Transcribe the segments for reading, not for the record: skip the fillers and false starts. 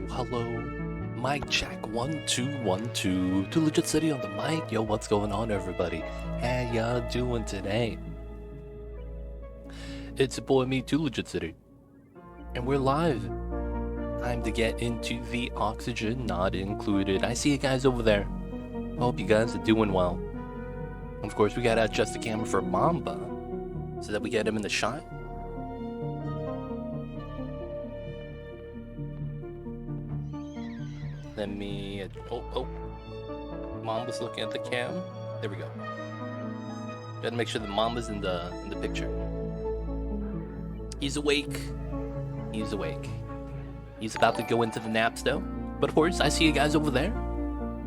Hello. Mic check 1 2 1 2. Too Legit City on the mic. Yo, what's going on, everybody? How y'all doing today? It's your boy me, Too Legit City, and we're live. Time to get into the oxygen not included. I see you guys over there. Hope you guys are doing well. Of course, we gotta adjust the camera for Mamba so that we get him in the shot. Let me. Oh. Mamba's looking at the cam. There we go. Gotta make sure the Mamba's in the picture. He's awake. He's awake. He's about to go into the naps though. But of course, I see you guys over there.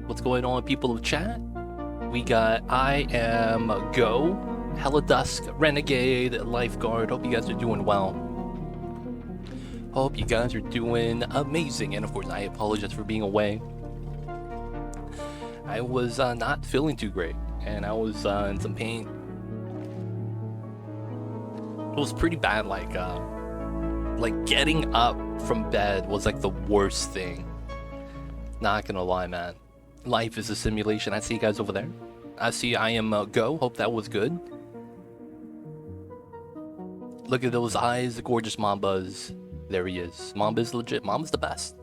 What's going on, people of chat? We got I am Go, Hella Dusk, Renegade, Lifeguard. Hope you guys are doing well. Hope you guys are doing amazing, and of course I apologize for being away. I was not feeling too great, and I was in some pain. It was pretty bad, like getting up from bed was like the worst thing. Not gonna lie, man. Life is a simulation. I see you guys over there. I see I am Go. Hope that was good. Look at those eyes, the gorgeous Mambas. There he is. Mamba's legit. Mamba's the best.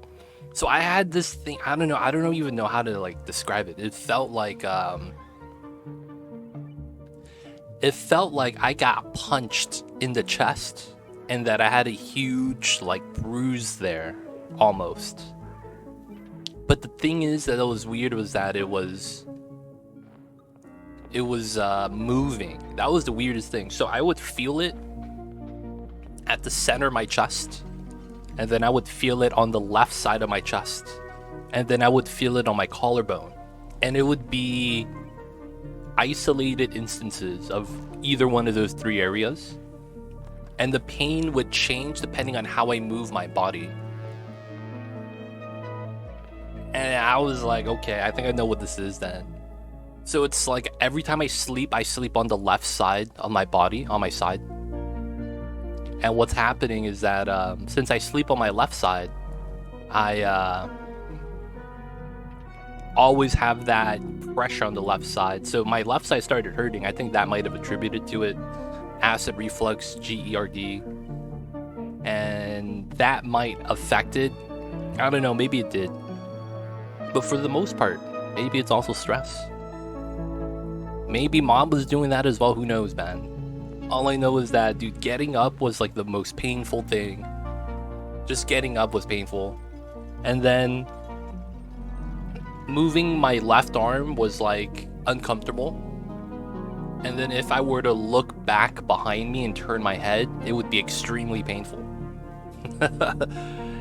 So I had this thing. I don't even know how to like describe it. It felt like I got punched in the chest, and that I had a huge like bruise there, almost. But the thing is that was weird was that it was moving. That was the weirdest thing. So I would feel it at the center of my chest, and then I would feel it on the left side of my chest, and then I would feel it on my collarbone, and it would be isolated instances of either one of those three areas, and the pain would change depending on how I move my body. And I was like, okay, I think I know what this is then. So it's like every time I sleep on the left side of my body, on my side. And what's happening is that since I sleep on my left side, I always have that pressure on the left side. So my left side started hurting. I think that might have attributed to it. Acid reflux, GERD. And that might affect it. I don't know, maybe it did. But for the most part, maybe it's also stress. Maybe Mom was doing that as well, who knows, man. All I know is that, dude, getting up was like the most painful thing. Just getting up was painful. And then moving my left arm was like uncomfortable. And then if I were to look back behind me and turn my head, it would be extremely painful.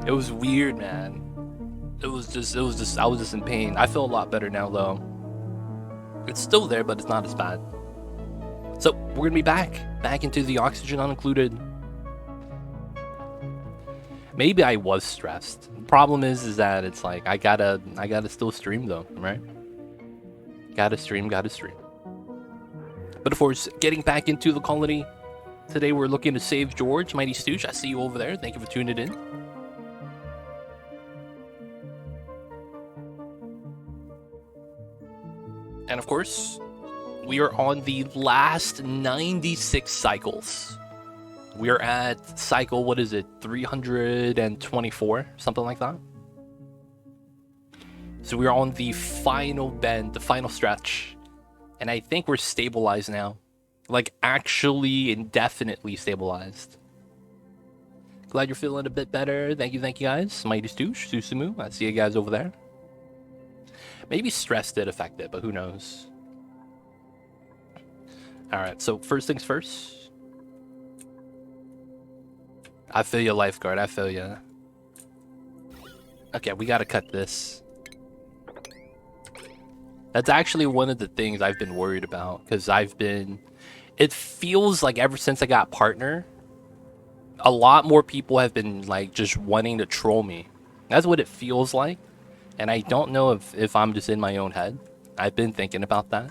It was weird, man. I was just in pain. I feel a lot better now though. It's still there, but it's not as bad. So we're gonna be back into the oxygen unincluded. Maybe I was stressed. The problem is that it's like I gotta still stream though, right? Gotta stream. But of course, getting back into the colony. Today we're looking to save George, Mighty Stooge. I see you over there. Thank you for tuning in. And of course, we are on the last 96 cycles. We are at cycle, what is it, 324, something like that. So we're on the final bend, the final stretch. And I think we're stabilized now. Like, actually indefinitely stabilized. Glad you're feeling a bit better. Thank you guys. Mighty Stoosh, Susumu, I see you guys over there. Maybe stress did affect it, but who knows. Alright, so first things first. I feel you, Lifeguard, I feel you. Okay, we gotta cut this. That's actually one of the things I've been worried about, because it feels like ever since I got partner, a lot more people have been like just wanting to troll me. That's what it feels like. And I don't know if I'm just in my own head. I've been thinking about that.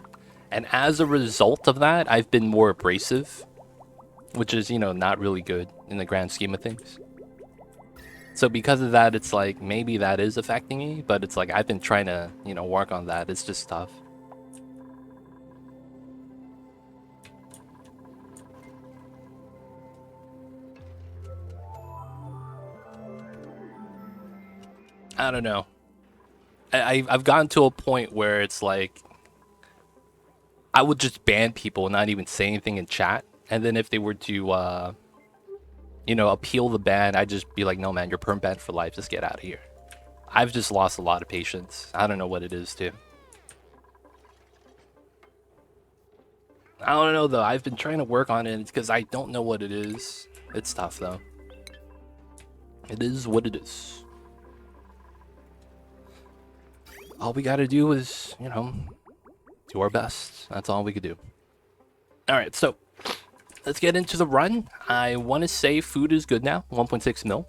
And as a result of that, I've been more abrasive. Which is, not really good in the grand scheme of things. So because of that, it's like maybe that is affecting me, but it's like I've been trying to, you know, work on that. It's just tough. I don't know. I've gotten to a point where it's like I would just ban people, not even say anything in chat, and then if they were to, you know, appeal the ban, I'd just be like, no, man, you're perm banned for life. Just get out of here. I've just lost a lot of patience. I don't know what it is, too. I don't know, though. I've been trying to work on it because I don't know what it is. It's tough, though. It is what it is. All we gotta do is, you know, do our best. That's all we could do. Alright, so let's get into the run. I want to say food is good now. 1.6 mil.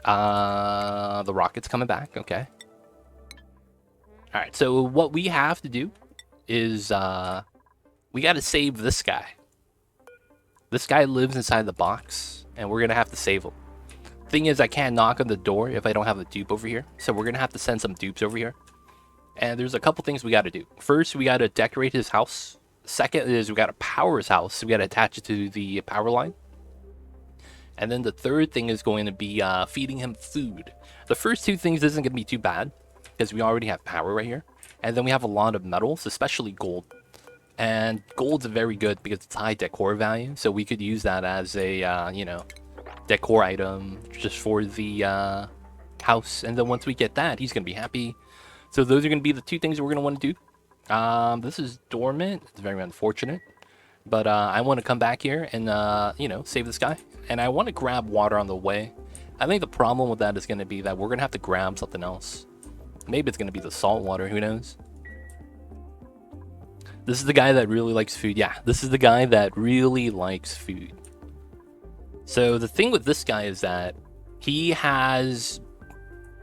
The rocket's coming back. Okay. Alright, so what we have to do is we got to save this guy. This guy lives inside the box, and we're going to have to save him. Thing is, I can't knock on the door if I don't have a dupe over here. So we're going to have to send some dupes over here. And there's a couple things we got to do. First, we got to decorate his house. Second is we got to power his house. So we got to attach it to the power line. And then the third thing is going to be feeding him food. The first two things isn't going to be too bad because we already have power right here. And then we have a lot of metals, especially gold. And gold's very good because it's high decor value. So we could use that as a, you know, decor item just for the house. And then once we get that, he's going to be happy. So those are going to be the two things that we're going to want to do. This is dormant. It's very unfortunate. But I want to come back here and, you know, save this guy. And I want to grab water on the way. I think the problem with that is going to be that we're going to have to grab something else. Maybe it's going to be the salt water. Who knows? This is the guy that really likes food. Yeah, this is the guy that really likes food. So the thing with this guy is that he has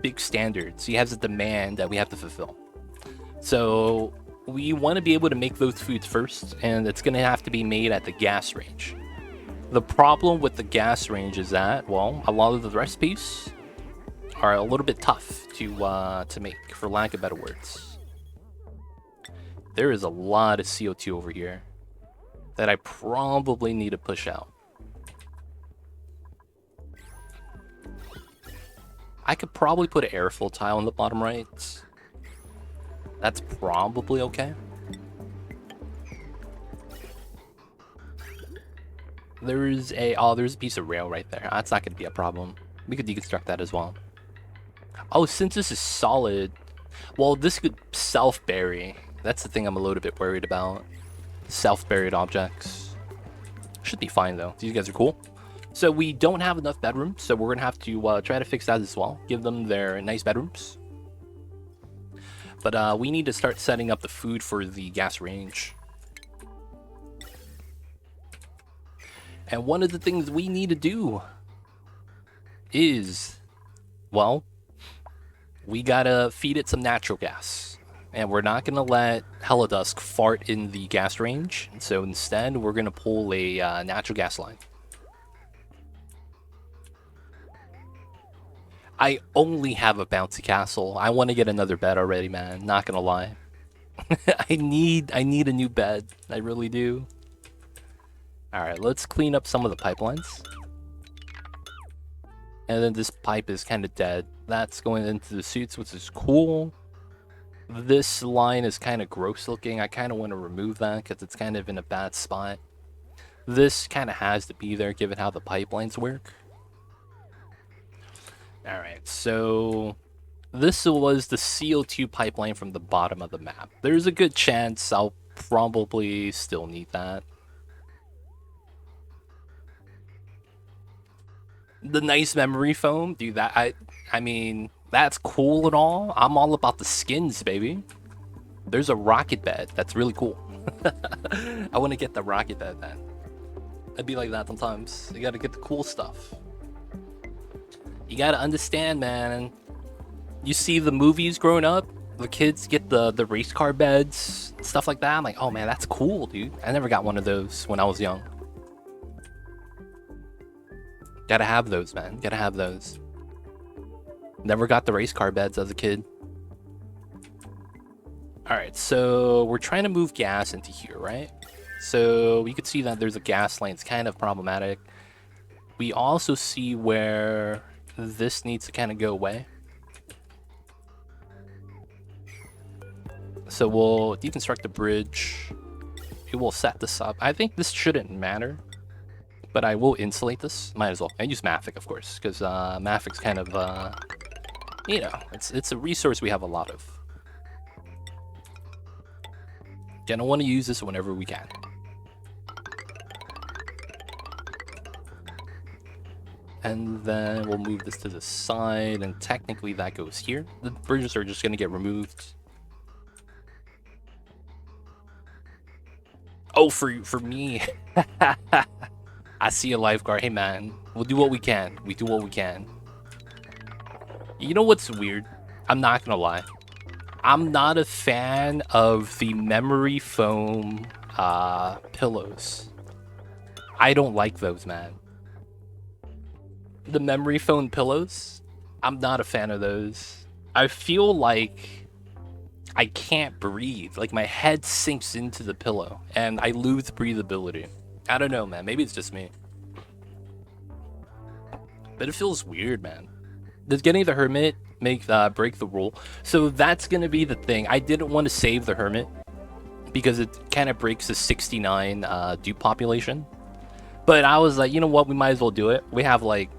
big standards. He has a demand that we have to fulfill. So we want to be able to make those foods first, and it's going to have to be made at the gas range. The problem with the gas range is that, well, a lot of the recipes are a little bit tough to make, for lack of better words. There is a lot of CO2 over here that I probably need to push out. I could probably put an airflow tile in the bottom right. That's probably okay. There's a piece of rail right there. That's not going to be a problem. We could deconstruct that as well. Oh, since this is solid, well, this could self-bury. That's the thing I'm a little bit worried about. Self-buried objects. Should be fine, though. These guys are cool. So we don't have enough bedrooms, so we're going to have to try to fix that as well. Give them their nice bedrooms. But we need to start setting up the food for the gas range. And one of the things we need to do is, well, we gotta feed it some natural gas. And we're not gonna let Helidusk fart in the gas range. So instead, we're gonna pull a natural gas line. I only have a bouncy castle. I want to get another bed already, man. Not gonna lie. I need a new bed. I really do. Alright, let's clean up some of the pipelines. And then this pipe is kind of dead. That's going into the suits, which is cool. This line is kind of gross looking. I kind of want to remove that because it's kind of in a bad spot. This kind of has to be there given how the pipelines work. Alright, so this was the CO2 pipeline from the bottom of the map. There's a good chance I'll probably still need that. The nice memory foam, dude, that I mean, that's cool and all. I'm all about the skins, baby. There's a rocket bed. That's really cool. I want to get the rocket bed, man. I'd be like that sometimes. You gotta get the cool stuff. You gotta understand, man. You see the movies growing up, the kids get the race car beds, stuff like that. I'm like, oh man, that's cool, dude. I never got one of those when I was young. Gotta have those, man. Gotta have those. Never got the race car beds as a kid. All right, so we're trying to move gas into here, right? So you can see that there's a gas line. It's kind of problematic. We also see where this needs to kind of go away. So we'll deconstruct the bridge. We will set this up. I think this shouldn't matter, but I will insulate this. Might as well. And use Mafic, of course, because Mafic's kind of, you know, it's a resource we have a lot of. Gonna want to use this whenever we can. And then we'll move this to the side, and technically that goes here. The bridges are just gonna get removed. Oh, for me. I see a lifeguard. Hey man, we'll do what we can. We do what we can. You know what's weird? I'm not gonna lie. I'm not a fan of the memory foam pillows. I don't like those, man. The memory foam pillows, I'm not a fan of those. I feel like I can't breathe. Like my head sinks into the pillow and I lose breathability. I don't know, man. Maybe it's just me. But it feels weird, man. Does getting the hermit make break the rule? So that's gonna be the thing. I didn't want to save the hermit because it kind of breaks the 69 dupe population. But I was like, you know what? We might as well do it. We have like,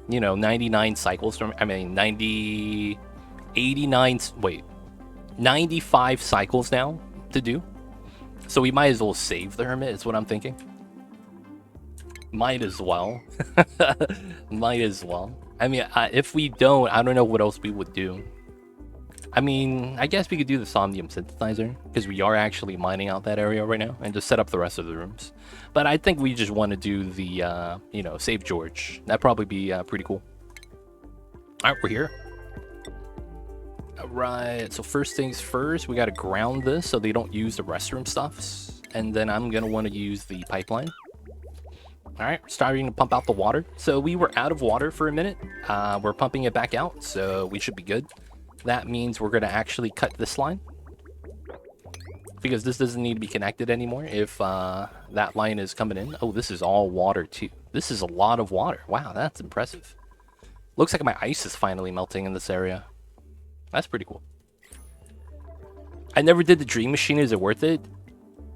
you know, 99 cycles from, I mean, 95 cycles now to do. So we might as well save the hermit, is what I'm thinking. Might as well. Might as well. I mean, if we don't, I don't know what else we would do. I mean, I guess we could do the Somnium Synthesizer, because we are actually mining out that area right now, and just set up the rest of the rooms. But I think we just want to do the, you know, Save George. That'd probably be pretty cool. Alright, we're here. Alright, so first things first, we gotta ground this so they don't use the restroom stuffs. And then I'm gonna want to use the pipeline. Alright, we're starting to pump out the water. So we were out of water for a minute. We're pumping it back out, so we should be good. That means we're gonna actually cut this line, because this doesn't need to be connected anymore if that line is coming in. Oh, this is all water too. This is a lot of water. Wow, that's impressive. Looks like my ice is finally melting in this area. That's pretty cool. I never did the dream machine. Is it worth it?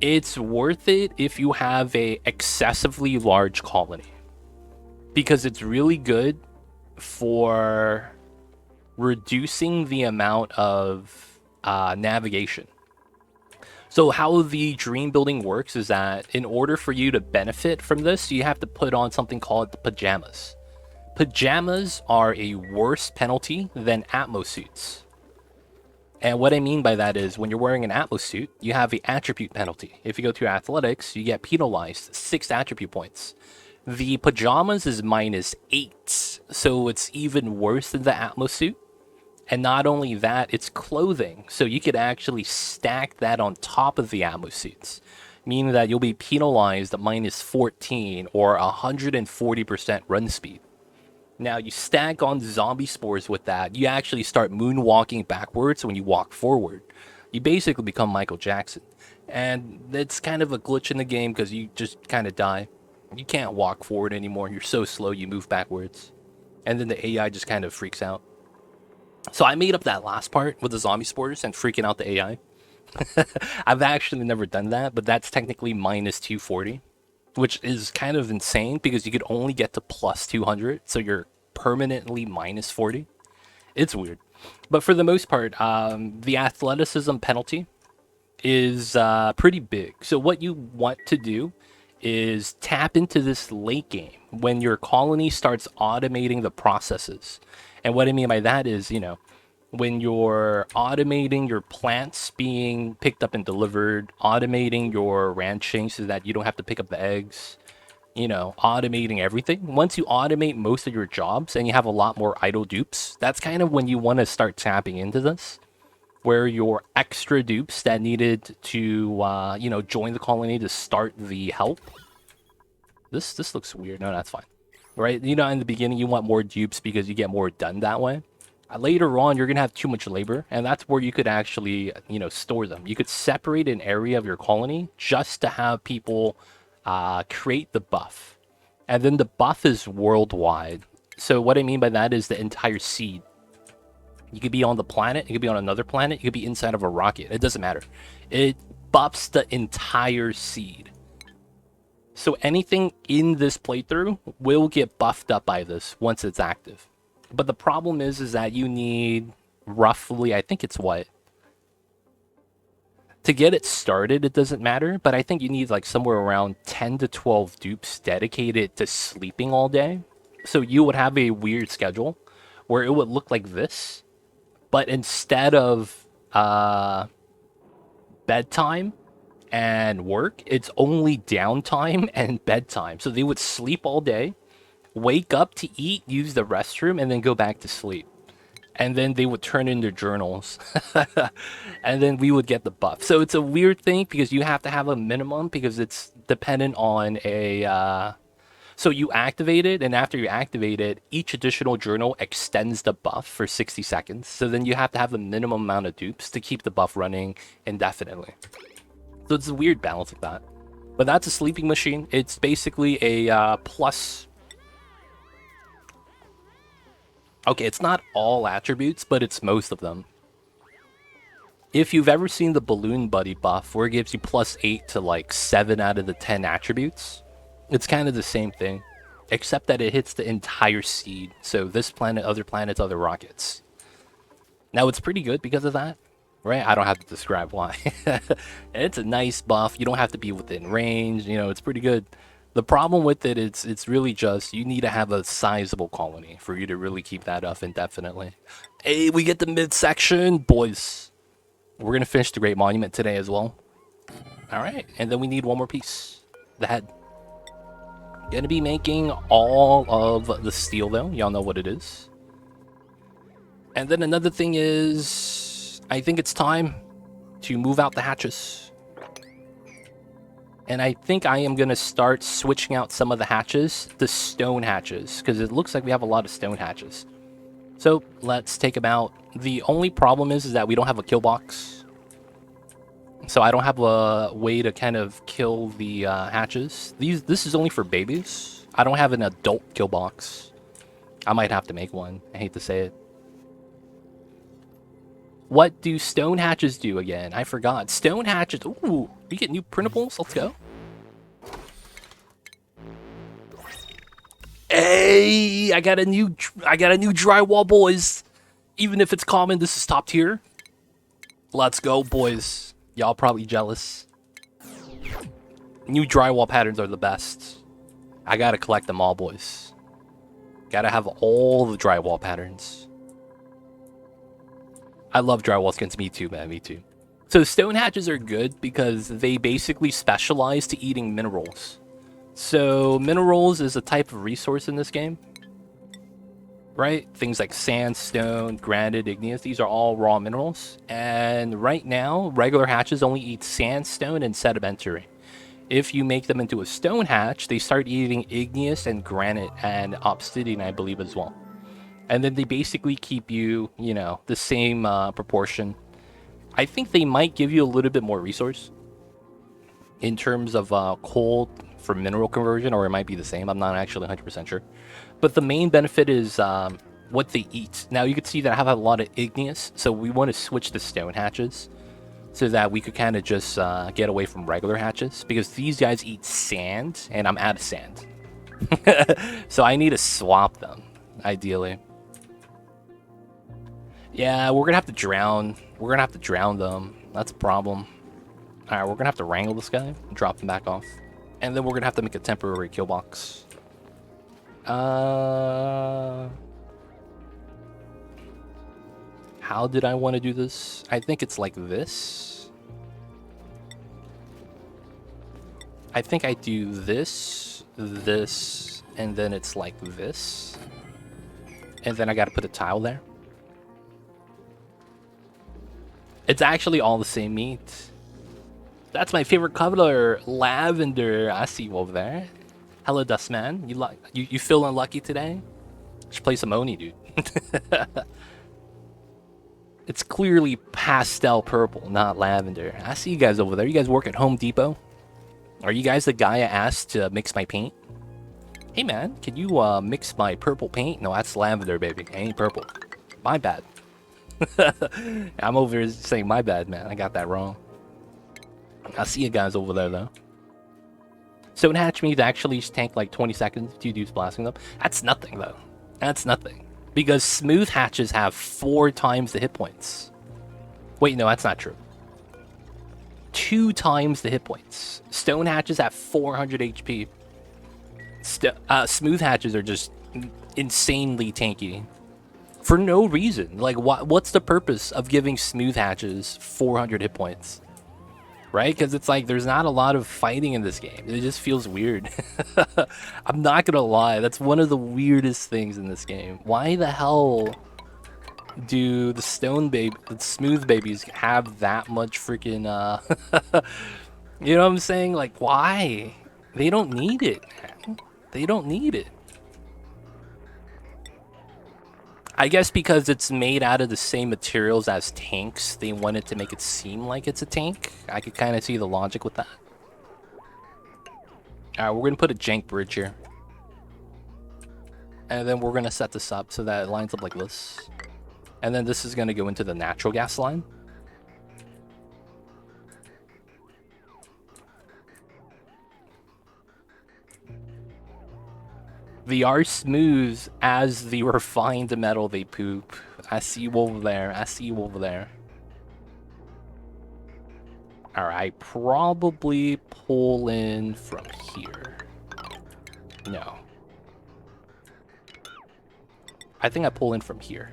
It's worth it if you have a excessively large colony, because it's really good for reducing the amount of navigation. So how the dream building works is that in order for you to benefit from this, you have to put on something called pajamas. Pajamas are a worse penalty than Atmos suits. And what I mean by that is when you're wearing an Atmos suit, you have the attribute penalty. If you go to your athletics, you get penalized 6 attribute points. The pajamas is -8, so it's even worse than the Atmos suit. And not only that, it's clothing, so you could actually stack that on top of the Atmos suits, meaning that you'll be penalized at -14 or 140% run speed. Now, you stack on zombie spores with that, you actually start moonwalking backwards when you walk forward. You basically become Michael Jackson. And it's kind of a glitch in the game because you just kind of die. You can't walk forward anymore. You're so slow, you move backwards. And then the AI just kind of freaks out. So I made up that last part with the zombie spores and freaking out the AI. I've actually never done that, but that's technically -240. Which is kind of insane because you could only get to +200, so you're permanently -40. It's weird. But for the most part, the athleticism penalty is pretty big. So what you want to do is tap into this late game when your colony starts automating the processes. And what I mean by that is, you know, when you're automating your plants being picked up and delivered, automating your ranching so that you don't have to pick up the eggs, you know, automating everything. Once you automate most of your jobs and you have a lot more idle dupes, that's kind of when you want to start tapping into this, where your extra dupes that needed to, you know, join the colony to start the help. This looks weird. No, that's fine. right? You know, in the beginning, you want more dupes because you get more done that way. Later on, you're gonna have too much labor, and that's where you could actually, you know, store them. You could separate an area of your colony just to have people create the buff, and then the buff is worldwide. So what I mean by that is the entire seed. You could be on the planet, you could be on another planet, you could be inside of a rocket. It doesn't matter. It buffs the entire seed. So anything in this playthrough will get buffed up by this once it's active. But the problem is that you need roughly, I think it's what? To get it started, it doesn't matter, but I think you need like somewhere around 10 to 12 dupes dedicated to sleeping all day. So you would have a weird schedule where it would look like this, but instead of bedtime and work, it's only downtime and bedtime. So they would sleep all day, wake up to eat, use the restroom, and then go back to sleep. And then they would turn in their journals. And then we would get the buff. So it's a weird thing because you have to have a minimum because it's dependent on a... So you activate it, and after you activate it, each additional journal extends the buff for 60 seconds. So then you have to have a minimum amount of dupes to keep the buff running indefinitely. So it's a weird balance of that. But that's a sleeping machine. It's basically a plus... Okay, it's not all attributes, but it's most of them. If you've ever seen the Balloon Buddy buff, where it gives you +8 to like 7 out of the 10 attributes, it's kind of the same thing, except that it hits the entire seed. So this planet, other planets, other rockets. Now it's pretty good because of that, right? I don't have to describe why. It's a nice buff. You don't have to be within range. You know, it's pretty good. The problem with it is it's really just you need to have a sizable colony for you to really keep that up indefinitely. Hey, we get the midsection, boys. We're going to finish the Great Monument today as well. All right, and then we need one more piece. The head. Going to be making all of the steel, though. Y'all know what it is. And then another thing is, I think it's time to move out the hatches. And I think I am going to start switching out some of the hatches to stone hatches, because it looks like we have a lot of stone hatches. So let's take them out. The only problem is that we don't have a kill box. So I don't have a way to kind of kill the hatches. This is only for babies. I don't have an adult kill box. I might have to make one. I hate to say it. What do stone hatches do again? I forgot. Stone hatches. Ooh, we get new printables. Let's go. Hey, I got a new drywall, boys. Even if it's common, this is top tier. Let's go, boys. Y'all probably jealous. New drywall patterns are the best. I gotta collect them all, boys. Gotta have all the drywall patterns. I love drywall skins. Me too, man. Me too. So stone hatches are good because they basically specialize to eating minerals. So minerals is a type of resource in this game, right? Things like sandstone, granite, igneous. These are all raw minerals. And right now, regular hatches only eat sandstone and sedimentary. If you make them into a stone hatch, they start eating igneous and granite and obsidian, I believe, as well. And then they basically keep you, you know, the same proportion. I think they might give you a little bit more resource in terms of coal for mineral conversion, or it might be the same. I'm not actually 100% sure. But the main benefit is what they eat. Now, you can see that I have a lot of igneous, so we want to switch to stone hatches so that we could kind of just get away from regular hatches, because these guys eat sand, and I'm out of sand. So I need to swap them, ideally. Yeah, we're gonna have to drown. We're gonna have to drown them. That's a problem. Alright, we're gonna have to wrangle this guy and drop him back off. And then we're gonna have to make a temporary kill box. How did I want to do this? I think it's like this. I think I do this, this, and then it's like this. And then I gotta put a tile there. It's actually all the same meat. That's my favorite color, lavender. I see you over there. Hello, Dustman. You feel unlucky today? Should play some Oni, dude. It's clearly pastel purple, not lavender. I see you guys over there. You guys work at Home Depot? Are you guys the guy I asked to mix my paint? Hey man, can you mix my purple paint? No, that's lavender, baby. It ain't purple. My bad. I'm over here saying my bad, man. I got that wrong. I see you guys over there, though. Stone hatch means actually tank like 20 seconds, 2 dudes blasting them. That's nothing, though. That's nothing. Because smooth hatches have 4 times the hit points. Wait, no, that's not true. 2 times the hit points. Stone hatches have 400 HP. Smooth hatches are just insanely tanky. For no reason. Like, what's the purpose of giving smooth hatches 400 hit points? Right? Because it's like, there's not a lot of fighting in this game. It just feels weird. I'm not gonna lie. That's one of the weirdest things in this game. Why the hell do the smooth babies have that much freaking, you know what I'm saying? Like, why? They don't need it, man. They don't need it. I guess because it's made out of the same materials as tanks, they wanted to make it seem like it's a tank. I could kind of see the logic with that. Alright, we're going to put a jank bridge here. And then we're going to set this up so that it lines up like this. And then this is going to go into the natural gas line. They are smooth as the refined metal they poop. I see you over there. I see you over there. Alright, probably pull in from here. No. I think I pull in from here.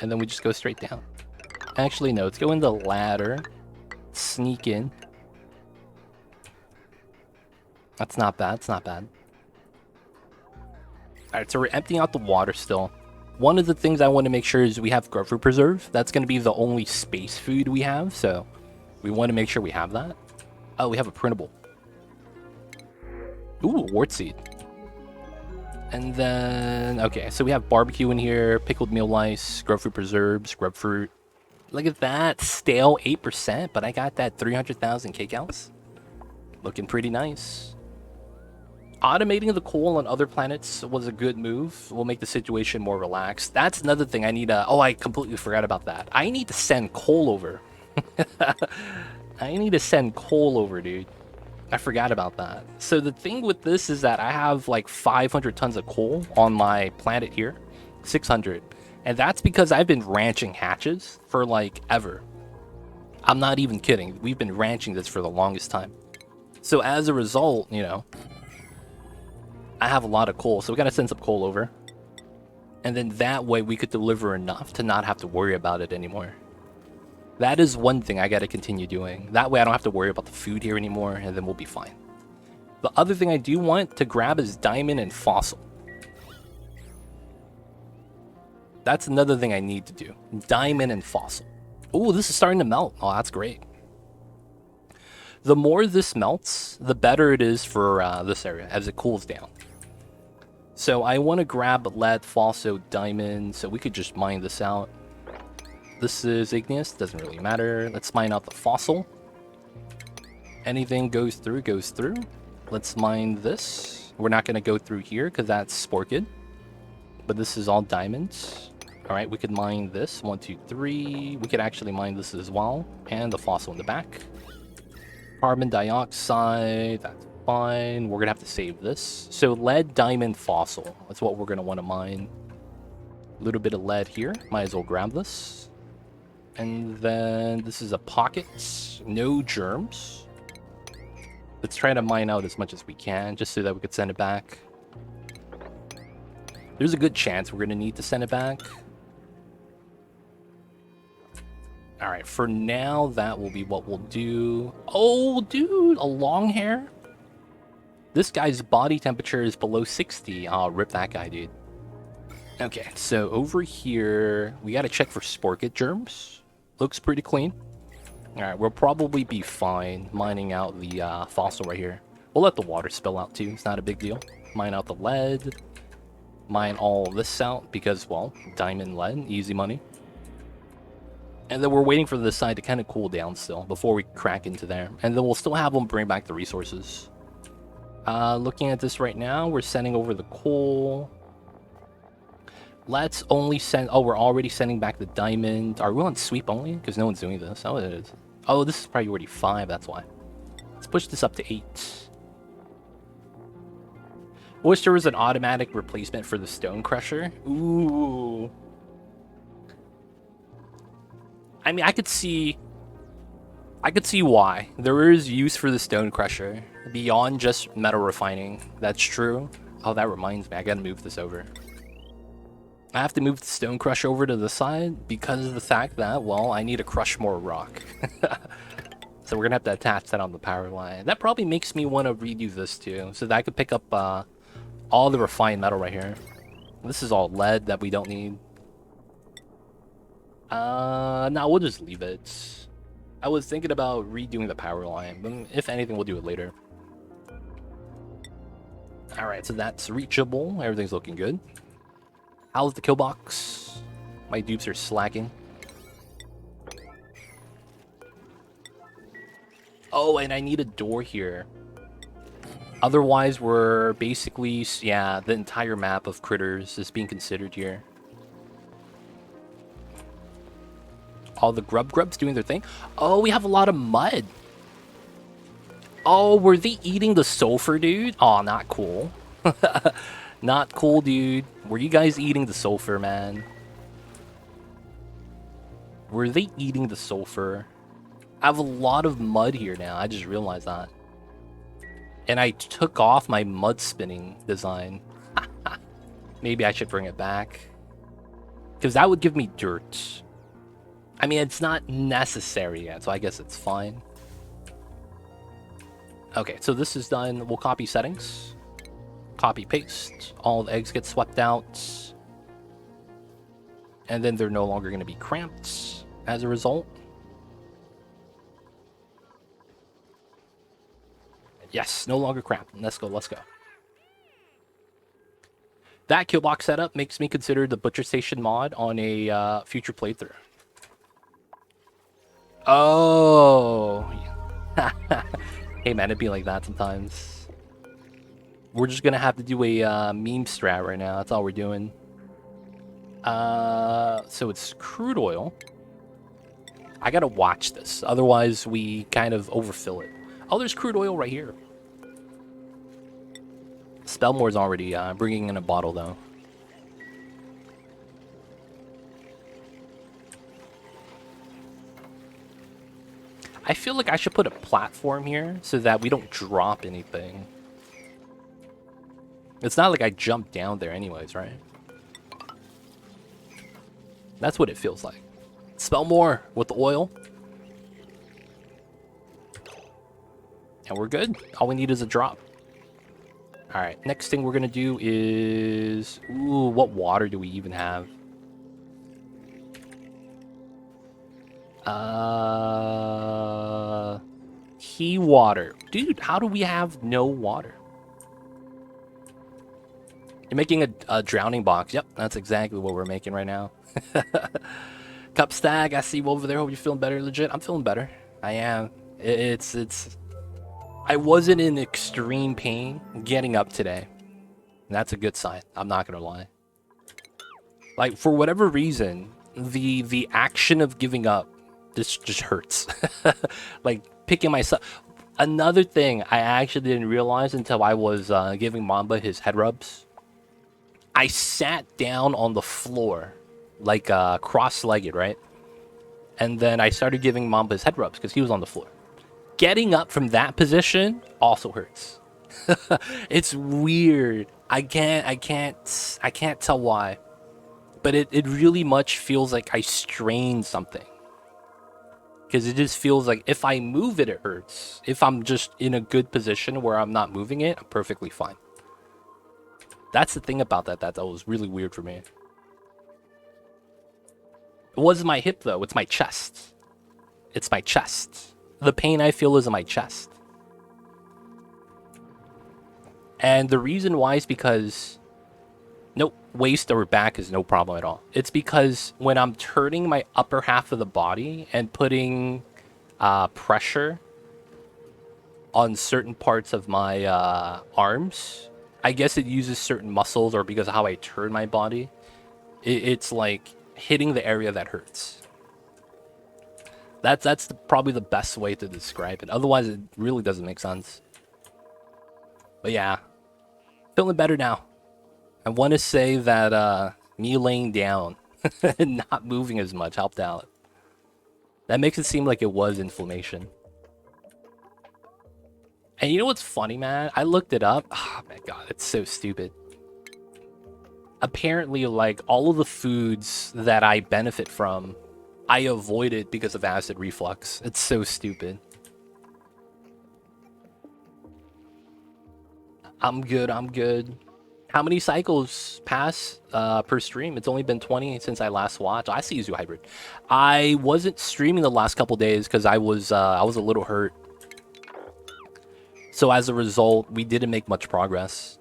And then we just go straight down. Actually, no. Let's go in the ladder. Sneak in. That's not bad. That's not bad. Alright, so we're emptying out the water still. One of the things I want to make sure is we have growth fruit preserve. That's going to be the only space food we have, so we want to make sure we have that. Oh, we have a printable. Ooh, wart seed. And then, okay, so we have barbecue in here, pickled meal lice, growth fruit preserves, grub fruit. Look at that, stale 8%, but I got that 300,000 kcals. Looking pretty nice. Automating the coal on other planets was a good move. Will make the situation more relaxed. That's another thing I need to... Oh, I completely forgot about that. I need to send coal over. I need to send coal over, dude. I forgot about that. So the thing with this is that I have like 500 tons of coal on my planet here. 600. And that's because I've been ranching hatches for like ever. I'm not even kidding. We've been ranching this for the longest time. So as a result, you know, I have a lot of coal, so we gotta send some coal over. And then that way we could deliver enough to not have to worry about it anymore. That is one thing I gotta continue doing. That way I don't have to worry about the food here anymore, and then we'll be fine. The other thing I do want to grab is diamond and fossil. That's another thing I need to do. Diamond and fossil. Oh, this is starting to melt. Oh, that's great. The more this melts, the better it is for this area as it cools down. So I want to grab lead, fossil, diamond, so we could just mine this out. This is igneous, doesn't really matter. Let's mine out the fossil. Anything goes through, goes through. Let's mine this. We're not going to go through here because that's sporked. But this is all diamonds. Alright, we could mine this. 1, 2, 3. We could actually mine this as well. And the fossil in the back. Carbon dioxide, that's fine. We're gonna have to save this. So lead, diamond, fossil. That's what we're gonna want to mine. A little bit of lead here. Might as well grab this. And then this is a pocket. No germs. Let's try to mine out as much as we can, just so that we could send it back. There's a good chance we're gonna need to send it back. Alright, for now, that will be what we'll do. Oh, dude, a long hair? This guy's body temperature is below 60. I'll rip that guy, dude. Okay, so over here, we gotta check for sporked germs. Looks pretty clean. Alright, we'll probably be fine mining out the fossil right here. We'll let the water spill out too, it's not a big deal. Mine out the lead. Mine all this out because, well, diamond lead, easy money. And then we're waiting for the side to kind of cool down still before we crack into there. And then we'll still have them bring back the resources. Looking at this right now, we're sending over the coal. Let's only send... Oh, we're already sending back the diamond. Are we on sweep only? Because no one's doing this. Oh, it is. Oh, this is priority 5, that's why. Let's push this up to 8. Wish there was an automatic replacement for the stone crusher. Ooh. I mean, I could see why. There is use for the stone crusher beyond just metal refining. That's true. Oh, that reminds me. I gotta move this over. I have to move the stone crusher over to the side because of the fact that, well, I need to crush more rock. So we're gonna have to attach that on the power line. That probably makes me want to redo this too, so that I could pick up all the refined metal right here. This is all lead that we don't need. No, we'll just leave it. I was thinking about redoing the power line, but if anything, we'll do it later. Alright, so that's reachable. Everything's looking good. How's the kill box? My dupes are slacking. Oh, and I need a door here. Otherwise, we're basically... Yeah, the entire map of critters is being considered here. All the grubs doing their thing. Oh, we have a lot of mud. Oh, were they eating the sulfur, dude? Oh, not cool. Not cool, dude. Were you guys eating the sulfur, man? Were they eating the sulfur? I have a lot of mud here now. I just realized that. And I took off my mud spinning design. Maybe I should bring it back. Because that would give me dirt. I mean, it's not necessary yet, so I guess it's fine. Okay, so this is done. We'll copy settings. Copy, paste. All the eggs get swept out. And then they're no longer going to be cramped as a result. Yes, no longer cramped. Let's go, let's go. That kill box setup makes me consider the Butcher Station mod on a future playthrough. Oh. Hey man, it'd be like that sometimes. We're just gonna have to do a meme strat right now. That's all we're doing. So it's crude oil. I gotta watch this, otherwise we kind of overfill it. Oh, there's crude oil right here. Spellmore's already bringing in a bottle though. I feel like I should put a platform here so that we don't drop anything. It's not like I jumped down there anyways, right? That's what it feels like. Spellmore with the oil. And we're good. All we need is a drop. Alright, next thing we're gonna do is... Ooh, what water do we even have? Key water. Dude, how do we have no water? You're making a drowning box. Yep, that's exactly what we're making right now. Cup Stag, I see you over there. Hope you're feeling better. Legit, I'm feeling better. I am. It's... I wasn't in extreme pain getting up today. That's a good sign. I'm not gonna lie. Like, for whatever reason, the action of giving up just hurts. Like, picking myself... Another thing I actually didn't realize until I was giving Mamba his head rubs. I sat down on the floor, like cross-legged, right? And then I started giving Mamba his head rubs because he was on the floor. Getting up from that position also hurts. It's weird. I can't tell why. But it really much feels like I strained something. Because it just feels like if I move it, it hurts. If I'm just in a good position where I'm not moving it, I'm perfectly fine. That's the thing about that was really weird for me. It wasn't my hip though, it's my chest. It's my chest. The pain I feel is in my chest. And the reason why is because waist or back is no problem at all. It's because when I'm turning my upper half of the body and putting pressure on certain parts of my arms, I guess it uses certain muscles, or because of how I turn my body, it's like hitting the area that hurts. That's probably the best way to describe it. Otherwise, it really doesn't make sense. But yeah, feeling better now. I want to say that me laying down and not moving as much helped out. That makes it seem like it was inflammation. And you know what's funny, man? I looked it up. Oh my god, it's so stupid. Apparently, like, all of the foods that I benefit from, I avoided because of acid reflux. It's so stupid. I'm good. How many cycles pass per stream? It's only been 20 since I last watched. I see you, Hybrid. I wasn't streaming the last couple days because I was a little hurt. So as a result, we didn't make much progress.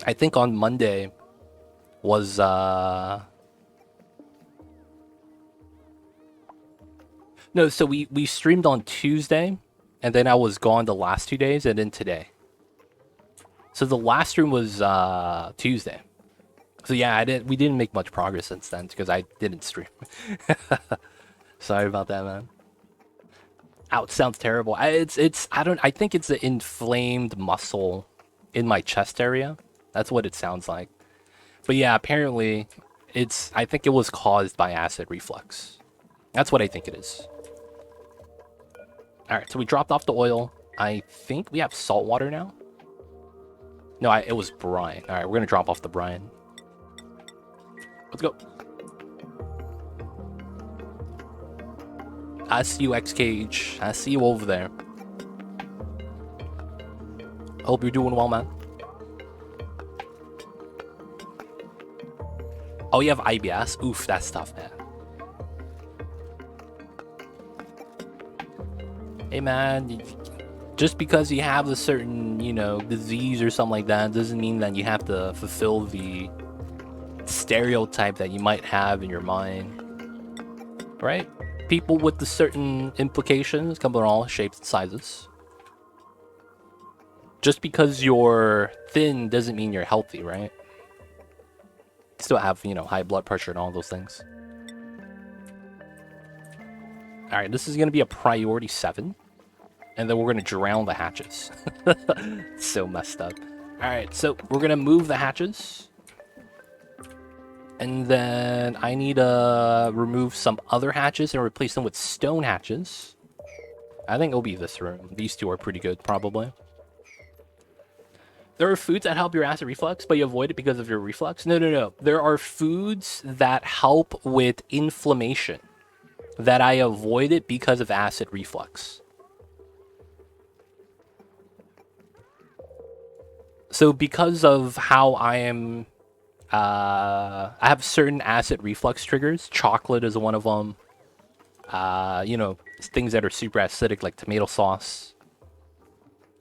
I think on Monday was no, so we streamed on Tuesday, and then I was gone the last 2 days, and then today. So the last stream was Tuesday. So yeah, we didn't make much progress since then because I didn't stream. Sorry about that, man. Ow, it sounds terrible. I think it's an inflamed muscle in my chest area. That's what it sounds like. But yeah, apparently I think it was caused by acid reflux. That's what I think it is. All right, so we dropped off the oil. I think we have salt water now. No, it was brine. All right, we're gonna drop off the brine. Let's go. I see you, X Cage. I see you over there. Hope you're doing well, man. Oh, you have IBS? Oof, that's tough, man. Hey, man, just because you have a certain, disease or something like that doesn't mean that you have to fulfill the stereotype that you might have in your mind. Right? People with the certain implications come in all shapes and sizes. Just because you're thin doesn't mean you're healthy, right? You still have, high blood pressure and all those things. Alright, this is going to be a priority 7. And then we're going to drown the hatches. So messed up. Alright, so we're going to move the hatches. And then I need to remove some other hatches and replace them with stone hatches. I think it'll be this room. These two are pretty good, probably. There are foods that help your acid reflux, but you avoid it because of your reflux? No. There are foods that help with inflammation that I avoid it because of acid reflux. So because of how I am... I have certain acid reflux triggers. Chocolate is one of them. Things that are super acidic like tomato sauce.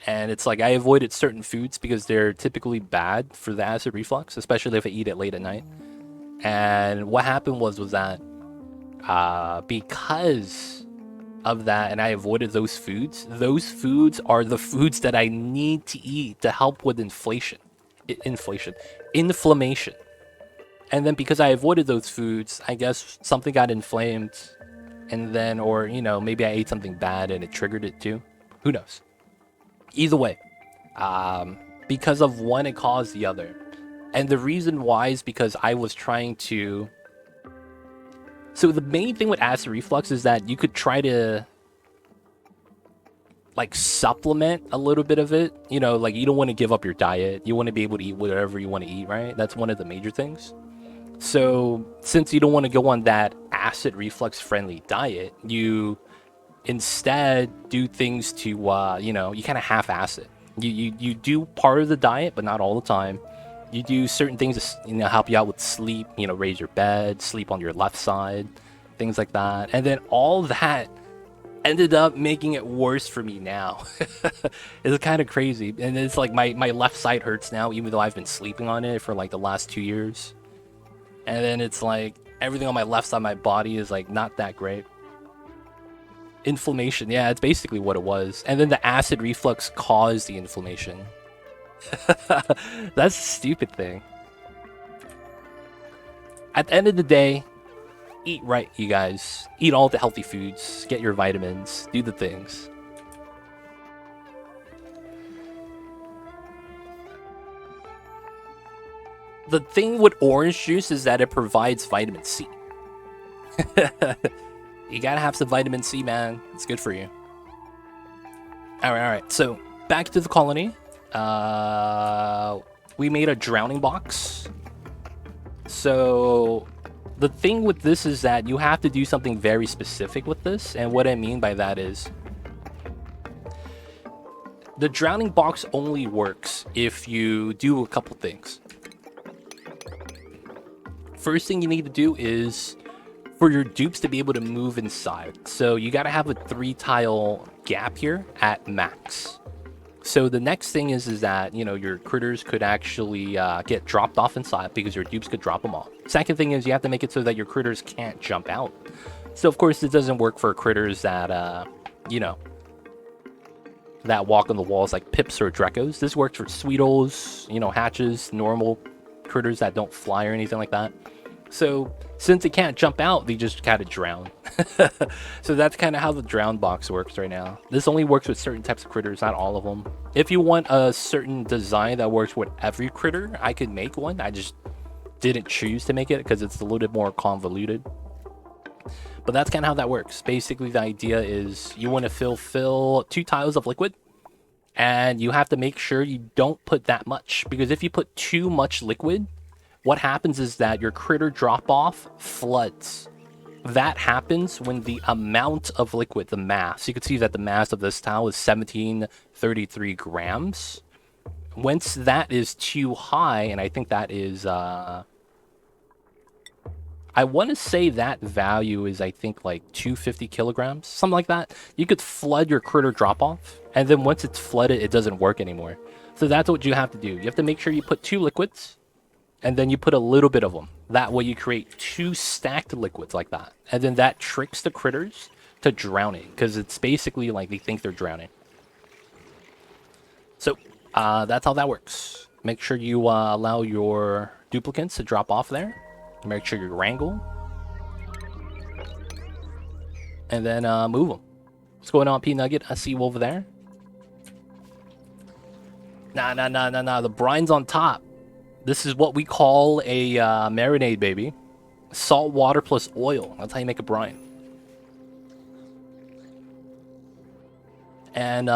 And it's like I avoided certain foods because they're typically bad for the acid reflux, especially if I eat it late at night. And what happened was that because of that, and I avoided those foods are the foods that I need to eat to help with inflammation. And then because I avoided those foods, I guess something got inflamed, and then, or, maybe I ate something bad and it triggered it too. Who knows? Either way, because of one, it caused the other. And the reason why is because I was trying to... So the main thing with acid reflux is that you could try to, like, supplement a little bit of it. Like, you don't want to give up your diet. You want to be able to eat whatever you want to eat, right? That's one of the major things. So since you don't want to go on that acid reflux friendly diet, you instead do things to, you kind of half-ass it. You do part of the diet, but not all the time. You do certain things to, help you out with sleep, raise your bed, sleep on your left side, things like that. And then all that ended up making it worse for me now. It's kind of crazy. And it's like my left side hurts now, even though I've been sleeping on it for like the last 2 years. And then it's like everything on my left side of my body is like not that great. Inflammation, yeah, it's basically what it was. And then the acid reflux caused the inflammation. That's a stupid thing. At the end of the day, eat right, you guys. Eat all the healthy foods. Get your vitamins. Do the things. The thing with orange juice is that it provides vitamin C. You gotta have some vitamin C, man. It's good for you. Alright. So, back to the colony. We made a drowning box. So, the thing with this is that you have to do something very specific with this. And what I mean by that is, the drowning box only works if you do a couple things. First thing you need to do is for your dupes to be able to move inside. So you got to have a 3-tile gap here at max. So the next thing is that, your critters could actually get dropped off inside because your dupes could drop them off. Second thing is you have to make it so that your critters can't jump out. So of course it doesn't work for critters that, that walk on the walls like pips or drecos. This works for sweetles, hatches, normal critters that don't fly or anything like that. So since it can't jump out, they just kind of drown. So that's kind of how the drown box works right now. This only works with certain types of critters, not all of them. If you want a certain design that works with every critter, I could make one. I just didn't choose to make it because it's a little bit more convoluted. But that's kind of how that works. Basically, the idea is you want to fill 2 tiles of liquid, and you have to make sure you don't put that much, because if you put too much liquid, what happens is that your critter drop-off floods. That happens when the amount of liquid, the mass, you can see that the mass of this tile is 1733 grams. Once that is too high, and I think that is, I want to say that value is, I think, like 250 kilograms, something like that. You could flood your critter drop-off, and then once it's flooded, it doesn't work anymore. So that's what you have to do. You have to make sure you put 2 liquids, and then you put a little bit of them. That way you create 2 stacked liquids like that. And then that tricks the critters to drowning, because it's basically like they think they're drowning. So that's how that works. Make sure you allow your duplicants to drop off there. Make sure you wrangle. And then move them. What's going on, P-Nugget? I see you over there. Nah. The brine's on top. This is what we call a marinade, baby. Salt water plus oil. That's how you make a brine. And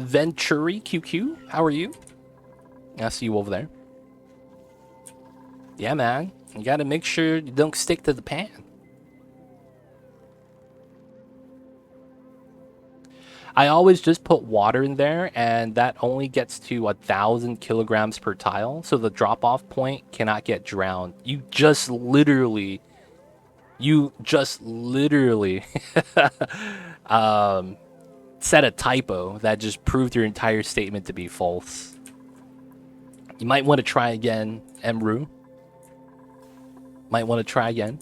Venturi QQ, how are you? I see you over there. Yeah, man. You gotta make sure you don't stick to the pan. I always just put water in there, and that only gets to 1,000 kilograms per tile, so the drop-off point cannot get drowned. You just literally said a typo that just proved your entire statement to be false. You might want to try again, Emru. Might want to try again.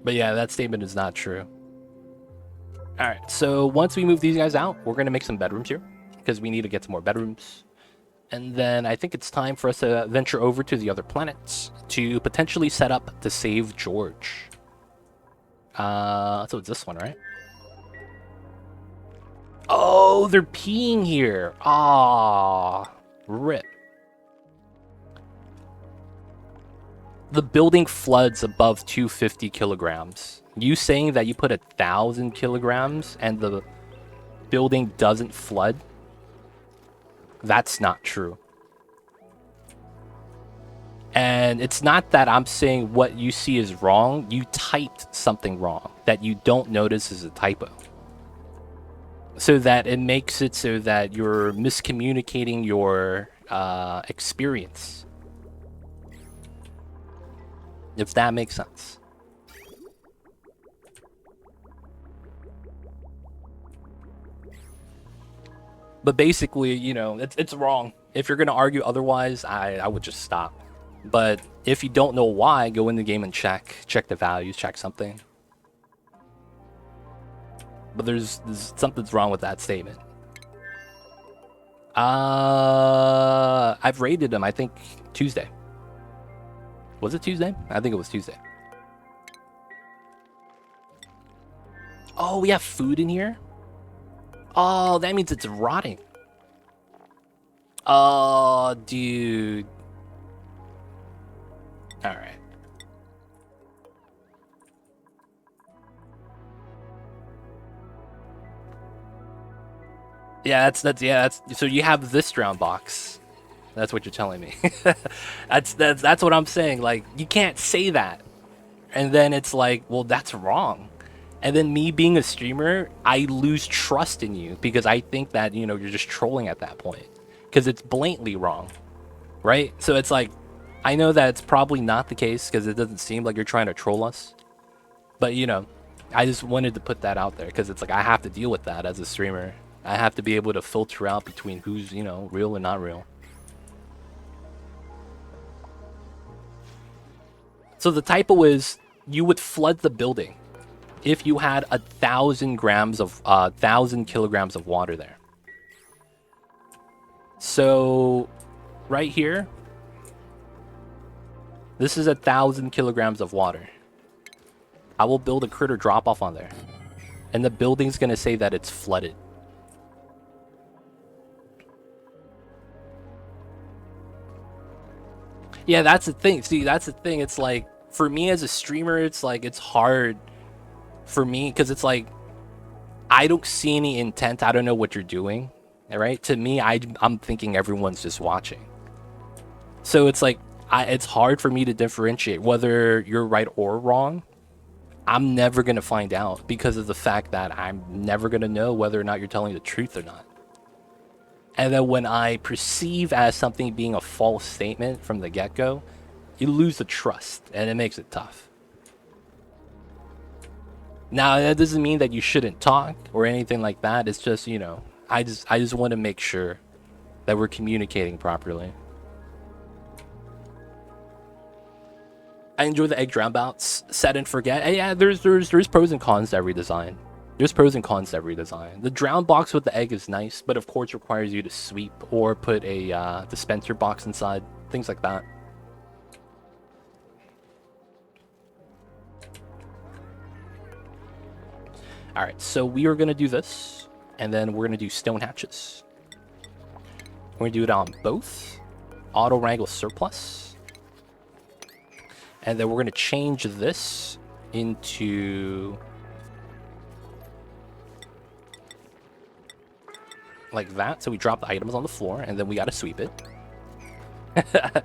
But yeah, that statement is not true. Alright, so once we move these guys out, we're going to make some bedrooms here, because we need to get some more bedrooms. And then I think it's time for us to venture over to the other planets to potentially set up to save George. So it's this one, right? Oh, they're peeing here. Ah, rip. The building floods above 250 kilograms. You saying that you put 1,000 kilograms and the building doesn't flood? That's not true. And it's not that I'm saying what you see is wrong. You typed something wrong that you don't notice is a typo. So that it makes it so that you're miscommunicating your experience. If that makes sense. But basically, you know, it's wrong. If you're going to argue otherwise, I would just stop. But if you don't know why, go in the game and check the values, check something. But there's something's wrong with that statement. I've raided him, I think Tuesday. Was it Tuesday? I think it was Tuesday. Oh, we have food in here? Oh, that means it's rotting. Oh, dude. All right. Yeah, that's so you have this drown box. That's what you're telling me. that's what I'm saying. Like, you can't say that. And then it's like, well, that's wrong. And then me being a streamer, I lose trust in you because I think that, you know, you're just trolling at that point because it's blatantly wrong, right? So it's like, I know that it's probably not the case because it doesn't seem like you're trying to troll us. But, you know, I just wanted to put that out there because it's like I have to deal with that as a streamer. I have to be able to filter out between who's, you know, real and not real. So the typo is you would flood the building if you had 1,000 kilograms of water there. So right here, this is 1,000 kilograms of water. I will build a critter drop off on there, and the building's gonna say that it's flooded. Yeah, that's the thing. See, that's the thing. It's like, for me as a streamer, it's like, it's hard for me because it's like, I don't see any intent. I don't know what you're doing. All right. To me, I'm thinking everyone's just watching. So it's like, it's hard for me to differentiate whether you're right or wrong. I'm never going to find out because of the fact that I'm never going to know whether or not you're telling the truth or not. And then when I perceive as something being a false statement from the get-go, you lose the trust, and it makes it tough. Now, that doesn't mean that you shouldn't talk or anything like that. It's just, you know, I just want to make sure that we're communicating properly. I enjoy the egg drown bouts. Set and forget. And yeah, there's pros and cons to every design. There's pros and cons to every design. The drown box with the egg is nice, but of course requires you to sweep or put a dispenser box inside. Things like that. Alright, so we are going to do this, and then we're going to do stone hatches. We're going to do it on both. Auto wrangle surplus. And then we're going to change this into... like that, so we drop the items on the floor, and then we gotta sweep it.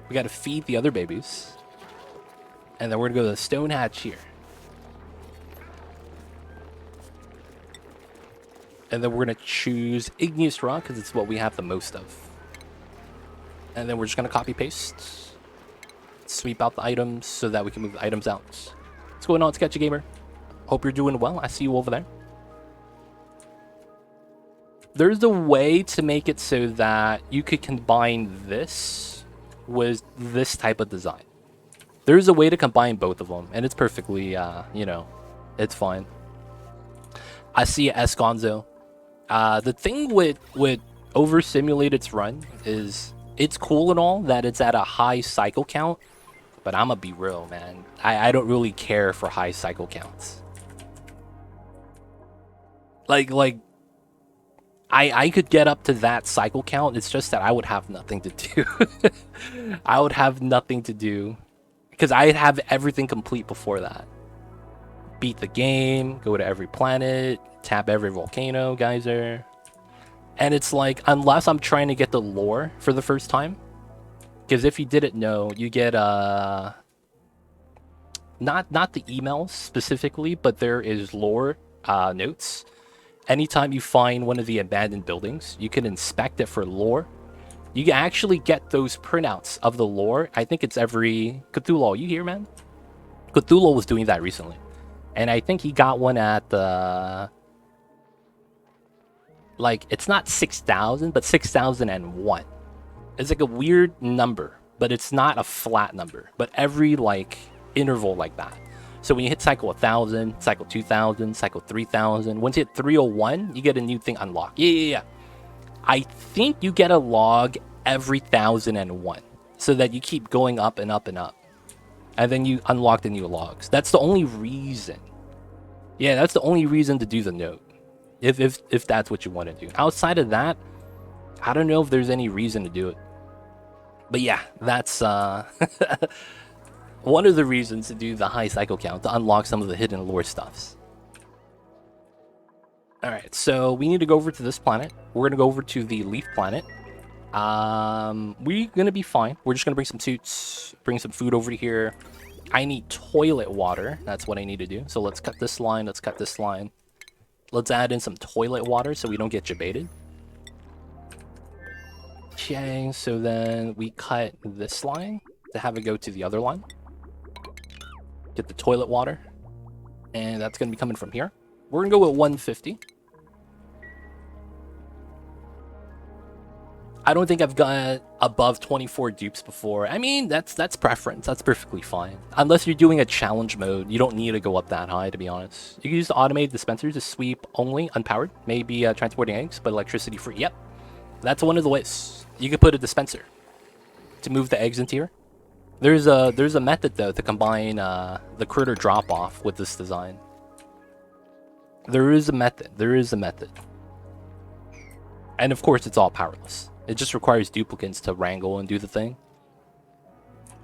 We gotta feed the other babies. And then we're gonna go to the stone hatch here. And then we're gonna choose igneous rock, because it's what we have the most of. And then we're just gonna copy paste. Sweep out the items so that we can move the items out. What's going on, Sketchy Gamer? Hope you're doing well. I see you over there. There's a way to make it so that you could combine this with this type of design. There's a way to combine both of them, and it's perfectly, you know, it's fine. I see Esconzo. The thing with Oversimmulated's run is it's cool and all that it's at a high cycle count, but I'm gonna be real, man. I don't really care for high cycle counts. Like. I could get up to that cycle count. It's just that I would have nothing to do. I would have nothing to do because I'd have everything complete before that. Beat the game, go to every planet, tap every volcano, geyser. And it's like, unless I'm trying to get the lore for the first time, Because if you didn't know, you get not the emails specifically, but there is lore notes. Anytime you find one of the abandoned buildings, you can inspect it for lore. You can actually get those printouts of the lore. I think it's every Cthulhu. You here, man? Cthulhu was doing that recently, and I think he got one at the like it's not 6,000, but 6,001. It's like a weird number, but it's not a flat number. But every like interval like that. So when you hit cycle 1,000, cycle 2,000, cycle 3,000, once you hit 301, you get a new thing unlocked. Yeah. I think you get a log every 1,001, so that you keep going up and up and up, and then you unlock the new logs. That's the only reason. Yeah, that's the only reason to do the note, if that's what you want to do. Outside of that, I don't know if there's any reason to do it. But yeah, that's one of the reasons to do the high cycle count, to unlock some of the hidden lore stuffs. Alright, so we need to go over to this planet. We're going to go over to the leaf planet. We're going to be fine. We're just going to bring some suits, bring some food over here. I need toilet water. That's what I need to do. So let's cut this line. Let's cut this line. Let's add in some toilet water so we don't get jebaited. Okay, so then we cut this line to have it go to the other line. Get the toilet water. And that's going to be coming from here. We're going to go with 150. I don't think I've got above 24 dupes before. I mean, that's preference. That's perfectly fine. Unless you're doing a challenge mode, you don't need to go up that high, to be honest. You can use the automated dispensers to sweep only, unpowered. Maybe transporting eggs, but electricity free. Yep. That's one of the ways. You could put a dispenser to move the eggs into here. There's a method, though, to combine the critter drop-off with this design. There is a method. And of course, it's all powerless. It just requires duplicants to wrangle and do the thing.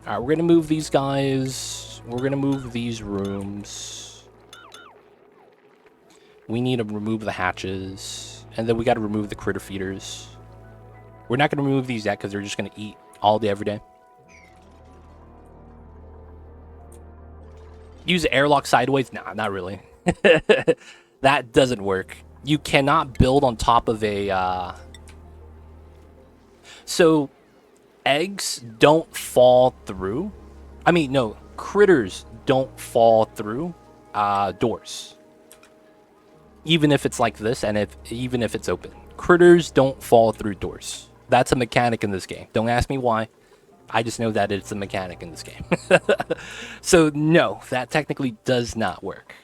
Alright, we're going to move these guys. We're going to move these rooms. We need to remove the hatches. And then we got to remove the critter feeders. We're not going to remove these yet because they're just going to eat all day, every day. Use airlock sideways? Nah, not really. That doesn't work. You cannot build on top of a... So, eggs don't fall through. I mean, no, critters don't fall through doors. Even if it's like this, and even if it's open. Critters don't fall through doors. That's a mechanic in this game. Don't ask me why. I just know that it's a mechanic in this game. So, no, that technically does not work.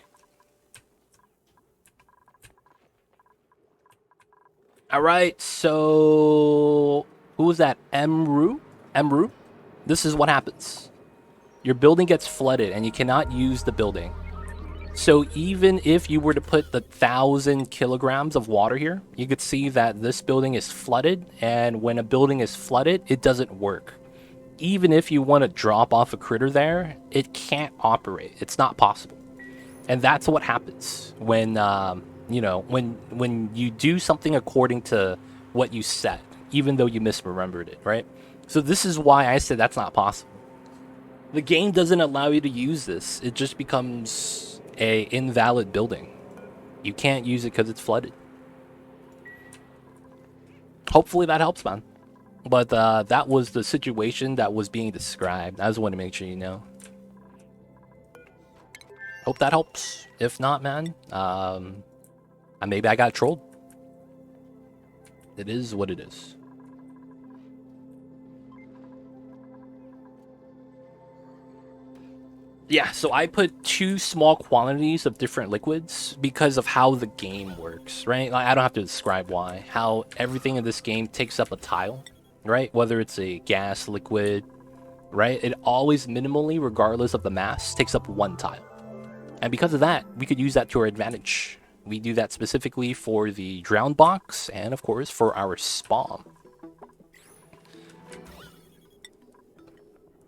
Alright, so... Who was that? Emru? This is what happens. Your building gets flooded and you cannot use the building. So even if you were to put the 1,000 kilograms of water here, you could see that this building is flooded, and when a building is flooded, it doesn't work. Even if you want to drop off a critter there, it can't operate. It's not possible. And that's what happens when, you know, when you do something according to what you said, even though you misremembered it, right? So this is why I said that's not possible. The game doesn't allow you to use this. It just becomes a invalid building. You can't use it because it's flooded. Hopefully that helps, man. But that was the situation that was being described. I just want to make sure you know. Hope that helps. If not, man, maybe I got trolled. It is what it is. Yeah, so I put 2 small quantities of different liquids because of how the game works, right? Like, I don't have to describe why. How everything in this game takes up a tile, right? Whether it's a gas, liquid, right? It always minimally, regardless of the mass, takes up 1 tile. And because of that, we could use that to our advantage. We do that specifically for the drown box and, of course, for our spawn.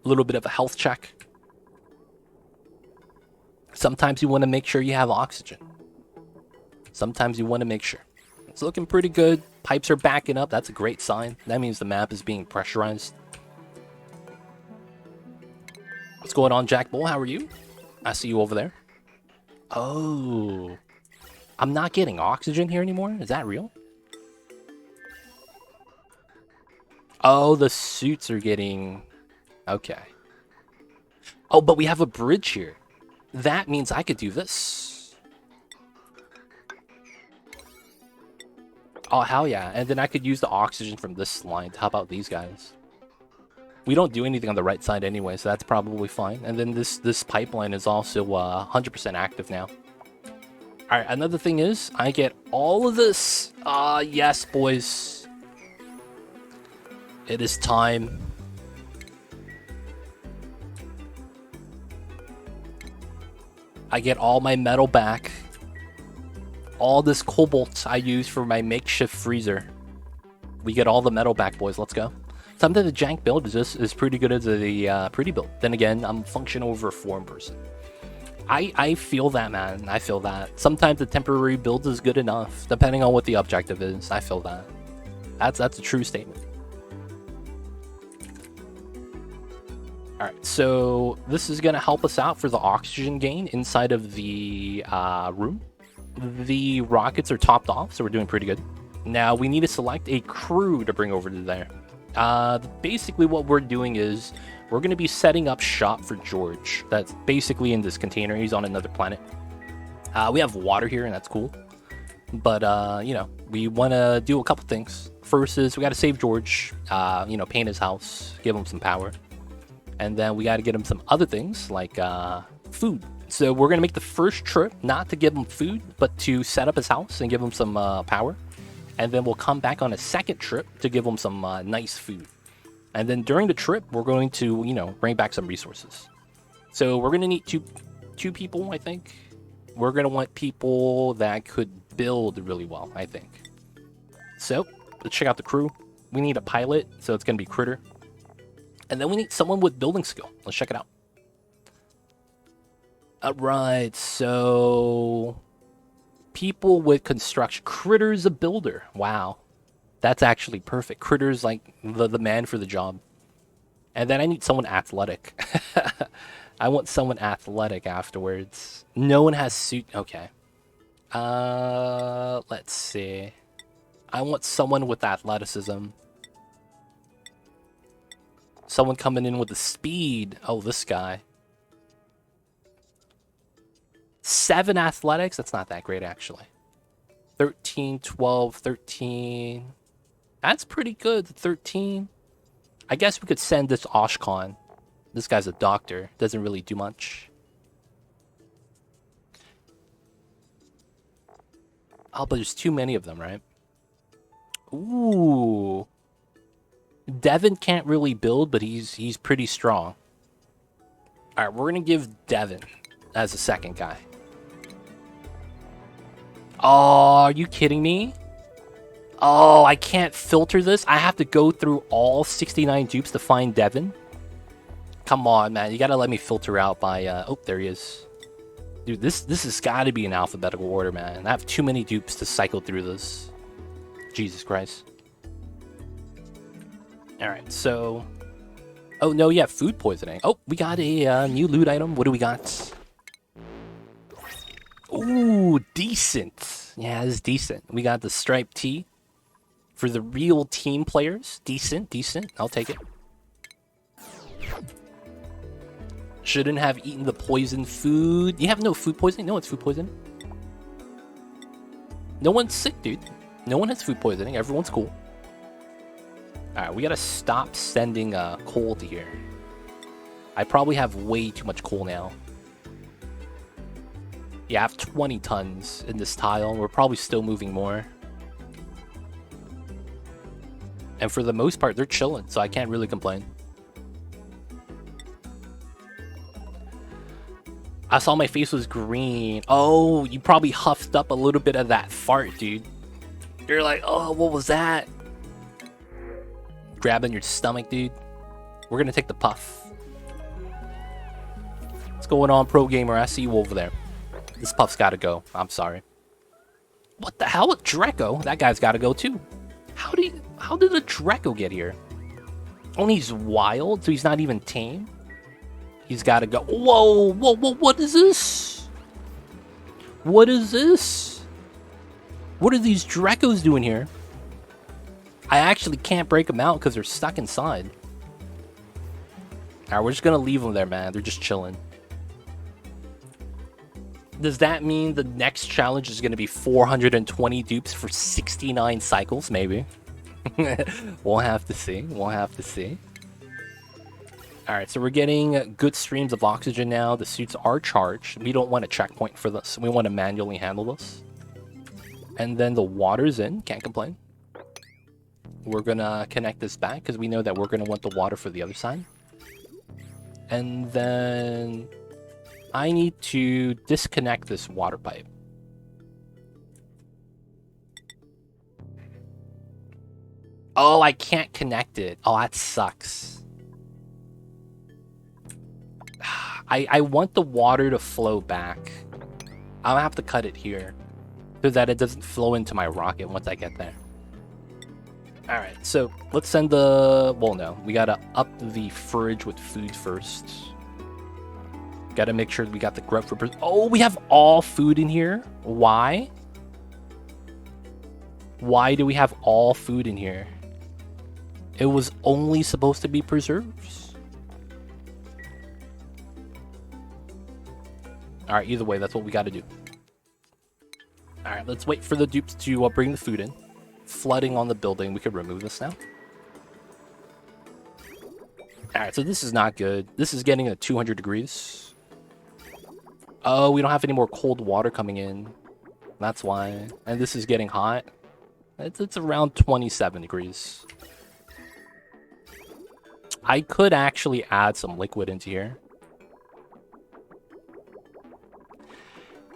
A little bit of a health check. Sometimes you want to make sure you have oxygen. Sometimes you want to make sure. It's looking pretty good. Pipes are backing up. That's a great sign. That means the map is being pressurized. What's going on, Jack Bull? How are you? I see you over there. Oh. I'm not getting oxygen here anymore? Is that real? Oh, the suits are getting... Okay. Oh, but we have a bridge here. That means I could do this. Oh, hell yeah. And then I could use the oxygen from this line to help out these guys. We don't do anything on the right side anyway, so that's probably fine. And then this pipeline is also 100% active now. Alright, another thing is, I get all of this. Yes, boys. It is time. I get all my metal back. All this cobalt I use for my makeshift freezer. We get all the metal back, boys. Let's go. Sometimes the jank build is pretty good as a pretty build. Then again, I'm function over form person. I feel that, man. I feel that. Sometimes the temporary build is good enough, depending on what the objective is. I feel that. That's a true statement. Alright, so this is going to help us out for the oxygen gain inside of the room. The rockets are topped off, so we're doing pretty good. Now, we need to select a crew to bring over to there. Basically, what we're doing is we're going to be setting up shop for Jorge. That's basically in this container. He's on another planet. We have water here, and that's cool. But, you know, we want to do a couple things. First is we got to save Jorge, you know, paint his house, give him some power. And then we got to get him some other things like food. So we're going to make the first trip not to give him food, but to set up his house and give him some power. And then we'll come back on a second trip to give him some nice food. And then during the trip, we're going to, you know, bring back some resources. So we're going to need two people, I think. We're going to want people that could build really well, I think. So let's check out the crew. We need a pilot, so it's going to be Critter. And then we need someone with building skill. Let's check it out. Alright, so... people with construction. Critter's a builder. Wow. That's actually perfect. Critter's like the man for the job. And then I need someone athletic. I want someone athletic afterwards. No one has suit. Okay. Let's see. I want someone with athleticism. Someone coming in with the speed. Oh, this guy. 7 athletics? That's not that great, actually. 13, 12, 13. That's pretty good. 13. I guess we could send this Oshkon. This guy's a doctor. Doesn't really do much. Oh, but there's too many of them, right? Ooh. Devin can't really build, but he's pretty strong. Alright, we're going to give Devin as a second guy. Oh, are you kidding me? Oh, I can't filter this. I have to go through all 69 dupes to find Devin. Come on, man. You gotta let me filter out by... oh, there he is. Dude, this has got to be in alphabetical order, man. I have too many dupes to cycle through this. Jesus Christ. Alright, so... oh, no, yeah, food poisoning. Oh, we got a new loot item. What do we got? Ooh, decent. Yeah, this is decent. We got the striped tee for the real team players. Decent, decent. I'll take it. Shouldn't have eaten the poison food. You have no food poisoning? No one's food poisoning. No one's sick, dude. No one has food poisoning. Everyone's cool. Alright, we gotta stop sending coal to here. I probably have way too much coal now. Yeah, I have 20 tons in this tile. We're probably still moving more. And for the most part, they're chilling, so I can't really complain. I saw my face was green. Oh, you probably huffed up a little bit of that fart, dude. You're like, oh, what was that? Grabbing your stomach, dude. We're gonna take the puff. What's going on, pro gamer? I see you over there. This puff's gotta go. I'm sorry. What the hell? Draco? That guy's gotta go too. How did a Draco get here? Oh, he's wild, so he's not even tame? He's got to go. Whoa, whoa, whoa, what is this? What is this? What are these Drecos doing here? I actually can't break them out because they're stuck inside. Alright, we're just gonna leave them there, man. They're just chilling. Does that mean the next challenge is gonna be 420 dupes for 69 cycles? Maybe. We'll have to see. We'll have to see. Alright, so we're getting good streams of oxygen now. The suits are charged. We don't want a checkpoint for this. We want to manually handle this. And then the water's in. Can't complain. We're gonna connect this back because we know that we're gonna want the water for the other side. And then I need to disconnect this water pipe. Oh, I can't connect it. Oh, that sucks. I want the water to flow back. I'll have to cut it here so that it doesn't flow into my rocket once I get there. Alright, so let's send the... Well, no. We gotta up the fridge with food first. Gotta make sure we got the grub for... Oh, we have all food in here? Why? Why do we have all food in here? It was only supposed to be preserves. Alright, either way, that's what we gotta do. Alright, let's wait for the dupes to bring the food in. Flooding on the building. We could remove this now. Alright, so this is not good. This is getting at 200 degrees. Oh, we don't have any more cold water coming in. That's why. And this is getting hot. It's around 27 degrees. I could actually add some liquid into here.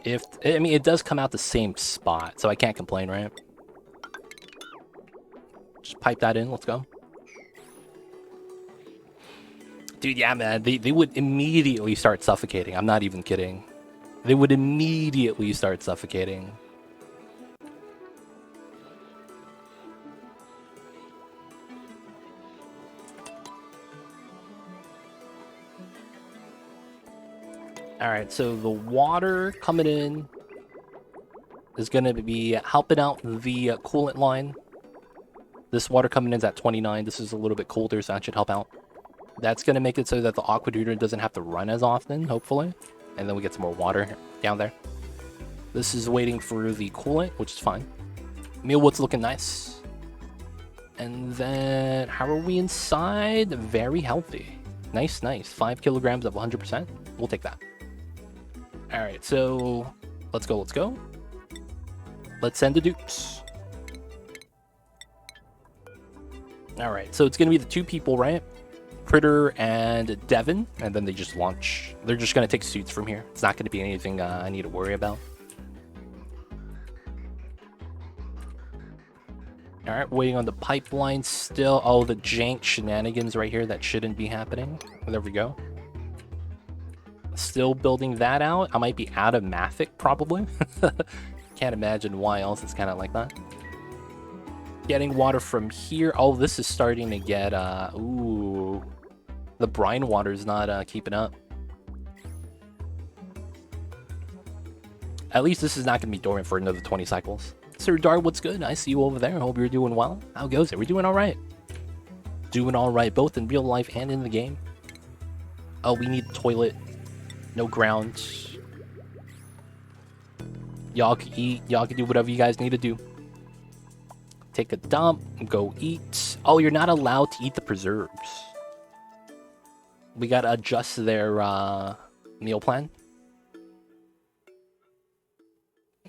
I mean, it does come out the same spot, so I can't complain, right? Just pipe that in, let's go. Dude, yeah, man, they would immediately start suffocating. I'm not even kidding. They would immediately start suffocating. Alright, so the water coming in is going to be helping out the coolant line. This water coming in is at 29. This is a little bit colder, so that should help out. That's going to make it so that the aqueduct doesn't have to run as often, hopefully. And then we get some more water down there. This is waiting for the coolant, which is fine. Mealwood's looking nice. And then, how are we inside? Very healthy. Nice, nice. 5 kilograms of 100%. We'll take that. Alright, so let's go, let's go. Let's send the dupes. Alright, so it's going to be the two people, right? Critter and Devin, and then they just launch. They're just going to take suits from here. It's not going to be anything I need to worry about. Alright, waiting on the pipeline still. Oh, the jank shenanigans right here that shouldn't be happening. There we go. Still building that out. I might be out of Mathic, probably. Can't imagine why else it's kind of like that. Getting water from here. Oh, this is starting to get, ooh. The brine water is not keeping up. At least this is not going to be dormant for another 20 cycles. Sir Dar, what's good? I see you over there. Hope you're doing well. How goes it? We're doing all right. Doing all right, both in real life and in the game. Oh, we need a toilet. No ground. Y'all can eat. Y'all can do whatever you guys need to do. Take a dump. Go eat. Oh, you're not allowed to eat the preserves. We gotta adjust their meal plan.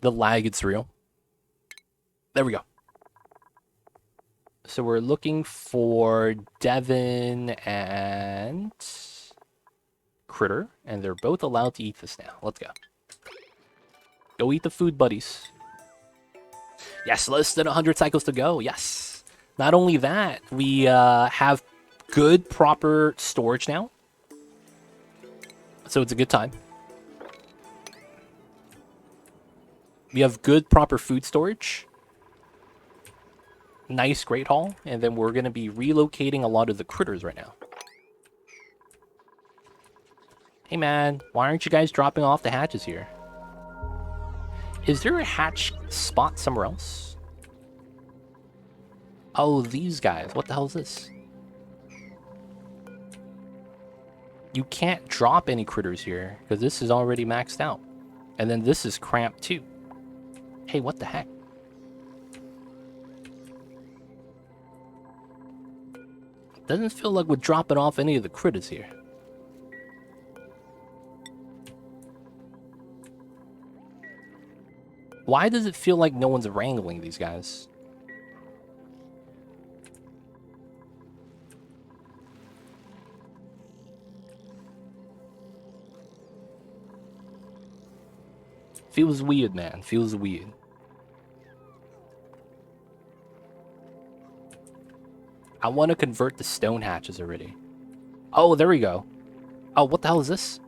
The lag, it's real. There we go. So we're looking for Devin and Critter, and they're both allowed to eat this now. Let's go. Go eat the food, buddies. Yes, less than 100 cycles to go. Yes. Not only that, we have good, proper storage now. So it's a good time. We have good, proper food storage. Nice Great Hall. And then we're going to be relocating a lot of the critters right now. Hey man, why aren't you guys dropping off the hatches here? Is there a hatch spot somewhere else? Oh, these guys. What the hell is this? You can't drop any critters here because this is already maxed out. And then this is cramped too. Hey, what the heck? Doesn't feel like we're dropping off any of the critters here. Why does it feel like no one's wrangling these guys? Feels weird, man. Feels weird. I want to convert the stone hatches already. Oh, there we go. Oh, what the hell is this?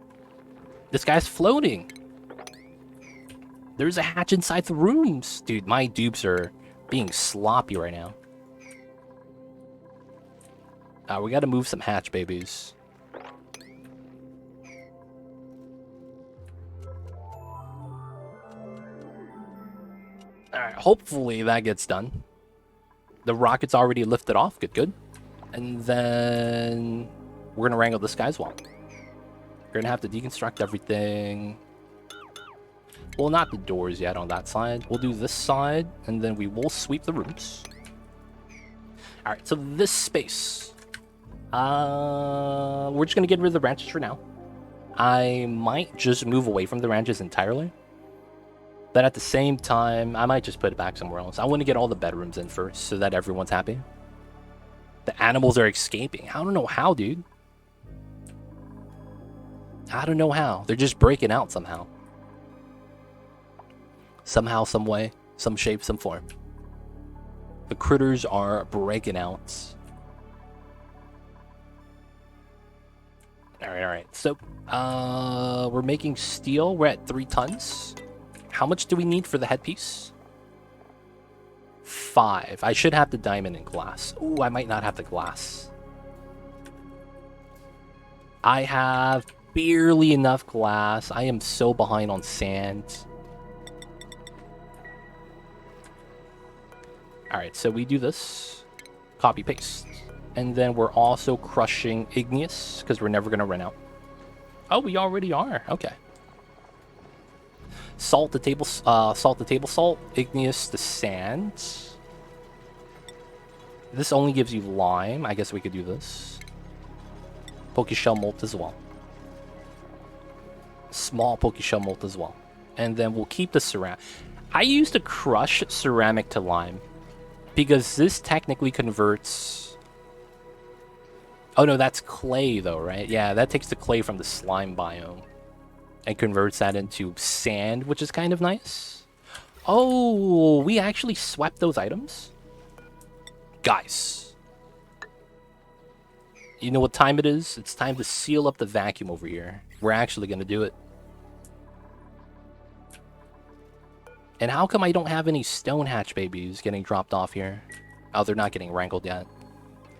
This guy's floating. There's a hatch inside the rooms. Dude, my dupes are being sloppy right now. We gotta move some hatch babies. Alright, hopefully that gets done. The rocket's already lifted off. Good, good. And then we're gonna wrangle this guy as well. We're gonna have to deconstruct everything. Well, not the doors yet on that side. We'll do this side, and then we will sweep the rooms. Alright, so this space. We're just gonna get rid of the ranches for now. I might just move away from the ranches entirely. But at the same time, I might just put it back somewhere else. I want to get all the bedrooms in first so that everyone's happy. The animals are escaping. I don't know how, dude. I don't know how. They're just breaking out somehow. Somehow, some way, some shape, some form. The critters are breaking out. Alright. So, we're making steel. We're at 3 tons. How much do we need for the headpiece? 5. I should have the diamond and glass. Ooh, I might not have the glass. I have barely enough glass. I am so behind on sand. Alright, so we do this. Copy, paste. And then we're also crushing igneous, because we're never going to run out. Oh, we already are. Okay. Salt the table salt, igneous the sand. This only gives you lime. I guess we could do this. Pokeshell molt as well. Small Pokeshell molt as well. And then we'll keep the ceramic. I used to crush ceramic to lime because this technically converts. Oh no, that's clay though, right? Yeah, that takes the clay from the slime biome and converts that into sand, which is kind of nice. Oh, we actually swept those items? Guys. You know what time it is? It's time to seal up the vacuum over here. We're actually going to do it. And how come I don't have any stone hatch babies getting dropped off here? Oh, they're not getting wrangled yet.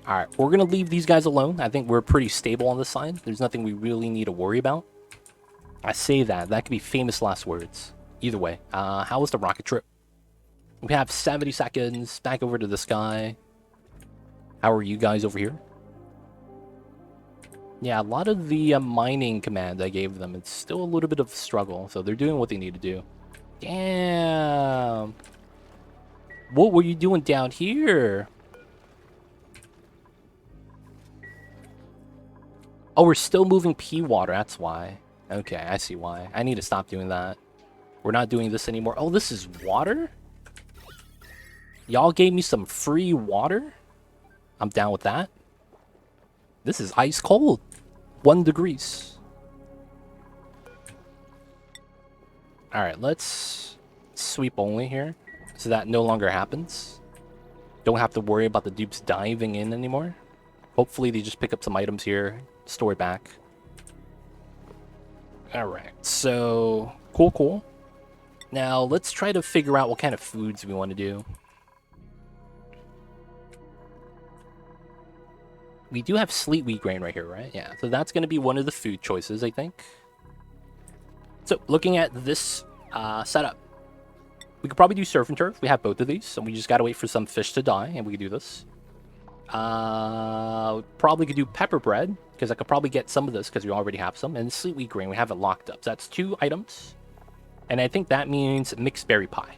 Alright, we're going to leave these guys alone. I think we're pretty stable on this side. There's nothing we really need to worry about. I say that. That could be famous last words. Either way. How was the rocket trip? We have 70 seconds. Back over to this guy. How are you guys over here? Yeah, a lot of the mining commands I gave them, it's still a little bit of a struggle. So they're doing what they need to do. Damn. What were you doing down here? Oh, we're still moving pea water. That's why. Okay, I see why. I need to stop doing that. We're not doing this anymore. Oh, this is water? Y'all gave me some free water? I'm down with that. This is ice cold. 1 degrees. Alright, let's sweep only here. So that no longer happens. Don't have to worry about the dupes diving in anymore. Hopefully they just pick up some items here. Store it back. Alright, so cool. Now let's try to figure out what kind of foods we want to do. We do have sleet wheat grain right here, right? Yeah, so that's going to be one of the food choices, I think. So, looking at this setup, we could probably do surf and turf. We have both of these, so we just got to wait for some fish to die, and we can do this. Probably could do pepper bread, because I could probably get some of this, because we already have some. And sleet wheat grain, we have it locked up. So that's 2 items. And I think that means mixed berry pie.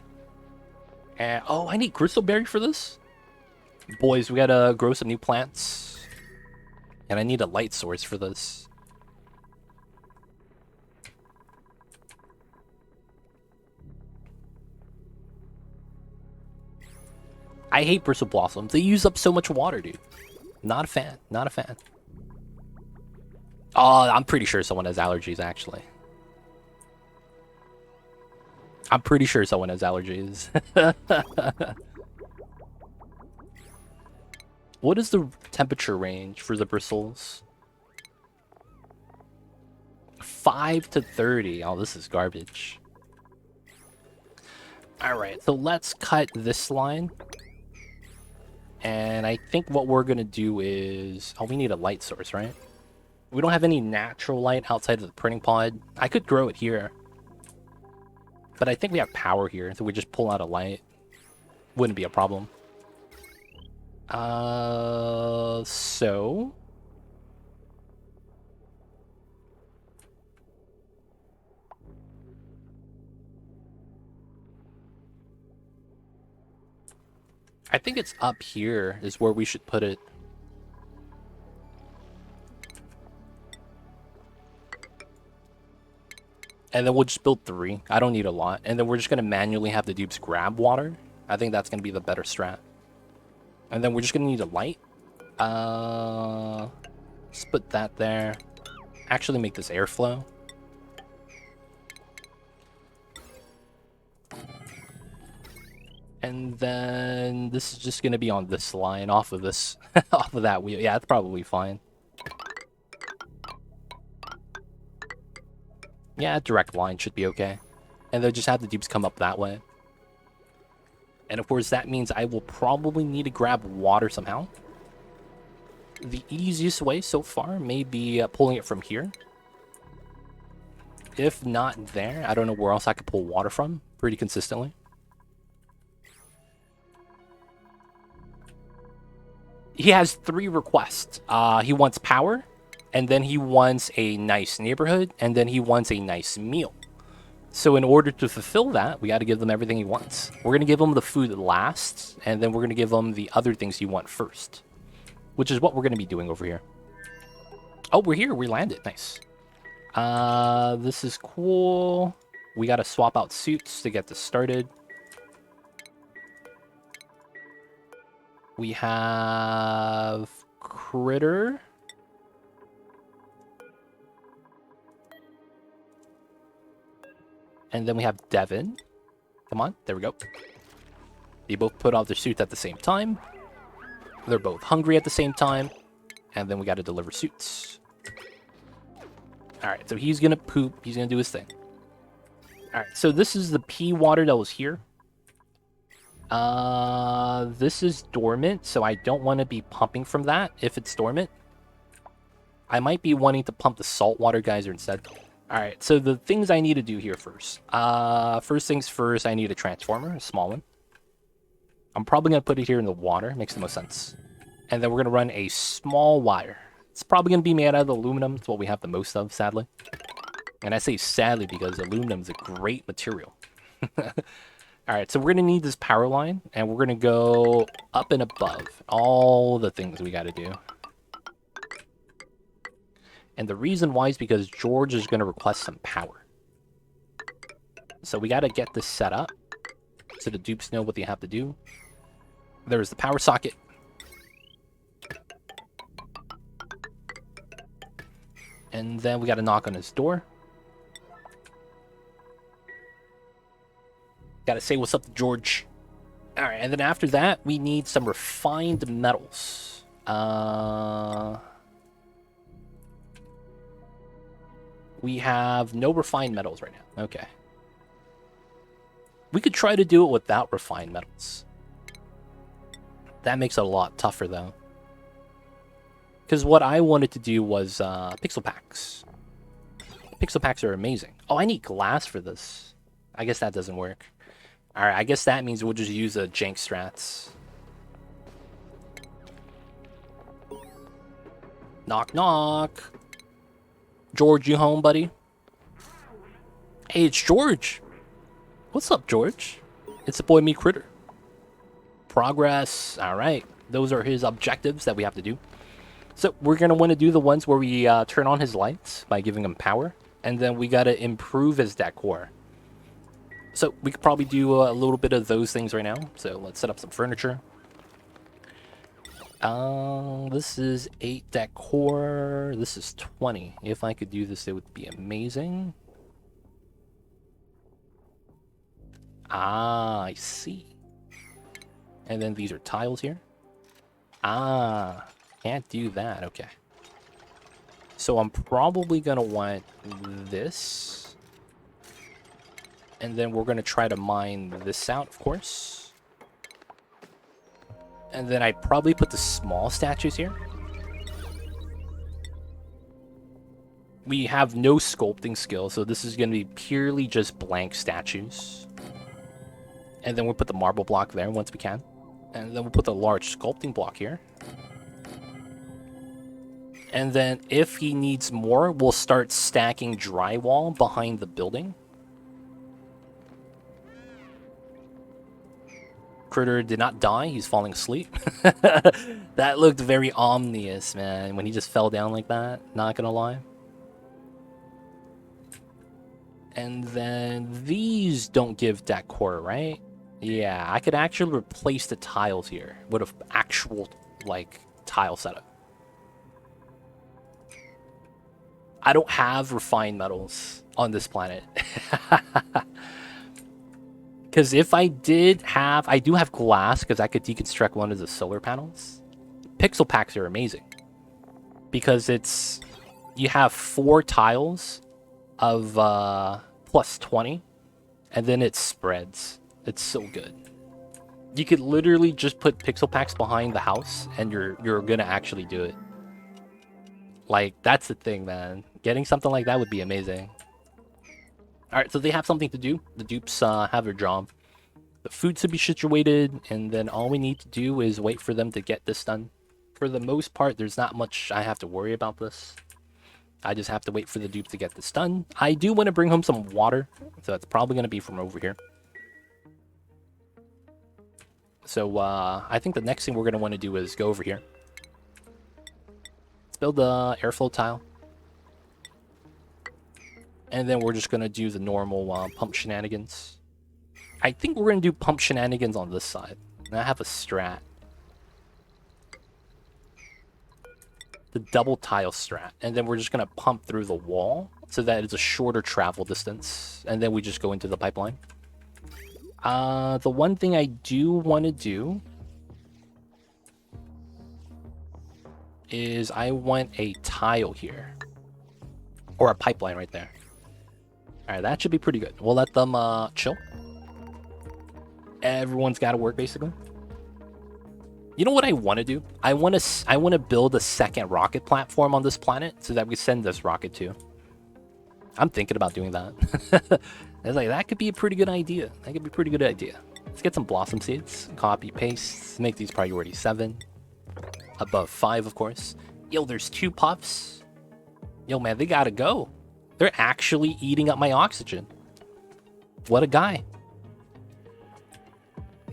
And, oh, I need gristleberry for this? Boys, we gotta grow some new plants. And I need a light source for this. I hate bristle blossoms. They use up so much water, dude. Not a fan. Not a fan. Oh, I'm pretty sure someone has allergies, actually. I'm pretty sure someone has allergies. What is the temperature range for the bristles? 5 to 30. Oh, this is garbage. Alright, so let's cut this line. And I think what we're going to do is... Oh, we need a light source, right? We don't have any natural light outside of the printing pod. I could grow it here. But I think we have power here, so we just pull out a light. Wouldn't be a problem. So... I think it's up here is where we should put it. And then we'll just build 3. I don't need a lot. And then we're just going to manually have the dupes grab water. I think that's going to be the better strat. And then we're just going to need a light. Let's put that there. Actually make this airflow. And then this is just going to be on this line off of this, off of that wheel. Yeah, that's probably fine. Yeah, a direct line should be okay. And they'll just have the dupes come up that way. And of course, that means I will probably need to grab water somehow. The easiest way so far may be pulling it from here. If not there, I don't know where else I could pull water from pretty consistently. He has 3 requests. He wants power, and then he wants a nice neighborhood, and then he wants a nice meal. So in order to fulfill that, we got to give them everything he wants. We're going to give him the food last, and then we're going to give him the other things he wants first. Which is what we're going to be doing over here. Oh, we're here. We landed. Nice. This is cool. We got to swap out suits to get this started. We have Critter. And then we have Devin. Come on, there we go. They both put off their suits at the same time. They're both hungry at the same time. And then we got to deliver suits. Alright, so he's going to poop. He's going to do his thing. Alright, so this is the pea water that was here. This is dormant, so I don't want to be pumping from that if it's dormant. I might be wanting to pump the saltwater geyser instead. Alright, so the things I need to do here first. First things first, I need a transformer, a small one. I'm probably going to put it here in the water, makes the most sense. And then we're going to run a small wire. It's probably going to be made out of aluminum, it's what we have the most of, sadly. And I say sadly because aluminum is a great material. Alright, so we're going to need this power line, and we're going to go up and above all the things we got to do. And the reason why is because George is going to request some power. So we got to get this set up so the dupes know what they have to do. There's the power socket. And then we got to knock on his door. Gotta say what's up to George. Alright, and then after that, we need some refined metals. We have no refined metals right now. Okay. We could try to do it without refined metals. That makes it a lot tougher, though. Because what I wanted to do was pixel packs. Pixel packs are amazing. Oh, I need glass for this. I guess that doesn't work. Alright, I guess that means we'll just use a jank strats. Knock, knock. George, you home, buddy? Hey, it's George. What's up, George? It's the boy me Critter. Progress. Alright. Those are his objectives that we have to do. So we're going to want to do the ones where we turn on his lights by giving him power. And then we got to improve his decor. So we could probably do a little bit of those things right now. So let's set up some furniture. This is 8 decor. This is 20. If I could do this, it would be amazing. Ah, I see. And then these are tiles here. Ah, can't do that. Okay. So I'm probably going to want this. And then we're going to try to mine this out, of course. And then I'd probably put the small statues here. We have no sculpting skill, so this is going to be purely just blank statues. And then we'll put the marble block there once we can. And then we'll put the large sculpting block here. And then if he needs more, we'll start stacking drywall behind the building. Critter did not die, he's falling asleep. That looked very ominous, man, when he just fell down like that, not gonna lie. And then these don't give decor, right? Yeah, I could actually replace the tiles here with an actual, like, tile setup. I don't have refined metals on this planet. Because if I did have... I do have glass, because I could deconstruct one of the solar panels. Pixel packs are amazing. Because it's... You have 4 tiles of plus 20. And then it spreads. It's so good. You could literally just put pixel packs behind the house, and you're going to actually do it. Like, that's the thing, man. Getting something like that would be amazing. Alright, so they have something to do. The dupes have their job. The food to be situated, and then all we need to do is wait for them to get this done. For the most part, there's not much I have to worry about this. I just have to wait for the dupe to get this done. I do want to bring home some water, so that's probably going to be from over here. So, I think the next thing we're going to want to do is go over here. Let's build the airflow tile. And then we're just going to do the normal pump shenanigans. I think we're going to do pump shenanigans on this side. And I have a strat. The double tile strat. And then we're just going to pump through the wall so that it's a shorter travel distance. And then we just go into the pipeline. The one thing I do want to do is I want a tile here. Or a pipeline right there. Alright, that should be pretty good. We'll let them chill. Everyone's got to work, basically. You know what I want to do? I want to build a second rocket platform on this planet so that we send this rocket to. I'm thinking about doing that. I was like, that could be a pretty good idea. That could be a pretty good idea. Let's get some blossom seeds. Copy, paste. Make these priority 7. Above 5, of course. Yo, there's 2 puffs. Yo, man, they gotta go. They're actually eating up my oxygen. What a guy.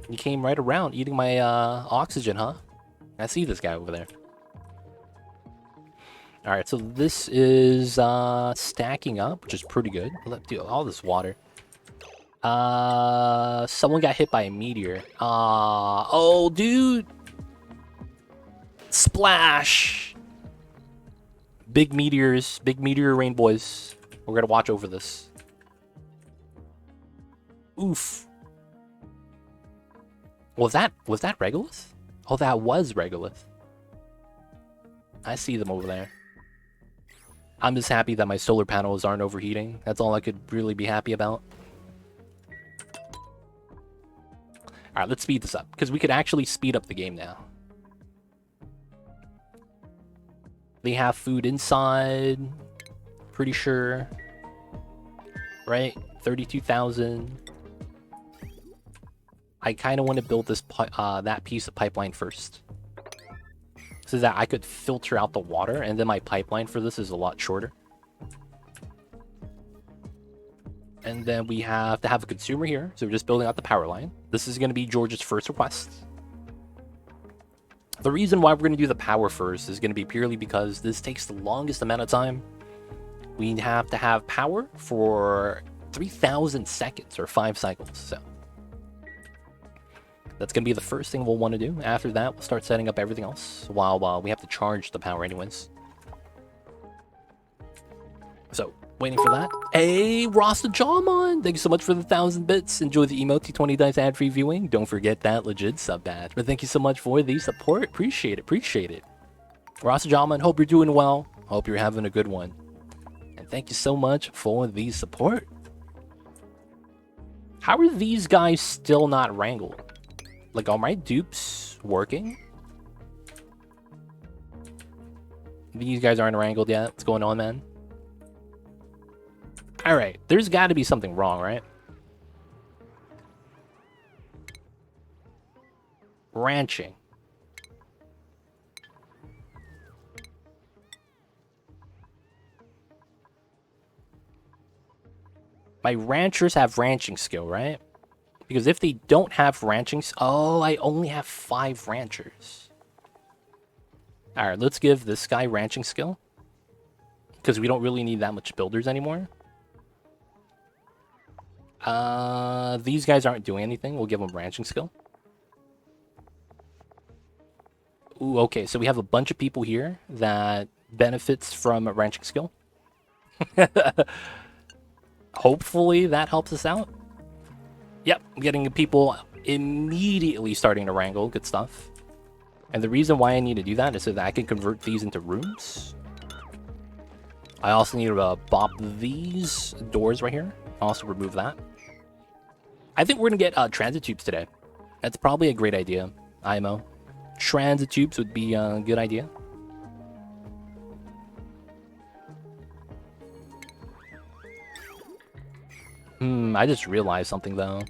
He came right around eating my oxygen, huh? I see this guy over there. Alright, so this is stacking up, which is pretty good. Let's do all this water. Someone got hit by a meteor. Oh, dude. Splash. Big meteors, big meteor rain, boys. We're gonna watch over this. Oof. Was that Regulus? Oh, that was Regulus. I see them over there. I'm just happy that my solar panels aren't overheating. That's all I could really be happy about. Alright, let's speed this up, because we could actually speed up the game now. They have food inside. Pretty sure. Right? 32,000. I kind of want to build this that piece of pipeline first, so that I could filter out the water, and then my pipeline for this is a lot shorter. And then we have to have a consumer here, so we're just building out the power line. This is going to be George's first request. The reason why we're going to do the power first is going to be purely because this takes the longest amount of time. We have to have power for 3,000 seconds or 5 cycles, so that's going to be the first thing we'll want to do. After that, we'll start setting up everything else while we have to charge the power anyways. So, waiting for that. Hey, Rasta Jawmon! Thank you so much for the 1,000 bits. Enjoy the emote, 20 dice ad-free viewing. Don't forget that legit sub badge. But thank you so much for the support. Appreciate it, appreciate it. Rasta Jawmon, hope you're doing well. Hope you're having a good one. And thank you so much for the support. How are these guys still not wrangled? Like, are my dupes working? These guys aren't wrangled yet. What's going on, man? Alright, there's got to be something wrong, right? Ranching. My ranchers have ranching skill, right? Because if they don't have ranching... Oh, I only have 5 ranchers. Alright, let's give this guy ranching skill. Because we don't really need that much builders anymore. These guys aren't doing anything. We'll give them ranching skill. Ooh, okay, so we have a bunch of people here that benefits from ranching skill. Hopefully that helps us out. Yep, I'm getting people immediately starting to wrangle. Good stuff. And the reason why I need to do that is so that I can convert these into rooms. I also need to bop these doors right here. I'll also remove that. I think we're going to get transit tubes today. That's probably a great idea, IMO. Transit tubes would be a good idea. I just realized something, though.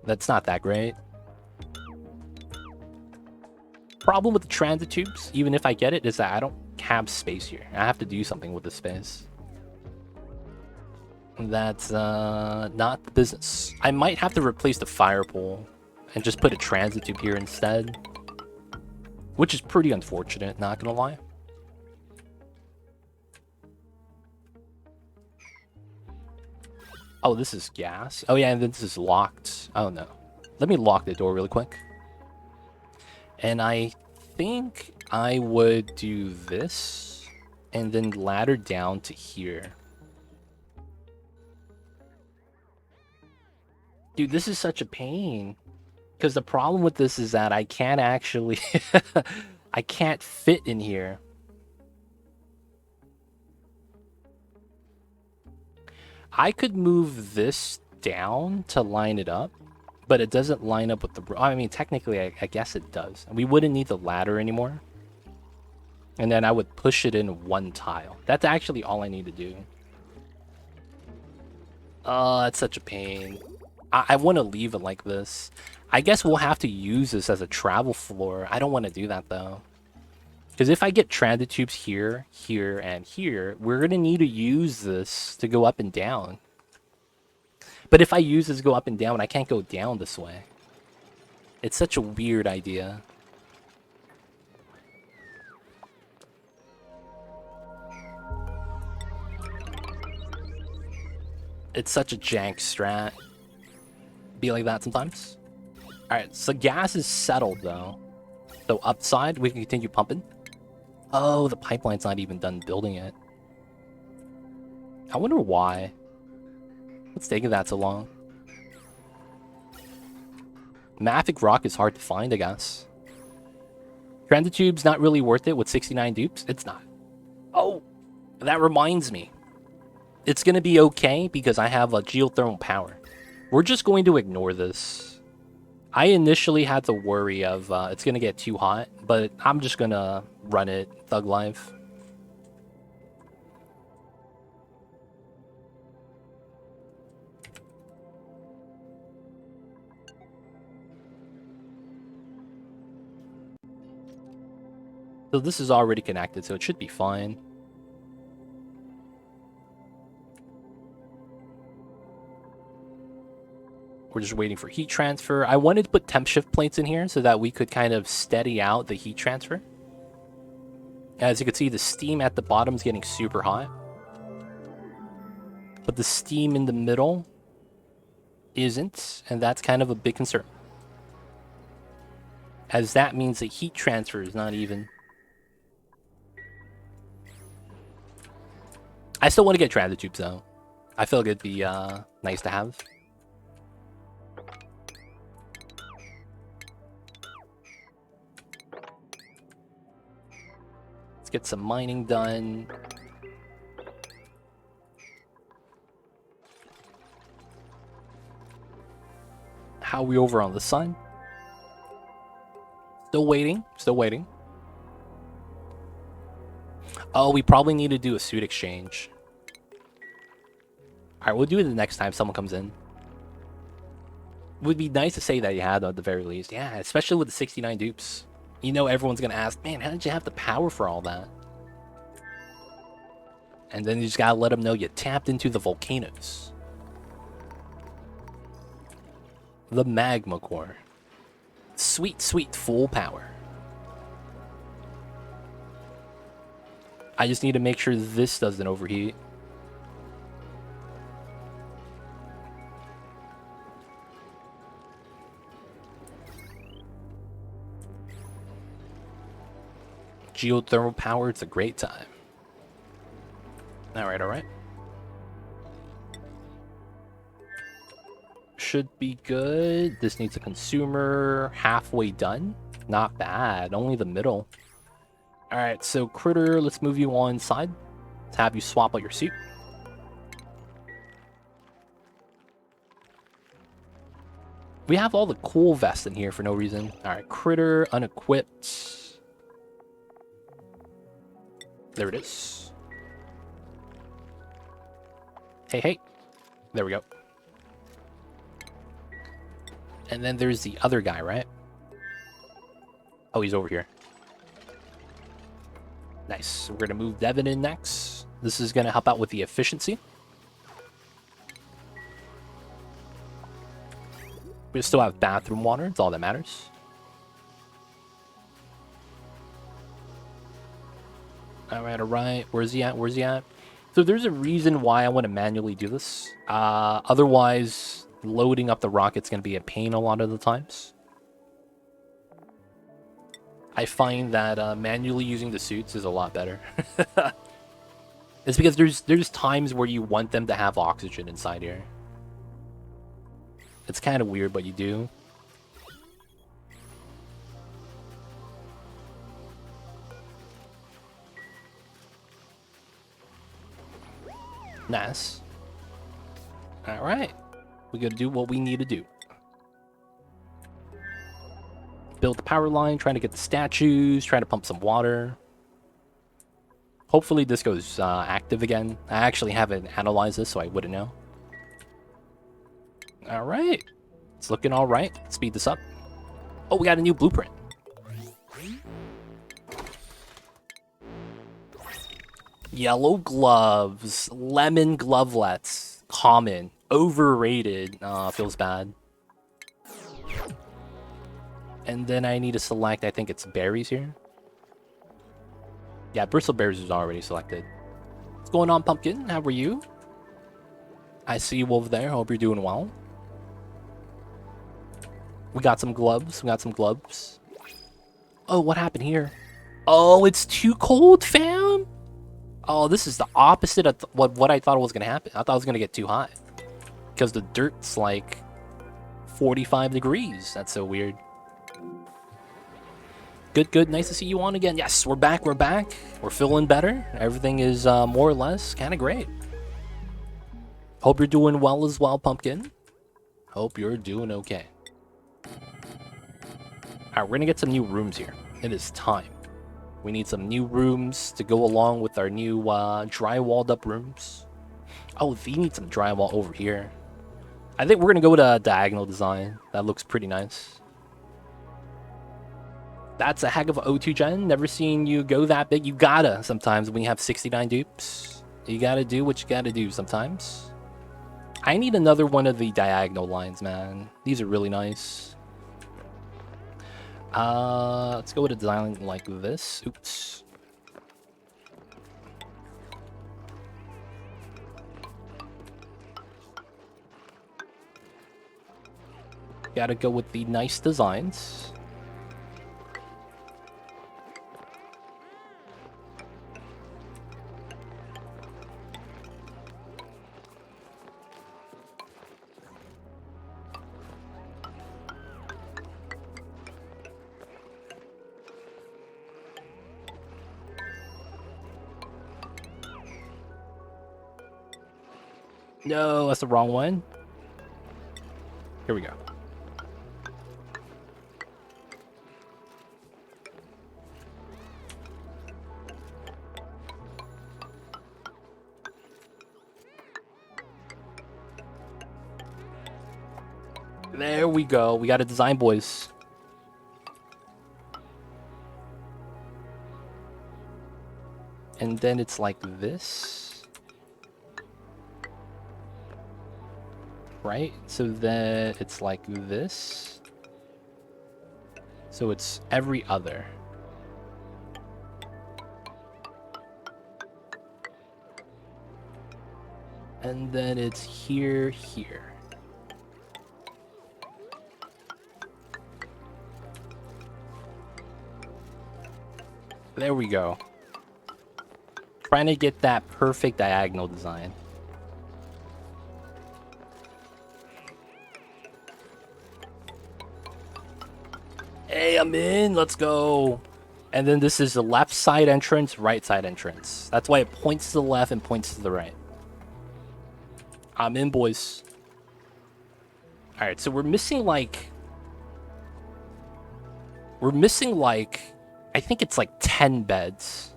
That's not that great. Problem with the transit tubes, even if I get it, is that I don't have space here. I have to do something with the space. That's not the business. I might have to replace the fire pole and just put a transit tube here instead. Which is pretty unfortunate, not gonna lie. Oh, this is gas. Oh yeah, and this is locked. Oh no. Let me lock the door really quick. And I think I would do this and then ladder down to here. Dude, this is such a pain. Because the problem with this is that I can't actually... I can't fit in here. I could move this down to line it up, but it doesn't line up with the... I mean, technically, I guess it does. We wouldn't need the ladder anymore. And then I would push it in one tile. That's actually all I need to do. Oh, that's such a pain. I want to leave it like this. I guess we'll have to use this as a travel floor. I don't want to do that, though. Because if I get transit tubes here, here, and here, we're going to need to use this to go up and down. But if I use this to go up and down, I can't go down this way. It's such a weird idea. It's such a jank strat. Be like that sometimes. Alright, so gas is settled, though. So upside, we can continue pumping. Oh, the pipeline's not even done building it. I wonder why. What's taking that so long? Mafic rock is hard to find, I guess. Transit tube's not really worth it with 69 dupes. It's not. Oh, that reminds me. It's going to be okay because I have a geothermal power. We're just going to ignore this. I initially had the worry of it's going to get too hot, but I'm just going to run it thug life. So this is already connected, so it should be fine. We're just waiting for heat transfer. I wanted to put temp shift plates in here so that we could kind of steady out the heat transfer. As you can see, the steam at the bottom is getting super hot. But the steam in the middle isn't, and that's kind of a big concern. As that means the heat transfer is not even. I still want to get transit tubes though. I feel like it'd be nice to have. Let's get some mining done. How are we over on the sun? Still waiting. Still waiting. Oh, we probably need to do a suit exchange. Alright, we'll do it the next time someone comes in. Would be nice to say that you had at the very least. Yeah, especially with the 69 dupes. You know everyone's gonna ask, man, how did you have the power for all that? And then you just gotta let them know you tapped into the volcanoes. The magma core. Sweet, sweet full power. I just need to make sure this doesn't overheat. Geothermal power, it's a great time. Alright, alright. Should be good. This needs a consumer. Halfway done. Not bad. Only the middle. Alright, so Critter, let's move you on side. Let's have you swap out your suit. We have all the cool vests in here for no reason. Alright, Critter, unequipped. There it is. Hey, hey. There we go. And then there's the other guy, right? Oh, he's over here. Nice. We're going to move Devin in next. This is going to help out with the efficiency. We still have bathroom water. It's all that matters. Alright, alright. Where's he at? Where's he at? So there's a reason why I want to manually do this. Otherwise, loading up the rocket's going to be a pain a lot of the times. I find that manually using the suits is a lot better. It's because there's times where you want them to have oxygen inside here. It's kind of weird, but you do. Nice. Alright. We gotta do what we need to do. Build the power line, trying to get the statues, trying to pump some water. Hopefully this goes active again. I actually haven't analyzed this, so I wouldn't know. Alright. It's looking alright. Speed this up. Oh, we got a new blueprint. Yellow gloves. Lemon glovelets. Common. Overrated. Feels bad. And then I need to select, I think it's berries here. Yeah, bristleberries is already selected. What's going on, Pumpkin? How are you? I see you over there. Hope you're doing well. We got some gloves. We got some gloves. Oh, what happened here? Oh, it's too cold, fam? Oh, this is the opposite of what I thought was going to happen. I thought it was going to get too hot. Because the dirt's like 45 degrees. That's so weird. Good, good. Nice to see you on again. Yes, we're back. We're back. We're feeling better. Everything is more or less kind of great. Hope you're doing well as well, Pumpkin. Hope you're doing okay. Alright, we're going to get some new rooms here. It is time. We need some new rooms to go along with our new drywalled up rooms. Oh, we need some drywall over here. I think we're going to go with a diagonal design. That looks pretty nice. That's a heck of a O2 gen. Never seen you go that big. You gotta sometimes when you have 69 dupes. You gotta do what you gotta do sometimes. I need another one of the diagonal lines, man. These are really nice. Let's go with a design like this. Oops. Gotta go with the nice designs. No, that's the wrong one. Here we go. There we go. We got a design, boys. And then it's like this. Right? So then it's like this. So it's every other. And then it's here, here. There we go. Trying to get that perfect diagonal design. Hey, I'm in. Let's go. And then this is the left side entrance, right side entrance. That's why it points to the left and points to the right. I'm in, boys. All right, so we're missing like... I think it's like 10 beds.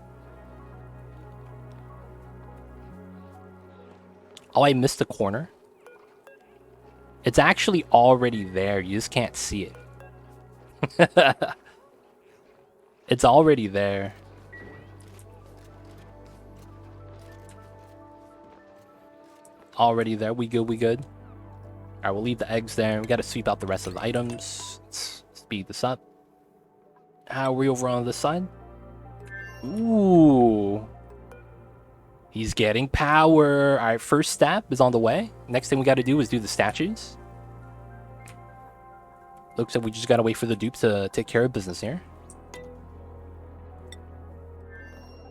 Oh, I missed a corner. It's actually already there. You just can't see it. It's already there. Already there. We good, we good. Alright, we'll leave the eggs there. We gotta sweep out the rest of the items. Let's speed this up. How are we over on this side? Ooh. He's getting power. Alright, first step is on the way. Next thing we gotta do is do the statues. Looks like we just gotta wait for the dupe to take care of business here.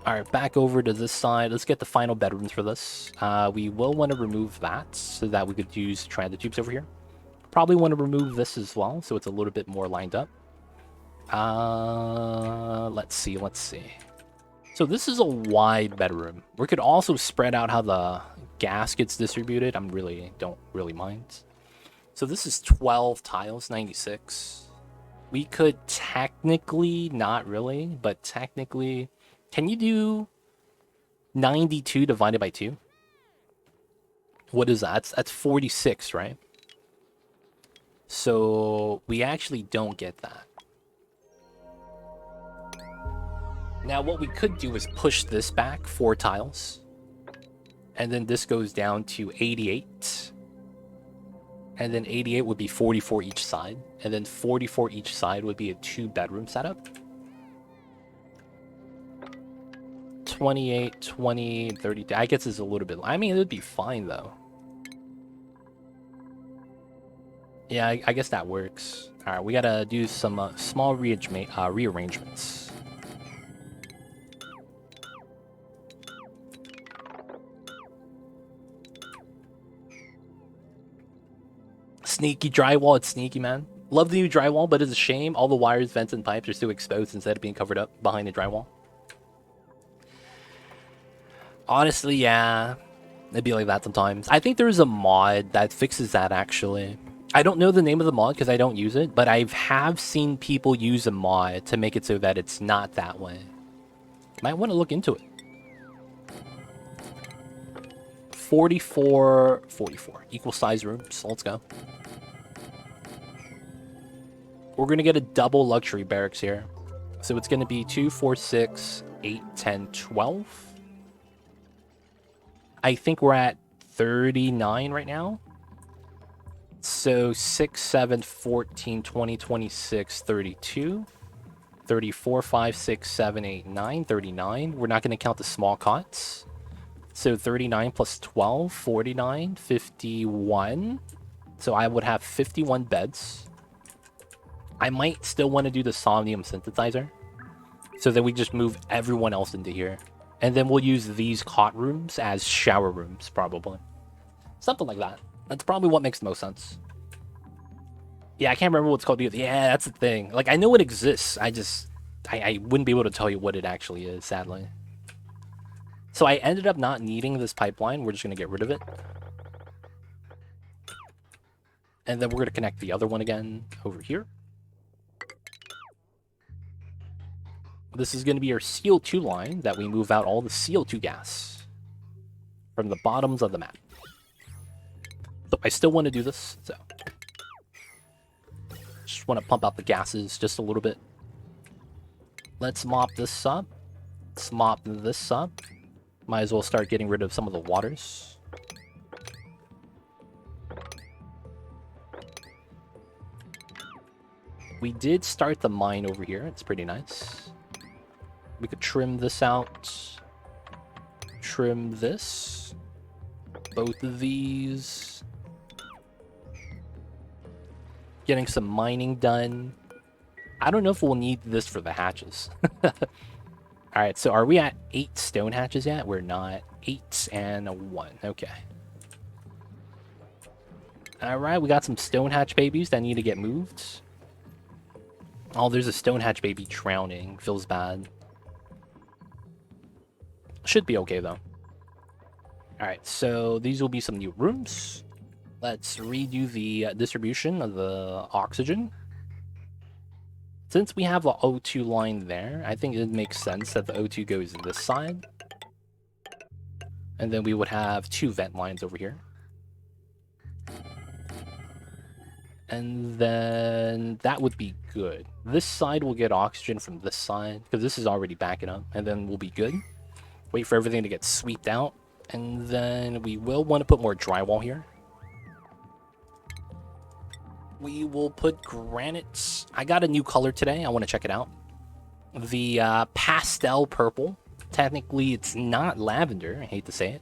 Alright, back over to this side. Let's get the final bedrooms for this. We will want to remove that so that we could try the dupes over here. Probably want to remove this as well so it's a little bit more lined up. Let's see. So this is a wide bedroom. We could also spread out how the gas gets distributed. Don't really mind. So this is 12 tiles, 96. We could technically, not really, but technically... Can you do 92 divided by 2? What is that? That's 46, right? So we actually don't get that. Now what we could do is push this back 4 tiles. And then this goes down to 88. And then 88 would be 44 each side. And then 44 each side would be a 2-bedroom setup. 28, 20, 30. I guess it's a little bit... I mean, it would be fine, though. Yeah, I guess that works. Alright, we gotta do some small rearrangements. Sneaky drywall. It's sneaky, man. Love the new drywall, but it's a shame all the wires, vents, and pipes are still exposed instead of being covered up behind the drywall. Honestly, yeah. It'd be like that sometimes. I think there's a mod that fixes that, actually. I don't know the name of the mod because I don't use it, but I have seen people use a mod to make it so that it's not that way. Might want to look into it. 44. Equal size rooms. So let's go. We're going to get a double luxury barracks here. So it's going to be 2, 4, 6, 8, 10, 12. I think we're at 39 right now. So 6, 7, 14, 20, 26, 32, 34, 5, 6, 7, 8, 9, 39. We're not going to count the small cots. So 39 plus 12, 49, 51. So I would have 51 beds. I might still want to do the Somnium synthesizer. So that we just move everyone else into here. And then we'll use these cot rooms as shower rooms, probably. Something like that. That's probably what makes the most sense. Yeah, I can't remember what it's called either. Yeah, that's the thing. Like, I know it exists. I wouldn't be able to tell you what it actually is, sadly. So I ended up not needing this pipeline. We're just going to get rid of it. And then we're going to connect the other one again over here. This is going to be our CO2 line that we move out all the CO2 gas from the bottoms of the map. So I still want to do this, so just want to pump out the gases just a little bit. Let's mop this up. Let's mop this up. Might as well start getting rid of some of the waters. We did start the mine over here. It's pretty nice. We could trim this out. Trim this. Both of these. Getting some mining done. I don't know if we'll need this for the hatches. Alright, so are we at 8 stone hatches yet? We're not. 8 and a 1. Okay. Alright, we got some stone hatch babies that need to get moved. Oh, there's a stone hatch baby drowning. Feels bad. Should be okay, though. Alright, so these will be some new rooms. Let's redo the distribution of the oxygen. Since we have the O2 line there, I think it makes sense that the O2 goes this side. And then we would have 2 vent lines over here. And then that would be good. This side will get oxygen from this side, because this is already backing up, and then we'll be good. Wait for everything to get sweeped out, and then we will want to put more drywall here. We will put granite. I got a new color today. I want to check it out. The pastel purple. Technically, it's not lavender. I hate to say it.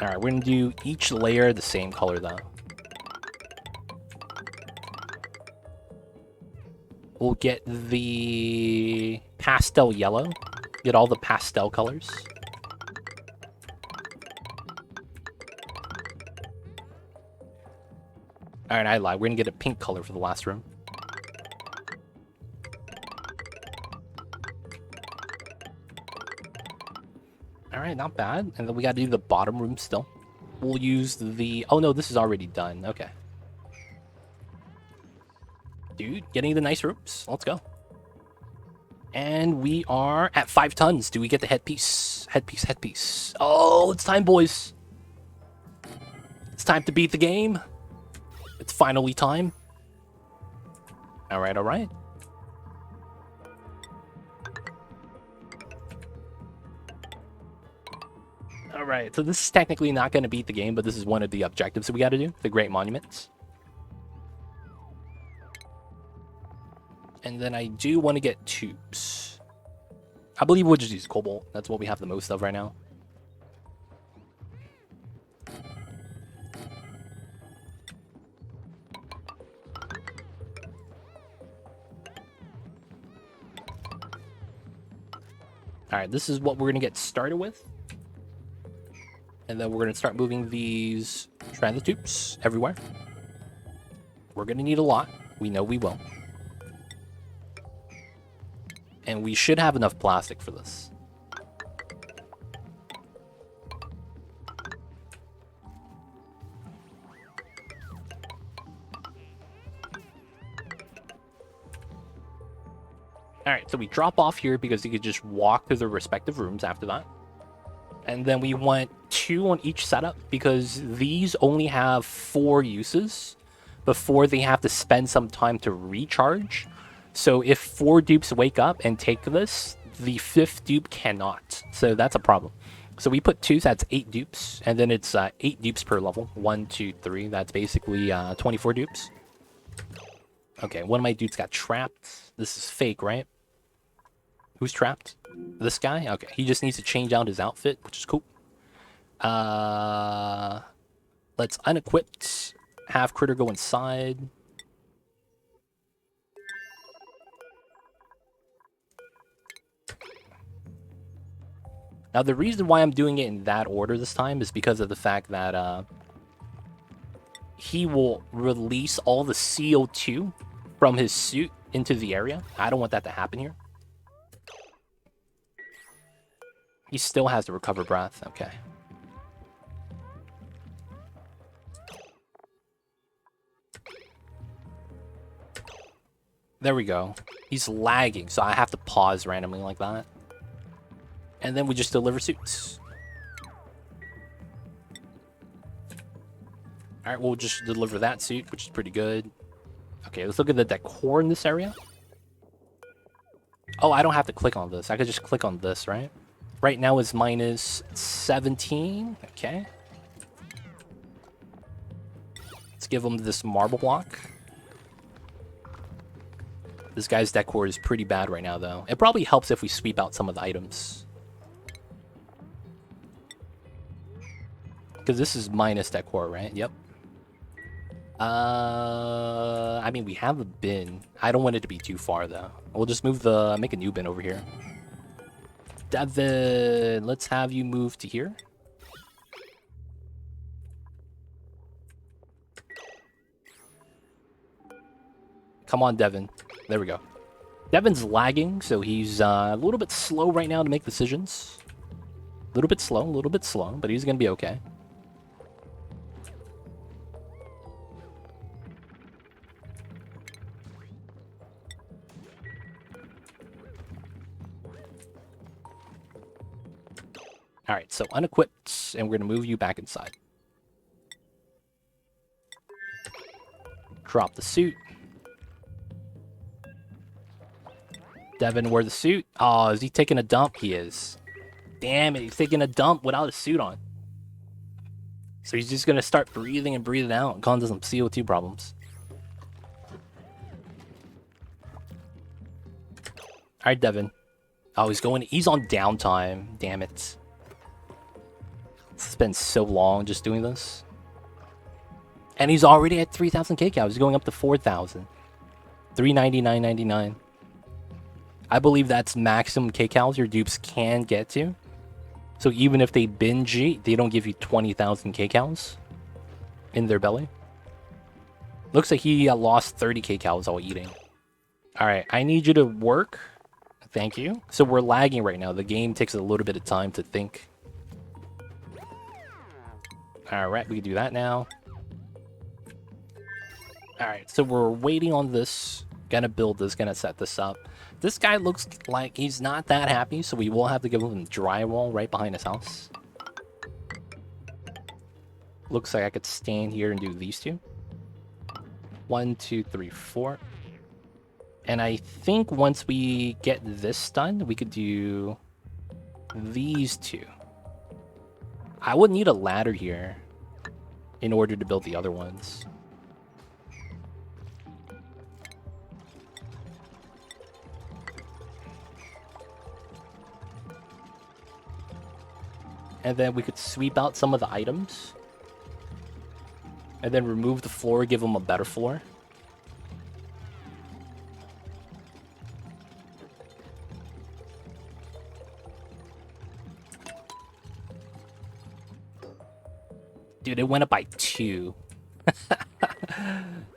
Alright, we're going to do each layer the same color, though. We'll get the pastel yellow. Get all the pastel colors. Alright, I lied. We're going to get a pink color for the last room. Alright, not bad. And then we got to do the bottom room still. We'll use the... Oh, no, this is already done. Okay. Dude, getting the nice rooms. Let's go. And we are at 5 tons. Do we get the headpiece? Headpiece, headpiece. Oh, it's time, boys. It's time to beat the game. It's finally time. Alright, alright. Alright, so this is technically not going to beat the game, but this is one of the objectives that we got to do. The Great Monuments. And then I do want to get tubes. I believe we'll just use cobalt. That's what we have the most of right now. Alright, this is what we're going to get started with. And then we're going to start moving these transit tubes everywhere. We're going to need a lot. We know we will. And we should have enough plastic for this. Alright, so we drop off here because you could just walk to the respective rooms after that. And then we want 2 on each setup because these only have 4 uses before they have to spend some time to recharge. So if 4 dupes wake up and take this, the 5th dupe cannot. So that's a problem. So we put 2, so that's 8 dupes, and then it's 8 dupes per level. 1, 2, 3. That's basically 24 dupes. Okay, one of my dudes got trapped. This is fake, right? Who's trapped? This guy? Okay, he just needs to change out his outfit, which is cool. Let's unequip, have Critter go inside. Now, the reason why I'm doing it in that order this time is because of the fact that he will release all the CO2 from his suit into the area. I don't want that to happen here. He still has to recover breath. Okay. There we go. He's lagging, so I have to pause randomly like that. And then we just deliver suits. Alright, we'll just deliver that suit, which is pretty good. Okay, let's look at the decor in this area. Oh, I don't have to click on this. I could just click on this, right? Right now it's minus 17. Okay. Let's give him this marble block. This guy's decor is pretty bad right now, though. It probably helps if we sweep out some of the items. Because this is minus decor, right? Yep. I mean, we have a bin. I don't want it to be too far, though. We'll just move make a new bin over here. Devin, let's have you move to here. Come on, Devin. There we go. Devin's lagging, so he's a little bit slow right now to make decisions. A little bit slow, but he's going to be okay. Alright, so unequipped, and we're going to move you back inside. Drop the suit. Devin, wear the suit. Oh, is he taking a dump? He is. Damn it, he's taking a dump without a suit on. So he's just going to start breathing and breathing out and causing some CO2 problems. Alright, Devin. Oh, he's on downtime. Damn it. It's been so long just doing this. And he's already at 3,000 kcal. He's going up to 4,000. 399.99. I believe that's maximum kcals your dupes can get to. So even if they binge eat, they don't give you 20,000 kcals in their belly. Looks like he lost 30 kcals while eating. Alright, I need you to work. Thank you. So we're lagging right now. The game takes a little bit of time to think. Alright, we can do that now. Alright, so we're waiting on this. Gonna build this, gonna set this up. This guy looks like he's not that happy, so we will have to give him drywall right behind his house. Looks like I could stand here and do these two. 1, 2, 3, 4. And I think once we get this done, we could do these two. I would need a ladder here in order to build the other ones. And then we could sweep out some of the items. And then remove the floor, give them a better floor. Dude, it went up by 2.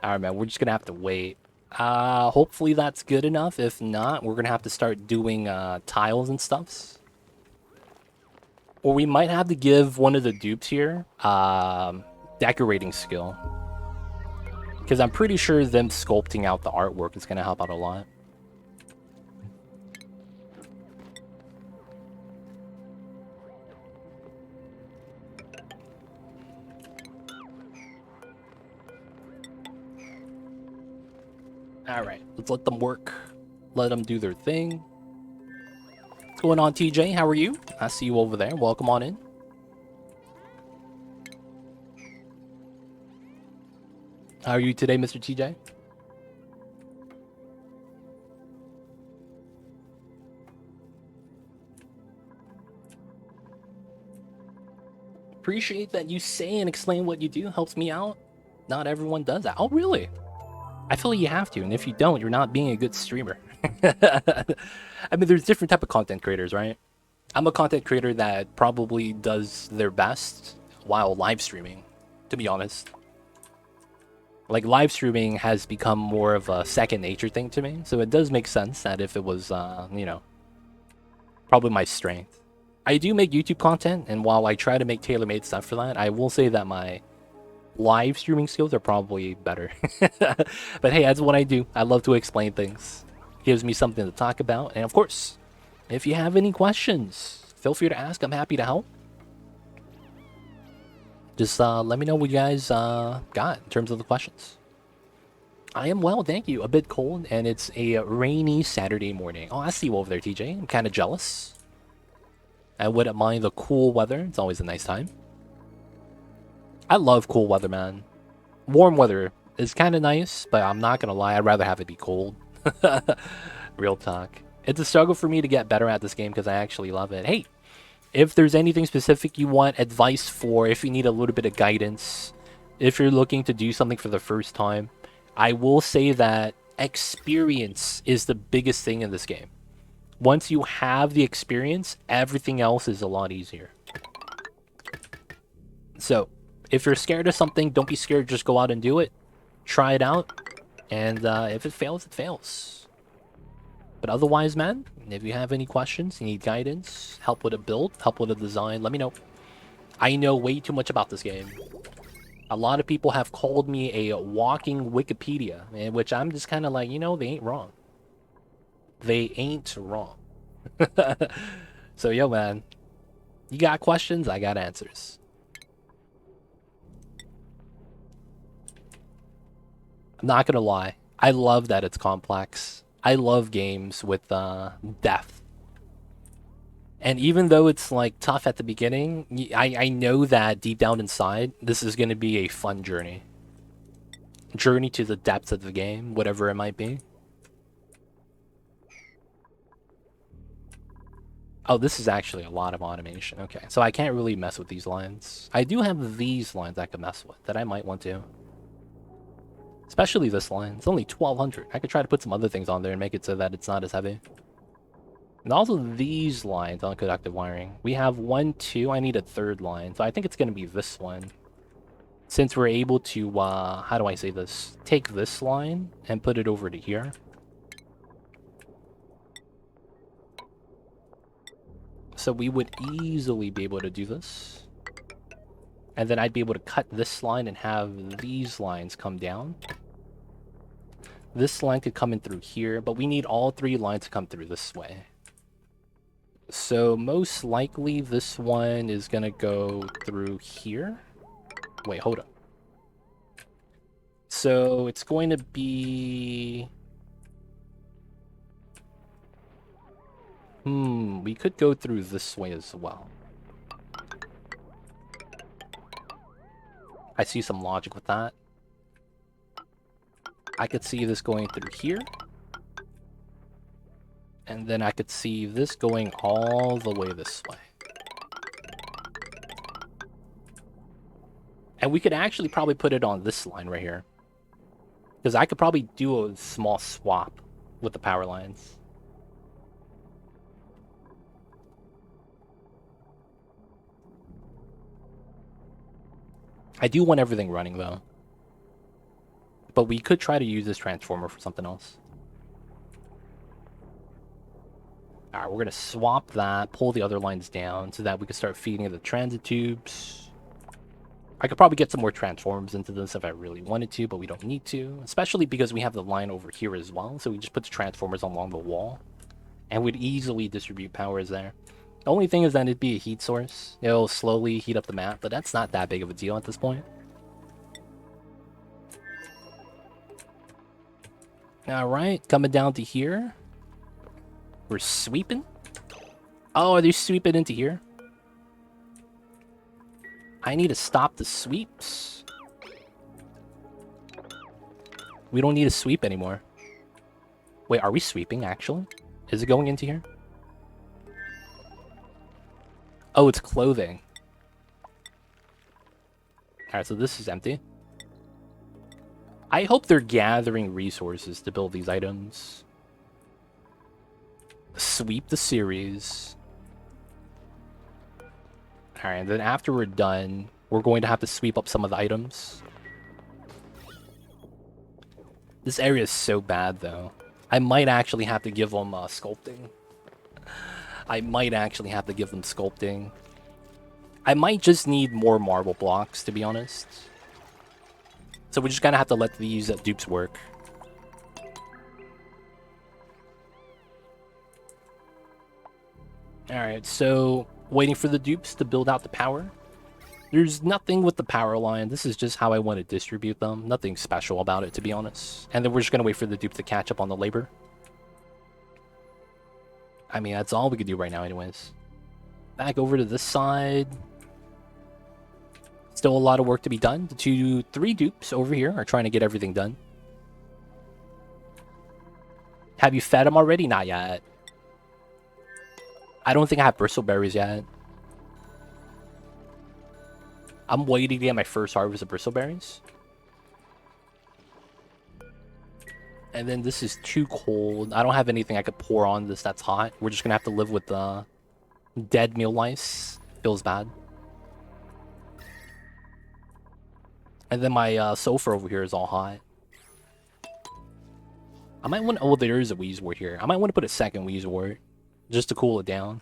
Alright, man, we're just gonna have to wait. Hopefully that's good enough. If not, we're gonna have to start doing tiles and stuffs. Or we might have to give one of the dupes here decorating skill. Because I'm pretty sure them sculpting out the artwork is going to help out a lot. Alright, let's let them work. Let them do their thing. What's going on, TJ? How are you? I see you over there. Welcome on in. How are you today, Mr. TJ? Appreciate that you say and explain what you do. Helps me out. Not everyone does that. Oh, really? I feel like you have to, and if you don't, you're not being a good streamer. I mean, there's different type of content creators, right? I'm a content creator that probably does their best while live streaming, to be honest. Like, live streaming has become more of a second nature thing to me, so it does make sense that if it was, you know, probably my strength. I do make YouTube content, and while I try to make tailor-made stuff for that, I will say that my live streaming skills are probably better. But hey, that's what I do. I love to explain things. Gives me something to talk about. And of course, if you have any questions, feel free to ask. I'm happy to help. Just let me know what you guys got in terms of the questions. I am well, thank you. A bit cold, and it's a rainy Saturday morning. Oh, I see you over there, TJ. I'm kind of jealous. I wouldn't mind the cool weather. It's always a nice time. I love cool weather, man. Warm weather is kind of nice, but I'm not going to lie. I'd rather have it be cold. Real talk. It's a struggle for me to get better at this game because I actually love it. Hey, if there's anything specific you want advice for, if you need a little bit of guidance, if you're looking to do something for the first time, I will say that experience is the biggest thing in this game. Once you have the experience, everything else is a lot easier. So, if you're scared of something, don't be scared. Just go out and do it. Try it out. And if it fails, it fails. But otherwise, man, if you have any questions, you need guidance, help with a build, help with a design, let me know. I know way too much about this game. A lot of people have called me a walking Wikipedia, in which I'm just kind of like, you know, they ain't wrong. They ain't wrong. So, yo, man, you got questions, I got answers. I'm not gonna lie, I love that it's complex. I love games with depth. And even though it's like tough at the beginning, I know that deep down inside, this is gonna be a fun journey. Journey to the depths of the game, whatever it might be. Oh, this is actually a lot of automation. Okay, so I can't really mess with these lines. I do have these lines I can mess with that I might want to. Especially this line. It's only 1200. I could try to put some other things on there and make it so that it's not as heavy. And also these lines on conductive wiring. We have 1, 2. I need a third line. So I think it's going to be this one. Since we're able to, how do I say this? Take this line and put it over to here. So we would easily be able to do this. And then I'd be able to cut this line and have these lines come down. This line could come in through here, but we need all 3 lines to come through this way. So most likely this one is going to go through here. Wait, hold up. So it's going to be... we could go through this way as well. I see some logic with that. I could see this going through here. And then I could see this going all the way this way. And we could actually probably put it on this line right here. Because I could probably do a small swap with the power lines. I do want everything running, though. But we could try to use this transformer for something else. Alright, we're going to swap that, pull the other lines down so that we can start feeding the transit tubes. I could probably get some more transformers into this if I really wanted to, but we don't need to. Especially because we have the line over here as well, so we just put the transformers along the wall. And we'd easily distribute powers there. The only thing is that it'd be a heat source. It'll slowly heat up the map, but that's not that big of a deal at this point. Alright, coming down to here. We're sweeping. Oh, are they sweeping into here? I need to stop the sweeps. We don't need to sweep anymore. Wait, are we sweeping, actually? Is it going into here? Oh, it's clothing. Alright, so this is empty. I hope they're gathering resources to build these items. Sweep the series. Alright, and then after we're done, we're going to have to sweep up some of the items. This area is so bad, though. I might actually have to give them sculpting. I might actually have to give them sculpting. I might just need more marble blocks, to be honest. So we're just gonna have to let these dupes work. Alright, so waiting for the dupes to build out the power. There's nothing with the power line. This is just how I want to distribute them. Nothing special about it, to be honest. And then we're just gonna wait for the dupes to catch up on the labor. I mean, that's all we could do right now anyways. Back over to this side. Still a lot of work to be done. The 3 dupes over here are trying to get everything done. Have you fed them already? Not yet. I don't think I have bristleberries yet. I'm waiting to get my first harvest of bristleberries. And then this is too cold. I don't have anything I could pour on this that's hot. We're just gonna have to live with the dead meal lice. Feels bad. And then my sofa over here is all hot. I might want... Oh, there is a wheeze wart here. I might want to put a second wheeze wart just to cool it down.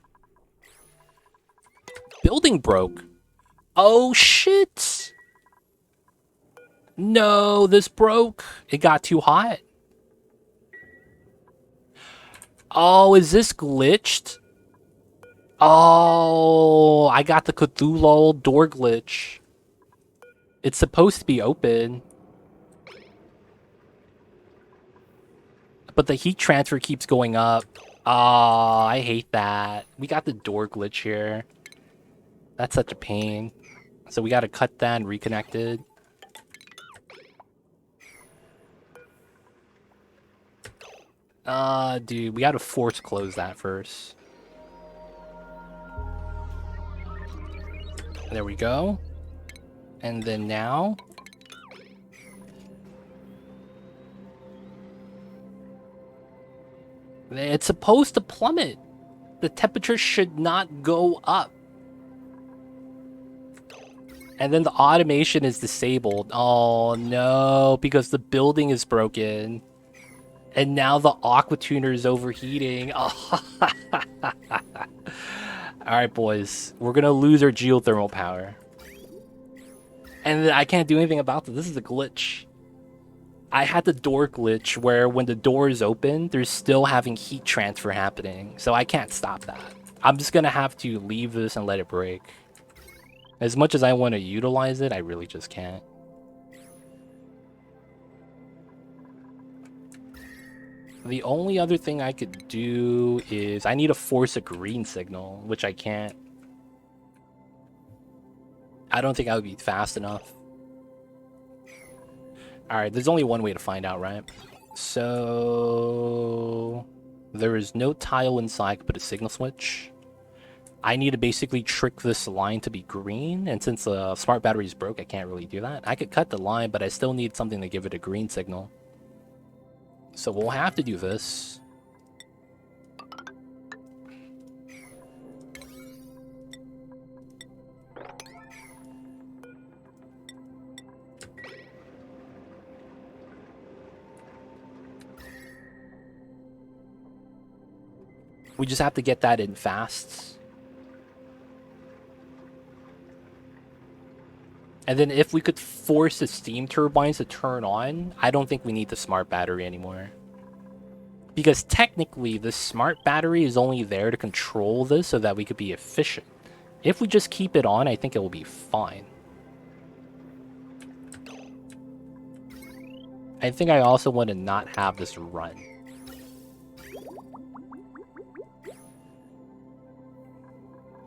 Building broke. Oh, shit. No, this broke. It got too hot. Oh, is this glitched? Oh, I got the Cthulhu door glitch. It's supposed to be open. But the heat transfer keeps going up. Oh, I hate that. We got the door glitch here. That's such a pain. So we gotta cut that and reconnect it. Dude, we gotta force close that first. There we go. And then now... It's supposed to plummet. The temperature should not go up. And then the automation is disabled. Oh no, because the building is broken. And now the aqua tuner is overheating. Oh. Alright, boys. We're gonna lose our geothermal power. And I can't do anything about this. This is a glitch. I had the door glitch where when the door is open, there's still having heat transfer happening. So I can't stop that. I'm just gonna have to leave this and let it break. As much as I want to utilize it, I really just can't. The only other thing I could do is I need to force a green signal, which I can't. I don't think I would be fast enough. Alright, there's only one way to find out, right? So... there is no tile inside to put a signal switch. I need to basically trick this line to be green, and since the smart battery is broke, I can't really do that. I could cut the line, but I still need something to give it a green signal. So we'll have to do this. We just have to get that in fast. And then if we could force the steam turbines to turn on, I don't think we need the smart battery anymore. Because technically, the smart battery is only there to control this so that we could be efficient. If we just keep it on, I think it will be fine. I think I also want to not have this run.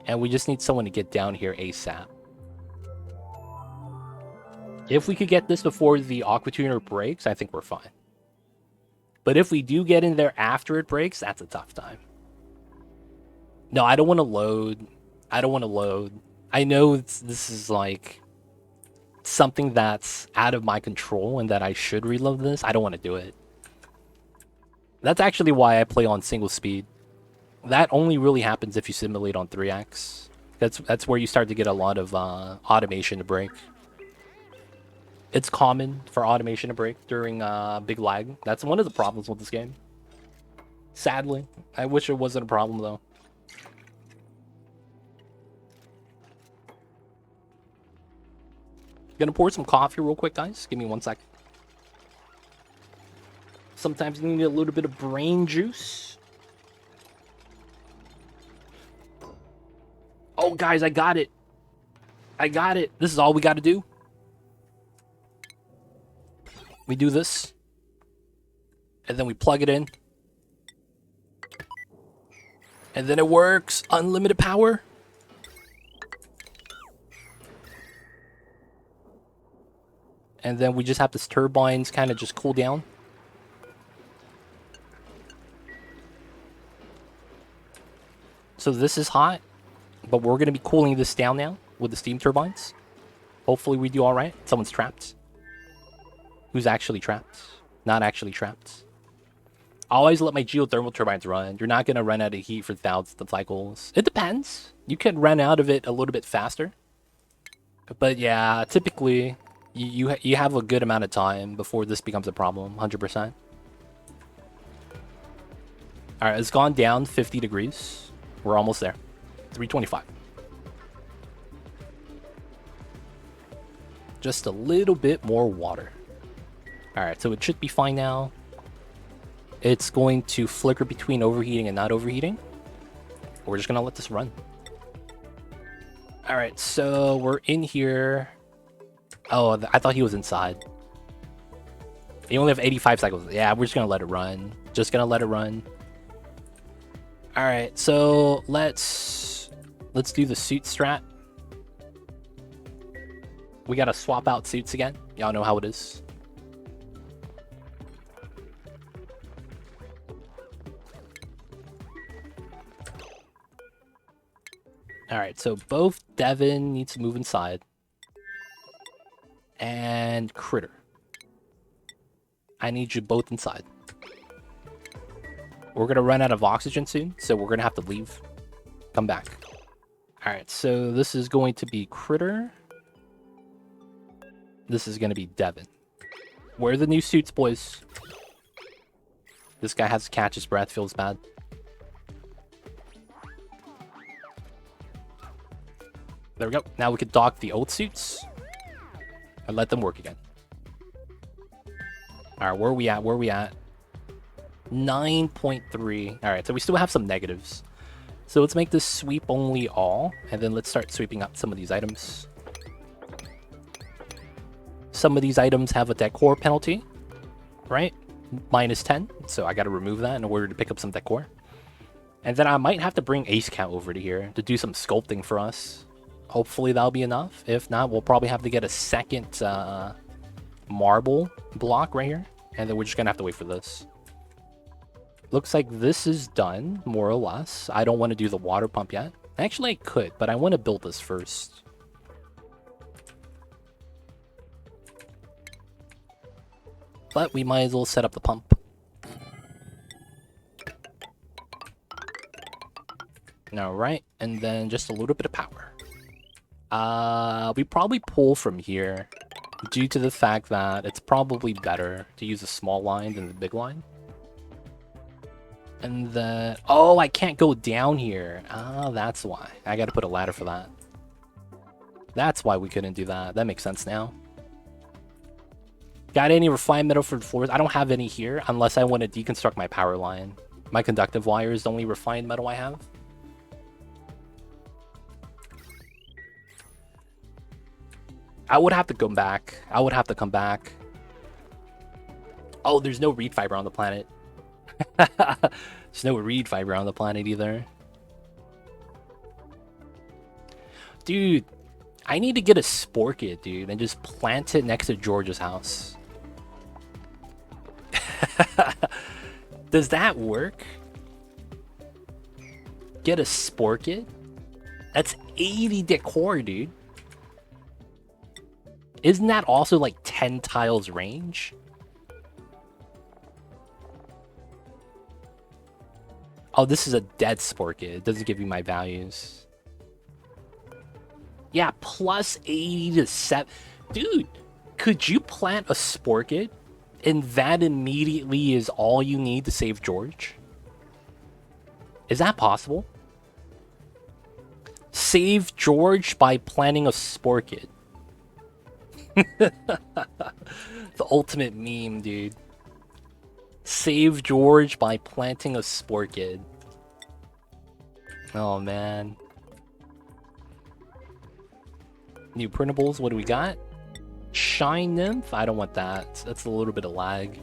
And we just need someone to get down here ASAP. If we could get this before the Aqua Tuner breaks, I think we're fine. But if we do get in there after it breaks, that's a tough time. No, I don't want to load. I don't want to load. I know this is like something that's out of my control and that I should reload this. I don't want to do it. That's actually why I play on single speed. That only really happens if you simulate on 3x. That's where you start to get a lot of automation to break. It's common for automation to break during big lag. That's one of the problems with this game. Sadly. I wish it wasn't a problem, though. Gonna pour some coffee real quick, guys. Give me 1 sec. Sometimes you need a little bit of brain juice. Oh, guys, I got it. I got it. This is all we got to do. We do this. And then we plug it in. And then it works. Unlimited power. And then we just have this turbines kind of just cool down. So this is hot. But we're going to be cooling this down now with the steam turbines. Hopefully we do all right. Someone's trapped. Who's actually trapped? Not actually trapped. I always let my geothermal turbines run. You're not going to run out of heat for thousands of cycles. It depends. You can run out of it a little bit faster. But yeah, typically you have a good amount of time before this becomes a problem. 100%. All right, it's gone down 50 degrees. We're almost there. 325. Just a little bit more water. Alright, so it should be fine now. It's going to flicker between overheating and not overheating. We're just going to let this run. Alright, so we're in here. Oh, I thought he was inside. You only have 85 cycles. Yeah, we're just going to let it run. Just going to let it run. Alright, so let's do the suit strat. We gotta swap out suits again. Y'all know how it is. Alright, so both Devin needs to move inside. And Critter. I need you both inside. We're gonna run out of oxygen soon, so we're gonna have to leave. Come back. Alright, so this is going to be Critter. This is gonna be Devin. Where are the new suits, boys? This guy has to catch his breath, feels bad. There we go. Now we can dock the old suits. And let them work again. Alright, where are we at? Where are we at? 9.3. Alright, so we still have some negatives. So let's make this sweep only all, and then let's start sweeping up some of these items. Some of these items have a decor penalty, right? -10, so I gotta remove that in order to pick up some decor. And then I might have to bring Ace Count over to here to do some sculpting for us. Hopefully that'll be enough. If not, we'll probably have to get a second marble block right here, and then we're just gonna have to wait for this. Looks like this is done, more or less. I don't want to do the water pump yet. Actually, I could, but I want to build this first. But we might as well set up the pump. Alright, and then just a little bit of power. We probably pull from here due to the fact that it's probably better to use a small line than the big line. And then... Oh, I can't go down here. Ah, that's why. I gotta put a ladder for that. That's why we couldn't do that. That makes sense now. Got any refined metal for the floors? I don't have any here unless I want to deconstruct my power line. My conductive wire is the only refined metal I have. I would have to come back. I would have to come back. Oh, there's no reed fiber on the planet. There's no reed fiber on the planet either. Dude, I need to get a sporkit, dude, and just plant it next to George's house. Does that work? Get a sporkit? That's 80 decor, dude. Isn't that also like 10 tiles range? Oh, this is a dead sporkit. It doesn't give you my values. Yeah, plus 80 to 7. Dude, could you plant a sporkit and that immediately is all you need to save George? Is that possible? Save George by planting a sporkit. The ultimate meme, dude. Save George by planting a sporkit. Oh, man. New printables, what do we got? Shine Nymph? I don't want that. That's a little bit of lag.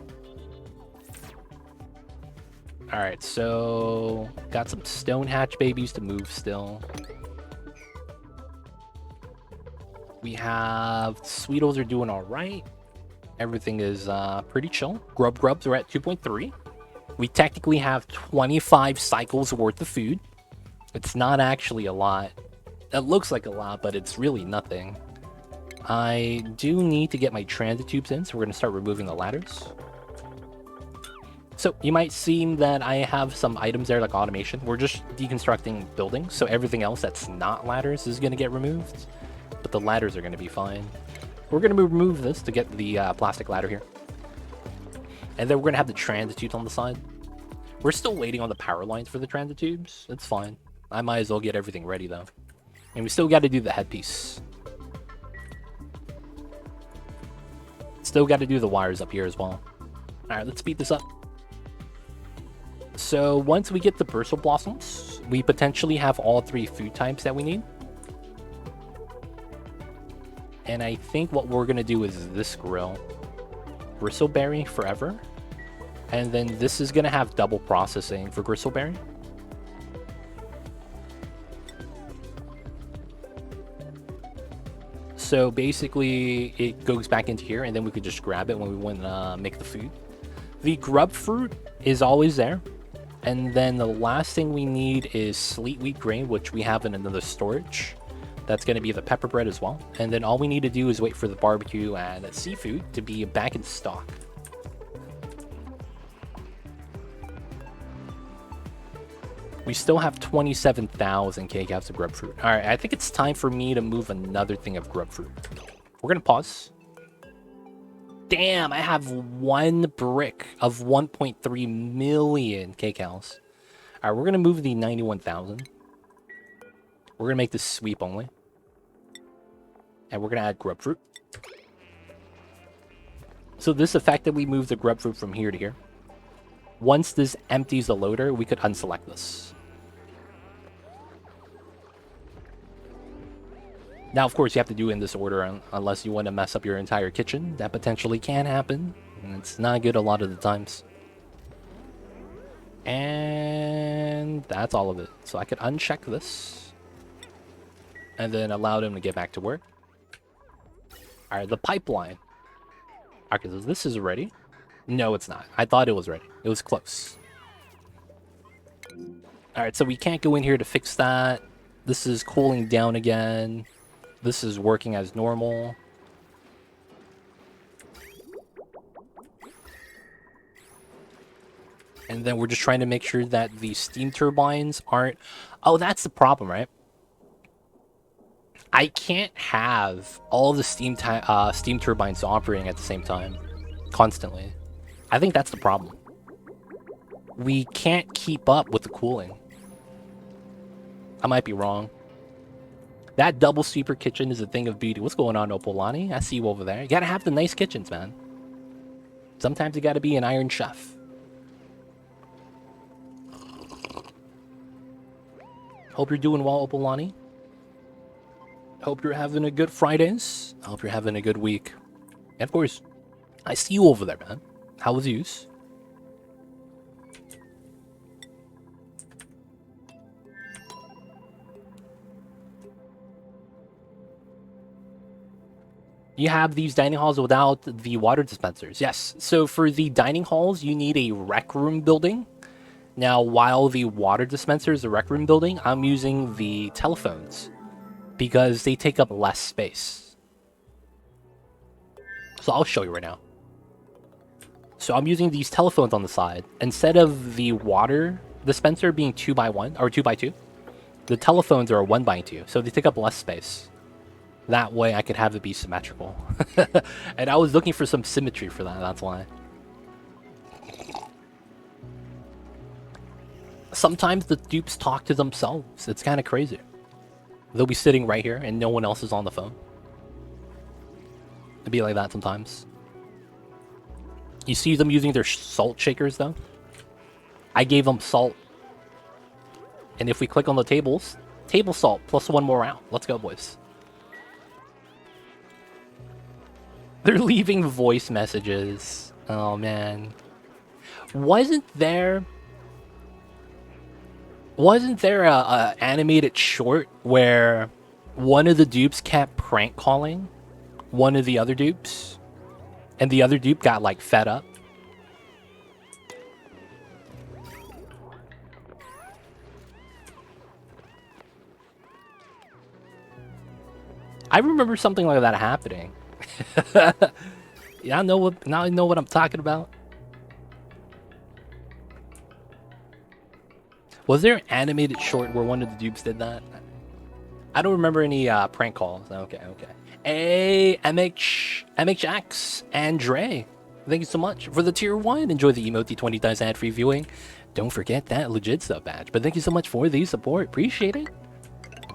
Alright, so... got some stone hatch babies to move still. We have... Sweetles are doing alright. Everything is pretty chill. Grubs are at 2.3. We technically have 25 cycles worth of food. It's not actually a lot. It looks like a lot, but it's really nothing. I do need to get my transit tubes in, so we're going to start removing the ladders. So you might see that I have some items there like automation. We're just deconstructing buildings, so everything else that's not ladders is going to get removed. But the ladders are going to be fine. We're going to remove this to get the plastic ladder here. And then we're going to have the transit tubes on the side. We're still waiting on the power lines for the transit tubes. It's fine. I might as well get everything ready though. And we still got to do the headpiece. Still got to do the wires up here as well. Alright, let's speed this up. So once we get the Bristle Blossoms, we potentially have all 3 food types that we need. And I think what we're going to do is this grill. Bristleberry forever. And then this is going to have double processing for Bristleberry. So basically, it goes back into here, and then we could just grab it when we want to make the food. The grub fruit is always there. And then the last thing we need is sleet wheat grain, which we have in another storage. That's going to be the pepper bread as well. And then all we need to do is wait for the barbecue and the seafood to be back in stock. We still have 27,000 kcaps of grub fruit. All right, I think it's time for me to move another thing of grub fruit. We're going to pause. Damn, I have 1 brick of 1.3 million kcals. All right, we're going to move the 91,000. We're going to make this sweep only. And we're going to add grub fruit. So this effectively moves the grub fruit from here to here. Once this empties the loader, we could unselect this. Now, of course, you have to do it in this order unless you want to mess up your entire kitchen. That potentially can happen. And it's not good a lot of the times. And that's all of it. So I could uncheck this. And then allow them to get back to work. Alright, the pipeline. Okay, so this is ready. No, it's not. I thought it was ready. It was close. Alright, so we can't go in here to fix that. This is cooling down again. This is working as normal. And then we're just trying to make sure that the steam turbines aren't... Oh, that's the problem, right? I can't have all the steam turbines operating at the same time. Constantly. I think that's the problem. We can't keep up with the cooling. I might be wrong. That double sweeper kitchen is a thing of beauty. What's going on, Opolani? I see you over there. You gotta have the nice kitchens, man. Sometimes you gotta be an iron chef. Hope you're doing well, Opolani. Hope you're having a good Fridays. I hope you're having a good week. And of course, I see you over there, man. How was use? You have these dining halls without the water dispensers. Yes. So for the dining halls, you need a rec room building. Now, while the water dispenser is a rec room building, I'm using the telephones because they take up less space. So I'll show you right now. So I'm using these telephones on the side. Instead of the water dispenser being 2x1 or 2x2, the telephones are 1x2. So they take up less space. That way I could have it be symmetrical. And I was looking for some symmetry for that, that's why. Sometimes the dupes talk to themselves. It's kind of crazy. They'll be sitting right here and no one else is on the phone. It'd be like that sometimes. You see them using their salt shakers though? I gave them salt. And if we click on the tables, table salt plus one more round. Let's go, boys. They're leaving voice messages. Oh, man. Wasn't there a animated short where one of the dupes kept prank calling one of the other dupes? And the other dupe got, like, fed up? I remember something like that happening. Yeah, I know what. Now I know what I'm talking about. Was there an animated short where one of the dupes did that? I don't remember any prank calls. Okay. Hey, MHX and Dre, thank you so much for the tier 1. Enjoy the emote, 20 times ad-free viewing. Don't forget that legit sub badge. But thank you so much for the support. Appreciate it.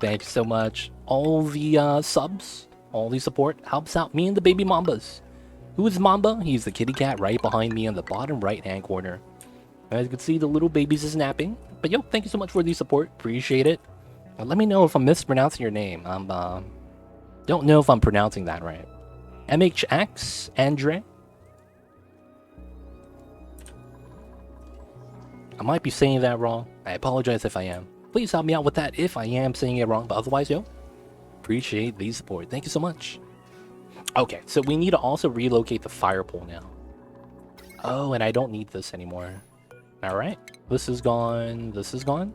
Thank you so much. All the subs, all the support helps out me and the baby Mambas. Who is Mamba? He's the kitty cat right behind me in the bottom right-hand corner. As you can see, the little babies is napping. But yo, thank you so much for the support. Appreciate it. Let me know if I'm mispronouncing your name. Don't know if I'm pronouncing that right. MHX, Andre? I might be saying that wrong. I apologize if I am. Please help me out with that if I am saying it wrong. But otherwise, yo, appreciate the support. Thank you so much. Okay, so we need to also relocate the fire pole now. Oh, and I don't need this anymore. Alright, this is gone. This is gone.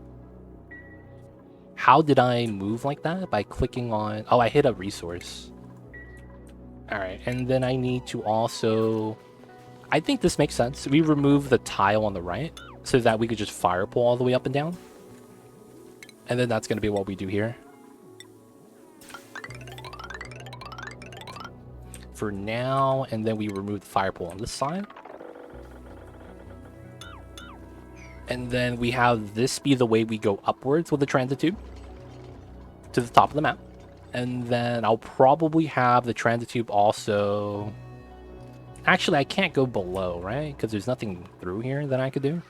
How did I move like that? By clicking on... Oh, I hit a resource. Alright, and then I need to also... I think this makes sense. We remove the tile on the right so that we could just fire pull all the way up and down. And then that's going to be what we do here. For now, and then we remove the fire pole on this side. And then we have this be the way we go upwards with the transit tube to the top of the map. And then I'll probably have the transit tube also... Actually, I can't go below, right? Because there's nothing through here that I could do.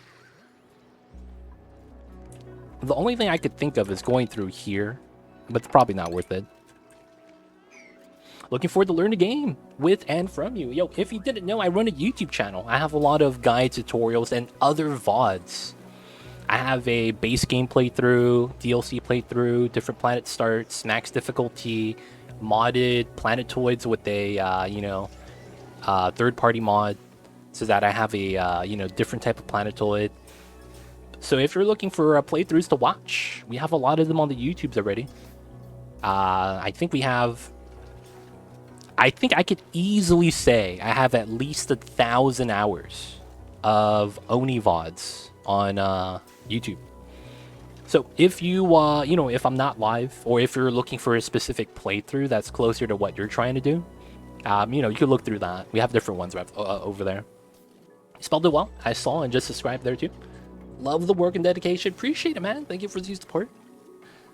The only thing I could think of is going through here, but it's probably not worth it. Looking forward to learn the game with and from you. Yo, if you didn't know, I run a YouTube channel. I have a lot of guide tutorials and other VODs. I have a base game playthrough, DLC playthrough, different planet starts, max difficulty, modded planetoids with a, third-party mod, so that I have a, different type of planetoid. So if you're looking for playthroughs to watch, we have a lot of them on the YouTubes already. I think I could easily say I have at least 1,000 hours of Oni VODs on YouTube. So if you, if I'm not live, or if you're looking for a specific playthrough that's closer to what you're trying to do, you could look through that. We have different ones over there. You spelled it well. I saw and just subscribed there too. Love the work and dedication. Appreciate it, man. Thank you for the support.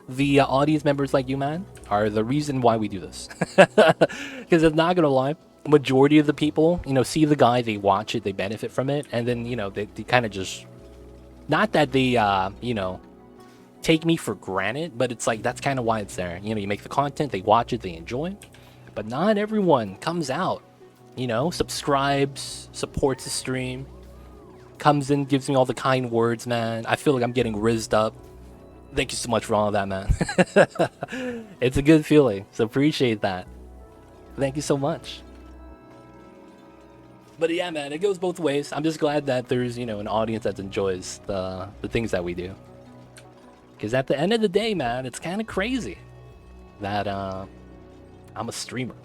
The audience members like you, man, are the reason why we do this. Because I'm not gonna lie, majority of the people, see the guy, they watch it, they benefit from it, and then, they kind of just, not that they, take me for granted, but it's like, that's kind of why it's there. You make the content, they watch it, they enjoy it, but not everyone comes out you know, subscribes, supports the stream, comes in, gives me all the kind words, man. I feel like I'm getting rizzed up. Thank you so much for all of that, man. It's a good feeling, so appreciate that. Thank you so much. But yeah, man, it goes both ways. I'm just glad that there's, you know, an audience that enjoys the things that we do. Because at the end of the day, man, it's kind of crazy that I'm a streamer.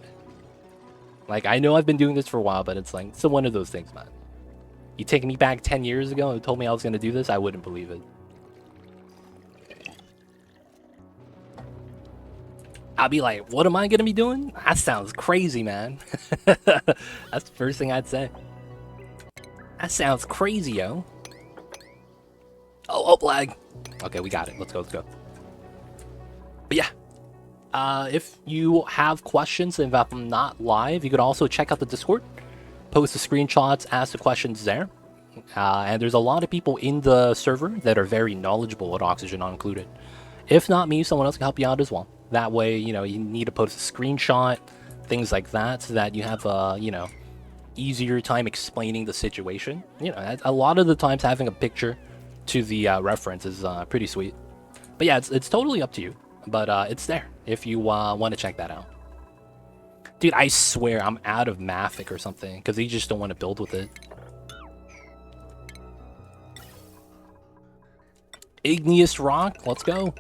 Like, I know I've been doing this for a while, but it's like, it's one of those things, man. You take me back 10 years ago and told me I was going to do this, I wouldn't believe it. I'll be like, what am I going to be doing? That sounds crazy, man. That's the first thing I'd say. That sounds crazy, yo. Oh, lag. Okay, we got it. Let's go. But yeah. If you have questions, if I'm not live, you could also check out the Discord. Post the screenshots, ask the questions there. And there's a lot of people in the server that are very knowledgeable with Oxygen not included. If not me, someone else can help you out as well. That way, you know, you need to post a screenshot, things like that, so that you have a, you know, easier time explaining the situation. You know, a lot of the times having a picture to the reference is pretty sweet. But yeah, it's totally up to you. But it's there if you want to check that out. Dude, I swear I'm out of Mafic or something, because you just don't want to build with it. Igneous Rock, let's go.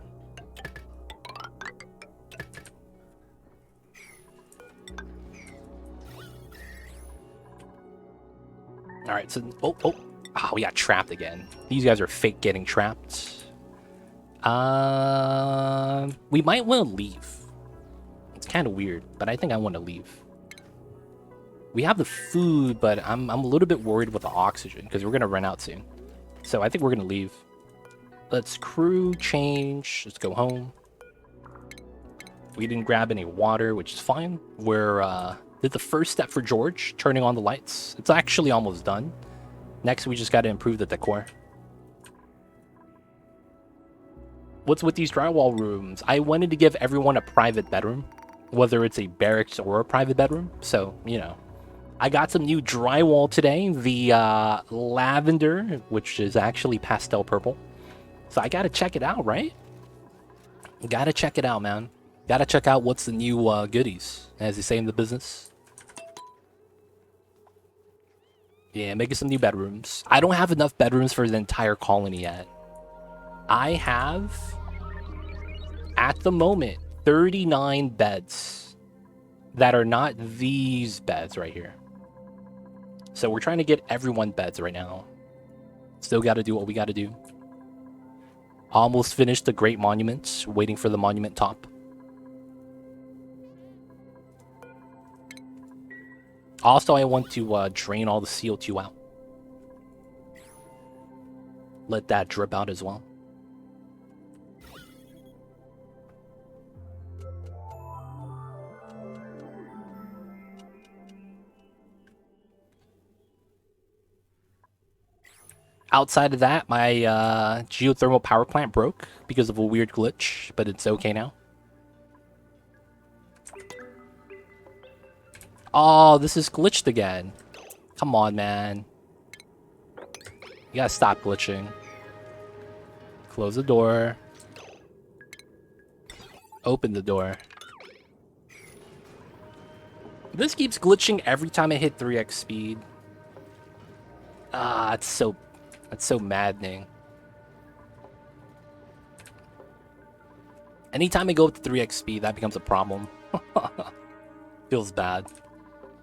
Alright, so... Oh, we got trapped again. These guys are fake getting trapped. We might want to leave. It's kind of weird, but I think I want to leave. We have the food, but I'm a little bit worried with the oxygen, because we're going to run out soon. So I think we're going to leave. Let's crew change. Let's go home. We didn't grab any water, which is fine. We're... did the first step for George, turning on the lights. It's actually almost done. Next, we just got to improve the decor. What's with these drywall rooms? I wanted to give everyone a private bedroom, whether it's a barracks or a private bedroom. So, you know, I got some new drywall today. The lavender, which is actually pastel purple. So I got to check it out, right? Got to check it out, man. Got to check out what's the new goodies, as they say in the business. Yeah, making some new bedrooms. I don't have enough bedrooms for the entire colony yet. I have, at the moment, 39 beds that are not these beds right here. So we're trying to get everyone beds right now. Still got to do what we got to do. Almost finished the Great Monument, waiting for the monument top. Also, I want to drain all the CO2 out. Let that drip out as well. Outside of that, my geothermal power plant broke because of a weird glitch, but it's okay now. Oh, this is glitched again. Come on, man. You gotta stop glitching. Close the door. Open the door. This keeps glitching every time I hit 3x speed. Ah, that's so maddening. Anytime I go up to 3x speed, that becomes a problem. Feels bad.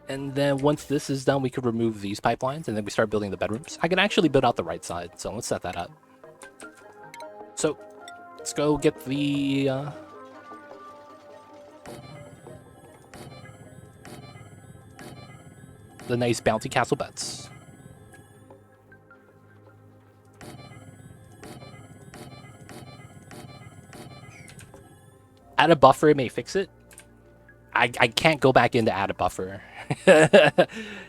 And then once this is done, we could remove these pipelines, and then we start building the bedrooms. I can actually build out the right side, so let's set that up. So, let's go get the... the nice bounty castle beds. Add a buffer, it may fix it. I can't go back in to add a buffer.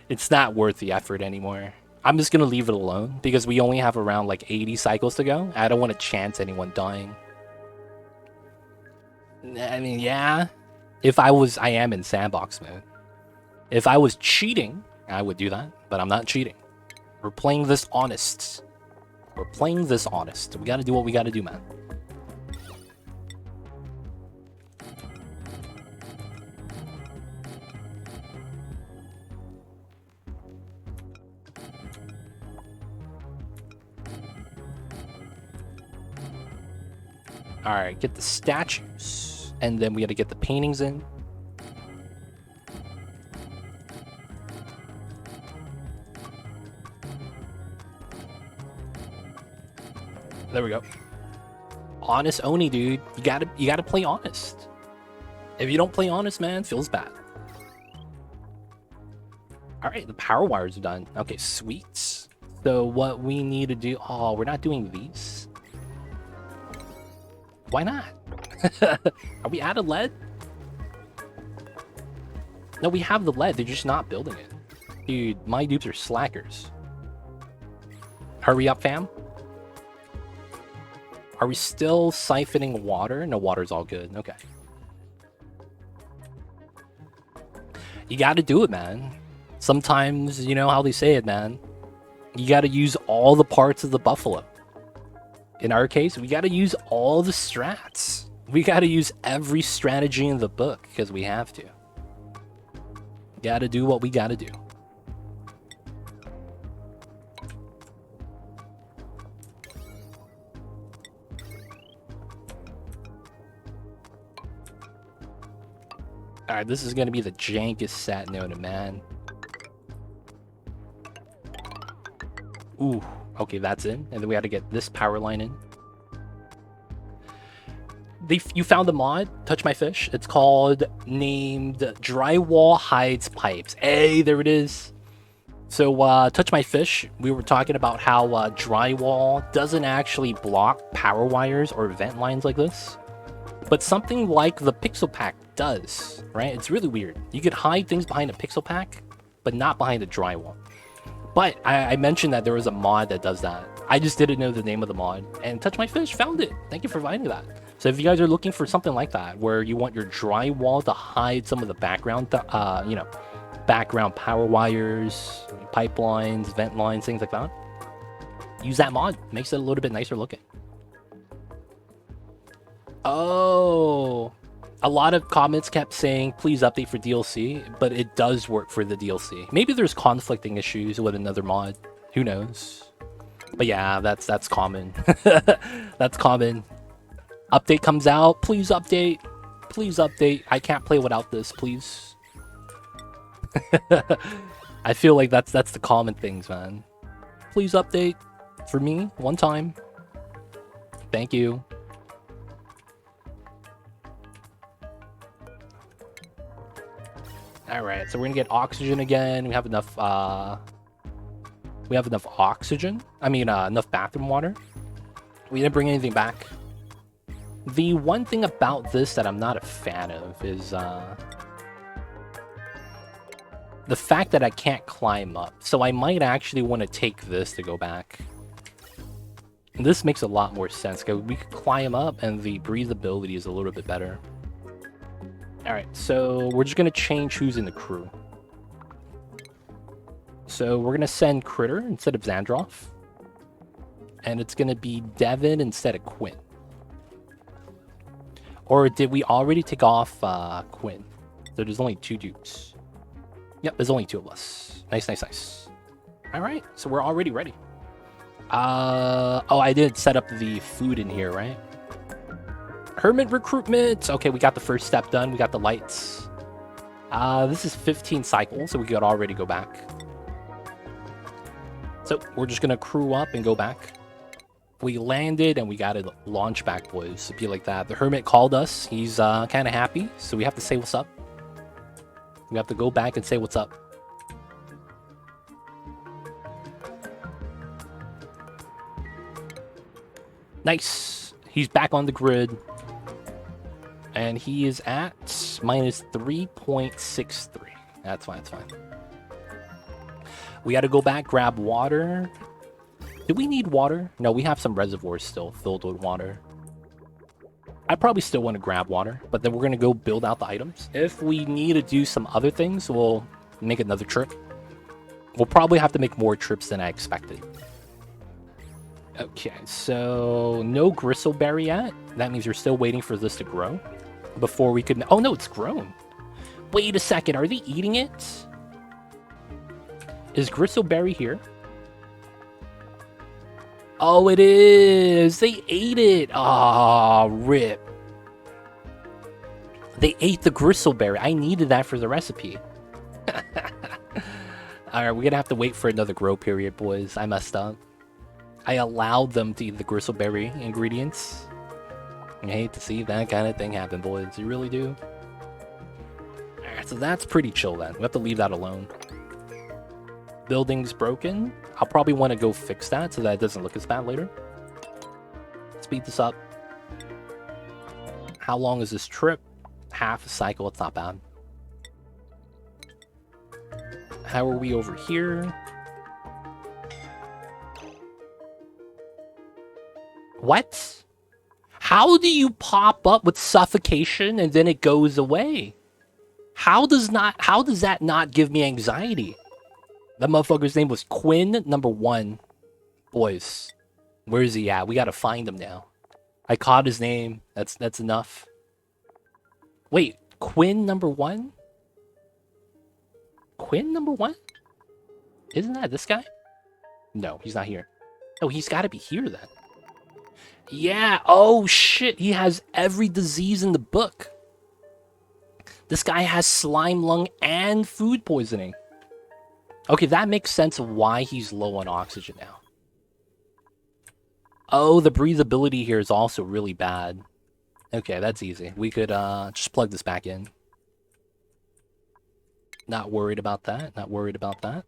It's not worth the effort anymore. I'm just gonna leave it alone because we only have around like 80 cycles to go. I don't want to chance anyone dying. I mean, yeah. If I am in sandbox mode. If I was cheating, I would do that, but I'm not cheating. We're playing this honest. We're playing this honest. We gotta do what we gotta do, man. Alright, get the statues. And then we gotta get the paintings in. There we go. Honest Oni, dude. You gotta play honest. If you don't play honest, man, it feels bad. Alright, the power wires are done. Okay, sweet. So what we need to do... Oh, we're not doing these? Why not? Are we out of lead? No, we have the lead. They're just not building it. Dude, my dupes are slackers. Hurry up, fam. Are we still siphoning water? No, water's all good. Okay. You gotta do it, man. Sometimes, you know how they say it, man. You gotta use all the parts of the buffalo. In our case, we gotta use all the strats. We gotta use every strategy in the book, because we have to. Gotta do what we gotta do. Alright, this is gonna be the jankest sat node, man. Ooh, okay, that's in. And then we had to get this power line in. You found the mod, Touch My Fish. It's called, named Drywall Hides Pipes. Hey, there it is. So, Touch My Fish, we were talking about how drywall doesn't actually block power wires or vent lines like this. But something like the pixel pack does, right? It's really weird. You could hide things behind a pixel pack, but not behind a drywall. But I mentioned that there was a mod that does that. I just didn't know the name of the mod, and Touch My Fish found it. Thank you for finding that. So if you guys are looking for something like that, where you want your drywall to hide some of the background, you know, background power wires, pipelines, vent lines, things like that, use that mod. Makes it a little bit nicer looking. Oh, a lot of comments kept saying, please update for DLC, but it does work for the DLC. Maybe there's conflicting issues with another mod. Who knows? But yeah, that's common. That's common. Update comes out. Please update. Please update. I can't play without this, please. I feel like that's the common things, man. Please update for me one time. Thank you. Alright, so we're gonna get oxygen again. We have enough oxygen. I mean enough bathroom water. We didn't bring anything back. The one thing about this that I'm not a fan of is the fact that I can't climb up. So I might actually want to take this to go back. And this makes a lot more sense, because we could climb up and the breathability is a little bit better. Alright, so we're just going to change who's in the crew. So we're going to send Critter instead of Xandroff. And it's going to be Devin instead of Quinn. Or did we already take off Quinn? So there's only 2 dupes. Yep, there's only 2 of us. Nice, nice, nice. Alright, so we're already ready. Oh, I did set up the food in here, right? Hermit recruitment. Okay, we got the first step done. We got the lights. This is 15 cycles, so we could already go back. So we're just gonna crew up and go back. We landed and we gotta launch back, boys. It'd be like that. The Hermit called us. He's kind of happy, so we have to say what's up. We have to go back and say what's up. Nice. He's back on the grid. And he is at minus 3.63. That's fine, that's fine. We got to go back, grab water. Do we need water? No, we have some reservoirs still filled with water. I probably still want to grab water, but then we're going to go build out the items. If we need to do some other things, we'll make another trip. We'll probably have to make more trips than I expected. Okay, so no gristleberry yet. That means you're still waiting for this to grow before we could... Oh, no, it's grown. Wait a second. Are they eating it? Is gristleberry here? Oh, it is. They ate it. Ah, rip. They ate the gristleberry. I needed that for the recipe. Alright, we're gonna have to wait for another grow period, boys. I messed up. I allowed them to eat the gristleberry ingredients. I hate to see that kind of thing happen, boys. You really do. Alright, so that's pretty chill then. We have to leave that alone. Building's broken. I'll probably want to go fix that so that it doesn't look as bad later. Speed this up. How long is this trip? Half a cycle. It's not bad. How are we over here? What? How do you pop up with suffocation and then it goes away? How does that not give me anxiety? That motherfucker's name was Quinn #1. Boys, where is he at? We gotta find him now. I caught his name. That's enough. Wait, Quinn #1? Quinn #1? Isn't that this guy? No, he's not here. Oh, he's got to be here then. Yeah, oh shit, he has every disease in the book. This guy has slime lung and food poisoning. Okay, that makes sense of why he's low on oxygen now. Oh, the breathability here is also really bad. Okay, that's easy. We could just plug this back in. Not worried about that. Not worried about that.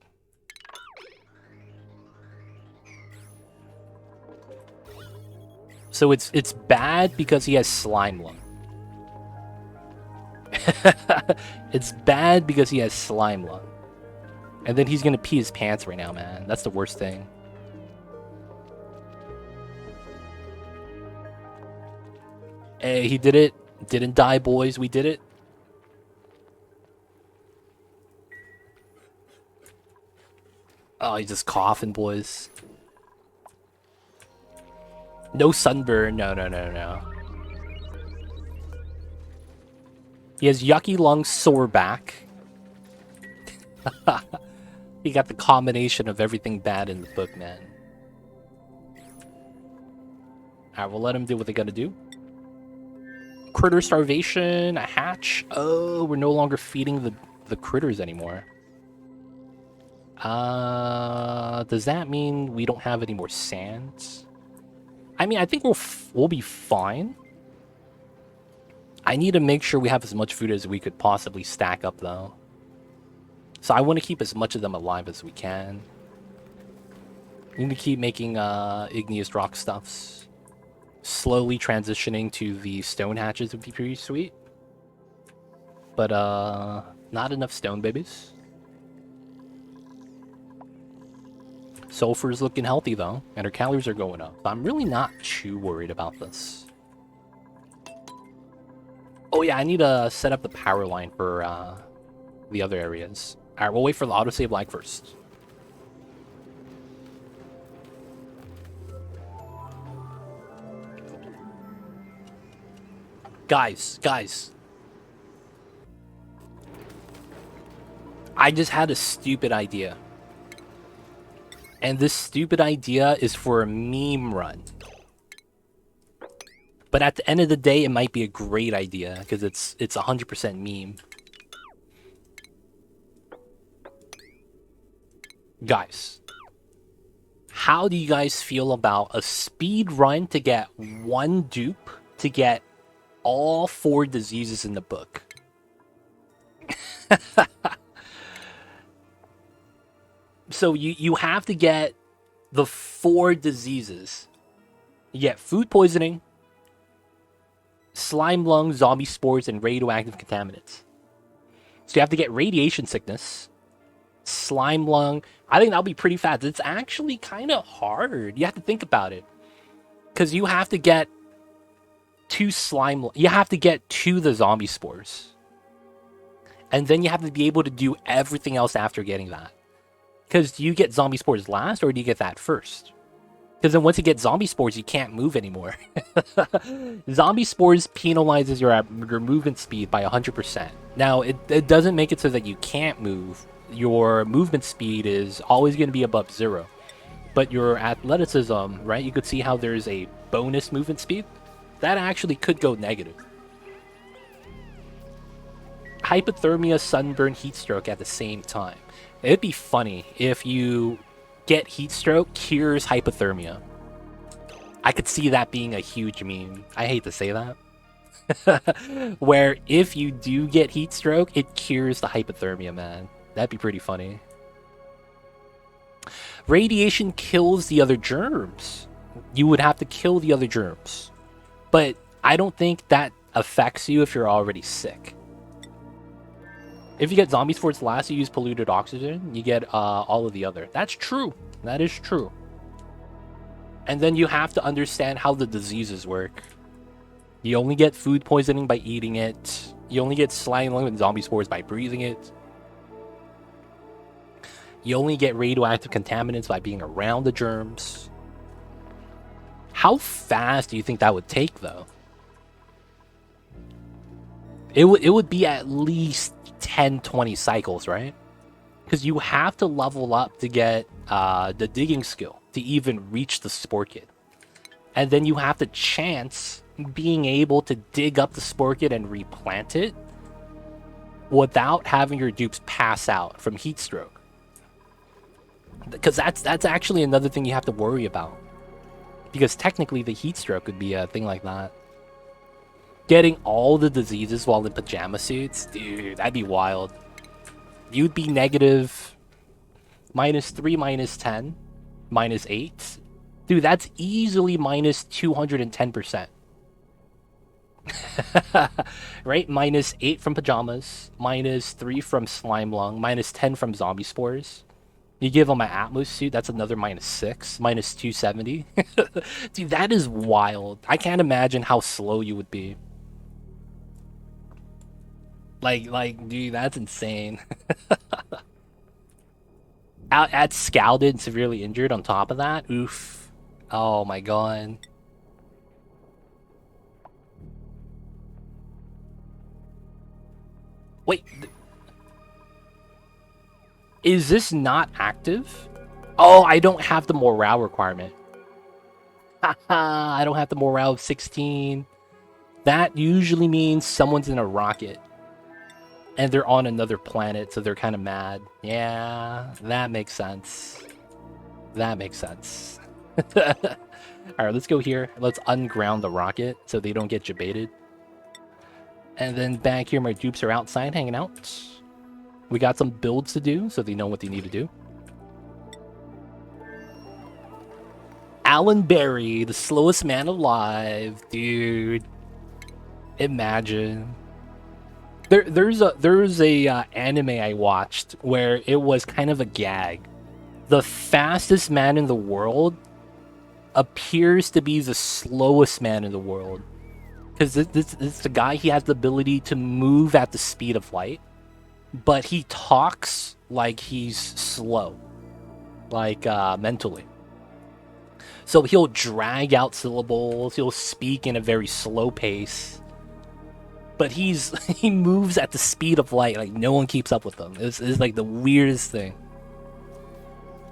So it's bad because he has slime lung. It's bad because he has slime lung. And then he's gonna pee his pants right now, man. That's the worst thing. Hey, he did it. Didn't die, boys. We did it. Oh, he's just coughing, boys. No sunburn. No, no, no, no. He has yucky lungs, sore back. He got the combination of everything bad in the book, man. Alright, we'll let him do what they gotta do. Critter starvation, a hatch. Oh, we're no longer feeding the critters anymore. Does that mean we don't have any more sands? I mean, I think we'll be fine. I need to make sure we have as much food as we could possibly stack up, though. So I want to keep as much of them alive as we can. We need to keep making igneous rock stuffs. Slowly transitioning to the stone hatches would be pretty sweet. But not enough stone babies. Sulfur's looking healthy though, and her calories are going up. I'm really not too worried about this. Oh yeah, I need to set up the power line for the other areas. Alright, we'll wait for the autosave lag first. Guys. I just had a stupid idea. And this stupid idea is for a meme run. But at the end of the day, it might be a great idea because it's 100% meme. Guys, how do you guys feel about a speed run to get one dupe to get all 4 diseases in the book? So you have to get the 4 diseases. You get food poisoning, slime lung, zombie spores, and radioactive contaminants. So you have to get radiation sickness, slime lung. I think that'll be pretty fast. It's actually kind of hard. You have to think about it. Because you have to get 2 slime... You have to get 2 the zombie spores. And then you have to be able to do everything else after getting that. Because do you get zombie spores last, or do you get that first? Because then once you get zombie spores, you can't move anymore. Zombie spores penalizes your movement speed by 100%. Now, it doesn't make it so that you can't move. Your movement speed is always going to be above 0. But your athleticism, right? You could see how there's a bonus movement speed. That actually could go negative. Hypothermia, sunburn, heat stroke at the same time. It'd be funny if you get heat stroke cures hypothermia. I could see that being a huge meme. I hate to say that. Where if you do get heat stroke, it cures the hypothermia, man. That'd be pretty funny. Radiation kills the other germs. You would have to kill the other germs. But I don't think that affects you if you're already sick. If you get zombie spores last, you use polluted oxygen, you get all of the other. That's true. That is true. And then you have to understand how the diseases work. You only get food poisoning by eating it. You only get slime lung and zombie spores by breathing it. You only get radioactive contaminants by being around the germs. How fast do you think that would take, though? It would be at least 10-20 cycles, right? Because you have to level up to get the digging skill to even reach the spore kit. And then you have to chance being able to dig up the spore kit and replant it without having your dupes pass out from heat stroke. Because that's actually another thing you have to worry about. Because technically the heat stroke could be a thing like that. Getting all the diseases while in pajama suits, dude, that'd be wild. You'd be negative -3, -10, -8. Dude, that's easily minus 210%. Right? -8 from pajamas, -3 from slime lung, -10 from zombie spores. You give them an Atmos suit, that's another -6, -270. Dude, that is wild. I can't imagine how slow you would be. Like, dude, that's insane. At scalded and severely injured on top of that, oof. Oh my god. Wait. Is this not active? Oh, I don't have the morale requirement. Haha, I don't have the morale of 16. That usually means someone's in a rocket. And they're on another planet, so they're kind of mad. Yeah, that makes sense. That makes sense. Alright, let's go here. Let's unground the rocket so they don't get jebaited. And then back here, my dupes are outside hanging out. We got some builds to do, so they know what they need to do. Alan Berry, the slowest man alive. Dude. Imagine. There's a anime I watched where it was kind of a gag. The fastest man in the world appears to be the slowest man in the world. Because this the guy, he has the ability to move at the speed of light. But he talks like he's slow. Like, mentally. So he'll drag out syllables, he'll speak in a very slow pace. But he moves at the speed of light, like no one keeps up with him. It's like the weirdest thing.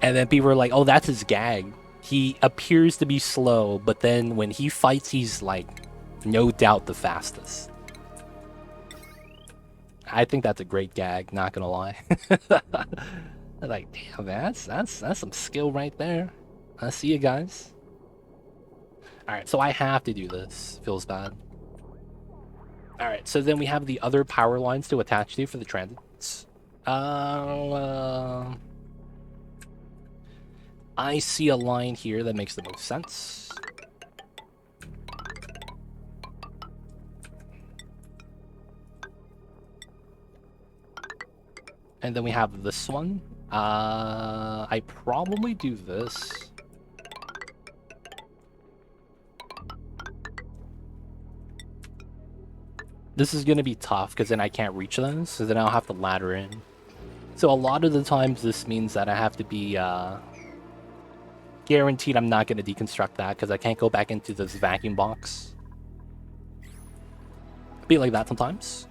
And then people are like, oh, that's his gag. He appears to be slow, but then when he fights, he's like, no doubt the fastest. I think that's a great gag, not gonna lie. Like, damn, that's some skill right there. I see you guys. Alright, so I have to do this. Feels bad. Alright, so then we have the other power lines to attach to for the transits. I see a line here that makes the most sense. And then we have this one. I probably do this. This is going to be tough because then I can't reach those, so then I'll have to ladder in. So a lot of the times this means that I have to be guaranteed I'm not going to deconstruct that because I can't go back into this vacuum box. Be like that sometimes.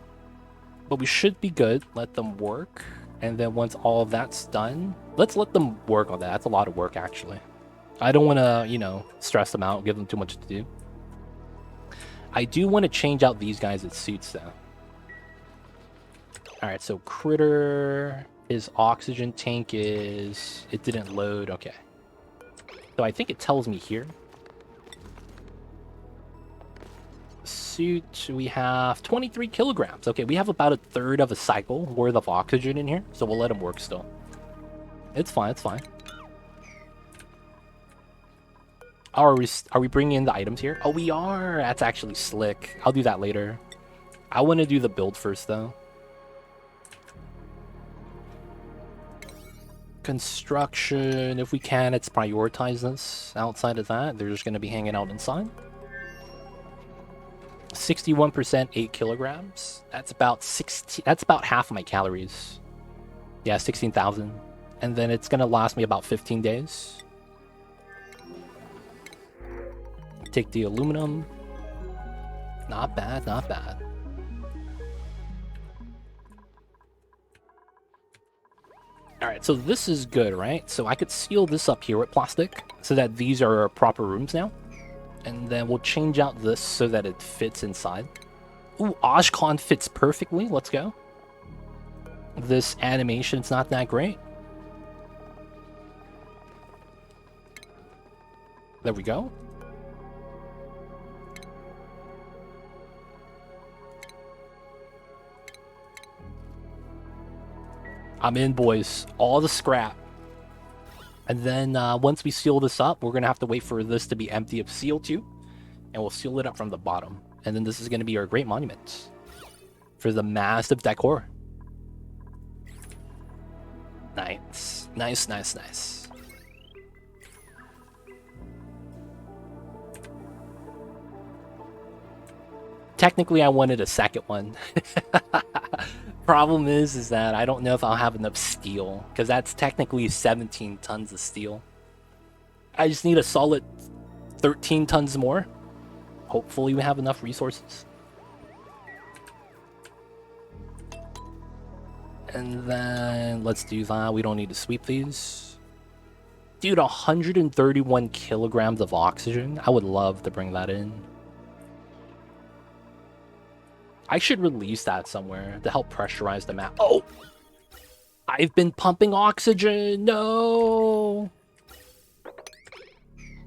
But we should be good. Let them work. And then once all of that's done, let's let them work on that. That's a lot of work, actually. I don't want to, you know, stress them out, give them too much to do. I do want to change out these guys' suits, though. Alright, so Critter, his oxygen tank is... It didn't load, okay. So I think it tells me here. Suit, we have 23 kilograms. Okay, we have about a third of a cycle worth of oxygen in here, so we'll let him work still. It's fine, it's fine. Are we bringing in the items here? Oh, we are! That's actually slick. I'll do that later. I want to do the build first, though. Construction, if we can, let's prioritize this. Outside of that, they're just going to be hanging out inside. 61%, 8 kilograms. That's about 16. That's about half of my calories. Yeah, 16,000. And then it's gonna last me about 15 days. Take the aluminum. Not bad, not bad. Alright, so this is good, right? So I could seal this up here with plastic so that these are proper rooms now. And then we'll change out this so that it fits inside. Ooh, Oshcon fits perfectly. Let's go. This animation's not that great. There we go. I'm in, boys. All the scrap. And then once we seal this up, we're going to have to wait for this to be empty of CO2. And we'll seal it up from the bottom. And then this is going to be our great monument for the massive decor. Nice. Nice, nice, nice. Technically, I wanted a second one. Problem is that I don't know if I'll have enough steel, because that's technically 17 tons of steel. I just need a solid 13 tons more. Hopefully we have enough resources. And then let's do that. We don't need to sweep these. Dude, 131 kilograms of oxygen. I would love to bring that in. I should release that somewhere to help pressurize the map. Oh! I've been pumping oxygen! No!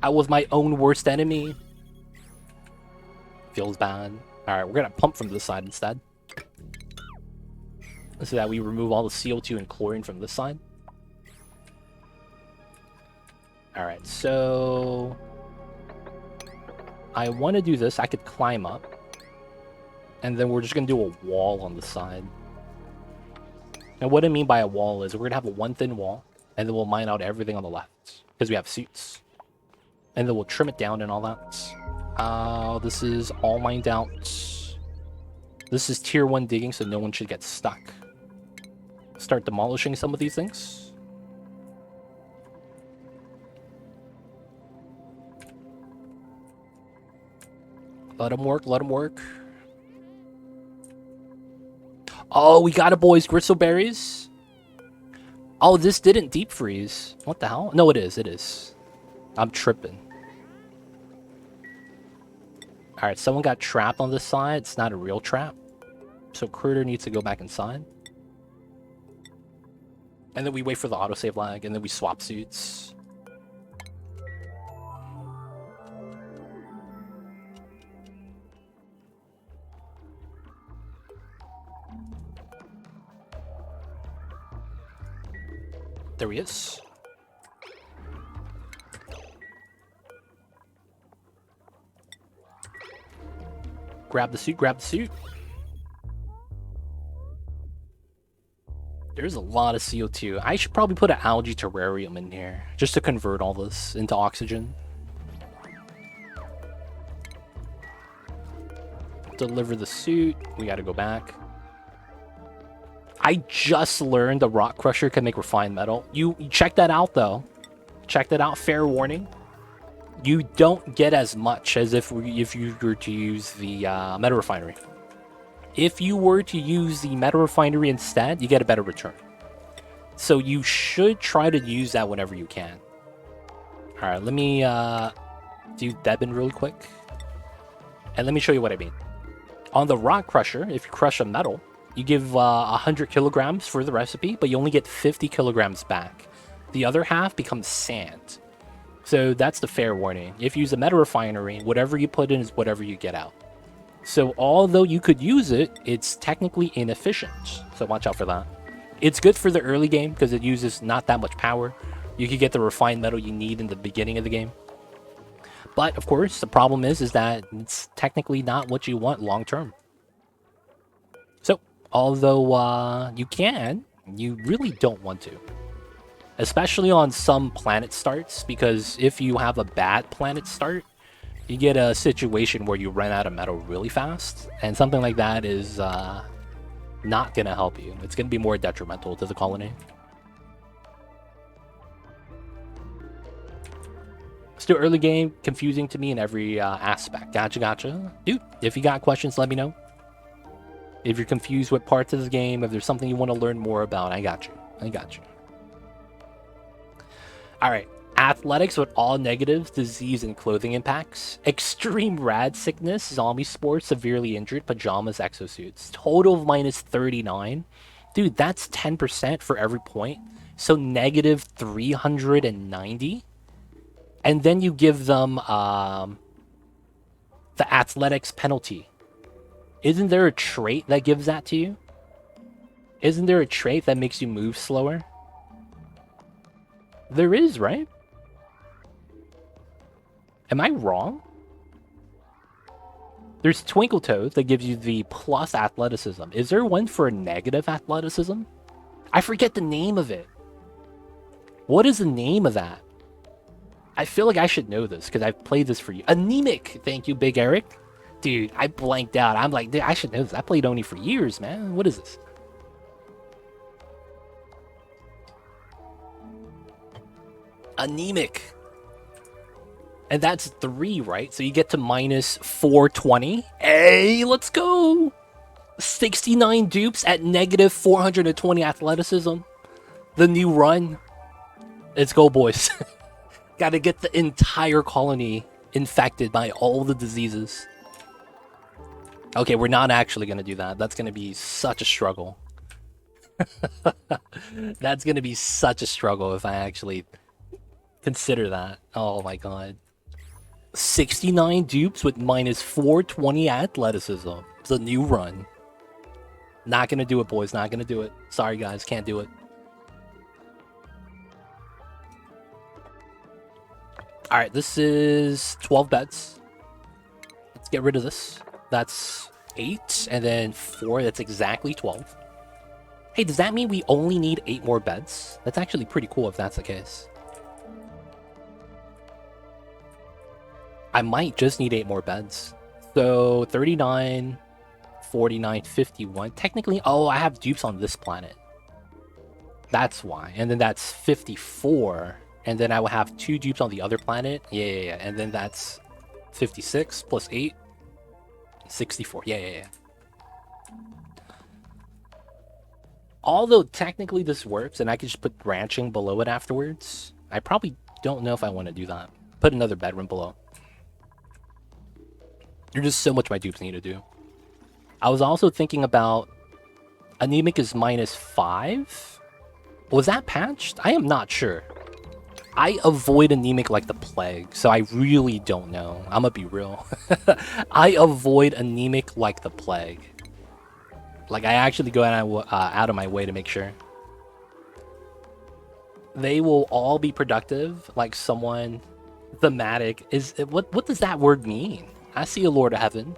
I was my own worst enemy. Feels bad. Alright, we're gonna pump from this side instead. So that we remove all the CO2 and chlorine from this side. Alright, so... I want to do this. I could climb up. And then we're just going to do a wall on the side. And what I mean by a wall is we're going to have a one thin wall. And then we'll mine out everything on the left. Because we have suits. And then we'll trim it down and all that. This is all mined out. This is tier 1 digging, so no one should get stuck. Start demolishing some of these things. Let them work, let them work. Oh, we got it, boys. Gristleberries. Oh, this didn't deep freeze. What the hell? No, it is. It is. I'm tripping. Alright, someone got trapped on this side. It's not a real trap. So Critter needs to go back inside. And then we wait for the autosave lag, and then we swap suits. There he is. Grab the suit, grab the suit. There's a lot of CO2. I should probably put an algae terrarium in here, just to convert all this into oxygen. Deliver the suit. We gotta go back. I just learned the rock crusher can make refined metal. You check that out though. Check that out. Fair warning. You don't get as much as if you were to use the metal refinery. If you were to use the metal refinery instead, you get a better return. So you should try to use that whenever you can. All right, let me do Debin really quick. And let me show you what I mean. On the rock crusher, if you crush a metal, you give 100 kilograms for the recipe, but you only get 50 kilograms back. The other half becomes sand. So that's the fair warning. If you use a metal refinery, whatever you put in is whatever you get out. So although you could use it, it's technically inefficient. So watch out for that. It's good for the early game because it uses not that much power. You can get the refined metal you need in the beginning of the game. But of course, the problem is that it's technically not what you want long term. So although you can, you really don't want to. Especially on some planet starts, because if you have a bad planet start, you get a situation where you run out of metal really fast, and something like that is not going to help you. It's going to be more detrimental to the colony. Still early game, confusing to me in every aspect. Gotcha. Dude, if you got questions, let me know. If you're confused with parts of the game, if there's something you want to learn more about, I got you. Alright, athletics with all negatives, disease, and clothing impacts. Extreme rad sickness, zombie sports, severely injured, pajamas, exosuits. Total of minus 39. Dude, that's 10% for every point. So negative 390. And then you give them the athletics penalty. Isn't there a trait that gives that to you? Isn't there a trait that makes you move slower? There is, right? Am I wrong? There's Twinkle Toes that gives you the plus athleticism. Is there one for a negative athleticism? I forget the name of it. What is the name of that? I feel like I should know this because I've played this for you. Anemic! Thank you, Big Eric. Dude, I blanked out. I'm like, dude, I should know this. I played Oni for years, man. What is this? Anemic. And that's 3, right? So you get to minus 420. Hey, let's go! 69 dupes at negative 420 athleticism. The new run. Let's go, boys. Gotta get the entire colony infected by all the diseases. Okay, we're not actually gonna do that. That's gonna be such a struggle. That's gonna be such a struggle if I actually consider that. Oh my god. 69 dupes with minus 420 athleticism. It's a new run. Not gonna do it, boys. Not gonna do it. Sorry, guys. Can't do it. Alright, this is 12 beds. Let's get rid of this. That's 8, and then 4. That's exactly 12. Hey, does that mean we only need 8 more beds? That's actually pretty cool if that's the case. I might just need 8 more beds. So 39, 49, 51. Technically, oh, I have dupes on this planet. That's why. And then that's 54. And then I will have 2 dupes on the other planet. Yeah. And then that's 56 plus 8. 64. Yeah. Although technically this works, and I can just put branching below it afterwards, I probably don't know if I want to do that. Put another bedroom below. There's just so much my dupes need to do. I was also thinking about anemic is minus 5. Was that patched? I am not sure. I avoid anemic like the plague, so I really don't know. I'm gonna be real. I avoid anemic like the plague. Like, I actually go out of my way to make sure. They will all be productive, like someone thematic. What does that word mean? I see a Lord of Heaven.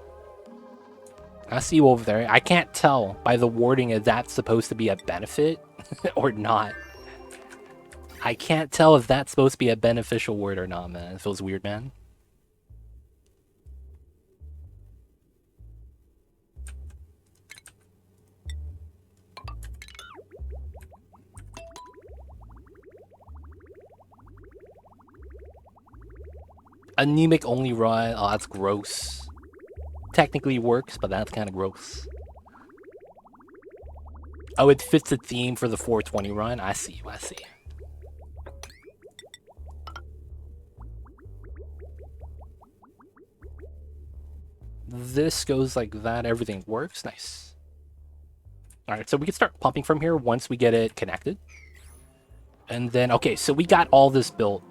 I see you over there. I can't tell by the wording if that's supposed to be a benefit or not. I can't tell if that's supposed to be a beneficial word or not, man. It feels weird, man. Anemic only run. Oh, that's gross. Technically works, but that's kind of gross. Oh, it fits the theme for the 420 run. I see. I see. This goes like that. Everything works. Nice. All right, so we can start pumping from here once we get it connected. And then, okay, so we got all this built.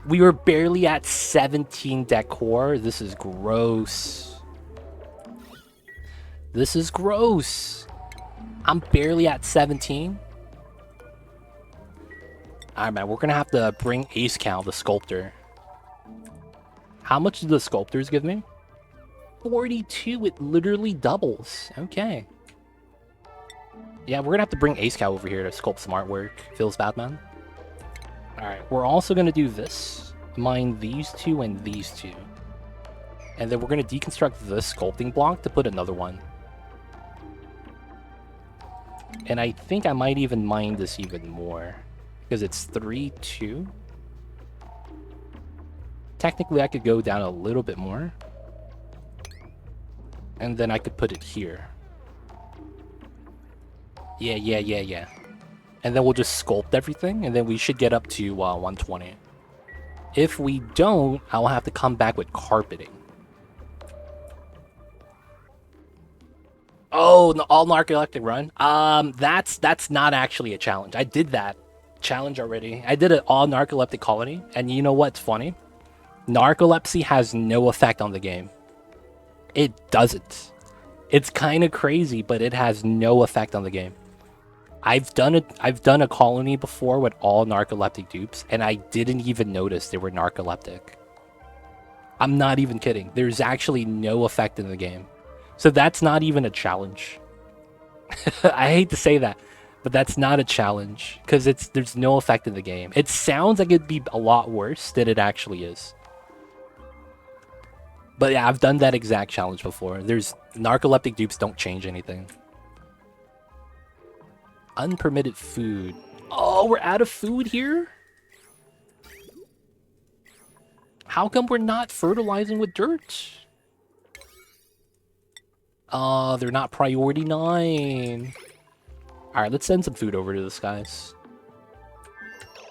We were barely at 17 decor. This is gross. This is gross. I'm barely at 17. Alright, man, we're gonna have to bring Ace Cal, the sculptor. How much do the sculptors give me? 42, it literally doubles. Okay. Yeah, we're gonna have to bring Ace Cal over here to sculpt some artwork. Feels bad, man. Alright, we're also gonna do this. Mine these two and these two. And then we're gonna deconstruct this sculpting block to put another one. And I think I might even mine this even more. Because it's 3, 2. Technically, I could go down a little bit more. And then I could put it here. Yeah. And then we'll just sculpt everything, and then we should get up to 120. If we don't, I'll have to come back with carpeting. Oh, the all narcoleptic run. That's not actually a challenge. I did that challenge already. I did an all narcoleptic colony, and you know what's funny? Narcolepsy has no effect on the game. It doesn't. It's kind of crazy, but it has no effect on the game. I've done a colony before with all narcoleptic dupes, and I didn't even notice they were narcoleptic. I'm not even kidding. There's actually no effect in the game. So that's not even a challenge. I hate to say that, but that's not a challenge because there's no effect in the game. It sounds like it'd be a lot worse than it actually is. But yeah, I've done that exact challenge before. There's narcoleptic dupes don't change anything. Unpermitted food. Oh, we're out of food here? How come we're not fertilizing with dirt? They're not priority 9. Alright, let's send some food over to this guys.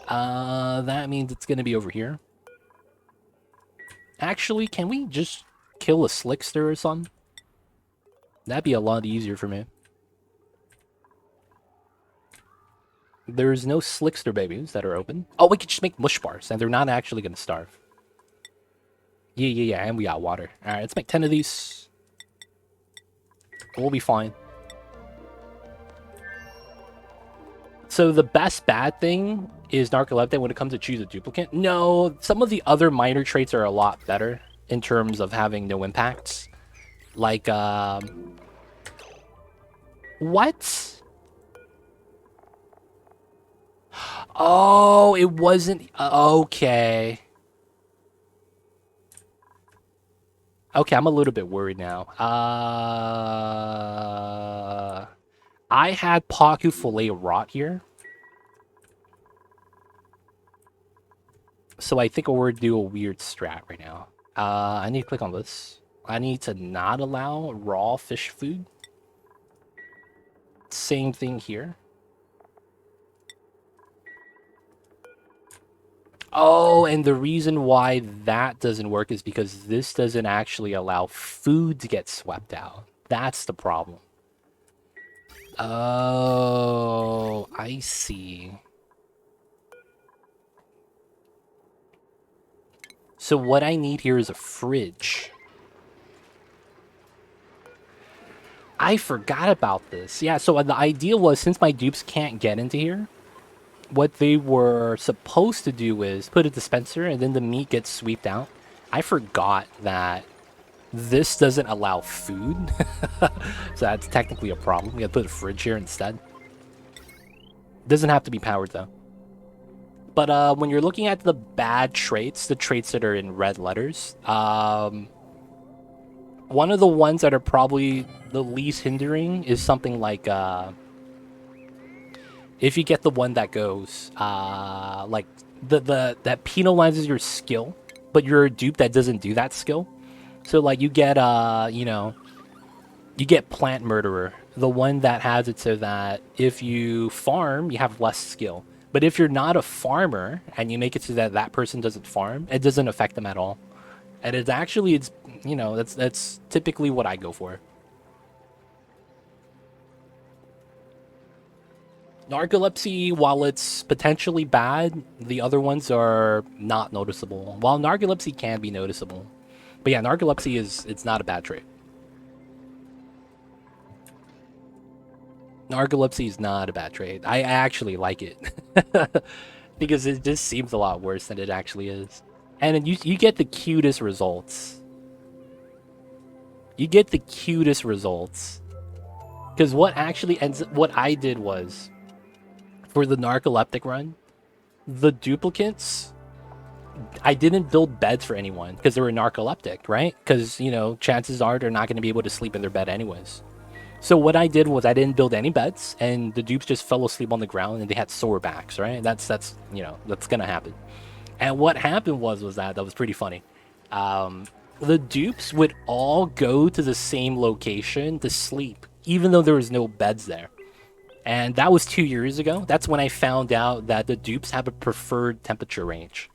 That means it's gonna be over here. Actually, can we just kill a slickster or something? That'd be a lot easier for me. There's no slickster babies that are open. Oh, we could just make mush bars, and they're not actually gonna starve. Yeah, and we got water. Alright, let's make 10 of these. We'll be fine. So the best bad thing is narcoleptic when it comes to choose a duplicant. No, some of the other minor traits are a lot better in terms of having no impacts. Like, what? Oh, it wasn't... okay. Okay, I'm a little bit worried now. I had Paku Filet Rot here. So I think we're gonna do a weird strat right now. I need to click on this. I need to not allow raw fish food. Same thing here. Oh, and the reason why that doesn't work is because this doesn't actually allow food to get swept out. That's the problem. Oh, I see. So what I need here is a fridge. I forgot about this. Yeah, so the idea was, since my dupes can't get into here, what they were supposed to do is put a dispenser and then the meat gets swept out. I forgot that this doesn't allow food. So that's technically a problem. We gotta put a fridge here instead. Doesn't have to be powered though. But when you're looking at the bad traits, the traits that are in red letters, one of the ones that are probably the least hindering is something like if you get the one that goes, like that penalizes your skill, but you're a dupe that doesn't do that skill. So like you get you know, you get plant murderer, the one that has it so that if you farm, you have less skill. But if you're not a farmer and you make it so that that person doesn't farm, it doesn't affect them at all. And it's you know, that's typically what I go for. Narcolepsy, while it's potentially bad, the other ones are not noticeable. While narcolepsy can be noticeable. But yeah, narcolepsy it's not a bad trait. Narcolepsy is not a bad trait. I actually like it. Because it just seems a lot worse than it actually is. And you get the cutest results. You get the cutest results. Because what I did was, for the narcoleptic run, the duplicants, I didn't build beds for anyone because they were narcoleptic, right? Because, you know, chances are they're not going to be able to sleep in their bed anyways. So what I did was I didn't build any beds, and the dupes just fell asleep on the ground, and they had sore backs, right? That's you know, that's gonna happen. And what happened was that was pretty funny. The dupes would all go to the same location to sleep, even though there was no beds there. And that was 2 years ago. That's when I found out that the dupes have a preferred temperature range.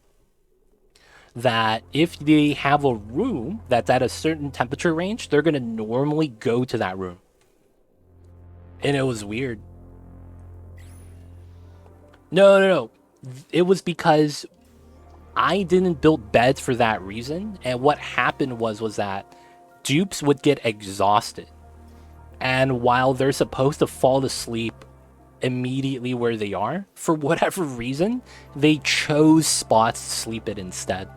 That if they have a room that's at a certain temperature range, they're gonna normally go to that room. And it was weird. No. It was because I didn't build beds for that reason. And what happened was that dupes would get exhausted. And while they're supposed to fall asleep immediately where they are, for whatever reason, they chose spots to sleep at instead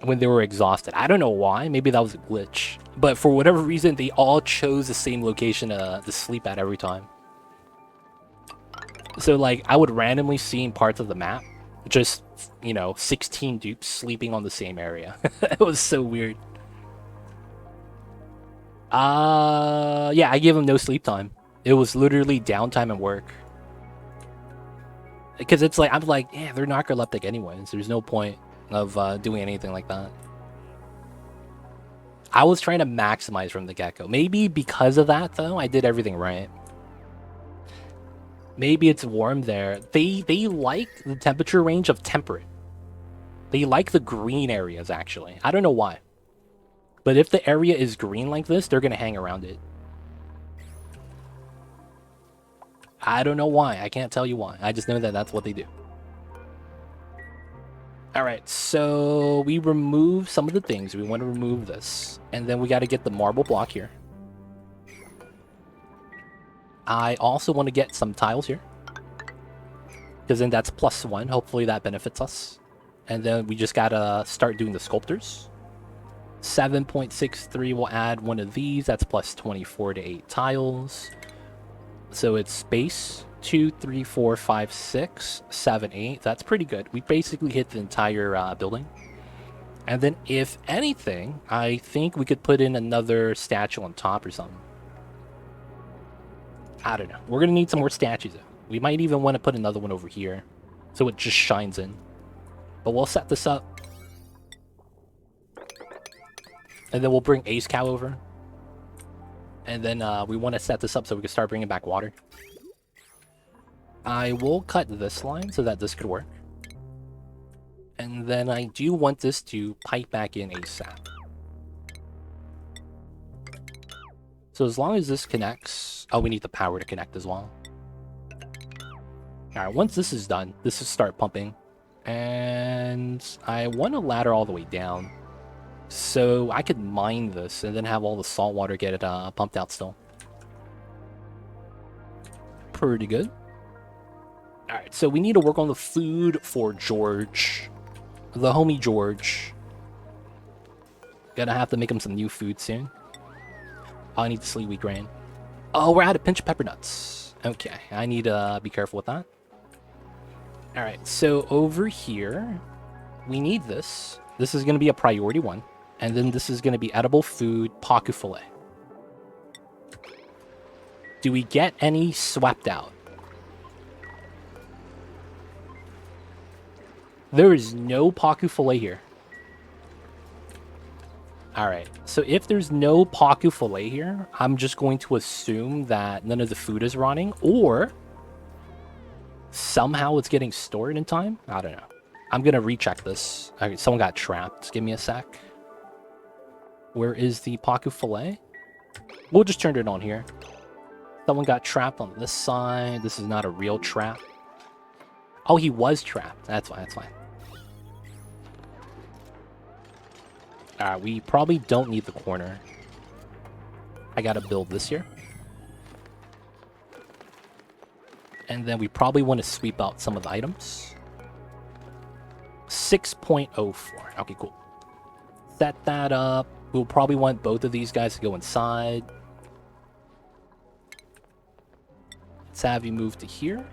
when they were exhausted. I don't know why. Maybe that was a glitch. But for whatever reason, they all chose the same location to sleep at every time. So, like, I would randomly see in parts of the map, just, you know, 16 dupes sleeping on the same area. It was so weird. Yeah, I gave them no sleep time. It was literally downtime and work. Because it's like, I'm like, yeah, they're narcoleptic anyways. There's no point of doing anything like that. I was trying to maximize from the get-go. Maybe because of that, though, I did everything right. Maybe it's warm there. They like the temperature range of temperate. They like the green areas, actually. I don't know why. But if the area is green like this, they're going to hang around it. I don't know why. I can't tell you why. I just know that that's what they do. Alright, so we remove some of the things. We want to remove this. And then we got to get the marble block here. I also want to get some tiles here. Because then that's +1. Hopefully that benefits us. And then we just got to start doing the sculptors. 7.63 will add one of these. That's +24 to 8 tiles. So it's space 2, 3, 4, 5, 6, 7, 8. That's pretty good. We basically hit the entire building. And then if anything, I think we could put in another statue on top or something. I don't know. We're going to need some more statues. We might even want to put another one over here so it just shines in. But we'll set this up. And then we'll bring Ace Cow over. And then we want to set this up so we can start bringing back water. I will cut this line so that this could work. And then I do want this to pipe back in ASAP. So as long as this connects... Oh, we need the power to connect as well. Alright, once this is done, this will start pumping. And I want a ladder all the way down. So I could mine this and then have all the salt water get it pumped out still. Pretty good. Alright, so we need to work on the food for George. The homie George. Gonna have to make him some new food soon. Oh, I need the sleep wheat grain. Oh, we're out of pinch pepper nuts. Okay, I need to be careful with that. Alright, so over here, we need this. This is going to be a priority one. And then this is going to be edible food, paku fillet. Do we get any swept out? There is no Paku Filet here. Alright, so if there's no Paku Filet here, I'm just going to assume that none of the food is rotting, or somehow it's getting stored in time? I don't know. I'm going to recheck this. Okay, someone got trapped. Give me a sec. Where is the Paku Filet? We'll just turn it on here. Someone got trapped on this side. This is not a real trap. Oh, he was trapped. That's fine, that's fine. Alright, we probably don't need the corner. I gotta build this here. And then we probably want to sweep out some of the items. 6.04. Okay, cool. Set that up. We'll probably want both of these guys to go inside. Let's have you move to here.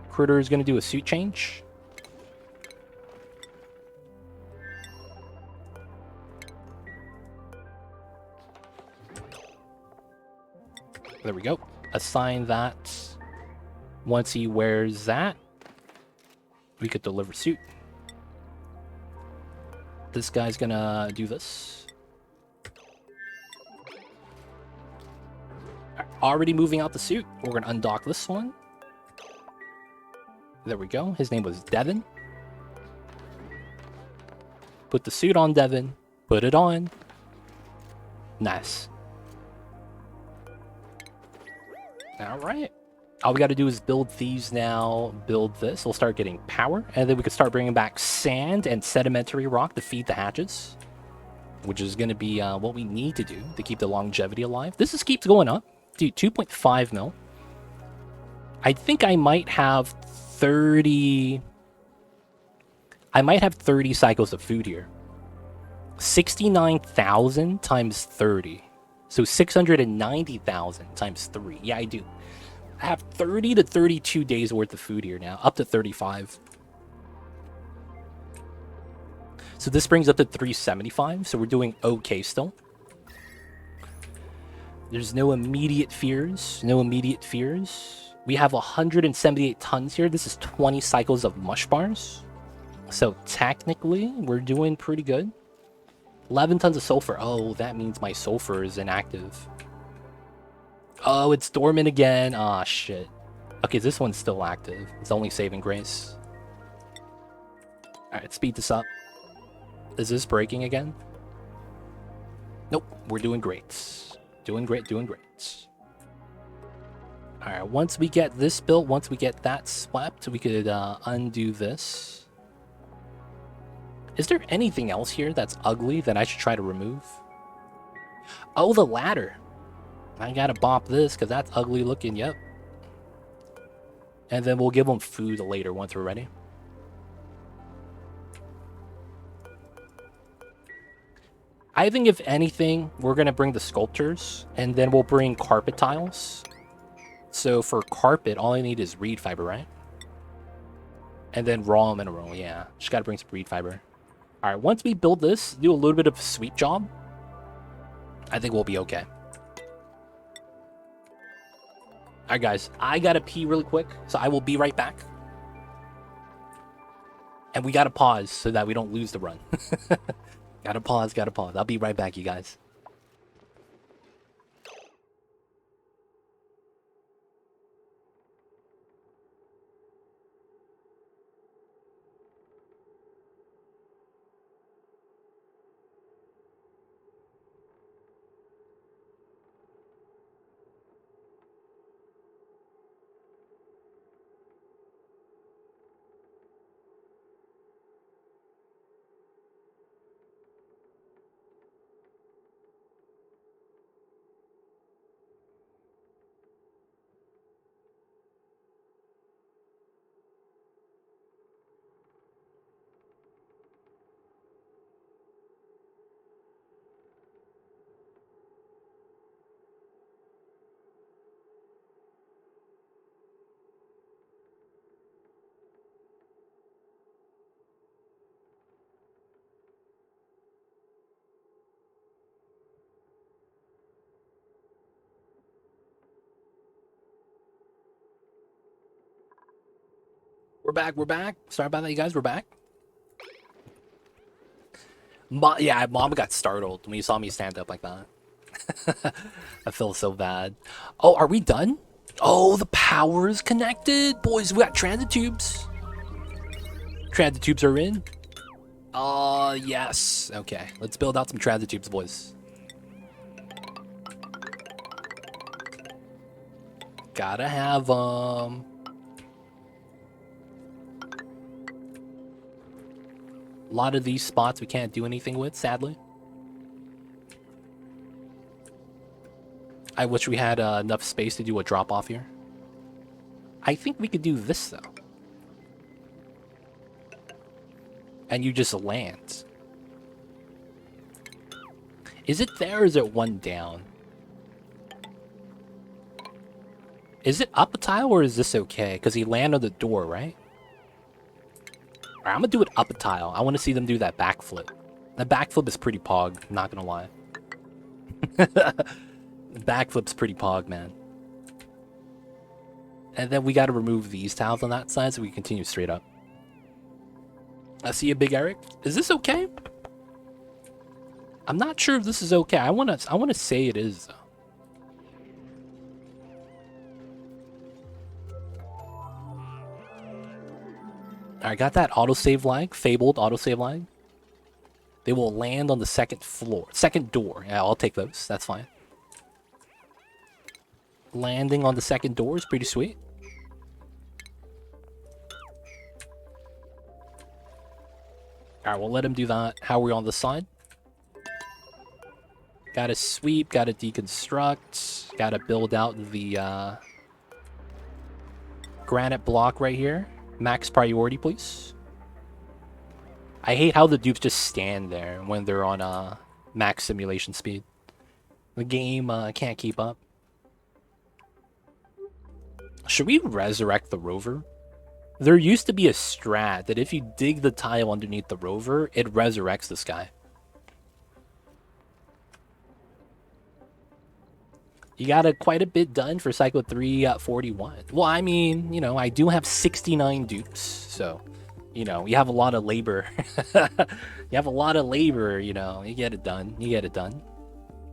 Critter is going to do a suit change. There we go. Assign that. Once he wears that, we could deliver suit. This guy's gonna do this. Already moving out the suit. We're gonna undock this one. There we go. His name was Devin. Put the suit on Devin. Put it on. Nice. Alright. All we got to do is build these now, build this. We'll start getting power, and then we can start bringing back sand and sedimentary rock to feed the hatches, which is going to be what we need to do to keep the longevity alive. This just keeps going up. Dude, 2.5 mil. I think I might have 30... I might have 30 cycles of food here. 69,000 times 30. So 690,000 times 3. Yeah, I do. I have 30 to 32 days worth of food here now, up to 35. So this brings up to 375, so we're doing okay still. There's no immediate fears, no immediate fears. We have 178 tons here. This is 20 cycles of mush bars. So technically, we're doing pretty good. 11 tons of sulfur. Oh, that means my sulfur is inactive. Oh, it's dormant again. Ah, shit. Okay, this one's still active. It's only saving grace. Alright, speed this up. Is this breaking again? Nope, we're doing great. Doing great, doing great. Alright, once we get this built, once we get that swept, we could undo this. Is there anything else here that's ugly that I should try to remove? Oh, the ladder. I gotta bop this because that's ugly looking, yep. And then we'll give them food later once we're ready. I think if anything, we're gonna bring the sculptors and then we'll bring carpet tiles. So for carpet, all I need is reed fiber, right? And then raw mineral, yeah. Just gotta bring some reed fiber. Alright, once we build this, do a little bit of a sweep job, I think we'll be okay. Alright guys, I gotta pee really quick, so I will be right back. And we gotta pause so that we don't lose the run. Gotta pause, gotta pause. I'll be right back, you guys. We're back, we're back. Sorry about that, you guys, we're back. Yeah, mom got startled when you saw me stand up like that. I feel so bad. Oh, are we done? Oh, the power is connected. Boys, we got transit tubes. Transit tubes are in. Yes. Okay, let's build out some transit tubes, boys. Gotta have, A lot of these spots we can't do anything with, sadly. I wish we had enough space to do a drop-off here. I think we could do this, though. And you just land. Is it there or is it one down? Is it up a tile or is this okay? Because he landed on the door, right? Alright, I'm gonna do it up a tile. I want to see them do that backflip. That backflip is pretty pog, not gonna lie. The backflip's pretty pog, man. And then we gotta remove these tiles on that side so we can continue straight up. I see a Big Eric. Is this okay? I'm not sure if this is okay. I wanna say it is though. I got that autosave lag, fabled autosave lag. They will land on the second floor, second door. Yeah, I'll take those. That's fine. Landing on the second door is pretty sweet. Alright, we'll let him do that. How are we on the side? Gotta sweep, gotta deconstruct, gotta build out the granite block right here. Max priority, please. I hate how the dupes just stand there when they're on max simulation speed. The game can't keep up. Should we resurrect the rover? There used to be a strat that if you dig the tile underneath the rover, it resurrects this guy. You got quite a bit done for Cycle 341. Well, I mean, you know, I do have 69 dupes, so, you know, you have a lot of labor. You have a lot of labor, you know, you get it done. You get it done.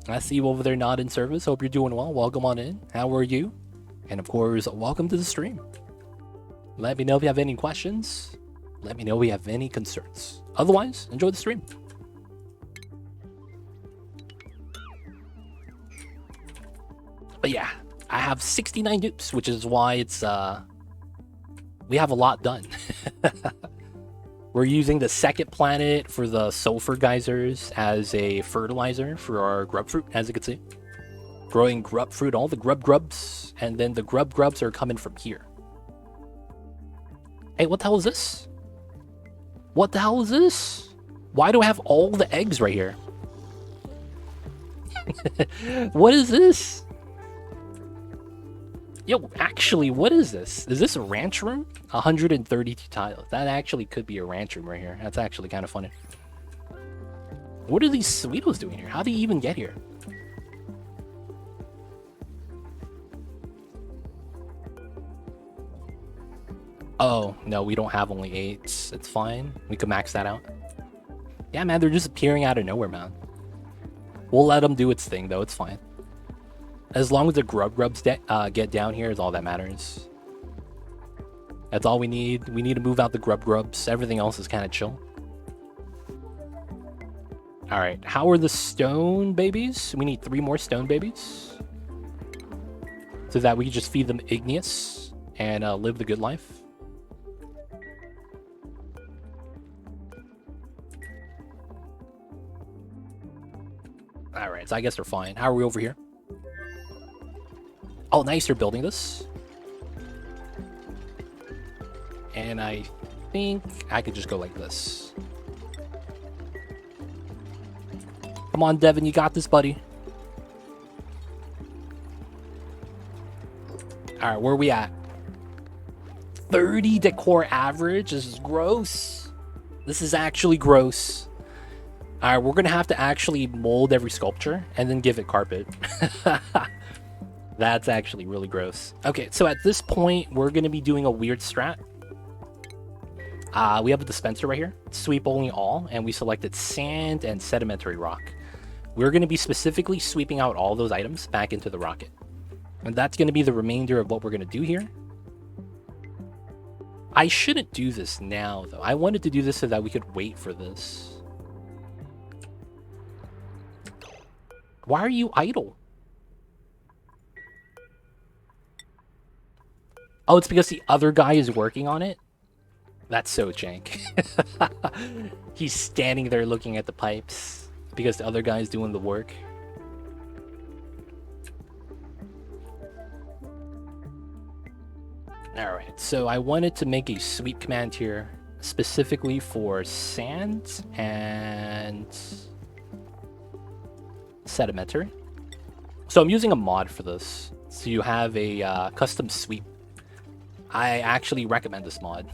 I see you over there not in service. Hope you're doing well. Welcome on in. How are you? And of course, welcome to the stream. Let me know if you have any questions. Let me know if you have any concerns. Otherwise, enjoy the stream. But yeah, I have 69 dupes, which is why it's, we have a lot done. We're using the second planet for the sulfur geysers as a fertilizer for our grub fruit, as you can see. Growing grub fruit, all the grubs, and then the grubs are coming from here. Hey, what the hell is this? What the hell is this? Why do I have all the eggs right here? What is this? Yo, actually, what is this? Is this a ranch room? 132 tiles. That actually could be a ranch room right here. That's actually kind of funny. What are these Sweetos doing here? How do you even get here? Oh, no, we don't have only 8. It's fine. We could max that out. Yeah, man, they're just appearing out of nowhere, man. We'll let them do its thing, though. It's fine. As long as the grubs get down here is all that matters. That's all we need. We need to move out the grubs. Everything else is kind of chill. All right, how are the stone babies? We need 3 more stone babies. So that we can just feed them igneous and live the good life. All right, so I guess they're fine. How are we over here? Oh, nice, they're building this. And I think I could just go like this. Come on, Devin, you got this, buddy. All right, where are we at? 30 decor average. This is gross. This is actually gross. All right, we're going to have to actually mold every sculpture and then give it carpet. That's actually really gross. Okay, so at this point, we're going to be doing a weird strat. We have a dispenser right here. Sweep only all, and we selected sand and sedimentary rock. We're going to be specifically sweeping out all those items back into the rocket. And that's going to be the remainder of what we're going to do here. I shouldn't do this now, though. I wanted to do this so that we could wait for this. Why are you idle? Oh, it's because the other guy is working on it? That's so jank. He's standing there looking at the pipes because the other guy is doing the work. Alright, so I wanted to make a sweep command here specifically for sand and sedimentary. So I'm using a mod for this. So you have a custom sweep. I actually recommend this mod.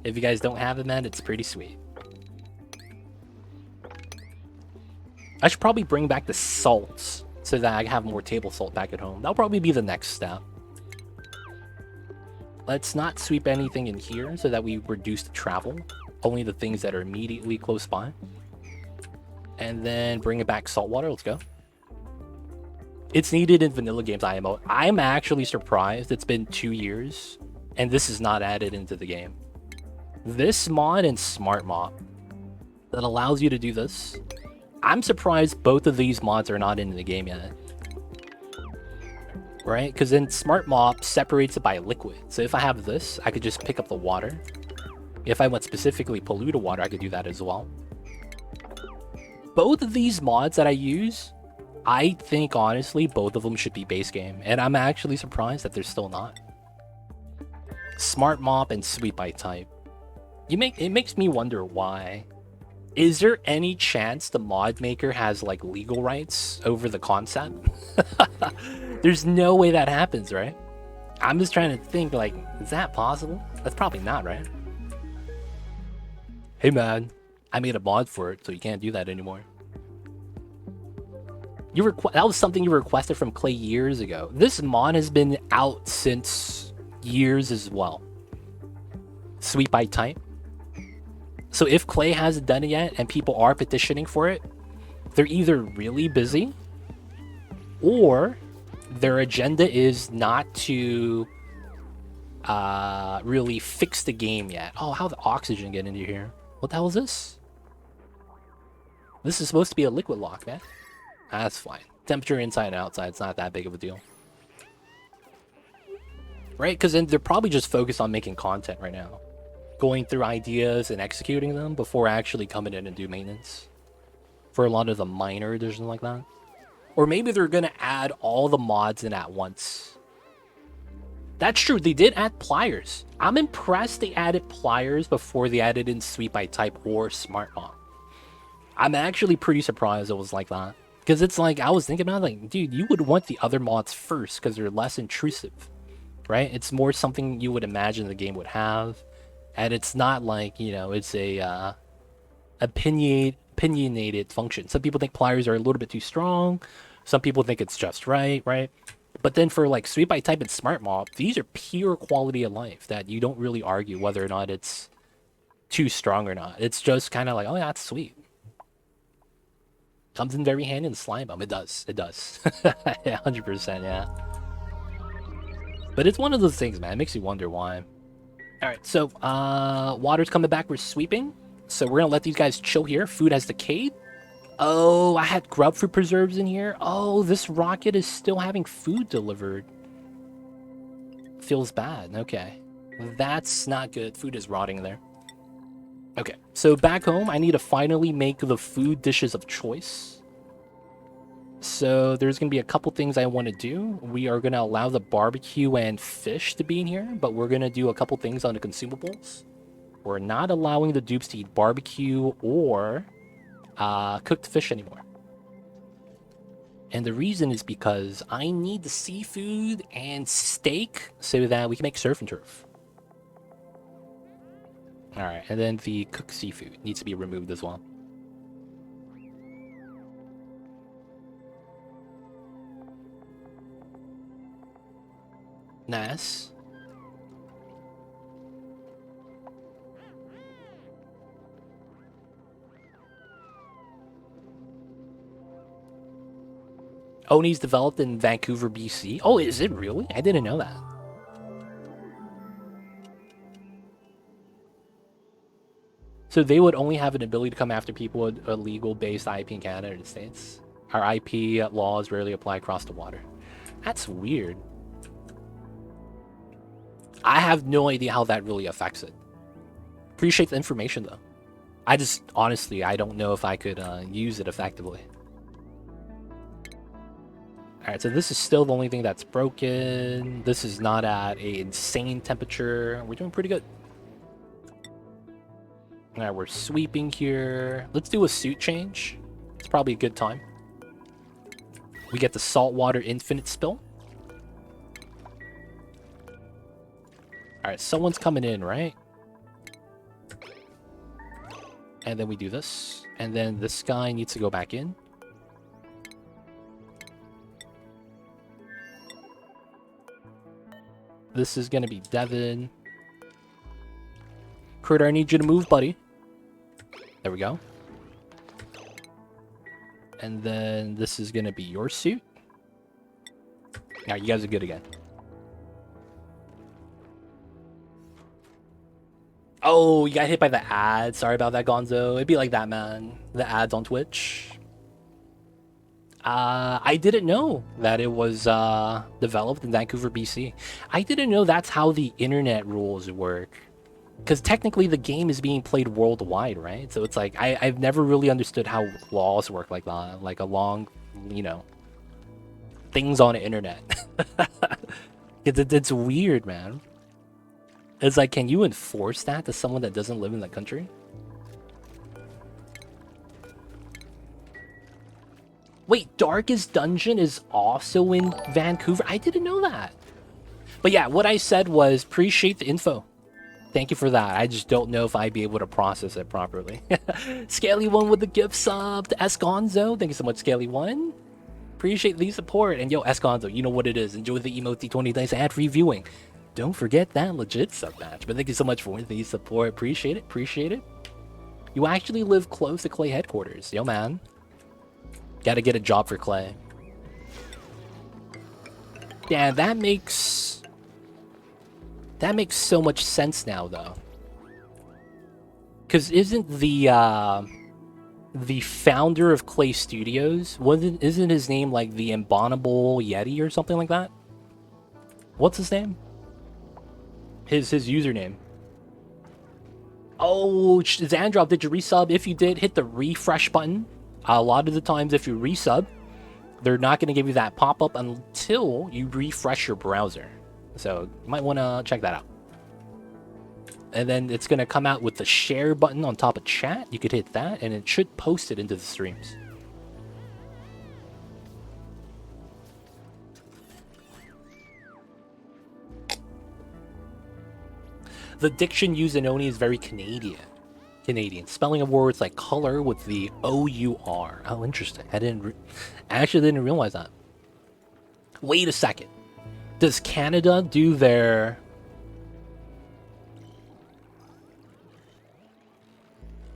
If you guys don't have it, man, it's pretty sweet. I should probably bring back the salt so that I have more table salt back at home. That'll probably be the next step. Let's not sweep anything in here so that we reduce the travel. Only the things that are immediately close by. And then bring it back salt water. Let's go. It's needed in vanilla games IMO. I'm actually surprised it's been 2 years and this is not added into the game. This mod and Smart Mop that allows you to do this. I'm surprised both of these mods are not in the game yet. Right? Because then Smart Mop separates it by liquid. So if I have this, I could just pick up the water. If I want specifically polluted water, I could do that as well. Both of these mods that I use, I think, honestly, both of them should be base game. And I'm actually surprised that they're still not. Smart Mop and Sweep by type. It makes me wonder why. Is there any chance the mod maker has, like, legal rights over the concept? There's no way that happens, right? I'm just trying to think, like, is that possible? That's probably not, right? Hey, man, I made a mod for it, so you can't do that anymore. That was something you requested from Clay years ago. This mod has been out since years as well. Sweep by type. So if Clay hasn't done it yet and people are petitioning for it, they're either really busy or their agenda is not to really fix the game yet. Oh, how the oxygen get into here? What the hell is this? This is supposed to be a liquid lock, man. That's fine. Temperature inside and outside, it's not that big of a deal. Right? Because then they're probably just focused on making content right now. Going through ideas and executing them before actually coming in and do maintenance. For a lot of the minor editions like that. Or maybe they're going to add all the mods in at once. That's true, they did add pliers. I'm impressed they added pliers before they added in Sweep by Type or Smart Mop. I'm actually pretty surprised it was like that. Because it's like, I was thinking about it, like, dude, you would want the other mods first because they're less intrusive. Right? It's more something you would imagine the game would have. And it's not like, you know, it's a opinionated function. Some people think pliers are a little bit too strong. Some people think it's just right? But then for like Sweep by Type and Smart Mop, these are pure quality of life that you don't really argue whether or not it's too strong or not. It's just kind of like, oh yeah, that's sweet. Comes in very handy in Slime Bomb. It does. It does. 100%, yeah. But it's one of those things, man. It makes you wonder why. Alright, so water's coming back. We're sweeping. So we're gonna let these guys chill here. Food has decayed. Oh, I had grub fruit preserves in here. Oh, this rocket is still having food delivered. Feels bad. Okay. That's not good. Food is rotting there. Okay, so back home, I need to finally make the food dishes of choice. So there's going to be a couple things I want to do. We are going to allow the barbecue and fish to be in here, but we're going to do a couple things on the consumables. We're not allowing the dupes to eat barbecue or cooked fish anymore. And the reason is because I need the seafood and steak so that we can make surf and turf. Alright, and then the cooked seafood needs to be removed as well. Nice. Oni's developed in Vancouver, BC. Oh, is it really? I didn't know that. So they would only have an ability to come after people with a legal-based IP in Canada and the States. Our IP laws rarely apply across the water. That's weird. I have no idea how that really affects it. Appreciate the information, though. I just, honestly, I don't know if I could use it effectively. Alright, so this is still the only thing that's broken. This is not at an insane temperature. We're doing pretty good. Alright, we're sweeping here. Let's do a suit change. It's probably a good time. We get the saltwater infinite spill. Alright, someone's coming in, right? And then we do this. And then this guy needs to go back in. This is going to be Devin. Kurt, I need you to move, buddy. There we go. And then this is going to be your suit. Now, you guys are good again. Oh, you got hit by the ads. Sorry about that, Gonzo. It'd be like that, man. The ads on Twitch. I didn't know that it was developed in Vancouver, BC. I didn't know that's how the internet rules work. Because technically the game is being played worldwide, right? So it's like, I've never really understood how laws work like that. Like along, you know, things on the internet. It's weird, man. It's like, can you enforce that to someone that doesn't live in the country? Wait, Darkest Dungeon is also in Vancouver? I didn't know that. But yeah, what I said was, appreciate the info. Thank you for that. I just don't know if I'd be able to process it properly. Scaly1 with the gift sub to Esconzo. Thank you so much, Scaly1. Appreciate the support. And yo, Esconzo, you know what it is. Enjoy the emote 20 days ad-free viewing. Don't forget that legit sub match. But thank you so much for the support. Appreciate it. Appreciate it. You actually live close to Clay headquarters. Yo, man. Gotta get a job for Clay. Yeah, that makes so much sense now, though. Because isn't the founder of Clay Studios, isn't his name like the Abominable Yeti or something like that? What's his name? His username. Oh, Zandrop, did you resub? If you did, hit the refresh button. A lot of the times, if you resub, they're not going to give you that pop-up until you refresh your browser. So you might want to check that out. And then it's going to come out with the share button on top of chat. You could hit that, and it should post it into the streams. The diction used in Oni is very Canadian. Spelling of words like color with the O-U-R. Oh, interesting. I actually didn't realize that. Wait a second. Does Canada do their...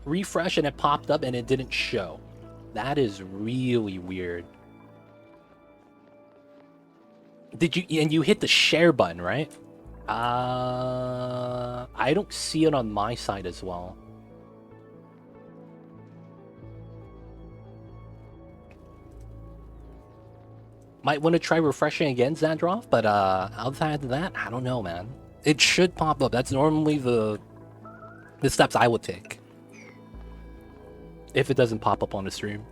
refresh and it popped up and it didn't show? That is really weird. Did you... and you hit the share button, right? I don't see it on my side as well. Might want to try refreshing again, Zandroff, but outside of that, I don't know, man. It should pop up. That's normally the steps I would take. If it doesn't pop up on the stream.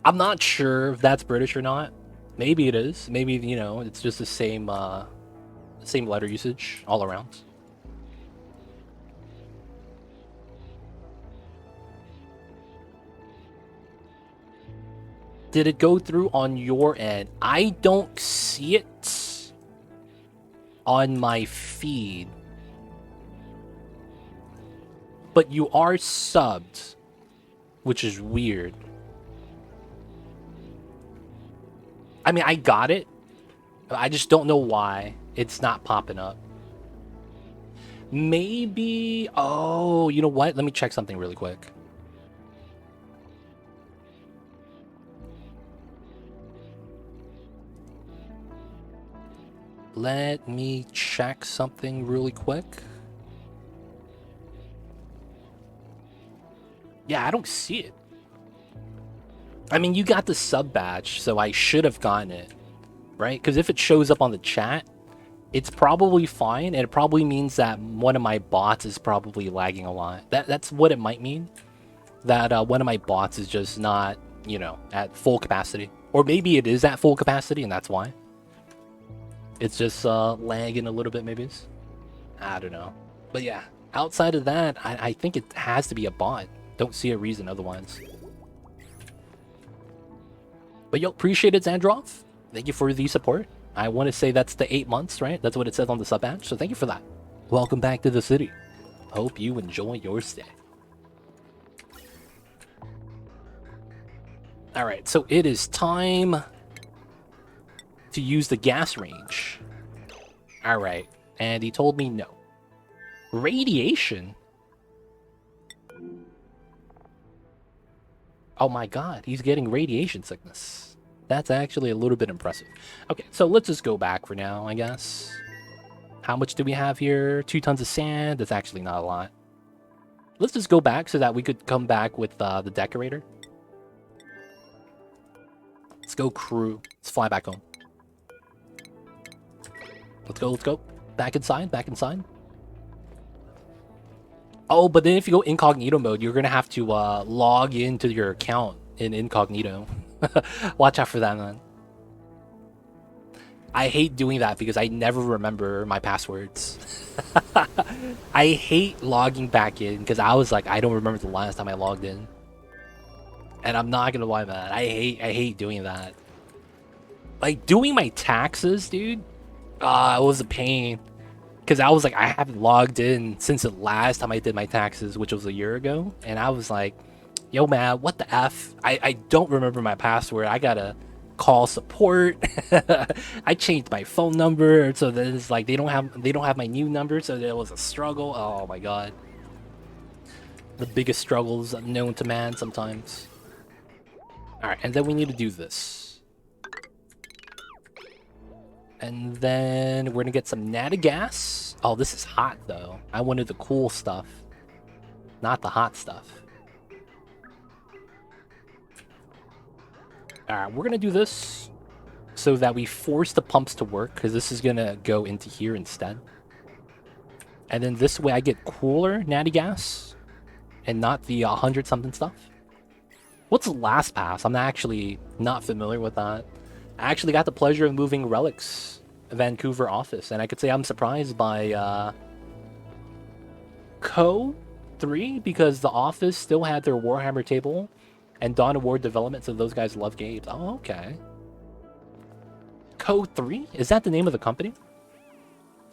I'm not sure if that's British or not. Maybe it is. Maybe, you know, it's just the same letter usage all around. Did it go through on your end? I don't see it on my feed. But you are subbed, which is weird. I mean, I got it. I just don't know why it's not popping up. Maybe... oh, you know what? Let me check something really quick. Let me check something really quick. Yeah, I don't see it. I mean, you got the sub badge, so I should have gotten it, right? Because if it shows up on the chat, it's probably fine, and it probably means that one of my bots is probably lagging a lot. That's what it might mean. That one of my bots is just not, you know, at full capacity. Or maybe it is at full capacity, and that's why. It's just lagging a little bit, maybe. I don't know. But yeah, outside of that, I think it has to be a bot. Don't see a reason otherwise. But yo, appreciate it, Zandrov. Thank you for the support. I want to say that's the 8 months, right? That's what it says on the sub badge, so thank you for that. Welcome back to the city. Hope you enjoy your stay. Alright, so it is time to use the gas range. Alright, and he told me no. Radiation? Oh my god, he's getting radiation sickness. That's actually a little bit impressive. Okay, so let's just go back for now, I guess. How much do we have here? 2 tons of sand. That's actually not a lot. Let's just go back so that we could come back with the decorator. Let's go, crew. Let's fly back home. Let's go, let's go. Back inside, back inside. Oh, but then if you go incognito mode, you're going to have to log into your account in incognito. Watch out for that, man. I hate doing that because I never remember my passwords. I hate logging back in because I was like, I don't remember the last time I logged in. And I'm not going to lie, man. I hate doing that. Like, doing my taxes, dude, it was a pain. Because I was like, I haven't logged in since the last time I did my taxes, which was a year ago. And I was like, yo, man, what the F? I don't remember my password. I gotta call support. I changed my phone number. So then it's like, they don't have my new number. So there was a struggle. Oh, my God. The biggest struggles known to man sometimes. All right, and then we need to do this. And then we're gonna get some natty gas. Oh, this is hot though. I wanted the cool stuff, not the hot stuff. Alright, we're gonna do this so that we force the pumps to work, because this is gonna go into here instead. And then this way I get cooler natty gas and not the 100-something stuff. What's the last pass? I'm actually not familiar with that. I actually got the pleasure of moving relics Vancouver office, and I could say I'm surprised by Co 3 because the office still had their Warhammer table and Dawn Award development, so those guys love games. Oh, okay. Co 3? Is that the name of the company?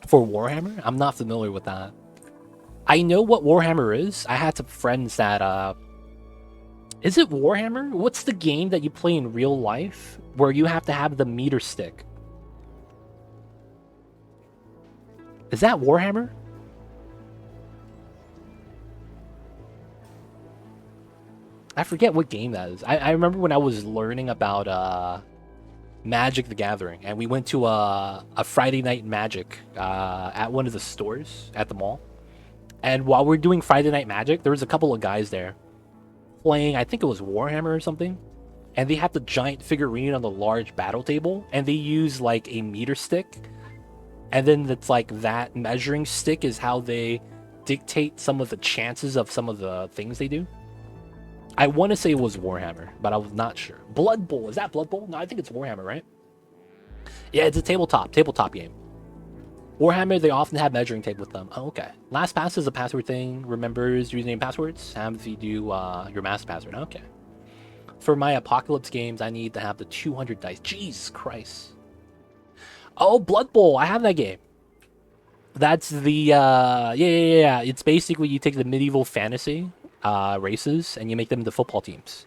For Warhammer? I'm not familiar with that. I know what Warhammer is. I had some friends that is it Warhammer? What's the game that you play in real life where you have to have the meter stick? Is that Warhammer? I forget what game that is. I remember when I was learning about Magic the Gathering, and we went to a Friday night Magic at one of the stores at the mall. And while we're doing Friday night Magic, there was a couple of guys there playing, I think it was Warhammer or something, and they have the giant figurine on the large battle table, and they use like a meter stick, and then it's like that measuring stick is how they dictate some of the chances of some of the things they do. I want to say it was Warhammer, but I was not sure. Blood Bowl, is that Blood Bowl? No, I think it's Warhammer, right? Yeah, it's a tabletop game. Warhammer, they often have measuring tape with them. Oh, okay. Last pass is a password thing. Remembers username passwords. Have you do your master password. Okay. For my Apocalypse games, I need to have the 200 dice. Jesus Christ. Oh, Blood Bowl. I have that game. That's the, yeah. It's basically you take the medieval fantasy races and you make them into football teams.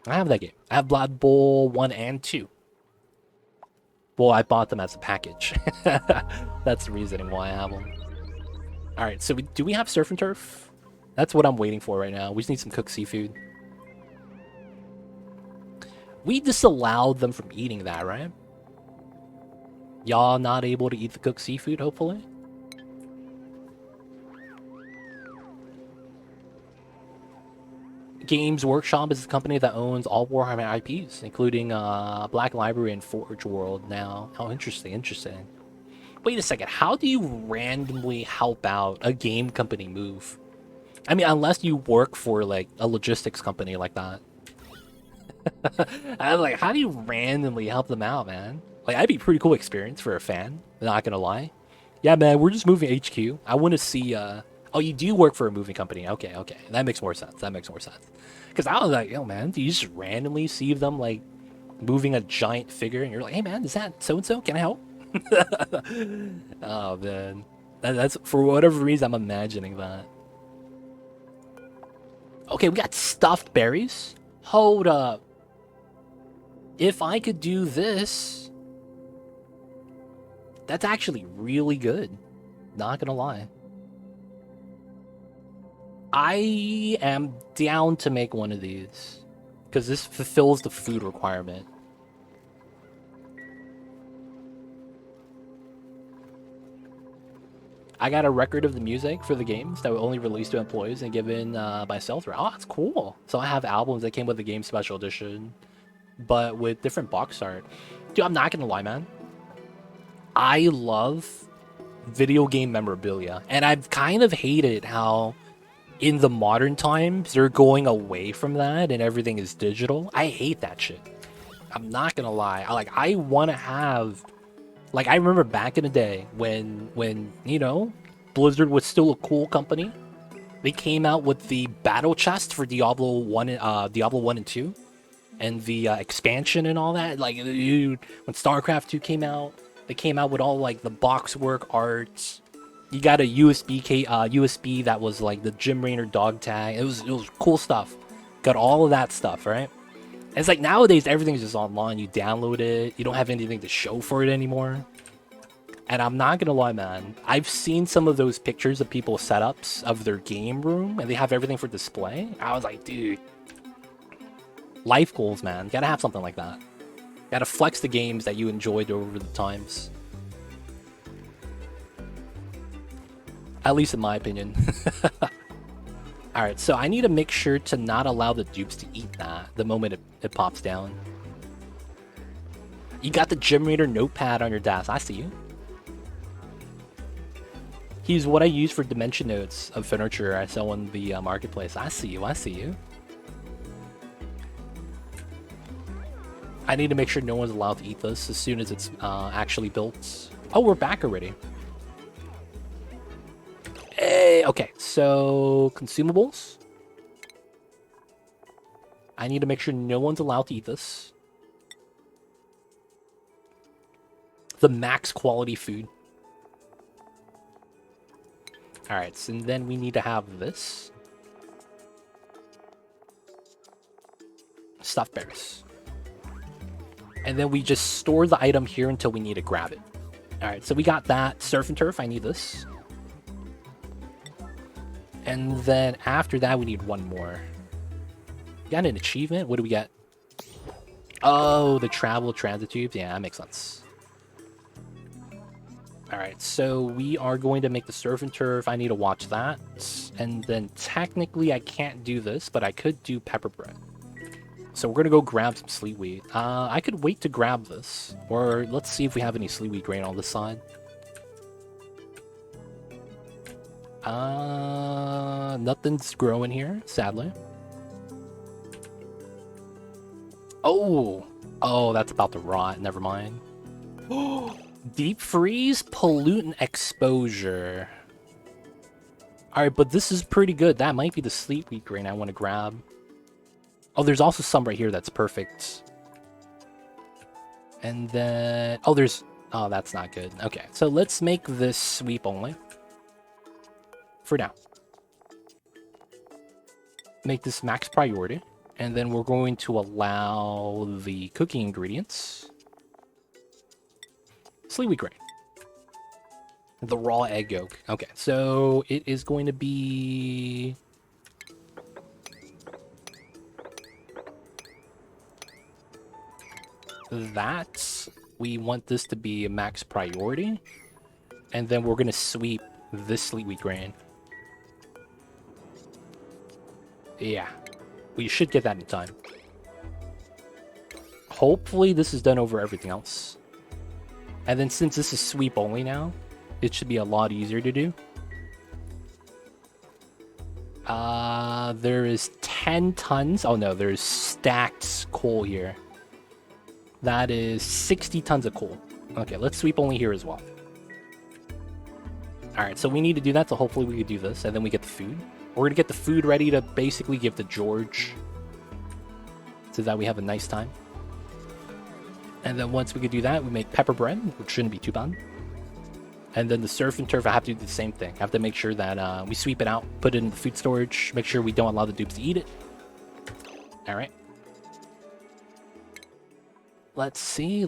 I have that game. I have Blood Bowl 1 and 2. Well, I bought them as a package. That's the reasoning why I have them. Alright, so do we have Surf and Turf? That's what I'm waiting for right now. We just need some cooked seafood. We disallowed them from eating that, right? Y'all not able to eat the cooked seafood, hopefully? Games Workshop is the company that owns all Warhammer IPs, including Black Library and Forge World now. Oh, interesting, interesting. Wait a second, how do you randomly help out a game company move? I mean, unless you work for, like, a logistics company like that. I was like, how do you randomly help them out, man? Like, that'd be a pretty cool experience for a fan, not gonna lie. Yeah, man, we're just moving HQ. I want to see, Oh, you do work for a moving company. Okay, okay. That makes more sense. That makes more sense. Because I was like, yo, man, do you just randomly see them, like, moving a giant figure, and you're like, hey, man, is that so-and-so? Can I help? Oh, man. That's, for whatever reason, I'm imagining that. Okay, we got stuffed berries. Hold up. If I could do this, that's actually really good. Not gonna lie. I am down to make one of these, because this fulfills the food requirement. I got a record of the music for the games that were only released to employees and given by Stealth. Oh, that's cool. So I have albums that came with the game special edition, but with different box art. Dude, I'm not gonna lie, man. I love video game memorabilia, and I've kind of hated how in the modern times they're going away from that and everything is digital. I hate that shit. I'm not gonna lie. I want to have, like, I remember back in the day when you know, Blizzard was still a cool company. They came out with the battle chest for Diablo 1 and 2, and the expansion and all that. Like, when StarCraft 2 came out, they came out with all, like, the boxwork art. You got a USB that was like the Jim Raynor dog tag. It was cool stuff. Got all of that stuff, right? And it's like nowadays everything's just online. You download it. You don't have anything to show for it anymore. And I'm not gonna lie, man. I've seen some of those pictures of people's setups of their game room, and they have everything for display. I was like, dude, life goals, man. Gotta have something like that. Gotta flex the games that you enjoyed over the times. At least in my opinion. Alright, so I need to make sure to not allow the dupes to eat that the moment it pops down. You got the Gym Reader notepad on your desk. I see you. He's what I use for dimension notes of furniture I sell in the marketplace. I see you. I see you. I need to make sure no one's allowed to eat this as soon as it's actually built. Oh, we're back already. Hey, okay, so consumables. I need to make sure no one's allowed to eat this. The max quality food. Alright, so then we need to have this. Stuffed berries. And then we just store the item here until we need to grab it. Alright, so we got that. Surf and turf, I need this. And then after that, we need one more. Got an achievement? What do we get? Oh, the travel transit tubes. Yeah, that makes sense. Alright, so we are going to make the surf and turf. I need to watch that. And then technically I can't do this, but I could do pepper bread. So we're going to go grab some sleet wheat. I could wait to grab this. Or let's see if we have any sleet wheat grain on this side. Nothing's growing here, sadly. Oh, that's about to rot. Never mind. Deep freeze, pollutant exposure. All right, but this is pretty good. That might be the sleep wheat grain I want to grab. Oh, there's also some right here that's perfect. And then, oh, that's not good. Okay, so let's make this sweep only. For now. Make this max priority. And then we're going to allow the cooking ingredients. Sleep wheat grain. The raw egg yolk. Okay, so it is going to be... that. We want this to be a max priority. And then we're going to sweep this sleet wheat grain. Yeah. We should get that in time. Hopefully this is done over everything else. And then since this is sweep only now, it should be a lot easier to do. There is 10 tons. Oh no, there's stacked coal here. That is 60 tons of coal. Okay, let's sweep only here as well. Alright, so we need to do that, so hopefully we could do this, and then we get the food. We're gonna get the food ready to basically give to George, so that we have a nice time. And then once we could do that, we make pepper bread, which shouldn't be too bad. And then the surf and turf, I have to do the same thing. I have to make sure that we sweep it out, put it in the food storage, make sure we don't allow the dupes to eat it. Alright. Let's see.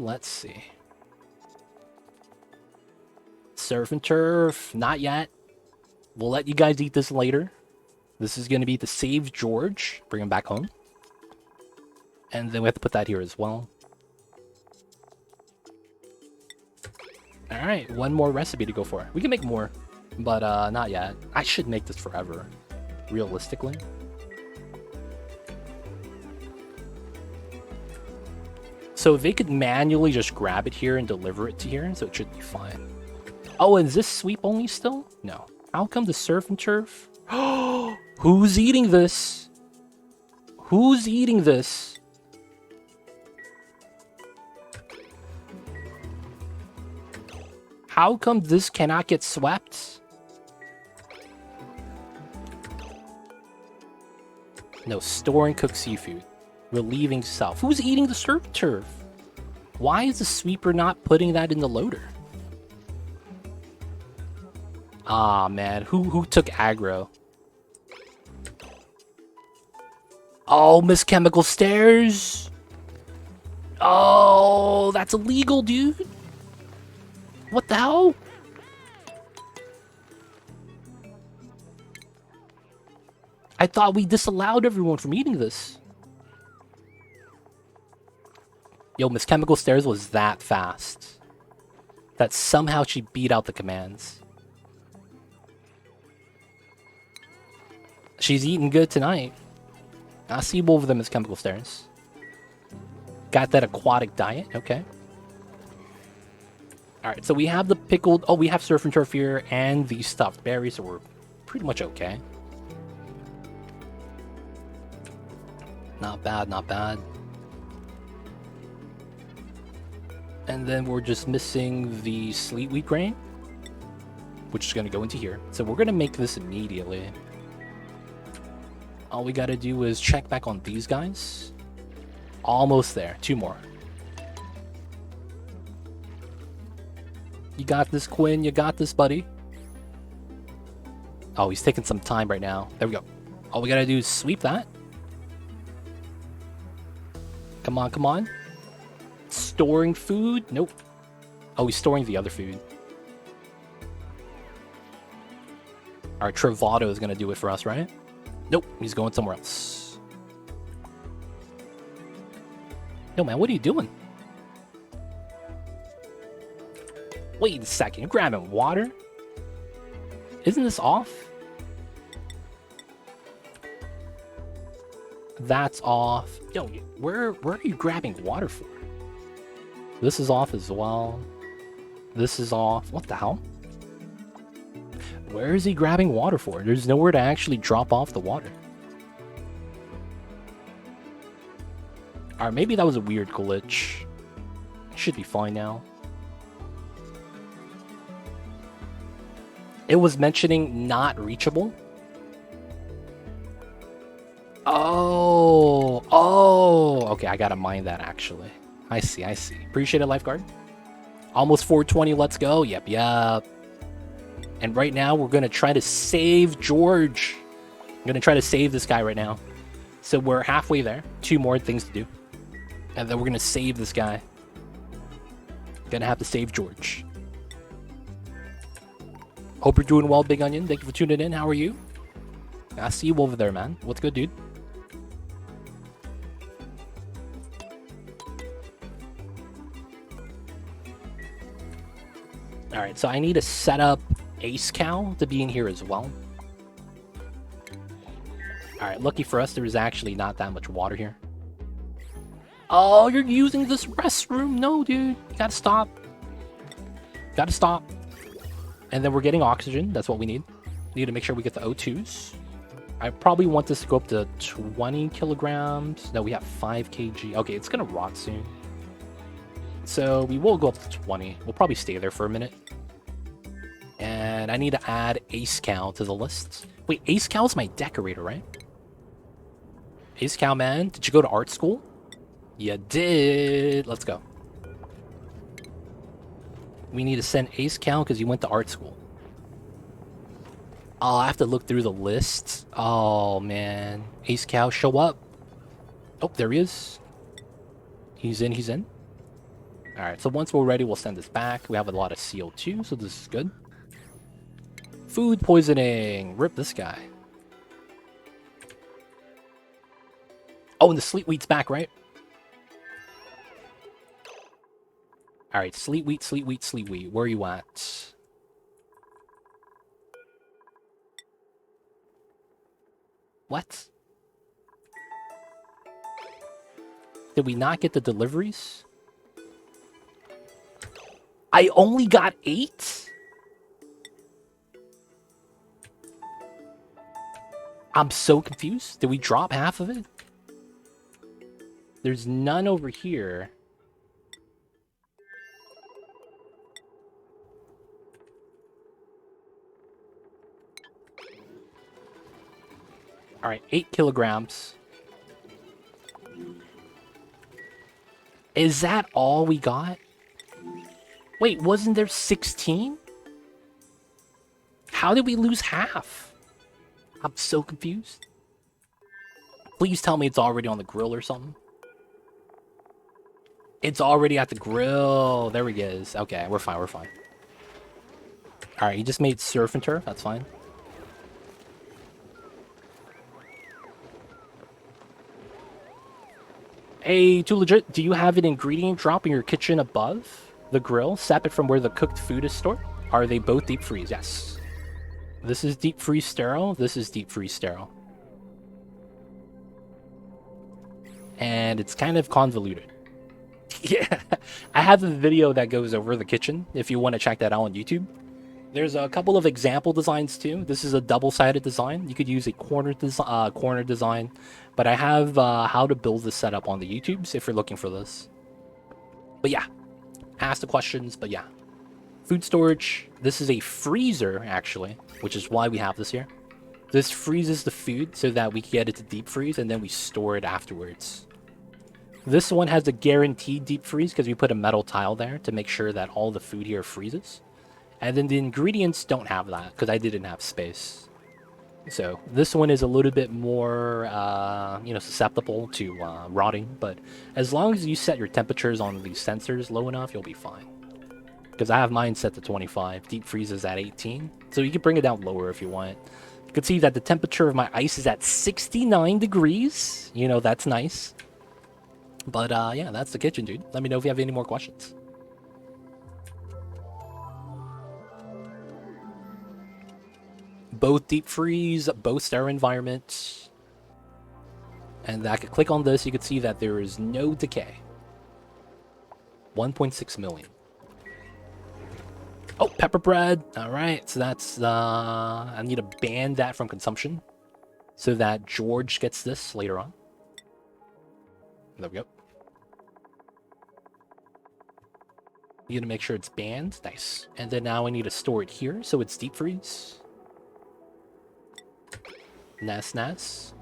Surf and turf, not yet. We'll let you guys eat this later. This is going to be to save George, bring him back home. And then we have to put that here as well. Alright, one more recipe to go for. We can make more, but not yet. I should make this forever, realistically. So they could manually just grab it here and deliver it to here, so it should be fine. Oh, and is this sweep only still? No. How come the surf and turf? Who's eating this? Who's eating this? How come this cannot get swept? No, store and cook seafood. Relieving self. Who's eating the surf and turf? Why is the sweeper not putting that in the loader? Ah, man. Who took aggro? Oh, Miss Chemical Stairs. Oh, that's illegal, dude. What the hell? I thought we disallowed everyone from eating this. Yo, Miss Chemical Stairs was that fast that somehow she beat out the commands. She's eating good tonight. I see both of them as Chemical Stairs. Got that aquatic diet, okay. Alright, so we have the pickled... Oh, we have surf and turf here and the stuffed berries, so we're pretty much okay. Not bad, not bad. And then we're just missing the sleet wheat grain, which is going to go into here. So we're going to make this immediately. All we got to do is check back on these guys. Almost there. 2 more. You got this, Quinn. You got this, buddy. Oh, he's taking some time right now. There we go. All we got to do is sweep that. Come on, come on. Storing food? Nope. Oh, he's storing the other food. Alright, Travato is going to do it for us, right? Nope, he's going somewhere else. Yo, man, what are you doing? Wait a second, you're grabbing water? Isn't this off? That's off. Yo, where are you grabbing water for? This is off as well. This is off. What the hell? Where is he grabbing water for? There's nowhere to actually drop off the water. Alright, maybe that was a weird glitch. It should be fine now. It was mentioning not reachable. Oh, okay, I gotta mind that actually. I see. Appreciate it, lifeguard. Almost 420, let's go. Yep. And right now, we're gonna try to save George. I'm gonna try to save this guy right now. So we're halfway there. 2 more things to do. And then we're gonna save this guy. Gonna have to save George. Hope you're doing well, Big Onion. Thank you for tuning in. How are you? I see you over there, man. What's good, dude? Alright, so I need to set up Ace Cow to be in here as well. Alright, lucky for us, there is actually not that much water here. Oh, you're using this restroom. No, dude. You gotta stop. Gotta stop. And then we're getting oxygen. That's what we need. Need to make sure we get the O2s. I probably want this to go up to 20 kilograms. No, we have 5 kg. Okay, it's gonna rot soon. So we will go up to 20. We'll probably stay there for a minute. And I need to add Ace Cow to the list. Wait, Ace Cow's my decorator, right? Ace Cow, man. Did you go to art school? You did. Let's go. We need to send Ace Cow because you went to art school. Oh, I have to look through the list. Oh, man. Ace Cow, show up. Oh, there he is. He's in, he's in. Alright, so once we're ready, we'll send this back. We have a lot of CO2, so this is good. Food poisoning. Rip this guy. Oh, and the sleet wheat's back, right? Alright, sleet wheat, sleet wheat, sleet wheat. Where are you at? What? Did we not get the deliveries? I only got 8? I'm so confused. Did we drop half of it? There's none over here. Alright, 8 kilograms. Is that all we got? Wait, wasn't there 16? How did we lose half? I'm so confused. Please tell me it's already on the grill or something. It's already at the grill. There he is. Okay, we're fine, we're fine. Alright, he just made surf and turf. That's fine. Hey, too legit, do you have an ingredient drop in your kitchen above the grill, separate from where the cooked food is stored? Are they both deep freeze? Yes. This is deep freeze sterile. This is deep freeze sterile. And it's kind of convoluted. Yeah, I have a video that goes over the kitchen if you want to check that out on YouTube. There's a couple of example designs too. This is a double-sided design. You could use a corner design, but I have how to build this setup on the YouTubes if you're looking for this. But yeah, ask the questions. But yeah, food storage. This is a freezer actually, which is why we have this here. This freezes the food so that we can get it to deep freeze and then we store it afterwards. This one has a guaranteed deep freeze because we put a metal tile there to make sure that all the food here freezes. And then the ingredients don't have that because I didn't have space. So this one is a little bit more, susceptible to rotting. But as long as you set your temperatures on these sensors low enough, you'll be fine. Because I have mine set to 25. Deep freeze is at 18. So you can bring it down lower if you want. You can see that the temperature of my ice is at 69 degrees. You know, that's nice. But yeah, that's the kitchen, dude. Let me know if you have any more questions. Both deep freeze, both sterile environment. And I could click on this, you could see that there is no decay. 1.6 million. Oh, pepper bread. All right, so that's I need to ban that from consumption so that George gets this later on. There we go. Need to make sure it's banned. Nice. And then now I need to store it here so it's deep freeze. Nice.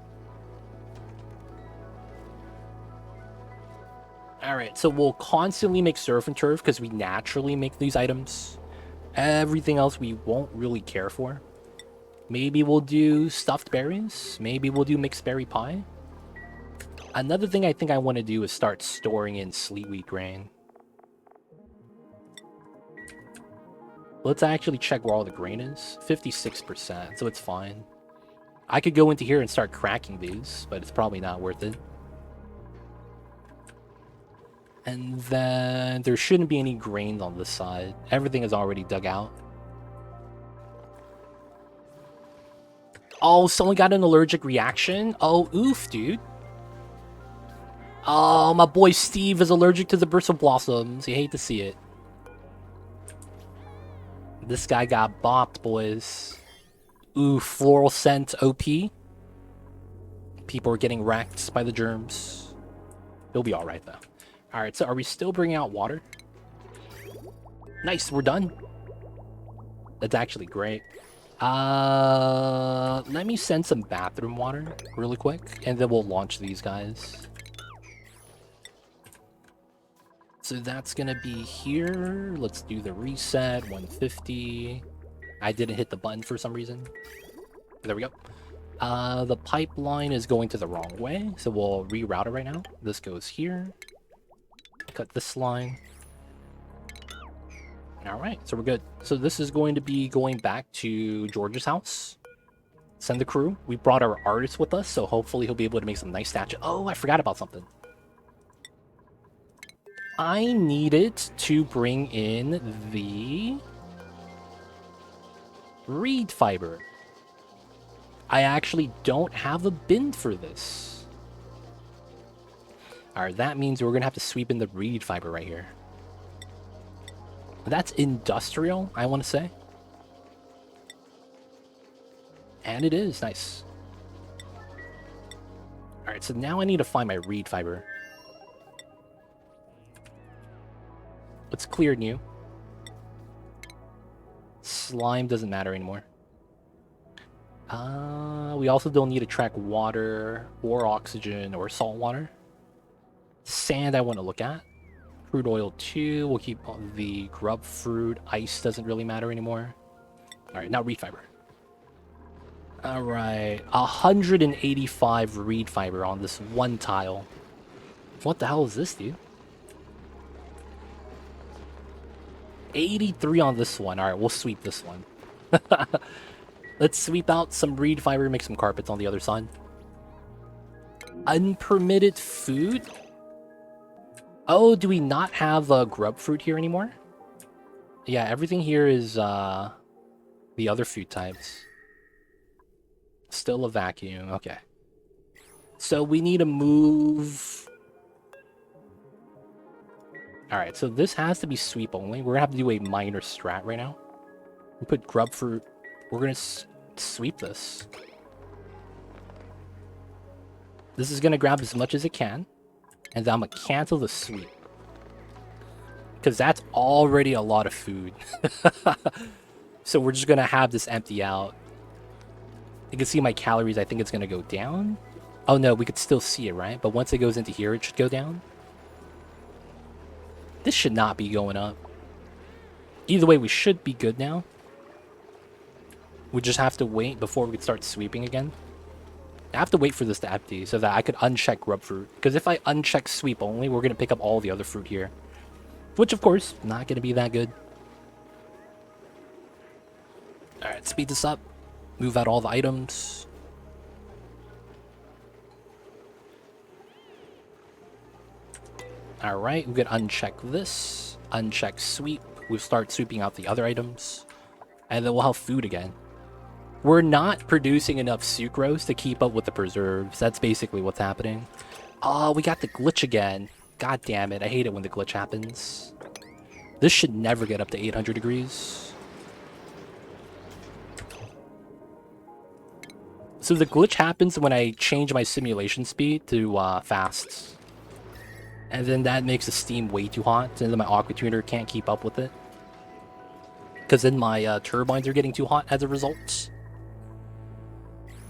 Alright, so we'll constantly make surf and turf because we naturally make these items. Everything else we won't really care for. Maybe we'll do stuffed berries. Maybe we'll do mixed berry pie. Another thing I think I want to do is start storing in sleet wheat grain. Let's actually check where all the grain is. 56%, so it's fine. I could go into here and start cracking these, but it's probably not worth it. And then there shouldn't be any grains on this side. Everything is already dug out. Oh, someone got an allergic reaction? Oh, oof, dude. Oh, my boy Steve is allergic to the bristle blossoms. You hate to see it. This guy got bopped, boys. Ooh, floral scent OP. People are getting wrecked by the germs. He'll be alright, though. Alright, so are we still bringing out water? Nice, we're done. That's actually great. Let me send some bathroom water really quick, and then we'll launch these guys. So that's gonna be here. Let's do the reset, 150. I didn't hit the button for some reason. There we go. The pipeline is going to the wrong way, so we'll reroute it right now. This goes here. Cut this line. Alright, so we're good. So this is going to be going back to George's house. Send the crew. We brought our artist with us, so hopefully he'll be able to make some nice statues. Oh, I forgot about something. I needed to bring in the reed fiber. I actually don't have a bin for this. Alright, that means we're gonna have to sweep in the reed fiber right here. That's industrial, I want to say. And it is, nice. Alright, so now I need to find my reed fiber. Let's clear new. Slime doesn't matter anymore. We also don't need to track water or oxygen or salt water. Sand I want to look at. Crude oil 2. We'll keep the grub fruit. Ice doesn't really matter anymore. Alright, now reed fiber. Alright, 185 reed fiber on this one tile. What the hell is this, dude? 83 on this one. Alright, we'll sweep this one. Let's sweep out some reed fiber, make some carpets on the other side. Unpermitted food? Oh, do we not have grub fruit here anymore? Yeah, everything here is the other food types. Still a vacuum, okay. So we need to move... Alright, so this has to be sweep only. We're gonna have to do a minor strat right now. We put grub fruit. We're gonna sweep this. This is gonna grab as much as it can. And then I'm gonna cancel the sweep. Because that's already a lot of food. So we're just gonna have this empty out. You can see my calories, I think it's gonna go down. Oh no, we could still see it, right? But once it goes into here, it should go down. This should not be going up. Either way, we should be good now. We just have to wait before we can start sweeping again. I have to wait for this to empty so that I could uncheck grub fruit. Because if I uncheck sweep only, we're going to pick up all the other fruit here. Which, of course, not going to be that good. Alright, speed this up. Move out all the items. Alright, we could uncheck this. Uncheck sweep. We'll start sweeping out the other items. And then we'll have food again. We're not producing enough sucrose to keep up with the preserves. That's basically what's happening. Oh, we got the glitch again. God damn it. I hate it when the glitch happens. This should never get up to 800 degrees. So the glitch happens when I change my simulation speed to fast. And then that makes the steam way too hot. And then my aqua tuner can't keep up with it. Because then my turbines are getting too hot as a result.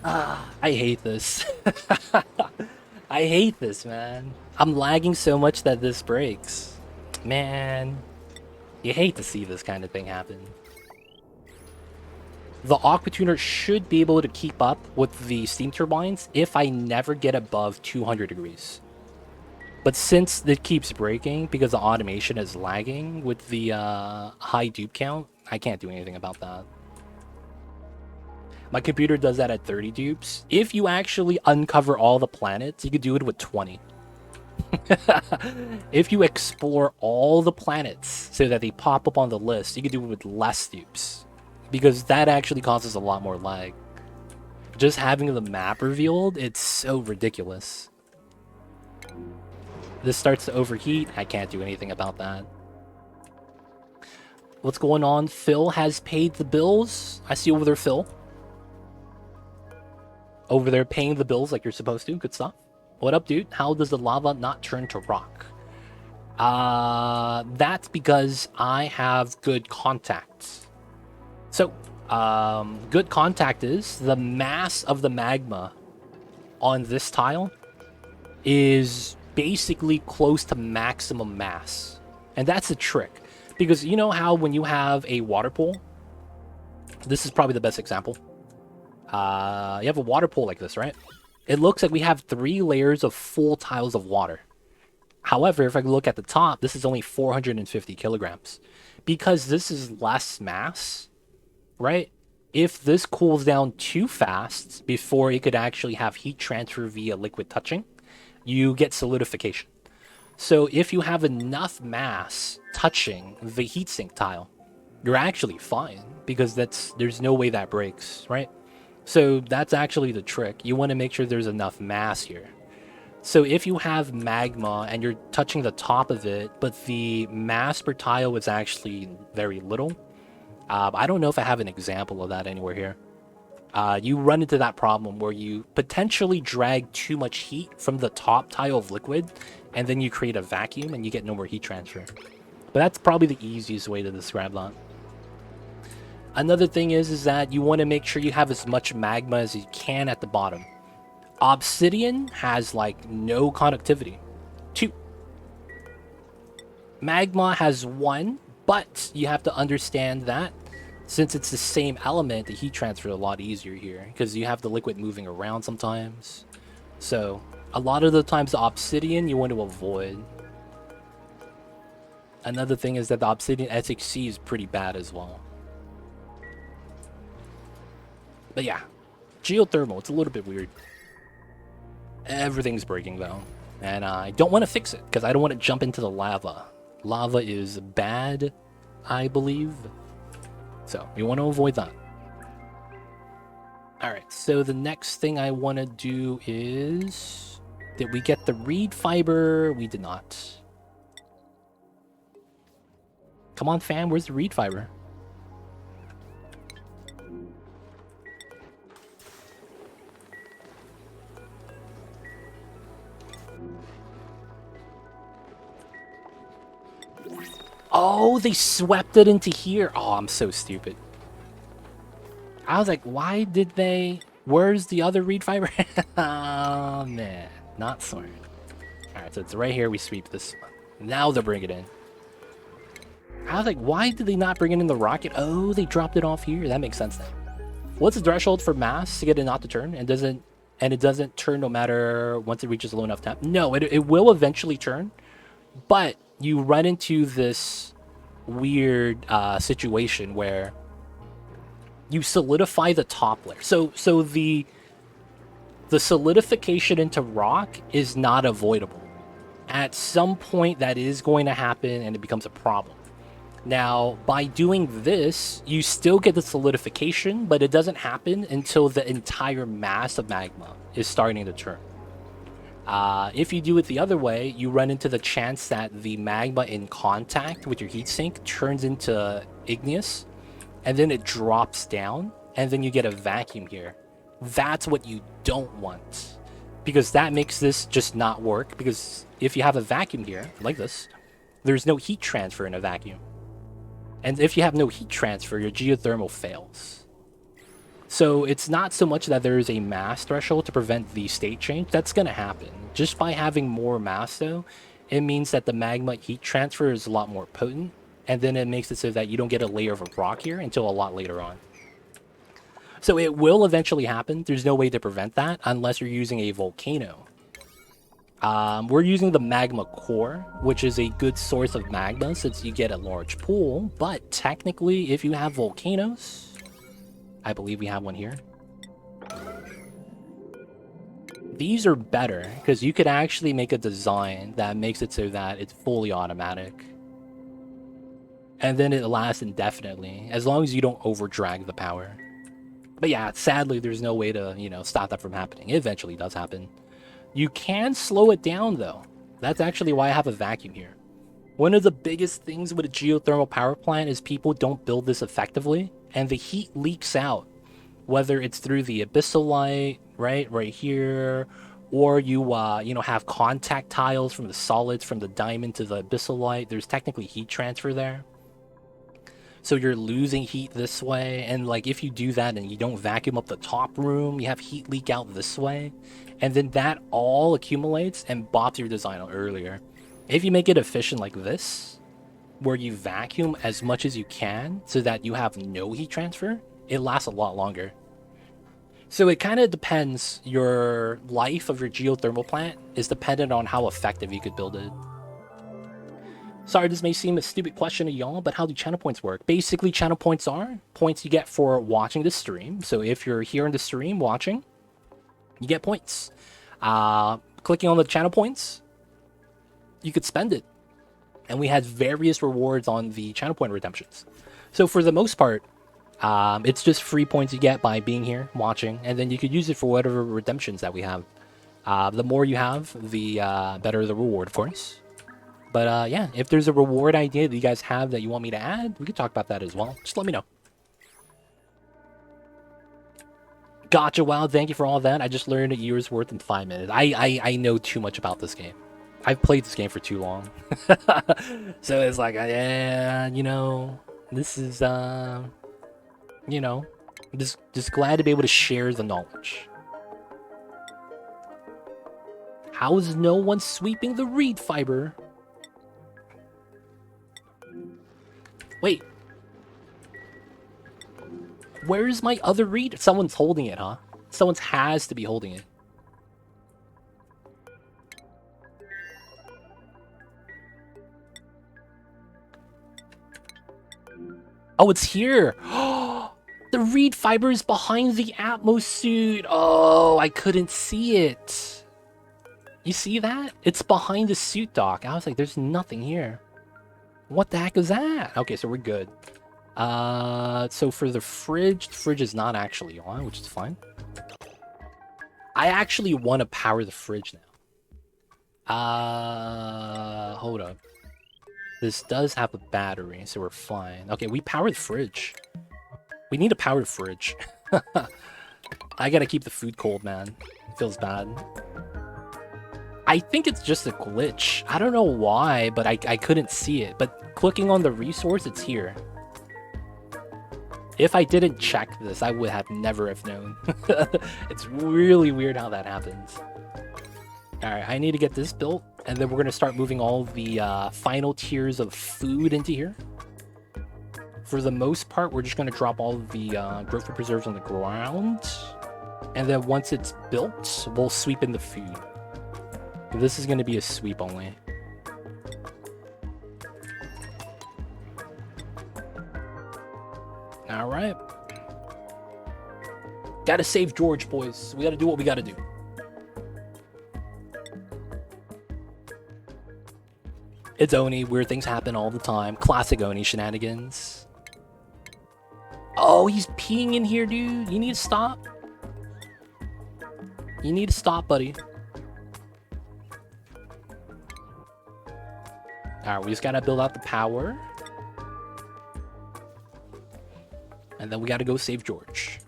I hate this. I hate this, man. I'm lagging so much that this breaks. Man, you hate to see this kind of thing happen. The aqua tuner should be able to keep up with the steam turbines if I never get above 200 degrees. But since it keeps breaking because the automation is lagging with the high dupe count, I can't do anything about that. My computer does that at 30 dupes. If you actually uncover all the planets, you could do it with 20. If you explore all the planets so that they pop up on the list, you can do it with less dupes. Because that actually causes a lot more lag. Just having the map revealed, it's so ridiculous. This starts to overheat. I can't do anything about that. What's going on? Phil has paid the bills. I see over there, Phil. Over there paying the bills like you're supposed to. Good stuff. What up, dude? How does the lava not turn to rock? That's because I have good contacts. So, good contact is the mass of the magma on this tile is basically close to maximum mass. And that's a trick. Because you know how when you have a water pool, this is probably the best example. You have a water pool like this, right? It looks like we have 3 layers of full tiles of water. However, if I look at the top, this is only 450 kilograms. Because this is less mass, right? If this cools down too fast before it could actually have heat transfer via liquid touching, you get solidification. So if you have enough mass touching the heatsink tile, you're actually fine because there's no way that breaks, right? So that's actually the trick. You want to make sure there's enough mass here. So if you have magma and you're touching the top of it, but the mass per tile is actually very little, I don't know if I have an example of that anywhere here. You run into that problem where you potentially drag too much heat from the top tile of liquid, and then you create a vacuum and you get no more heat transfer. But that's probably the easiest way to describe that. Another thing is that you want to make sure you have as much magma as you can at the bottom. Obsidian has like no conductivity. 2. Magma has 1, but you have to understand that since it's the same element, the heat transfer is a lot easier here because you have the liquid moving around sometimes. So a lot of the times the obsidian you want to avoid. Another thing is that the obsidian SHC is pretty bad as well. But yeah, geothermal, it's a little bit weird. Everything's breaking though, and I don't want to fix it because I don't want to jump into the lava. Lava is bad, I believe. So you want to avoid that. Alright, so the next thing I want to do is... Did we get the reed fiber? We did not. Come on, fam, where's the reed fiber? Oh, they swept it into here. Oh, I'm so stupid. I was like, why did they... Where's the other reed fiber? Oh, man. Not smart. Alright, so it's right here. We sweep this one. Now they'll bring it in. I was like, why did they not bring it in the rocket? Oh, they dropped it off here. That makes sense now. What's the threshold for mass to get it not to turn? And it doesn't turn no matter once it reaches a low enough temp? No, it will eventually turn. But you run into this weird situation where you solidify the top layer. So the solidification into rock is not avoidable. At some point that is going to happen and it becomes a problem. Now, by doing this, you still get the solidification, but it doesn't happen until the entire mass of magma is starting to turn. If you do it the other way, you run into the chance that the magma in contact with your heatsink turns into igneous, and then it drops down, and then you get a vacuum here. That's what you don't want, because that makes this just not work, because if you have a vacuum here, like this, there's no heat transfer in a vacuum. And if you have no heat transfer, your geothermal fails. So it's not so much that there is a mass threshold to prevent the state change. That's going to happen. Just by having more mass, though, it means that the magma heat transfer is a lot more potent. And then it makes it so that you don't get a layer of a rock here until a lot later on. So it will eventually happen. There's no way to prevent that unless you're using a volcano. We're using the magma core, which is a good source of magma since you get a large pool. But technically, if you have volcanoes... I believe we have one here. These are better because you could actually make a design that makes it so that it's fully automatic. And then it lasts indefinitely, as long as you don't over drag the power. But yeah, sadly, there's no way to, stop that from happening. It eventually does happen. You can slow it down, though. That's actually why I have a vacuum here. One of the biggest things with a geothermal power plant is people don't build this effectively, and the heat leaks out. Whether it's through the abyssal light, right here, or you, have contact tiles from the solids from the diamond to the abyssal light. There's technically heat transfer there. So you're losing heat this way, and like if you do that and you don't vacuum up the top room, you have heat leak out this way, and then that all accumulates and bops your design earlier. If you make it efficient like this, where you vacuum as much as you can so that you have no heat transfer, it lasts a lot longer. So it kind of depends. Your life of your geothermal plant is dependent on how effective you could build it. Sorry, this may seem a stupid question to y'all, but how do channel points work? Basically, channel points are points you get for watching the stream. So if you're here in the stream watching, you get points. Clicking on the channel points, you could spend it. And we had various rewards on the channel point redemptions. So for the most part, it's just free points you get by being here, watching, and then you could use it for whatever redemptions that we have. The more you have, the better the reward, of course. But yeah, if there's a reward idea that you guys have that you want me to add, we could talk about that as well. Just let me know. Gotcha, wow, thank you for all that. I just learned a year's worth in 5 minutes. I know too much about this game. I've played this game for too long. So it's like, yeah, this is, just glad to be able to share the knowledge. How is no one sweeping the reed fiber? Wait. Where's my other reed? Someone's holding it, huh? Someone has to be holding it. Oh, it's here. The reed fiber is behind the Atmos suit. Oh, I couldn't see it. You see that? It's behind the suit dock. I was like, there's nothing here. What the heck is that? Okay, so we're good. So for the fridge is not actually on, which is fine. I actually want to power the fridge now. Hold up. This does have a battery, so we're fine. Okay, we power the fridge. We need to power the fridge. I gotta keep the food cold, man. It feels bad. I think it's just a glitch. I don't know why, but I couldn't see it. But clicking on the resource, it's here. If I didn't check this, I would have never have known. It's really weird how that happens. Alright, I need to get this built, and then we're going to start moving all the final tiers of food into here. For the most part, we're just going to drop all of the growth food preserves on the ground. And then once it's built, we'll sweep in the food. This is going to be a sweep only. Alright. Gotta save George, boys. We gotta do what we gotta do. It's Oni. Weird things happen all the time. Classic Oni shenanigans. Oh, he's peeing in here, dude. You need to stop. You need to stop, buddy. Alright, we just gotta build out the power. And then we gotta go save George.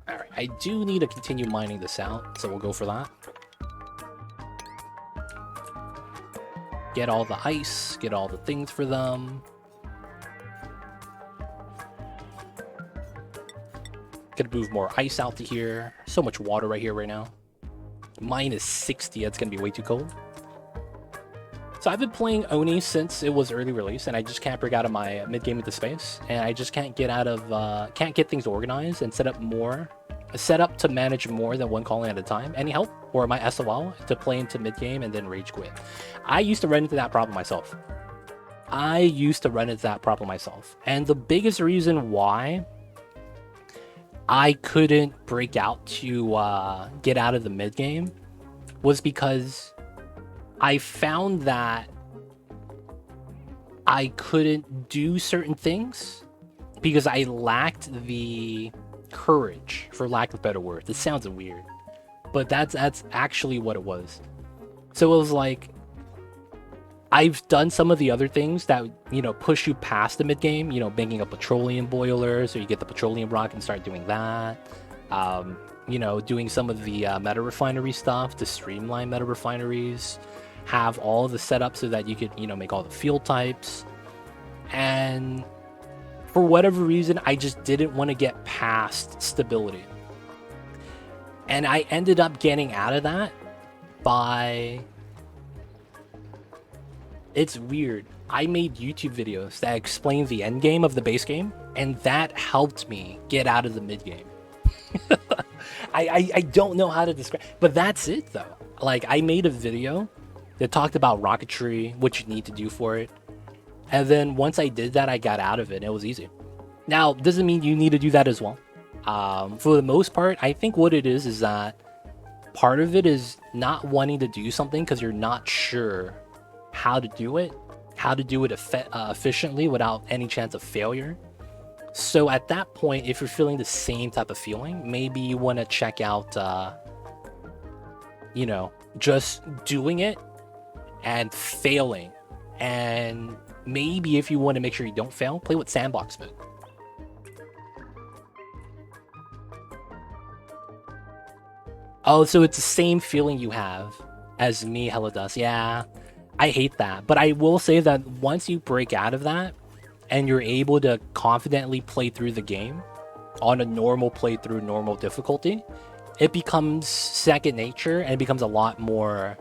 Alright, I do need to continue mining this out, so we'll go for that. Get all the ice, get all the things for them. Gonna move more ice out to here. So much water right here right now. Minus 60, that's gonna be way too cold. So I've been playing Oni since it was early release, and I just can't break out of my mid-game into space, and I just can't get out of, can't get things organized and set up to manage more than one colony at a time. Any help? Or am I SOL to play into mid-game and then rage quit? I used to run into that problem myself. And the biggest reason why I couldn't break out to get out of the mid game was because I found that I couldn't do certain things because I lacked the courage, for lack of better words. It sounds weird, but that's actually what it was. So it was like, I've done some of the other things that, you know, push you past the mid game, you know, making a petroleum boiler, so you get the petroleum rock and start doing that. You know, doing some of the meta refinery stuff to streamline meta refineries, have all the setup so that you could, you know, make all the fuel types. And for whatever reason, I just didn't want to get past stability. And I ended up getting out of that by... It's weird. I made YouTube videos that explained the end game of the base game, and that helped me get out of the mid game. I don't know how to describe, but that's it though. Like, I made a video that talked about rocketry, what you need to do for it, and then once I did that, I got out of it, and it was easy. Now, doesn't mean you need to do that as well. For the most part, I think what it is that part of it is not wanting to do something because you're not sure how to do it efficiently without any chance of failure. So at that point, if you're feeling the same type of feeling, maybe you want to check out, you know, just doing it and failing. And maybe if you want to make sure you don't fail, play with sandbox mode. Oh, so it's the same feeling you have as me, Hello Dust. Yeah, I hate that. But I will say that once you break out of that and you're able to confidently play through the game on a normal playthrough, normal difficulty, it becomes second nature and it becomes a lot more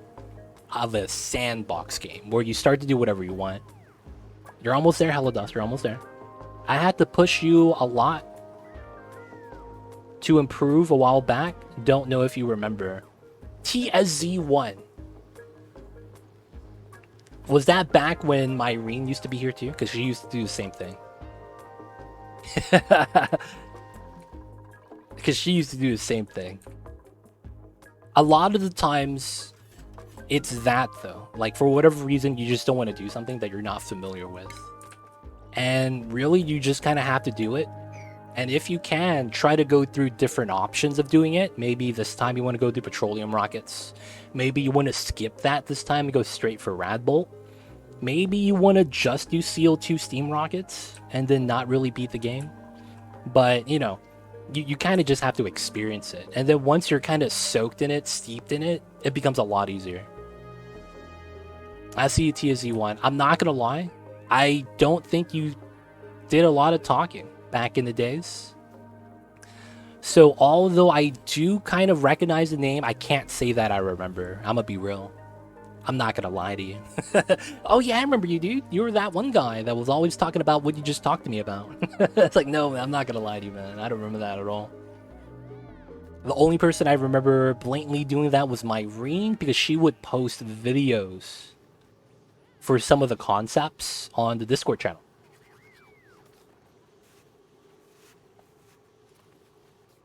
of a sandbox game where you start to do whatever you want. You're almost there, Hello Dust. You're almost there. I had to push you a lot to improve a while back. Don't know if you remember. TSZ1. Was that back when Myrene used to be here too? Because she used to do the same thing. Because she used to do the same thing. A lot of the times, it's that though. Like, for whatever reason, you just don't want to do something that you're not familiar with. And really, you just kind of have to do it. And if you can, try to go through different options of doing it. Maybe this time you want to go do petroleum rockets. Maybe you want to skip that this time and go straight for Radbolt. Maybe you want to just do CO2 steam rockets and then not really beat the game. But, you know, you kind of just have to experience it. And then once you're kind of soaked in it, steeped in it, it becomes a lot easier. I see you, TSZ1. I'm not going to lie. I don't think you did a lot of talking back in the days. So although I do kind of recognize the name, I can't say that I remember. I'm gonna be real. I'm not gonna lie to you. Oh yeah, I remember you, dude. You were that one guy that was always talking about what you just talked to me about. It's like, no, I'm not gonna lie to you, man. I don't remember that at all. The only person I remember blatantly doing that was Myrene, because she would post videos for some of the concepts on the Discord channel.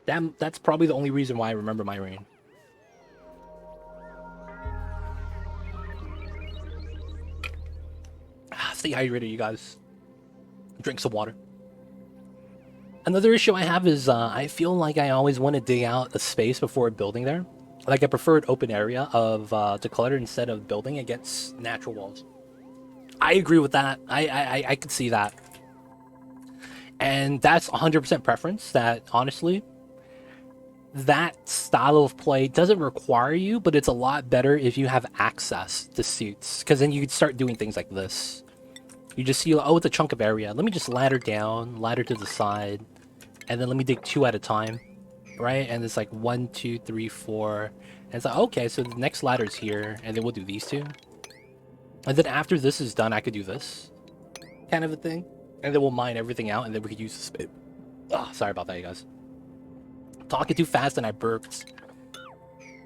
That's probably the only reason why I remember Myrene. Stay hydrated, you guys. Drink some water. Another issue I have is I feel like I always want to dig out a space before building there. Like, I prefer an open area of declutter instead of building against natural walls. I agree with that. I could see that. And that's 100% preference. That, honestly, that style of play doesn't require you, but it's a lot better if you have access to suits, because then you can start doing things like this. You just see, oh, it's a chunk of area. Let me just ladder down, ladder to the side, and then let me dig 2 at a time, right? And it's like 1, 2, 3, 4. And it's like, okay, so the next ladder's here, and then we'll do these 2. And then after this is done, I could do this kind of a thing. And then we'll mine everything out, and then we could use the spit. Oh, sorry about that, you guys. Talking too fast and I burped.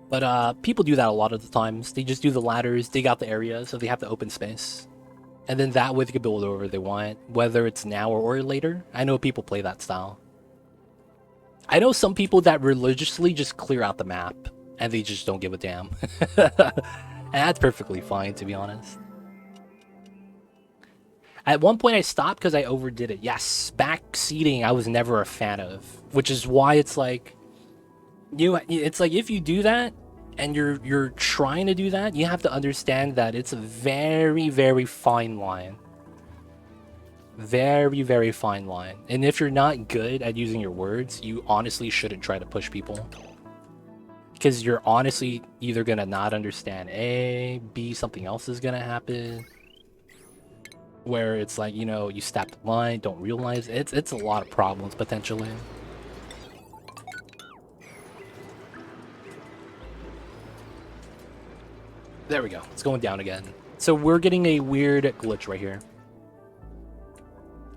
But people do that a lot of the times. They just do the ladders, dig out the area, so they have the open space. And then that way they can build whatever they want, whether it's now or later. I know people play that style. I know some people that religiously just clear out the map and they just don't give a damn. And that's perfectly fine, to be honest. At one point I stopped because I overdid it. Yes, backseating I was never a fan of, which is why it's like it's like if you do that and you're trying to do that, you have to understand that it's a very, very fine line. Very, very fine line. And if you're not good at using your words, you honestly shouldn't try to push people. Because you're honestly either going to not understand A, B, something else is going to happen. Where it's like, you know, you step the line, don't realize it's a lot of problems potentially. There we go. It's going down again. So we're getting a weird glitch right here.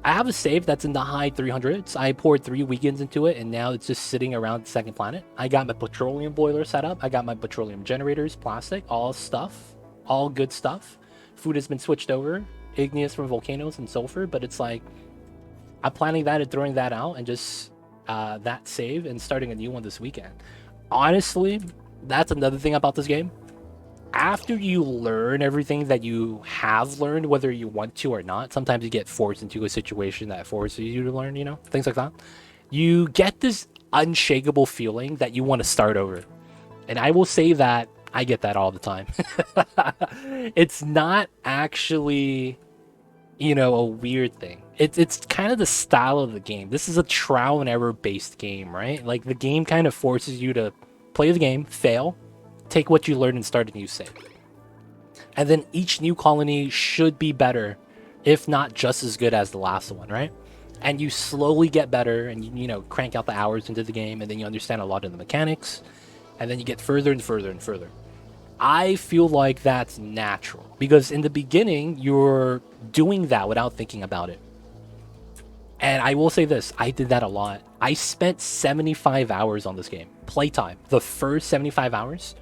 I have a save that's in the high 300s. I poured 3 weekends into it, and now it's just sitting around the second planet. I got my petroleum boiler set up. I got my petroleum generators, plastic, all stuff. All good stuff. Food has been switched over. Igneous from volcanoes and sulfur, but it's like I'm planning that and throwing that out and just that save and starting a new one this weekend. Honestly, that's another thing about this game. After you learn everything that you have learned, whether you want to or not, sometimes you get forced into a situation that forces you to learn, you know, things like that. You get this unshakable feeling that you want to start over. And I will say that I get that all the time. It's not actually, you know, a weird thing. It's kind of the style of the game. This is a trial and error based game, right? Like the game kind of forces you to play the game, fail, take what you learned and start a new save. And then each new colony should be better, if not just as good as the last one, right? And you slowly get better and you know, crank out the hours into the game, and then you understand a lot of the mechanics, and then you get further and further and further. I feel like that's natural because in the beginning you're doing that without thinking about it. And I will say this, I did that a lot. I spent 75 hours on this game, playtime, the first 75 hours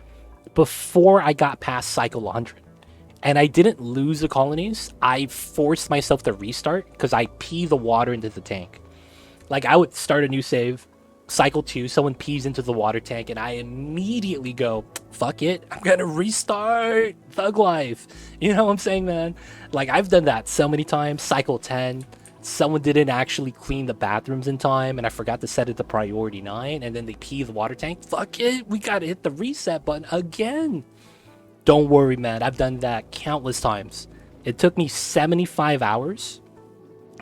before I got past cycle 100. And I didn't lose the colonies. I forced myself to restart because I pee the water into the tank. Like I would start a new save, cycle 2, someone pees into the water tank, and I immediately go, fuck it, I'm gonna restart Thug Life. You know what I'm saying, man? Like I've done that so many times. Cycle 10, someone didn't actually clean the bathrooms in time, and I forgot to set it to priority 9, and then they pee the water tank. Fuck it, we gotta hit the reset button again. Don't worry, man, I've done that countless times. It took me 75 hours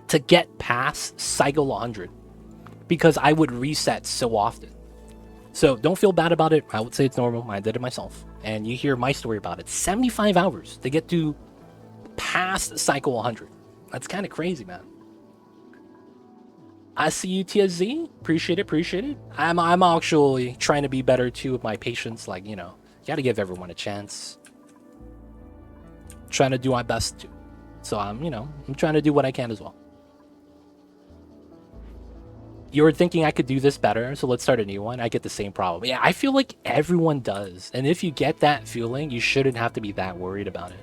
to get past cycle 100 because I would reset so often. So don't feel bad about it. I would say it's normal. I did it myself. And you hear my story about it. 75 hours to get to past cycle 100. That's kind of crazy, man. I see you, TSZ. Appreciate it, appreciate it. I'm actually trying to be better too with my patience. Like, you know, you gotta give everyone a chance. Trying to do my best too. So I'm trying to do what I can as well. You were thinking I could do this better, so let's start a new one. I get the same problem. Yeah, I feel like everyone does. And if you get that feeling, you shouldn't have to be that worried about it.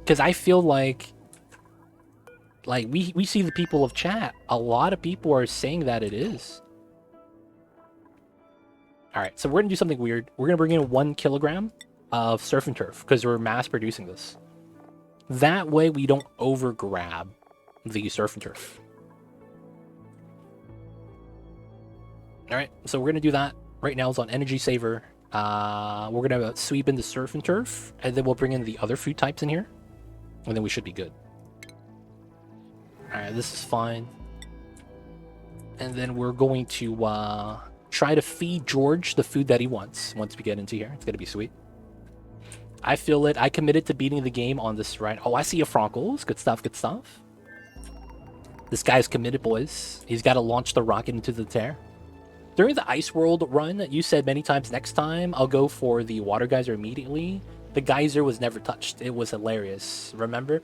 Because I feel like we see the people of chat. A lot of people are saying that it is. Alright, so we're going to do something weird. We're going to bring in 1 kilogram of surf and turf because we're mass producing this. That way we don't over grab the surf and turf. Alright, so we're going to do that. Right now it's on energy saver. We're going to sweep in the surf and turf, and then we'll bring in the other food types in here. And then we should be good. Alright, this is fine. And then we're going to try to feed George the food that he wants once we get into here. It's going to be sweet. I feel it. I committed to beating the game on this right. Oh, I see a Frankel's. Good stuff, good stuff. This guy's committed, boys. He's got to launch the rocket into the tear. During the Ice World run, you said many times, next time I'll go for the water geyser immediately. The geyser was never touched. It was hilarious. Remember?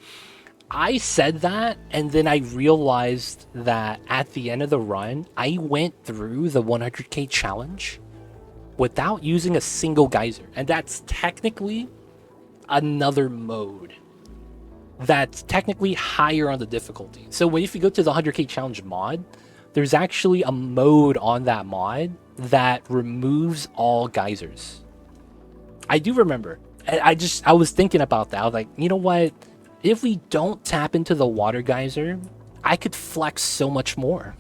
I said that, and then I realized that at the end of the run, I went through the 100k challenge without using a single geyser. And that's technically another mode. That's technically higher on the difficulty. So if you go to the 100k challenge mod, there's actually a mode on that mod that removes all geysers. I do remember. I was thinking about that. I was like, you know what? If we don't tap into the water geyser, I could flex so much more.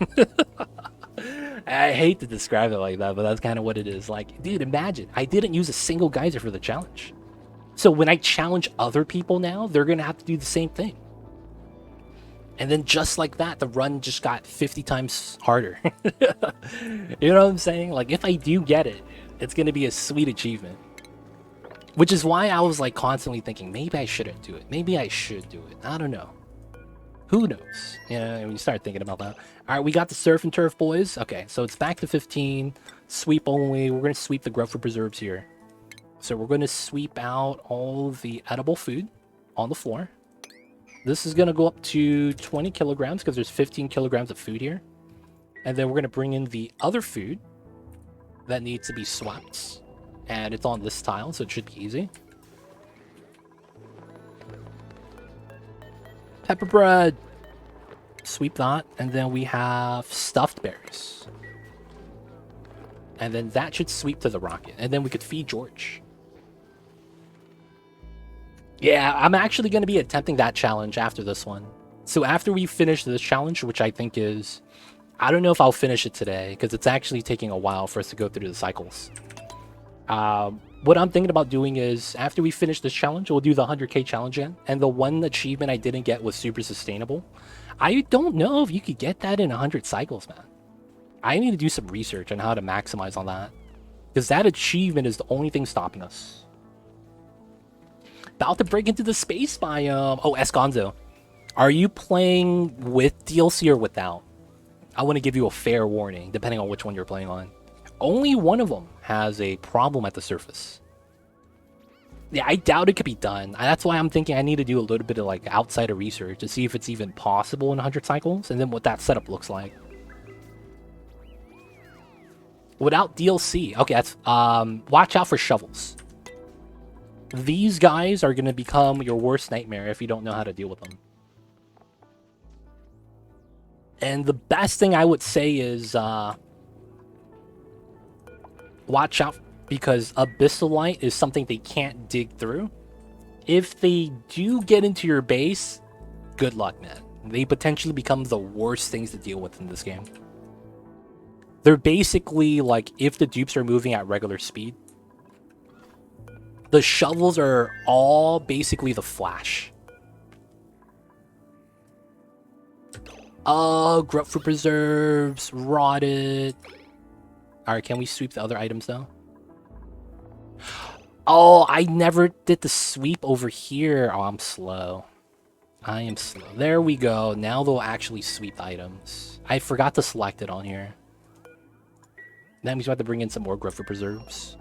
I hate to describe it like that, but that's kind of what it is. Like, dude, imagine I didn't use a single geyser for the challenge. So when I challenge other people now, they're going to have to do the same thing. And then just like that, the run just got 50 times harder. You know what I'm saying? Like, if I do get it, it's going to be a sweet achievement. Which is why I was like constantly thinking, maybe I shouldn't do it. Maybe I should do it. I don't know. Who knows? Yeah, when you start thinking about that. All right, we got the surf and turf, boys. Okay, so it's back to 15. Sweep only. We're going to sweep the grub for preserves here. So we're going to sweep out all the edible food on the floor. This is going to go up to 20 kilograms because there's 15 kilograms of food here. And then we're going to bring in the other food that needs to be swept. And it's on this tile, so it should be easy. Pepper bread. Sweep that. And then we have stuffed berries. And then that should sweep to the rocket. And then we could feed George. Yeah, I'm actually going to be attempting that challenge after this one. So after we finish this challenge, which I think is... I don't know if I'll finish it today, because it's actually taking a while for us to go through the cycles. What I'm thinking about doing is, after we finish this challenge, we'll do the 100k challenge again. And the one achievement I didn't get was super sustainable. I don't know if you could get that in 100 cycles, man. I need to do some research on how to maximize on that. Because that achievement is the only thing stopping us. About to break into the space biome. Oh, Esconzo. Are you playing with DLC or without? I want to give you a fair warning, depending on which one you're playing on. Only one of them has a problem at the surface. Yeah, I doubt it could be done. That's why I'm thinking I need to do a little bit of like outsider research to see if it's even possible in 100 cycles, and then what that setup looks like. Without DLC. Okay, that's watch out for shovels. These guys are going to become your worst nightmare if you don't know how to deal with them. And the best thing I would say is watch out, because Abyssalite is something they can't dig through. If they do get into your base, good luck, man. They potentially become the worst things to deal with in this game. They're basically like if the dupes are moving at regular speed. The shovels are all basically the Flash. Grub fruit preserves, rotted. Alright, can we sweep the other items though? Oh, I never did the sweep over here. Oh, I'm slow. I am slow. There we go. Now they'll actually sweep the items. I forgot to select it on here. That means we have to bring in some more grub fruit preserves.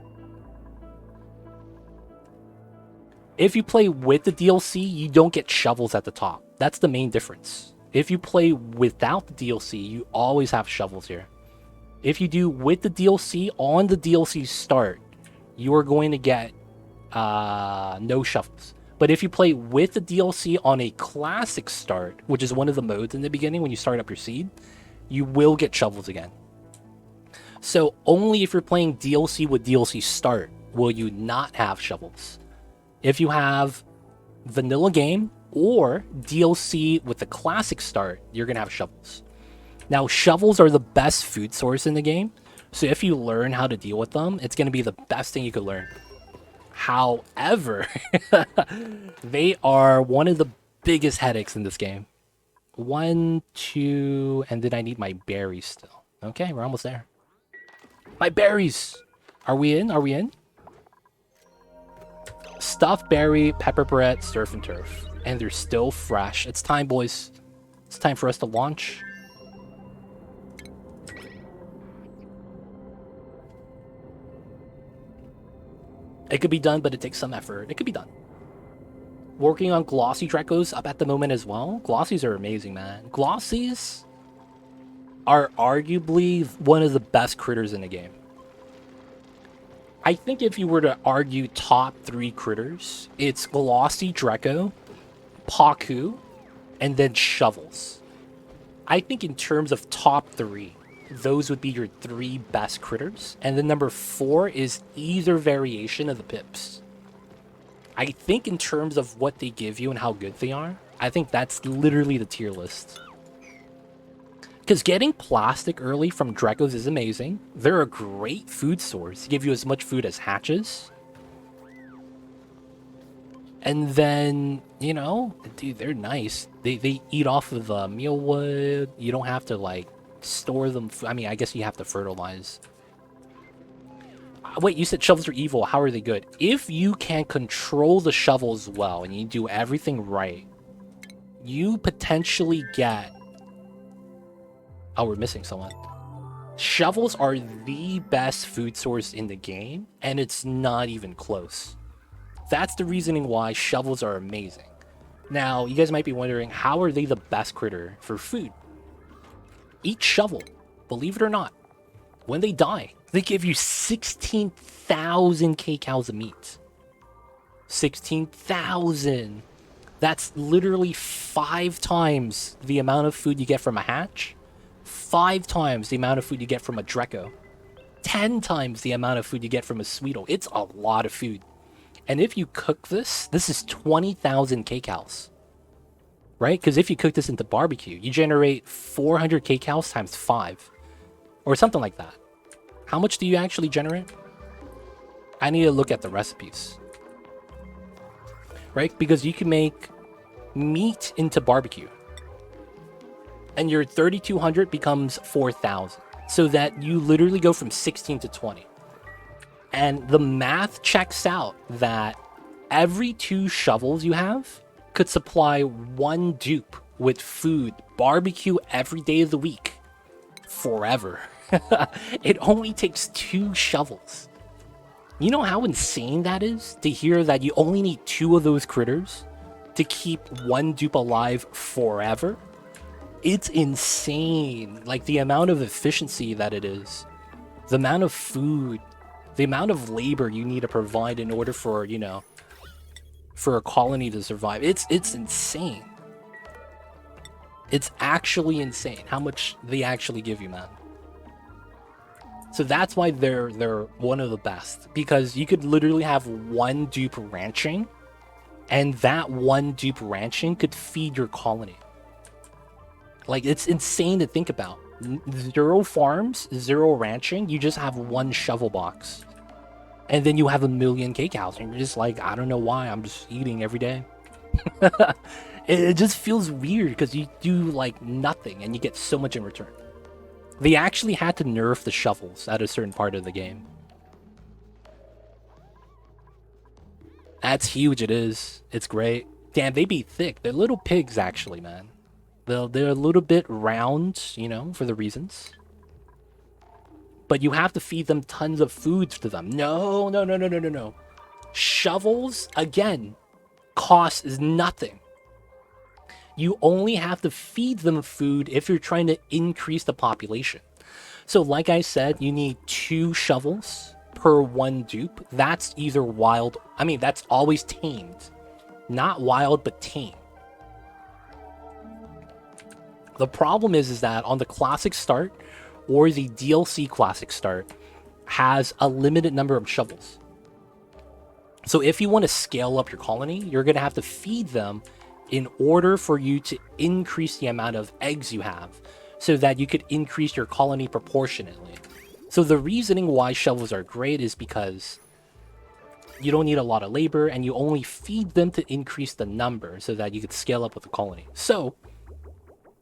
If you play with the DLC, you don't get shovels at the top. That's the main difference. If you play without the DLC, you always have shovels here. If you do with the DLC, on the DLC start, you are going to get no shovels. But if you play with the DLC on a classic start, which is one of the modes in the beginning when you start up your seed, you will get shovels again. So only if you're playing DLC with DLC start will you not have shovels. If you have vanilla game or DLC with the classic start, you're going to have shovels. Now, shovels are the best food source in the game. So if you learn how to deal with them, it's going to be the best thing you could learn. However, they are one of the biggest headaches in this game. 1, 2, and then I need my berries still. Okay, we're almost there. My berries! Are we in? Are we in? Stuffed berry, pepper bread, surf and turf. And they're still fresh. It's time, boys. It's time for us to launch. It could be done, but it takes some effort. It could be done. Working on glossy Drecos up at the moment as well. Glossies are amazing, man. Glossies are arguably one of the best critters in the game. I think if you were to argue top 3 critters, it's Glossy Dreco, Paku, and then Shovels. I think in terms of top 3, those would be your 3 best critters. And then number 4 is either variation of the pips. I think in terms of what they give you and how good they are, I think that's literally the tier list. Because getting plastic early from Drekos is amazing. They're a great food source. They give you as much food as hatches. And then, you know, dude, they're nice. They eat off of the mealwood. You don't have to, like, store them. I mean, I guess you have to fertilize. Wait, you said shovels are evil. How are they good? If you can control the shovels well and you do everything right, you potentially get... Oh, we're missing someone. Shovels are the best food source in the game, and it's not even close. That's the reasoning why shovels are amazing. Now, you guys might be wondering, how are they the best critter for food? Each shovel, believe it or not, when they die, they give you 16,000 kcals of meat. 16,000! That's literally 5 times the amount of food you get from a hatch, 5 times the amount of food you get from a Dreco, 10 times the amount of food you get from a Sweetle. It's a lot of food. And if you cook this is 20,000 kcals. Right? Because if you cook this into barbecue, you generate 400 kcals times 5. Or something like that. How much do you actually generate? I need to look at the recipes. Right? Because you can make meat into barbecue. And your 3,200 becomes 4,000. So that you literally go from 16 to 20. And the math checks out that every 2 shovels you have could supply 1 dupe with food, barbecue every day of the week, forever. It only takes 2 shovels. You know how insane that is? To hear that you only need 2 of those critters to keep 1 dupe alive forever? It's insane. Like, the amount of efficiency that it is. The amount of food. The amount of labor you need to provide in order for, you know, for a colony to survive. It's insane. It's actually insane how much they actually give you, man. So that's why they're one of the best. Because you could literally have 1 dupe ranching, and that 1 dupe ranching could feed your colony. Like, it's insane to think about. 0 farms, 0 ranching, you just have 1 shovel box. And then you have 1,000,000 kcals, and you're just like, I don't know why, I'm just eating every day. It just feels weird, because you do, like, nothing, and you get so much in return. They actually had to nerf the shovels at a certain part of the game. That's huge, it is. It's great. Damn, they be thick. They're little pigs, actually, man. They're a little bit round, you know, for the reasons. But you have to feed them tons of food to them. No. Shovels, again, cost is nothing. You only have to feed them food if you're trying to increase the population. So like I said, you need 2 shovels per 1 dupe. That's either wild, I mean, that's always tamed. Not wild, but tame. The problem is that on the classic start, or the DLC classic start, has a limited number of shovels. So if you want to scale up your colony, you're going to have to feed them in order for you to increase the amount of eggs you have, so that you could increase your colony proportionately. So the reasoning why shovels are great is because you don't need a lot of labor, and you only feed them to increase the number so that you could scale up with the colony. So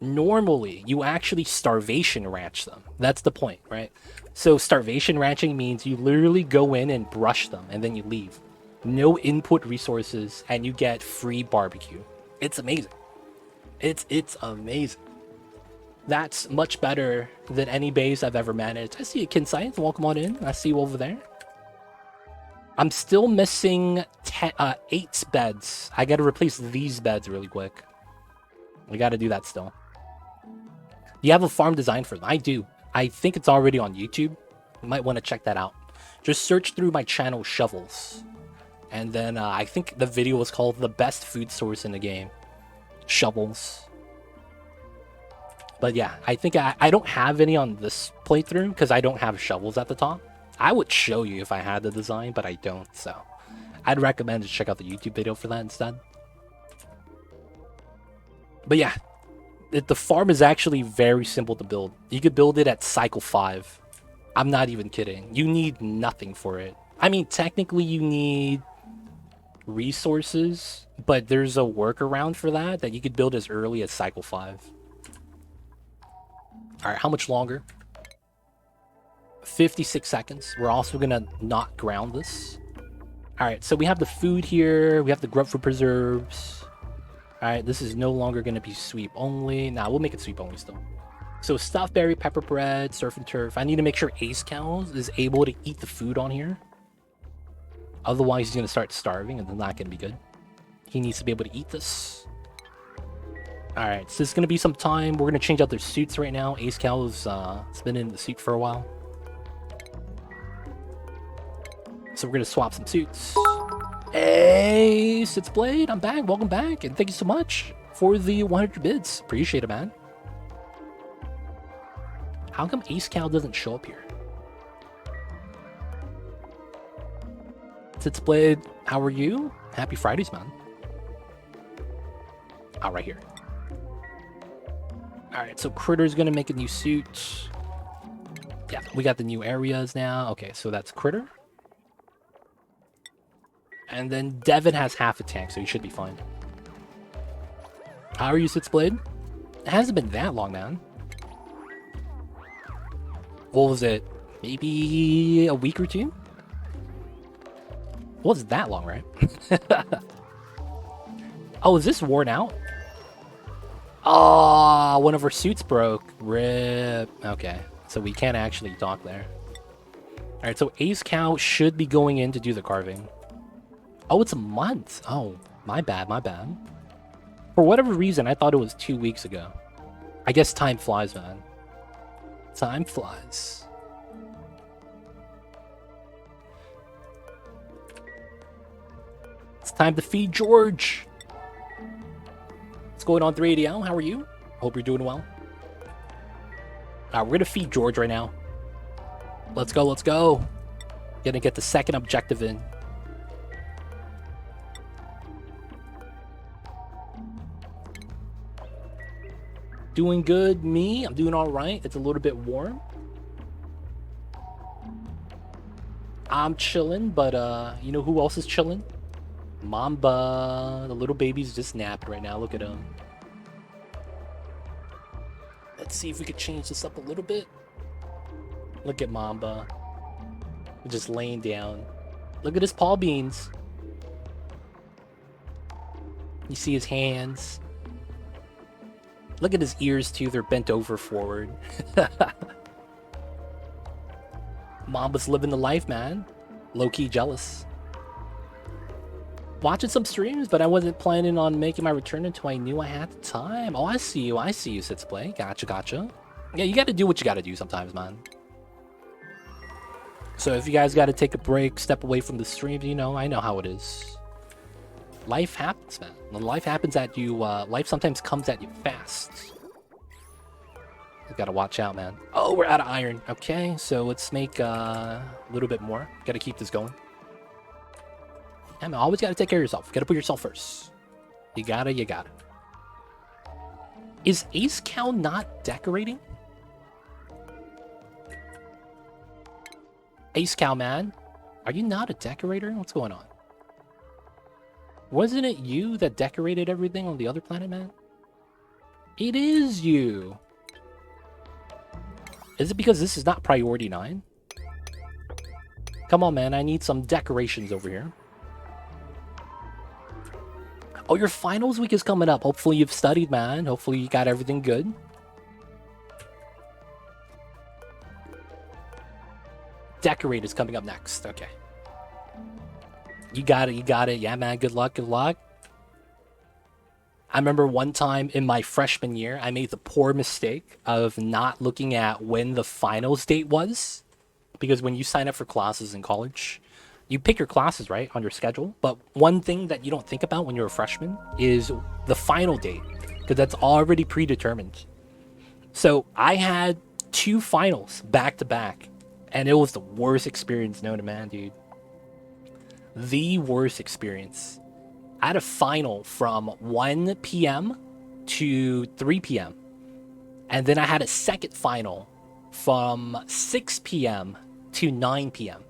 normally, you actually starvation ranch them. That's the point, right? So starvation ranching means you literally go in and brush them, and then you leave. No input resources, and you get free barbecue. It's amazing. It's amazing. That's much better than any base I've ever managed. I see a Kinscience. Welcome on in. I see you over there. I'm still missing 8 beds. I gotta replace these beds really quick. We gotta do that still. You have a farm design for them? I do. I think it's already on YouTube. You might want to check that out. Just search through my channel, Shovels. And then I think the video was called The Best Food Source in the Game. Shovels. But yeah, I think I don't have any on this playthrough because I don't have shovels at the top. I would show you if I had the design, but I don't, so I'd recommend to check out the YouTube video for that instead. But yeah, the farm is actually very simple to build. You could build it at cycle 5. I'm not even kidding. You need nothing for it. I mean, technically you need resources, but there's a workaround for that you could build as early as cycle 5. All right, how much longer? 56 seconds. We're also gonna not ground this. All right, so we have the food here. We have the grub for preserves. All right, this is no longer gonna be sweep only. Nah, we'll make it sweep only still. So stuffed berry, pepper bread, surf and turf. I need to make sure Ace Cows is able to eat the food on here. Otherwise, he's gonna start starving, and it's not gonna be good. He needs to be able to eat this. All right, so this is gonna be some time. We're gonna change out their suits right now. Ace Cow's it's been in the suit for a while. So we're gonna swap some suits. Hey, Sits Blade, I'm back. Welcome back, and thank you so much for the 100 bids. Appreciate it, man. How come Ace Cow doesn't show up here? Sits Blade, how are you? Happy Fridays, man. Oh, right here. All right, so Critter's gonna make a new suit. Yeah, we got the new areas now. Okay, so that's Critter. And then Devin has half a tank, so he should be fine. How are you, Sits Blade? It hasn't been that long, man. What was it? Maybe a week or two? It wasn't that long, right? Oh, is this worn out? Oh, one of our suits broke. RIP. Okay, so we can't actually dock there. All right, so Ace Cow should be going in to do the carving. Oh, it's a month. Oh, my bad, my bad. For whatever reason, I thought it was 2 weeks ago. I guess time flies, man. Time flies. It's time to feed George. What's going on, 380L? How are you? Hope you're doing well. We're gonna feed George right now. Let's go, let's go. Gonna get the second objective in. Doing good, me? I'm doing all right. It's a little bit warm. I'm chilling, but you know who else is chilling? Mamba. The little baby's just napped right now. Look at him. Let's see if we could change this up a little bit. Look at Mamba. Just laying down. Look at his paw beans. You see his hands. Look at his ears too, they're bent over forward. Mamba's living the life, man. Low-key jealous. Watching some streams, but I wasn't planning on making my return until I knew I had the time. Oh, I see you, Sits Play. Gotcha, gotcha. Yeah, you gotta do what you gotta do sometimes, man. So if you guys gotta take a break, step away from the streams, you know, I know how it is. Life happens, man. When life happens at you, life sometimes comes at you fast. You gotta watch out, man. Oh, we're out of iron. Okay, so let's make a little bit more. Gotta keep this going. Yeah, man, always gotta take care of yourself. Gotta put yourself first. You gotta. Is Ace Cow not decorating? Ace Cow, man. Are you not a decorator? What's going on? Wasn't it you that decorated everything on the other planet, man? It is you. Is it because this is not priority 9? Come on, man. I need some decorations over here. Oh, your finals week is coming up. Hopefully you've studied, man. Hopefully you got everything good. Decorate is coming up next. Okay. You got it. Yeah, man. Good luck. I remember one time in my freshman year, I made the poor mistake of not looking at when the finals date was. Because when you sign up for classes in college, you pick your classes, right, on your schedule. But one thing that you don't think about when you're a freshman is the final date. Because that's already predetermined. So I had 2 finals back to back, and it was the worst experience known to man, dude. The worst experience. I had a final from 1 p.m. to 3 p.m. And then I had a second final from 6 p.m. to 9 p.m.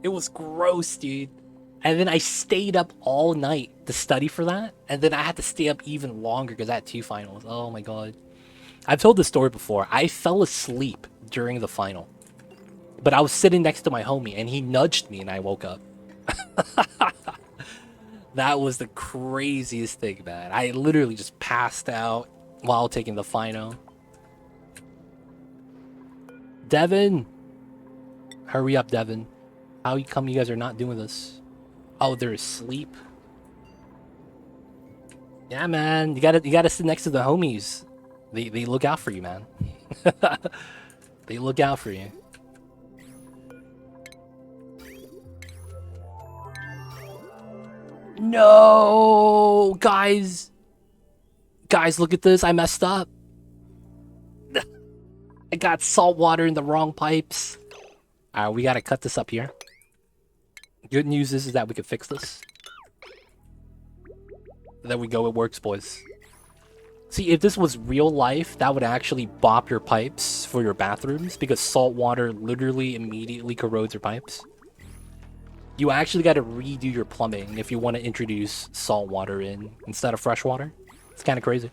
It was gross, dude. And then I stayed up all night to study for that. And then I had to stay up even longer because I had 2 finals. Oh my god. I've told this story before. I fell asleep during the final. But I was sitting next to my homie and he nudged me and I woke up. That was the craziest thing, man. I literally just passed out while taking the final. Devin! Hurry up, Devin. How come you guys are not doing this? Oh, they're asleep. Yeah, man. You gotta sit next to the homies. They look out for you, man. They look out for you. No, guys. Guys, look at this. I messed up. I got salt water in the wrong pipes. Alright, we gotta cut this up here. Good news is that we can fix this. There we go, it works, boys. See, if this was real life, that would actually bop your pipes for your bathrooms, because salt water literally immediately corrodes your pipes. You actually gotta redo your plumbing if you want to introduce salt water in instead of fresh water. It's kind of crazy.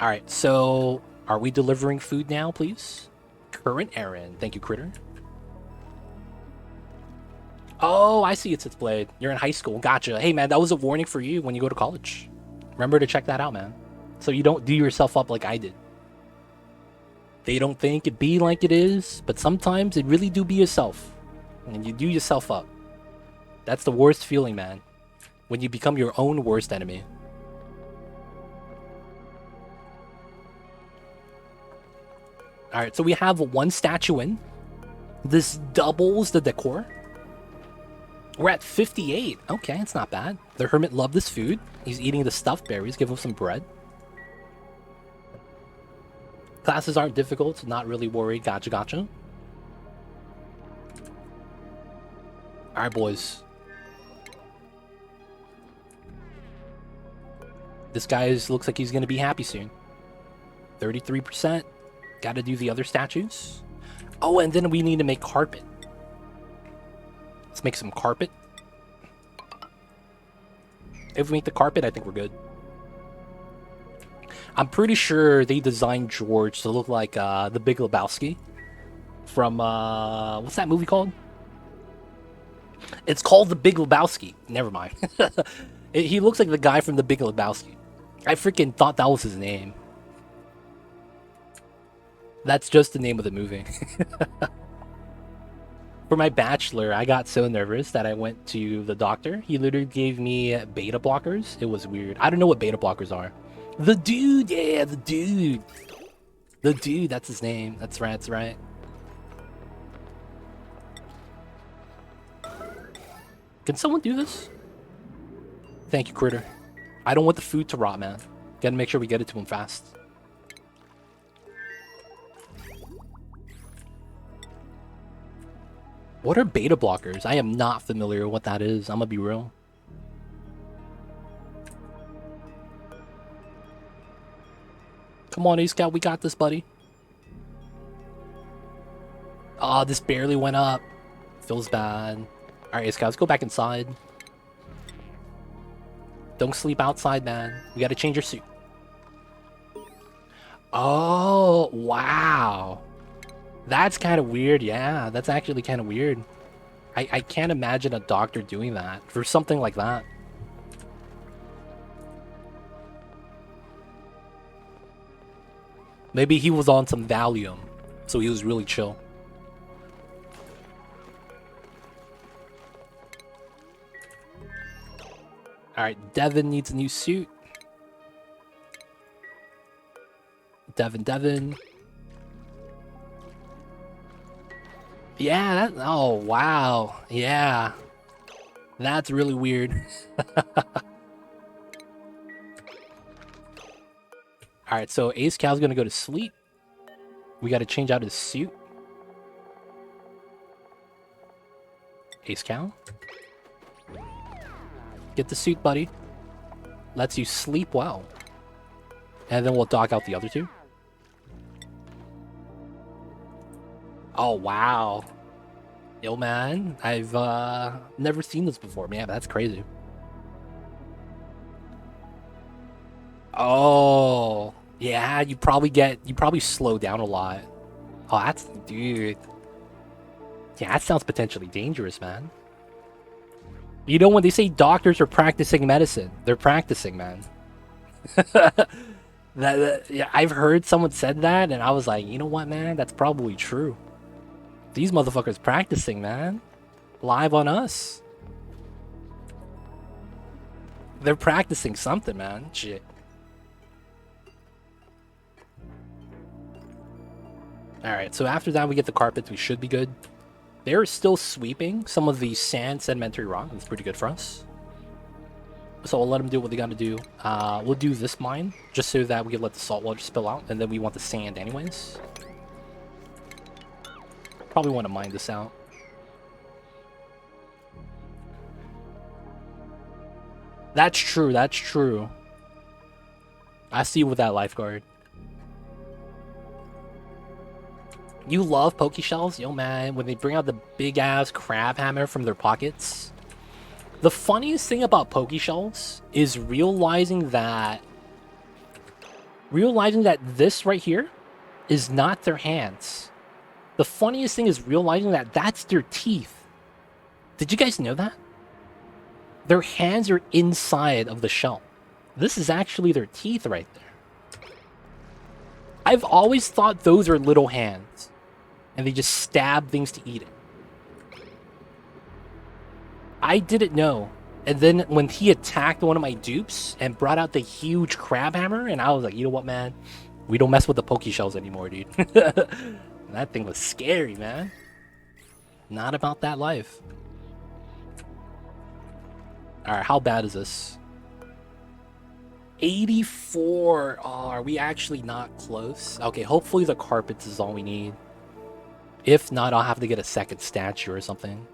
Alright, so are we delivering food now, please? Current errand. Thank you, Critter. Oh, I see it's its blade. You're in high school. Gotcha. Hey, man, that was a warning for you when you go to college. Remember to check that out, man. So you don't do yourself up like I did. They don't think it be like it is, but sometimes it really do be yourself. And you do yourself up. That's the worst feeling, man. When you become your own worst enemy. Alright, so we have 1 statue in. This doubles the decor. We're at 58. Okay, it's not bad. The hermit loved this food. He's eating the stuffed berries. Give him some bread. Classes aren't difficult. Not really worried. Gotcha, gotcha. Alright, boys. This guy looks like he's going to be happy soon. 33%. Got to do the other statues. Oh, and then we need to make carpet. Let's make some carpet. If we make the carpet, I think we're good. I'm pretty sure they designed George to look like the Big Lebowski from what's that movie called? It's called The Big Lebowski. Never mind. He looks like the guy from The Big Lebowski. I freaking thought that was his name. That's just the name of the movie. For my bachelor, I got so nervous that I went to the doctor. He literally gave me beta blockers. It was weird. I don't know what beta blockers are. The dude, yeah, the dude. The dude, that's his name. That's right, that's right. Can someone do this? Thank you, Critter. I don't want the food to rot, man. Gotta make sure we get it to him fast. What are beta blockers? I am not familiar with what that is. I'm gonna be real. Come on, A-Scout, we got this, buddy. Oh, this barely went up. Feels bad. Alright, A-Scout, let's go back inside. Don't sleep outside, man. We gotta change your suit. Oh, wow. That's kind of weird, yeah. That's actually kind of weird. I can't imagine a doctor doing that for something like that. Maybe he was on some Valium, so he was really chill. Alright, Devin needs a new suit. Devin. Yeah, oh, wow. Yeah. That's really weird. Alright, so Ace Cow's gonna go to sleep. We gotta change out his suit. Ace Cow. Get the suit, buddy. Lets you sleep well. And then we'll dog out the other two. Oh, wow. Yo, man. I've never seen this before, man. That's crazy. Oh. Yeah, you probably slow down a lot. Oh, that's... Dude. Yeah, that sounds potentially dangerous, man. You know, when they say doctors are practicing medicine, they're practicing, man. Yeah, I've heard someone said that, and I was like, you know what, man? That's probably true. These motherfuckers practicing, man. Live on us. They're practicing something, man. Shit. Alright, so after that we get the carpets, we should be good. They're still sweeping some of the sand sedimentary rock. That's pretty good for us. So we'll let them do what they gotta do. We'll do this mine, just so that we can let the salt water spill out, and then we want the sand anyways. Probably want to mine this out. That's true, that's true. I see you with that lifeguard. You love Pokeshells? Yo, man, when they bring out the big-ass crab hammer from their pockets. The funniest thing about Pokeshells is realizing that this right here is not their hands. The funniest thing is realizing that that's their teeth. Did you guys know that? Their hands are inside of the shell. This is actually their teeth right there. I've always thought those are little hands, and they just stab things to eat it. I didn't know. And then when he attacked one of my dupes and brought out the huge crab hammer, and I was like, you know what, man? We don't mess with the Pokeshells anymore, dude. That thing was scary, man. Not about that life. Alright, how bad is this? 84. Oh, are we actually not close? Okay, hopefully the carpets is all we need. If not, I'll have to get a second statue or something.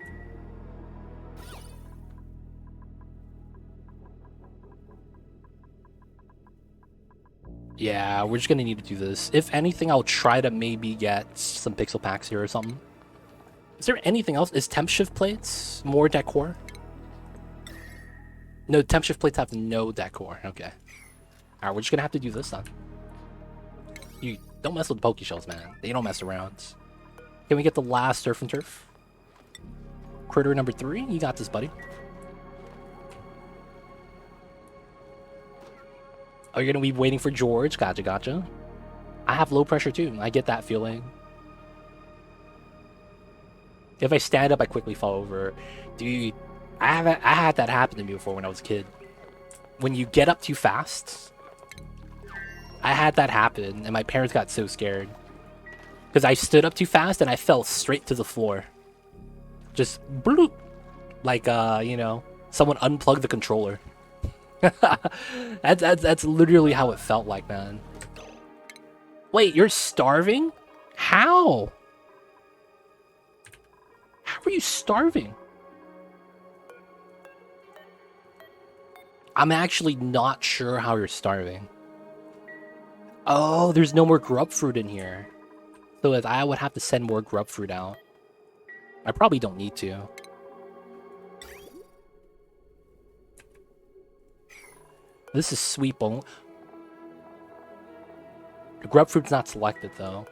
Yeah, we're just gonna need to do this. If anything, I'll try to maybe get some pixel packs here or something. Is there anything else? Is temp shift plates more decor? No, temp shift plates have no decor. Okay. Alright, we're just gonna have to do this then. You don't mess with Pokeshells, man. They don't mess around. Can we get the last Surf and Turf? Critter number 3? You got this, buddy. Oh, you're gonna be waiting for George? Gotcha, gotcha. I have low pressure too. I get that feeling. If I stand up, I quickly fall over. Dude, I had that happen to me before when I was a kid. When you get up too fast, I had that happen, and my parents got so scared. Because I stood up too fast, and I fell straight to the floor. Just bloop. Like, you know, someone unplugged the controller. that's literally how it felt like, man. Wait, you're starving? How? How are you starving? I'm actually not sure how you're starving. Oh, there's no more grub fruit in here. So I would have to send more grub fruit out. I probably don't need to. This is sweet bone. The grub fruit's not selected though.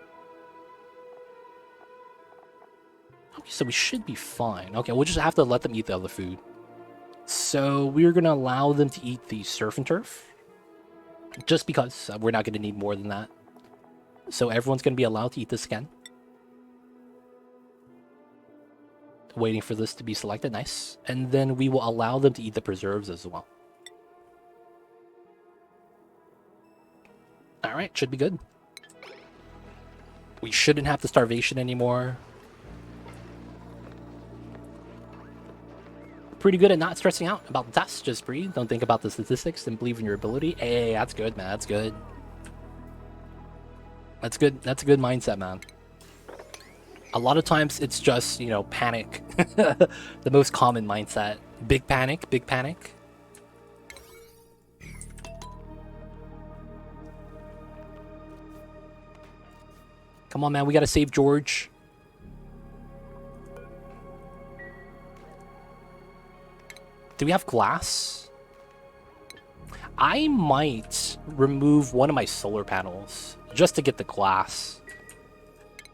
Okay, so we should be fine. Okay, we'll just have to let them eat the other food. So we're gonna allow them to eat the Surf and Turf. Just because we're not gonna need more than that. So everyone's gonna be allowed to eat this again. Waiting for this to be selected, nice. And then we will allow them to eat the preserves as well. Alright, should be good. We shouldn't have the starvation anymore. Pretty good at not stressing out about deaths, just breathe. Don't think about the statistics and believe in your ability. Hey, that's good, man, that's good. That's good. That's a good mindset, man. A lot of times it's just, you know, panic. The most common mindset. Big panic, big panic. Come on, man. We gotta save George. Do we have glass? I might remove one of my solar panels just to get the glass.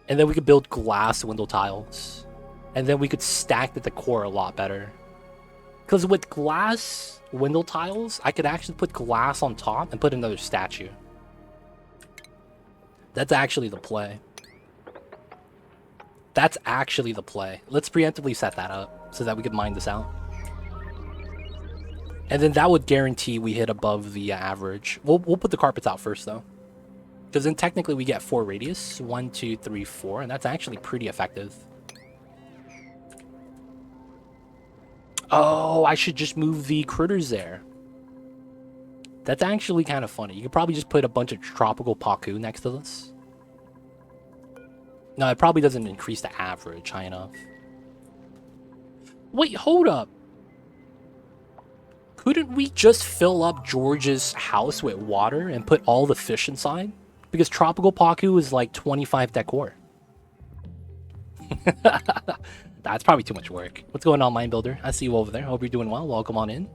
And then we could build glass window tiles. And then we could stack the decor a lot better. Because with glass window tiles, I could actually put glass on top and put another statue. That's actually the play. That's actually the play. Let's preemptively set that up so that we could mine this out. And then that would guarantee we hit above the average. We'll put the carpets out first, though. Because then technically we get 4 radius. 1, 2, 3, 4. And that's actually pretty effective. Oh, I should just move the critters there. That's actually kind of funny. You could probably just put a bunch of tropical paku next to this. No, it probably doesn't increase the average high enough. Wait, hold up. Couldn't we just fill up George's house with water and put all the fish inside? Because tropical paku is like 25 decor. That's probably too much work. What's going on, Mind Builder? I see you over there. Hope you're doing well. Welcome on in.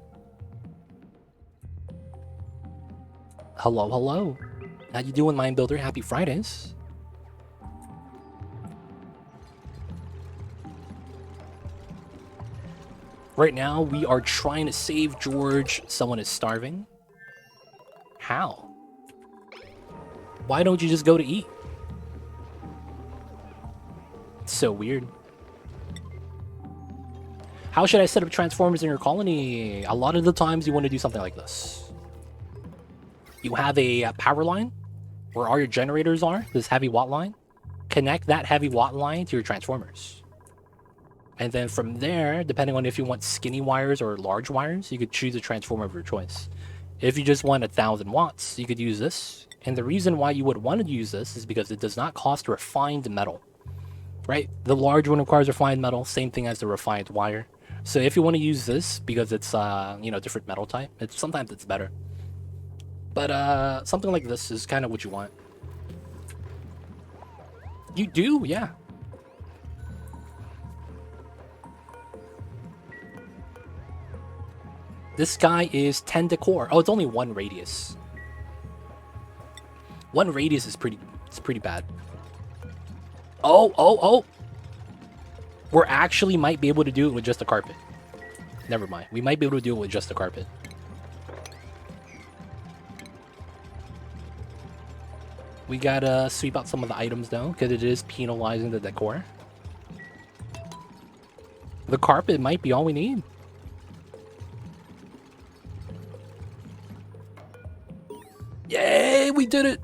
Hello, hello. How you doing, Mind Builder? Happy Fridays. Right now, we are trying to save George. Someone is starving. How? Why don't you just go to eat? It's so weird. How should I set up transformers in your colony? A lot of the times you want to do something like this. You have a power line where all your generators are, this heavy watt line. Connect that heavy watt line to your transformers. And then from there, depending on if you want skinny wires or large wires, you could choose a transformer of your choice. If you just want 1,000 watts, you could use this. And the reason why you would want to use this is because it does not cost refined metal. Right? The large one requires refined metal, same thing as the refined wire. So if you want to use this, because it's, you know, different metal type, sometimes it's better. But something like this is kind of what you want. You do, yeah. This guy is 10 decor. Oh, it's only 1 radius. 1 radius is pretty bad. Oh. We're actually might be able to do it with just a carpet. Never mind. We might be able to do it with just a carpet. We gotta sweep out some of the items though, because it is penalizing the decor. The carpet might be all we need. Yay, we did it!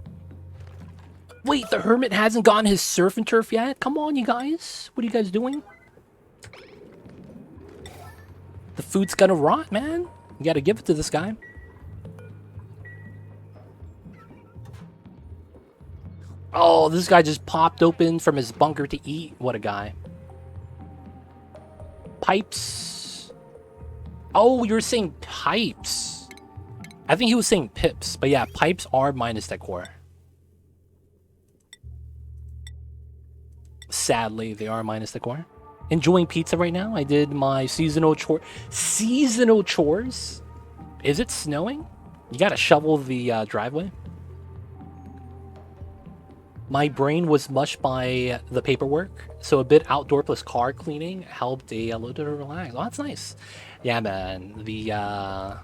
Wait, the hermit hasn't gotten his surf and turf yet? Come on, you guys. What are you guys doing? The food's gonna rot, man. You gotta give it to this guy. Oh, this guy just popped open from his bunker to eat. What a guy. Pipes. Oh, you're saying pipes. I think he was saying pips, but yeah, pipes are minus decor. Sadly, they are minus decor. Enjoying pizza right now. I did my seasonal chore. Seasonal chores? Is it snowing? You gotta shovel the driveway. My brain was mushed by the paperwork, so a bit outdoor plus car cleaning helped a little bit of relax. Oh, that's nice. Yeah, man. The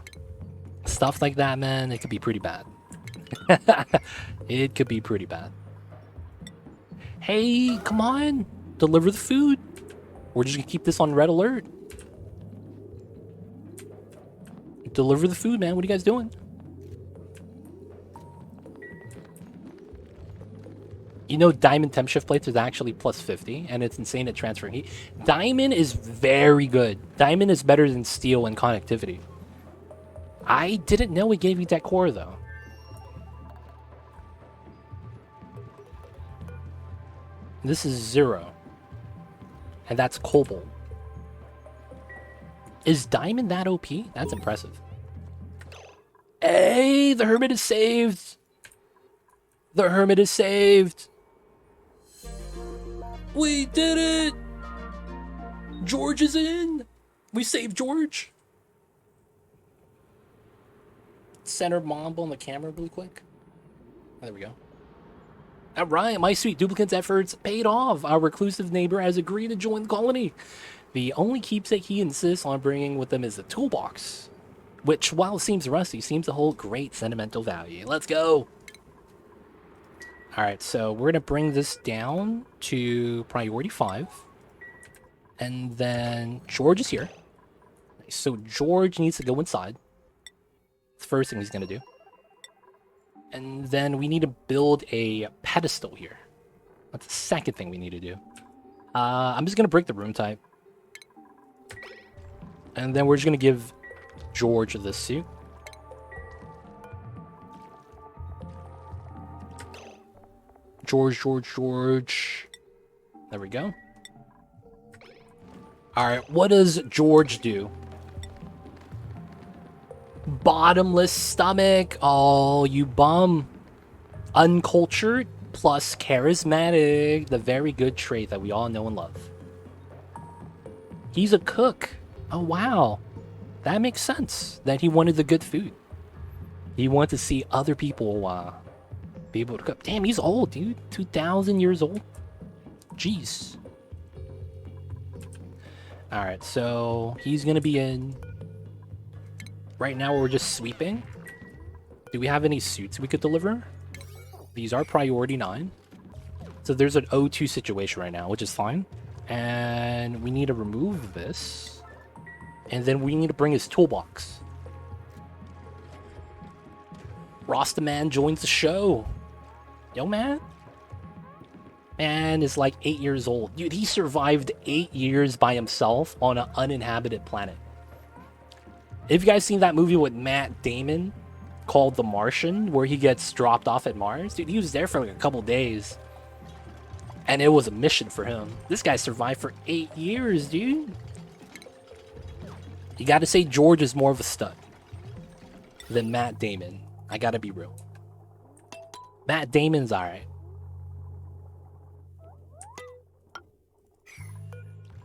stuff like that, man, it could be pretty bad. It could be pretty bad. Hey, come on. Deliver the food. We're just gonna keep this on red alert. Deliver the food, man. What are you guys doing? You know, diamond temp shift plates is actually plus 50, and it's insane at transferring heat. Diamond is very good. Diamond is better than steel in connectivity. I didn't know it gave you decor, though. This is 0. And that's cobalt. Is diamond that OP? That's impressive. Hey, the hermit is saved. The hermit is saved. We did it. George is in. We saved George. Center Mombo on the camera really quick. There we go. All right, my sweet duplicants efforts paid off. Our reclusive neighbor has agreed to join the colony. The only keepsake he insists on bringing with him is the toolbox, which, while it seems rusty, seems to hold great sentimental value. Let's go. All right, so we're gonna bring this down to priority 5, and then George is here. So George needs to go inside. It's the first thing he's gonna do. And then we need to build a pedestal here. That's the second thing we need to do. I'm just gonna break the room type. And then we're just gonna give George this suit. George. There we go. Alright, what does George do? Bottomless stomach. Oh, you bum. Uncultured plus charismatic. The very good trait that we all know and love. He's a cook. Oh, wow. That makes sense. That he wanted the good food. He wanted to see other people be able to cook. Damn, he's old, dude. 2,000 years old. Jeez. Alright, so he's gonna be in. Right now we're just sweeping. Do we have any suits we could deliver? These are priority 9. So there's an O2 situation right now, which is fine. And we need to remove this. And then we need to bring his toolbox. Rostaman joins the show. Yo, man. Man is like 8 years old. Dude, he survived 8 years by himself on an uninhabited planet. Have you guys seen that movie with Matt Damon called The Martian, where he gets dropped off at Mars? Dude, he was there for like a couple days. And it was a mission for him. This guy survived for 8 years, dude. You gotta say George is more of a stud than Matt Damon. I gotta be real. Matt Damon's alright.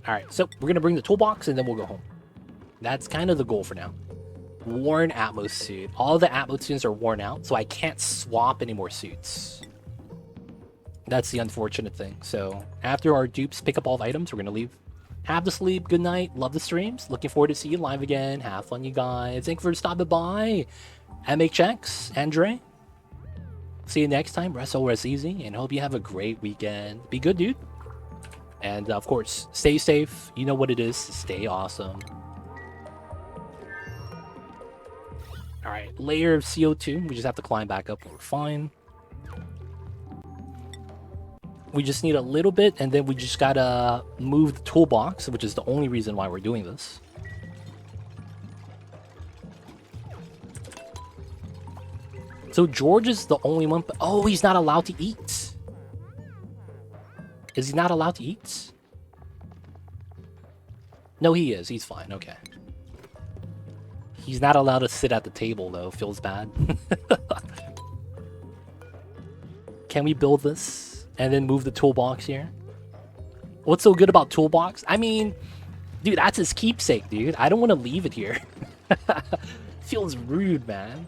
Alright, so we're gonna bring the toolbox and then we'll go home. That's kind of the goal for now. Worn Atmos suit. All the Atmos suits are worn out, so I can't swap any more suits. That's the unfortunate thing. So after our dupes pick up all the items, we're gonna leave. Have the sleep. Good night. Love the streams. Looking forward to see you live again. Have fun, you guys. Thank you for stopping by. MHX, Andre. See you next time. Rest easy, and hope you have a great weekend. Be good, dude. And of course, stay safe. You know what it is. Stay awesome. Alright, layer of CO2. We just have to climb back up. We're fine. We just need a little bit, and then we just gotta move the toolbox, which is the only reason why we're doing this. So George is the only one. Oh, he's not allowed to eat. Is he not allowed to eat? No, he is. He's fine. Okay. He's not allowed to sit at the table, though. Feels bad. Can we build this and then move the toolbox here? What's so good about toolbox? I mean, dude, that's his keepsake, dude. I don't want to leave it here. Feels rude, man.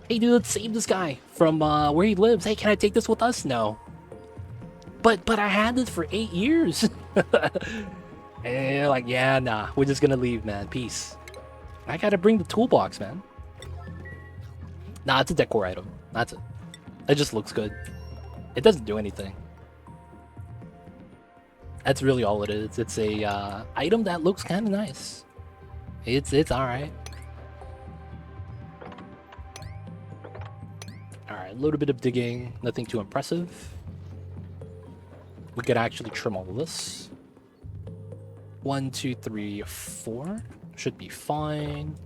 Hey, dude, let's save this guy from where he lives. Hey, can I take this with us? No. But I had this for 8 years. And you're like, yeah, nah. We're just gonna leave, man. Peace. I gotta bring the toolbox, man. Nah, it's a decor item. That's it. It just looks good. It doesn't do anything. That's really all it is. It's a item that looks kind of nice. It's all right. All right, a little bit of digging. Nothing too impressive. We could actually trim all of this. 1, 2, 3, 4. Should be fine.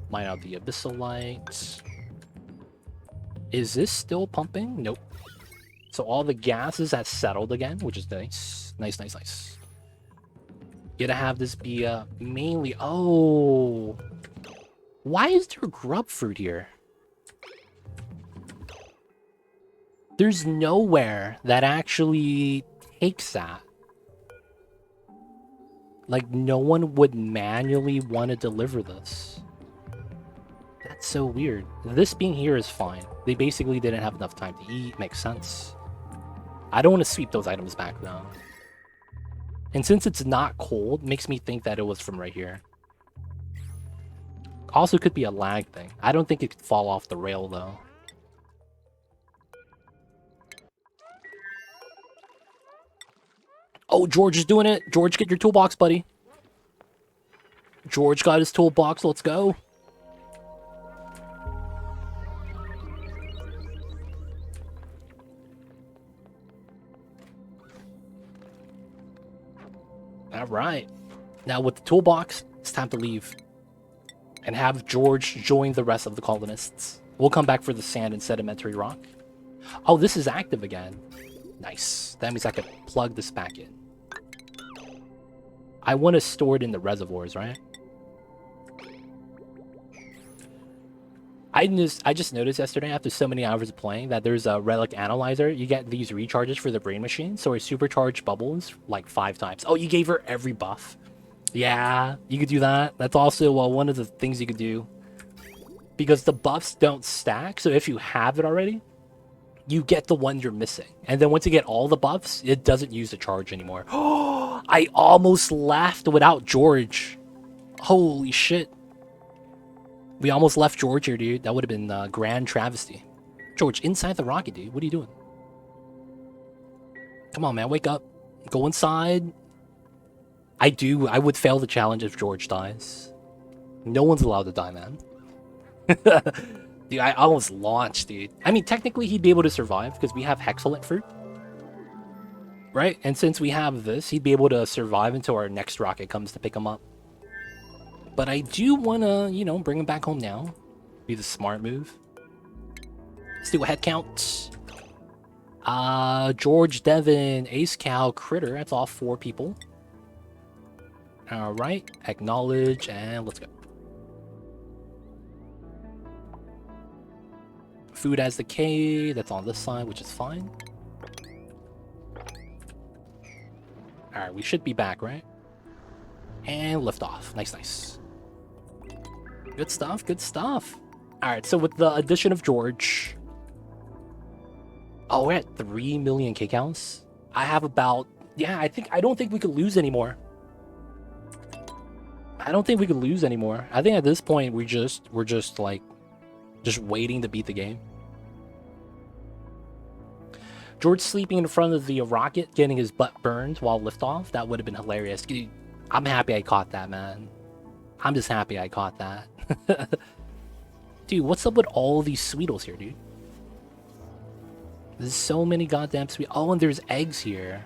Mine out the abyssal light. Is this still pumping? Nope. So all the gases have settled again, which is nice. Nice, nice, nice. Gonna have this be mainly... Oh! Why is there grub fruit here? There's nowhere that actually takes that. Like, no one would manually want to deliver this. That's so weird. This being here is fine. They basically didn't have enough time to eat. Makes sense. I don't want to sweep those items back, though. And since it's not cold, makes me think that it was from right here. Also could be a lag thing. I don't think it could fall off the rail, though. Oh, George is doing it. George, get your toolbox, buddy. George got his toolbox. Let's go. All right. Now with the toolbox, it's time to leave. And have George join the rest of the colonists. We'll come back for the sand and sedimentary rock. Oh, this is active again. Nice. That means I can plug this back in. I want to store it in the reservoirs, right? I just noticed yesterday, after so many hours of playing, that there's a relic analyzer. You get these recharges for the brain machine, so I supercharged bubbles like 5 times. Oh, you gave her every buff. Yeah, you could do that. That's also one of the things you could do. Because the buffs don't stack, so if you have it already, you get the one you're missing. And then once you get all the buffs, it doesn't use the charge anymore. Oh, I almost left without George. Holy shit. We almost left George here, dude. That would have been a grand travesty. George, inside the rocket, dude. What are you doing? Come on, man. Wake up. Go inside. I would fail the challenge if George dies. No one's allowed to die, man. Dude, I almost launched, dude. I mean, technically, he'd be able to survive because we have Hexalent fruit. Right? And since we have this, he'd be able to survive until our next rocket comes to pick him up. But I do want to, you know, bring him back home now. Be the smart move. Let's do a head count. George, Devin, Ace Cow, Critter. That's all 4 people. Alright. Acknowledge, and let's go. Food as the K. That's on this side, which is fine. Alright, we should be back, right? And lift off. Nice, nice. Good stuff, good stuff. Alright, so with the addition of George... Oh, we're at 3 million kcounts. I have about... Yeah, I don't think we could lose anymore. I don't think we could lose anymore. I think at this point, we're just waiting to beat the game. George sleeping in front of the rocket, getting his butt burned while liftoff. That would have been hilarious. Dude, I'm happy I caught that, man. I'm just happy I caught that. Dude, what's up with all these Sweetles here, dude? There's so many goddamn sweet. Oh, and there's eggs here.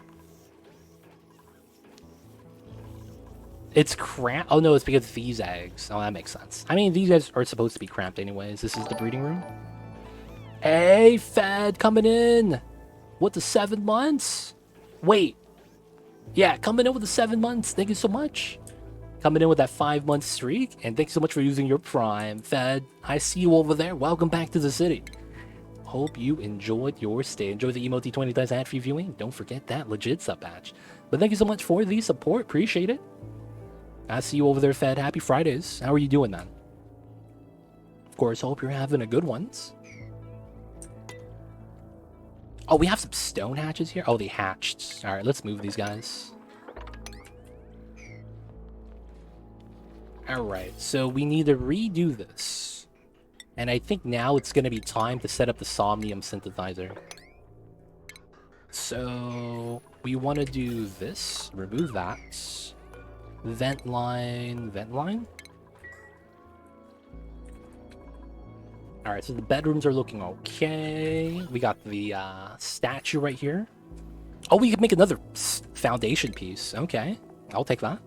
It's cramped. Oh, no, it's because of these eggs. Oh, that makes sense. I mean, these guys are supposed to be cramped anyways. This is the breeding room. Hey, Fed, coming in. With the 7 months? Wait. Yeah, coming in with the 7 months. Thank you so much. Coming in with that 5-month streak. And thank you so much for using your Prime. Fed, I see you over there. Welcome back to the city. Hope you enjoyed your stay. Enjoy the emote 20 times ad-free viewing. Don't forget that legit sub badge. But thank you so much for the support. Appreciate it. I see you over there, Fed. Happy Fridays. How are you doing, man? Of course, hope you're having a good ones. Oh, we have some stone hatches here. Oh, they hatched. All right, let's move these guys. All right, so we need to redo this. And I think now it's going to be time to set up the Somnium synthesizer. So we want to do this. Remove that. Vent line, vent line. All right, so the bedrooms are looking okay. We got the statue right here. Oh, we could make another foundation piece. Okay, I'll take that.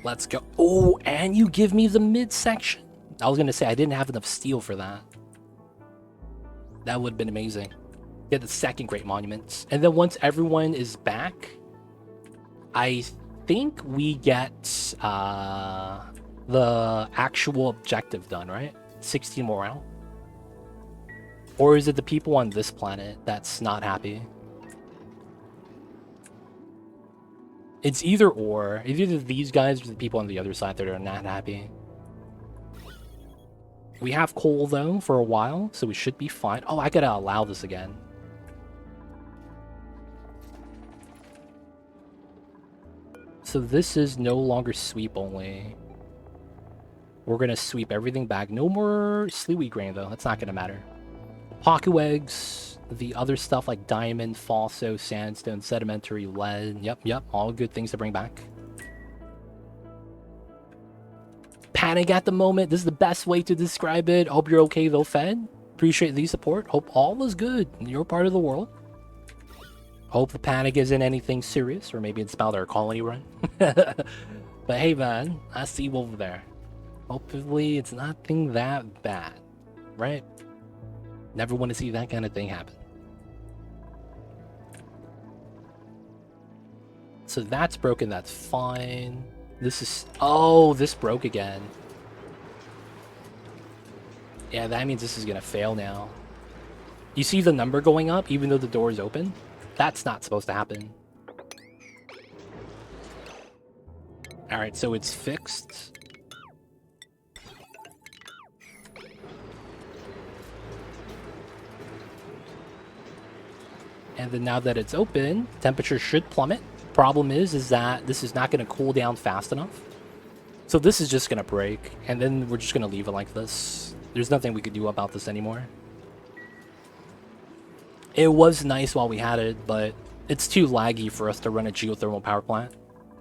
Let's go. Oh, and you give me the midsection. I was gonna say I didn't have enough steel for that. That would have been amazing. Get the second Great Monument. And then once everyone is back, I think we get the actual objective done, right? 16 morale. Or is it the people on this planet that's not happy? It's either or. It's either these guys or the people on the other side that are not happy. We have coal, though, for a while, so we should be fine. Oh, I gotta allow this again. So this is no longer sweep only. We're gonna sweep everything back. No more slewy grain, though. That's not gonna matter. Poku eggs, the other stuff like diamond, falso, sandstone, sedimentary, lead. Yep. All good things to bring back. Panic at the moment. This is the best way to describe it. Hope you're okay, though, Fed. Appreciate the support. Hope all is good in your part of the world. Hope the panic isn't anything serious, or maybe it's about our colony run. But hey, man, I see you over there. Hopefully, it's nothing that bad, right? Never want to see that kind of thing happen. So that's broken, that's fine. This is... Oh, this broke again. Yeah, that means this is going to fail now. You see the number going up even though the door is open? That's not supposed to happen. Alright, so it's fixed. And then now that it's open, temperature should plummet. Problem is that this is not going to cool down fast enough. So this is just going to break, and then we're just going to leave it like this. There's nothing we could do about this anymore. It was nice while we had it, but it's too laggy for us to run a geothermal power plant.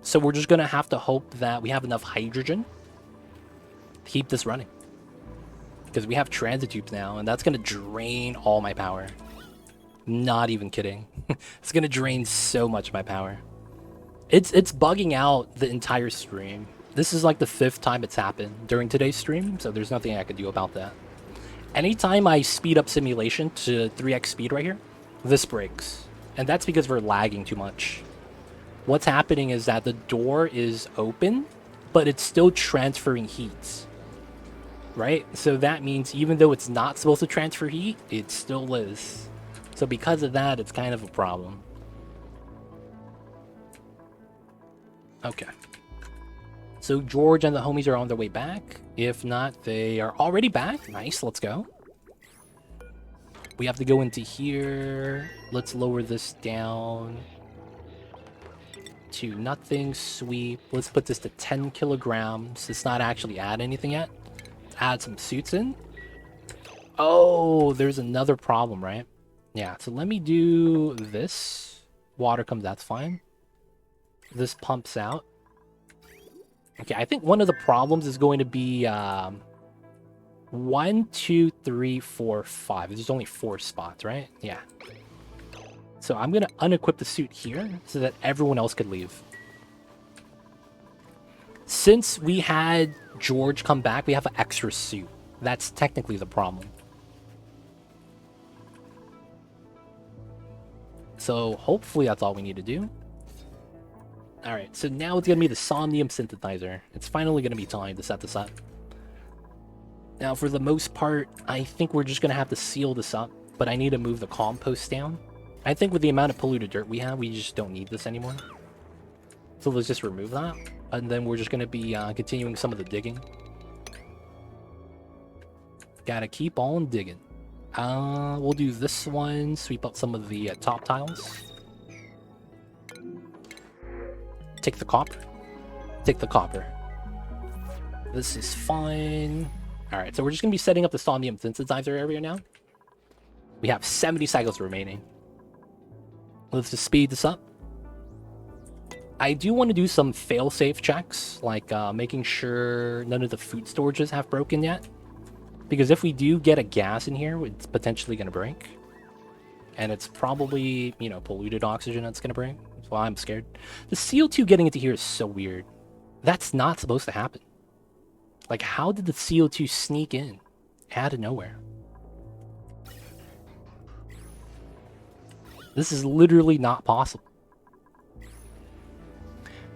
So we're just going to have to hope that we have enough hydrogen to keep this running. Because we have transit tubes now, and that's going to drain all my power. Not even kidding. It's going to drain so much of my power. It's bugging out the entire stream. This is like the 5th time it's happened during today's stream, so there's nothing I can do about that. Anytime I speed up simulation to 3x speed right here, this breaks. And that's because we're lagging too much. What's happening is that the door is open, but it's still transferring heat. Right? So that means even though it's not supposed to transfer heat, it still is. So because of that, it's kind of a problem. Okay. So George and the homies are on their way back. If not, they are already back. Nice, let's go. We have to go into here. Let's lower this down to nothing. Sweep. Let's put this to 10 kilograms. It's not actually add anything yet. Let's add some suits in. Oh, there's another problem, right? Yeah, so let me do this. Water comes, that's fine. This pumps out. Okay, I think one of the problems is going to be 1, 2, 3, 4, 5. There's only 4 spots, right? Yeah. So I'm going to unequip the suit here so that everyone else could leave. Since we had George come back, we have an extra suit. That's technically the problem. So hopefully that's all we need to do. Alright, so now it's going to be the Somnium Synthesizer. It's finally going to be time to set this up. Now for the most part, I think we're just going to have to seal this up, but I need to move the compost down. I think with the amount of polluted dirt we have, we just don't need this anymore. So let's just remove that, and then we're just going to be continuing some of the digging. Gotta keep on digging. We'll do this one, sweep up some of the top tiles. Take the copper. Take the copper. This is fine. Alright, so we're just going to be setting up the Somnium Synthesizer area now. We have 70 cycles remaining. Let's just speed this up. I do want to do some fail-safe checks, like making sure none of the food storages have broken yet. Because if we do get a gas in here, it's potentially going to break. And it's probably, you know, polluted oxygen that's going to break. So I'm scared. The CO2 getting into here is so weird. That's not supposed to happen. Like, how did the CO2 sneak in out of nowhere? This is literally not possible.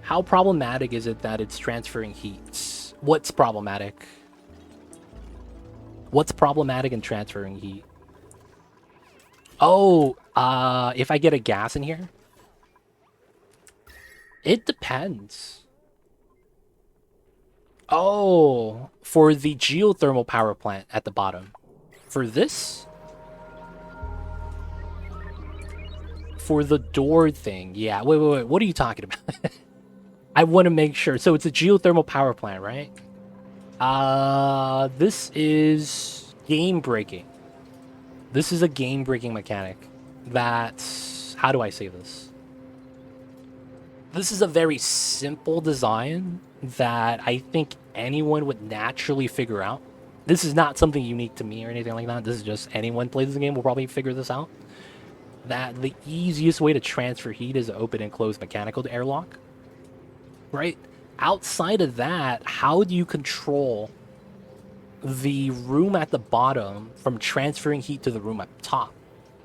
How problematic is it that it's transferring heat? What's problematic? What's problematic in transferring heat? Oh, if I get a gas in here? It depends. Oh, for the geothermal power plant at the bottom. For this? For the door thing. Yeah, wait. What are you talking about? I want to make sure. So it's a geothermal power plant, right? This is game breaking. This is a game breaking mechanic. That's... How do I say this? This is a very simple design that I think anyone would naturally figure out. This is not something unique to me or anything like that. This is just anyone plays this game will probably figure this out. That the easiest way to transfer heat is to open and close mechanical airlock. Right? Outside of that, how do you control the room at the bottom from transferring heat to the room at the top?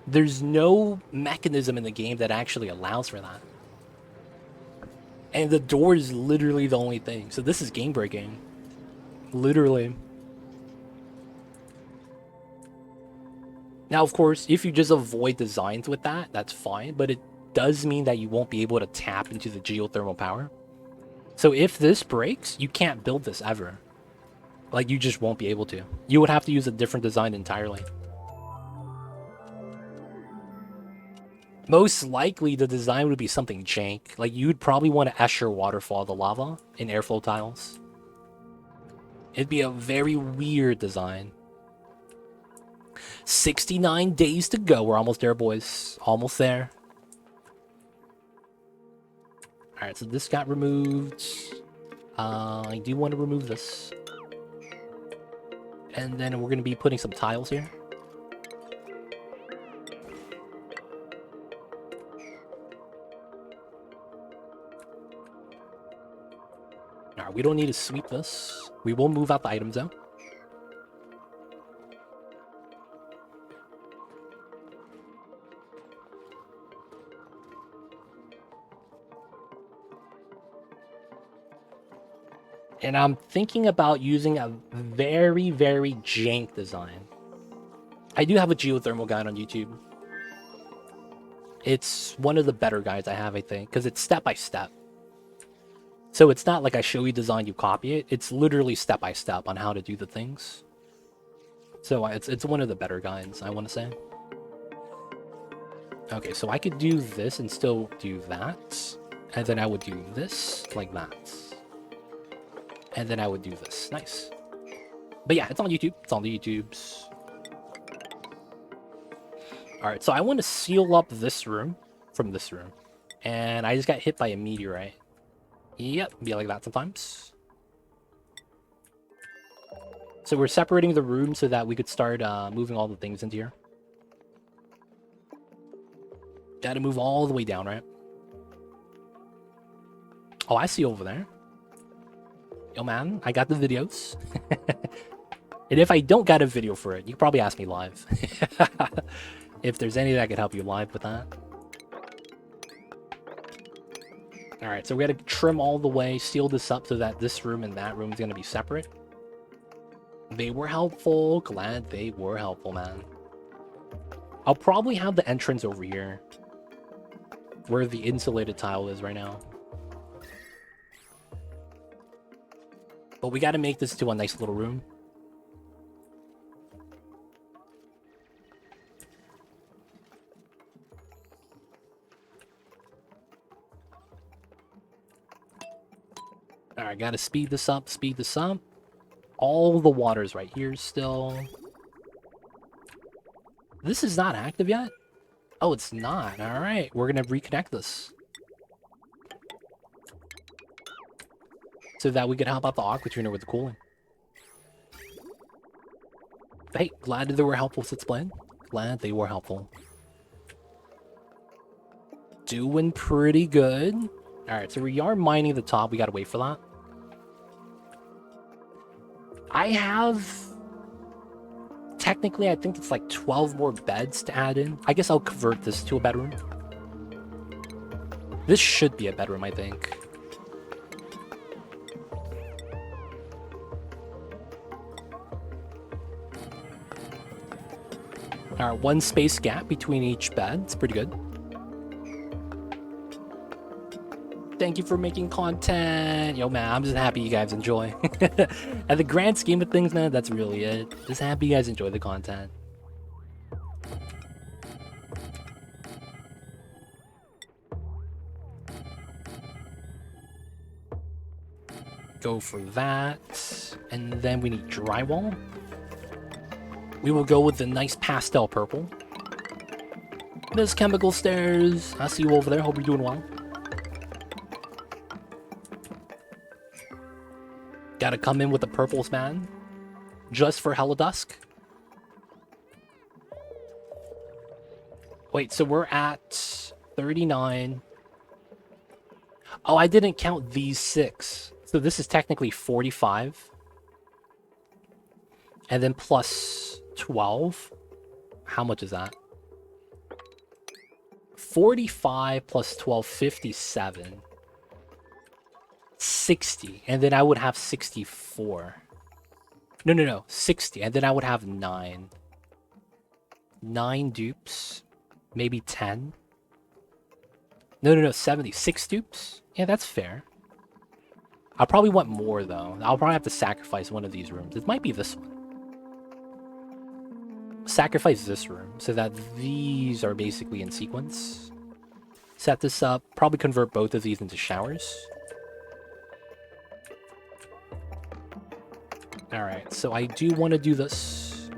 There's no mechanism in the game that actually allows for that. And the door is literally the only thing. So this is game breaking. Literally. Now, of course, if you just avoid designs with that, that's fine. But it does mean that you won't be able to tap into the geothermal power. So if this breaks, you can't build this ever. Like, you just won't be able to. You would have to use a different design entirely. Most likely, the design would be something jank. Like, you'd probably want to Escher waterfall the lava in airflow tiles. It'd be a very weird design. 69 days to go. We're almost there, boys. Almost there. Alright, so this got removed. I do want to remove this. And then we're going to be putting some tiles here. Alright, we don't need to sweep this. We will move out the items though. And I'm thinking about using a very, very jank design. I do have a geothermal guide on YouTube. It's one of the better guides I have, I think, because it's step by step. So it's not like I show you design, you copy it. It's literally step by step on how to do the things. So it's one of the better guides, I want to say. Okay, so I could do this and still do that. And then I would do this like that. And then I would do this. Nice. But yeah, it's on YouTube. It's on the YouTubes. Alright, so I want to seal up this room from this room. And I just got hit by a meteorite. Yep, be like that sometimes. So we're separating the room so that we could start moving all the things into here. Gotta move all the way down, right? Oh, I see over there. Yo, man, I got the videos. And if I don't got a video for it, you can probably ask me live. If there's any that could help you live with that. Alright, so we gotta trim all the way, seal this up so that this room and that room is gonna be separate. They were helpful. Glad they were helpful, man. I'll probably have the entrance over here. Where the insulated tile is right now. But we gotta make this to a nice little room. Alright, gotta speed this up, speed this up. All the water's right here still. This is not active yet? Oh, it's not. Alright, we're gonna reconnect this. So that we could help out the aqua tuner with the cooling. Hey, glad they were helpful, Sitsplane. Glad they were helpful. Doing pretty good. Alright, so we are mining the top. We gotta wait for that. I have technically, I think it's like 12 more beds to add in. I guess I'll convert this to a bedroom. This should be a bedroom, I think. Alright, 1 space gap between each bed. It's pretty good. Thank you for making content. Yo, man, I'm just happy you guys enjoy. At the grand scheme of things, man, that's really it. Just happy you guys enjoy the content. Go for that. And then we need drywall. We will go with the nice pastel purple. Miss Chemical Stairs. I see you over there. Hope you're doing well. Gotta come in with the purples, man. Just for Hella Dusk. Wait, so we're at 39. Oh, I didn't count these 6. So this is technically 45. And then plus 12. How much is that? 45 plus 12, 57. 60. And then I would have 64. No. 60. And then I would have 9. 9 dupes. Maybe 10. No. 70. 6 dupes? Yeah, that's fair. I'll probably want more, though. I'll probably have to sacrifice one of these rooms. It might be this one. Sacrifice this room so that these are basically in sequence. Set this up. Probably convert both of these into showers. Alright, so I do want to do this.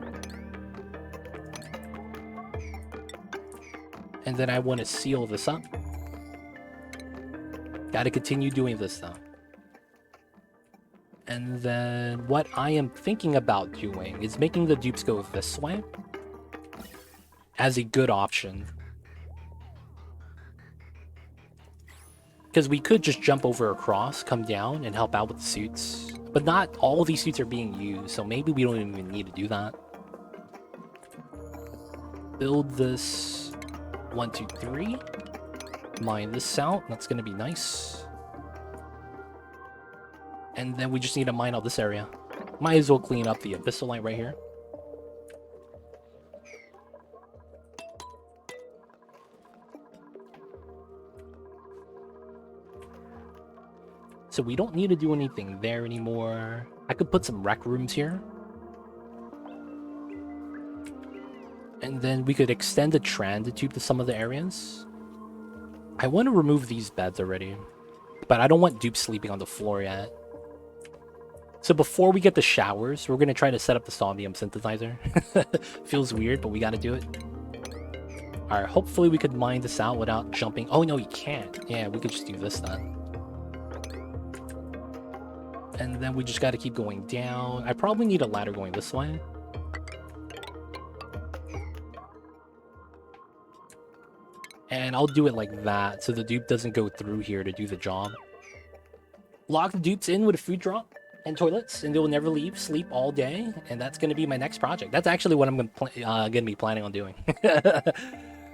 And then I want to seal this up. Gotta continue doing this, though. And then what I am thinking about doing is making the dupes go this way as a good option. Because we could just jump over across, come down, and help out with the suits. But not all of these suits are being used, so maybe we don't even need to do that. Build this 1, 2, 3. Mine this out. That's going to be nice. And then we just need to mine out this area. Might as well clean up the abyssalite right here. So we don't need to do anything there anymore. I could put some rec rooms here. And then we could extend the transit tube to some of the areas. I want to remove these beds already. But I don't want dupes sleeping on the floor yet. So before we get the showers, we're going to try to set up the Somnium synthesizer. Feels weird, but we got to do it. Alright, hopefully we could mine this out without jumping. Oh, no, you can't. Yeah, we could just do this then. And then we just got to keep going down. I probably need a ladder going this way. And I'll do it like that, so the dupe doesn't go through here to do the job. Lock the dupes in with a food drop and toilets, and they will never leave. Sleep all day, and that's going to be my next project. That's actually what I'm going to be planning on doing.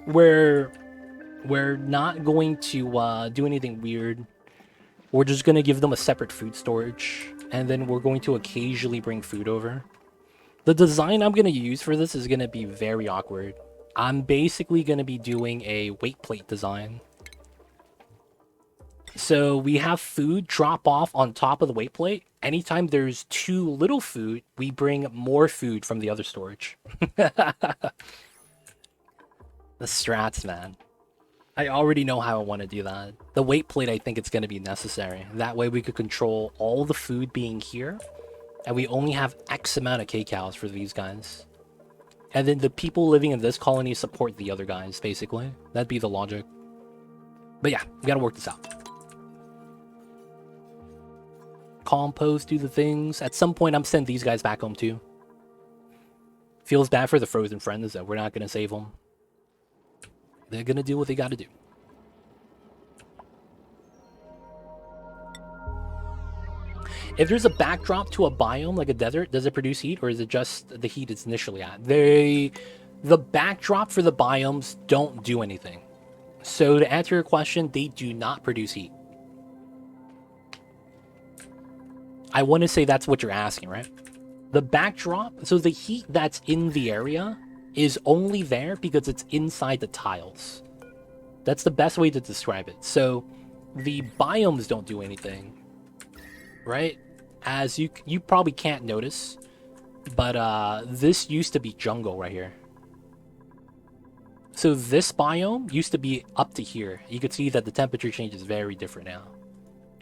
We're not going to do anything weird. We're just going to give them a separate food storage, and then we're going to occasionally bring food over. The design I'm going to use for this is going to be very awkward. I'm basically going to be doing a weight plate design. So we have food drop off on top of the weight plate. Anytime there's too little food, we bring more food from the other storage. The strats, man. I already know how I want to do that. The weight plate, I think it's going to be necessary. That way we could control all the food being here. And we only have X amount of K-cows for these guys. And then the people living in this colony support the other guys, basically. That'd be the logic. But yeah, we gotta work this out. Compost, do the things. At some point, I'm sending these guys back home too. Feels bad for the frozen friends that we're not gonna save them. They're gonna do what they gotta do. If there's a backdrop to a biome like a desert, does it produce heat, or is it just the heat it's initially at? The backdrop for the biomes don't do anything. So to answer your question, they do not produce heat. I want to say that's what you're asking, right? The backdrop, so the heat that's in the area is only there because it's inside the tiles. That's the best way to describe it. So the biomes don't do anything, right? As you probably can't notice, but this used to be jungle right here. So this biome used to be up to here. You could see that the temperature change is very different now.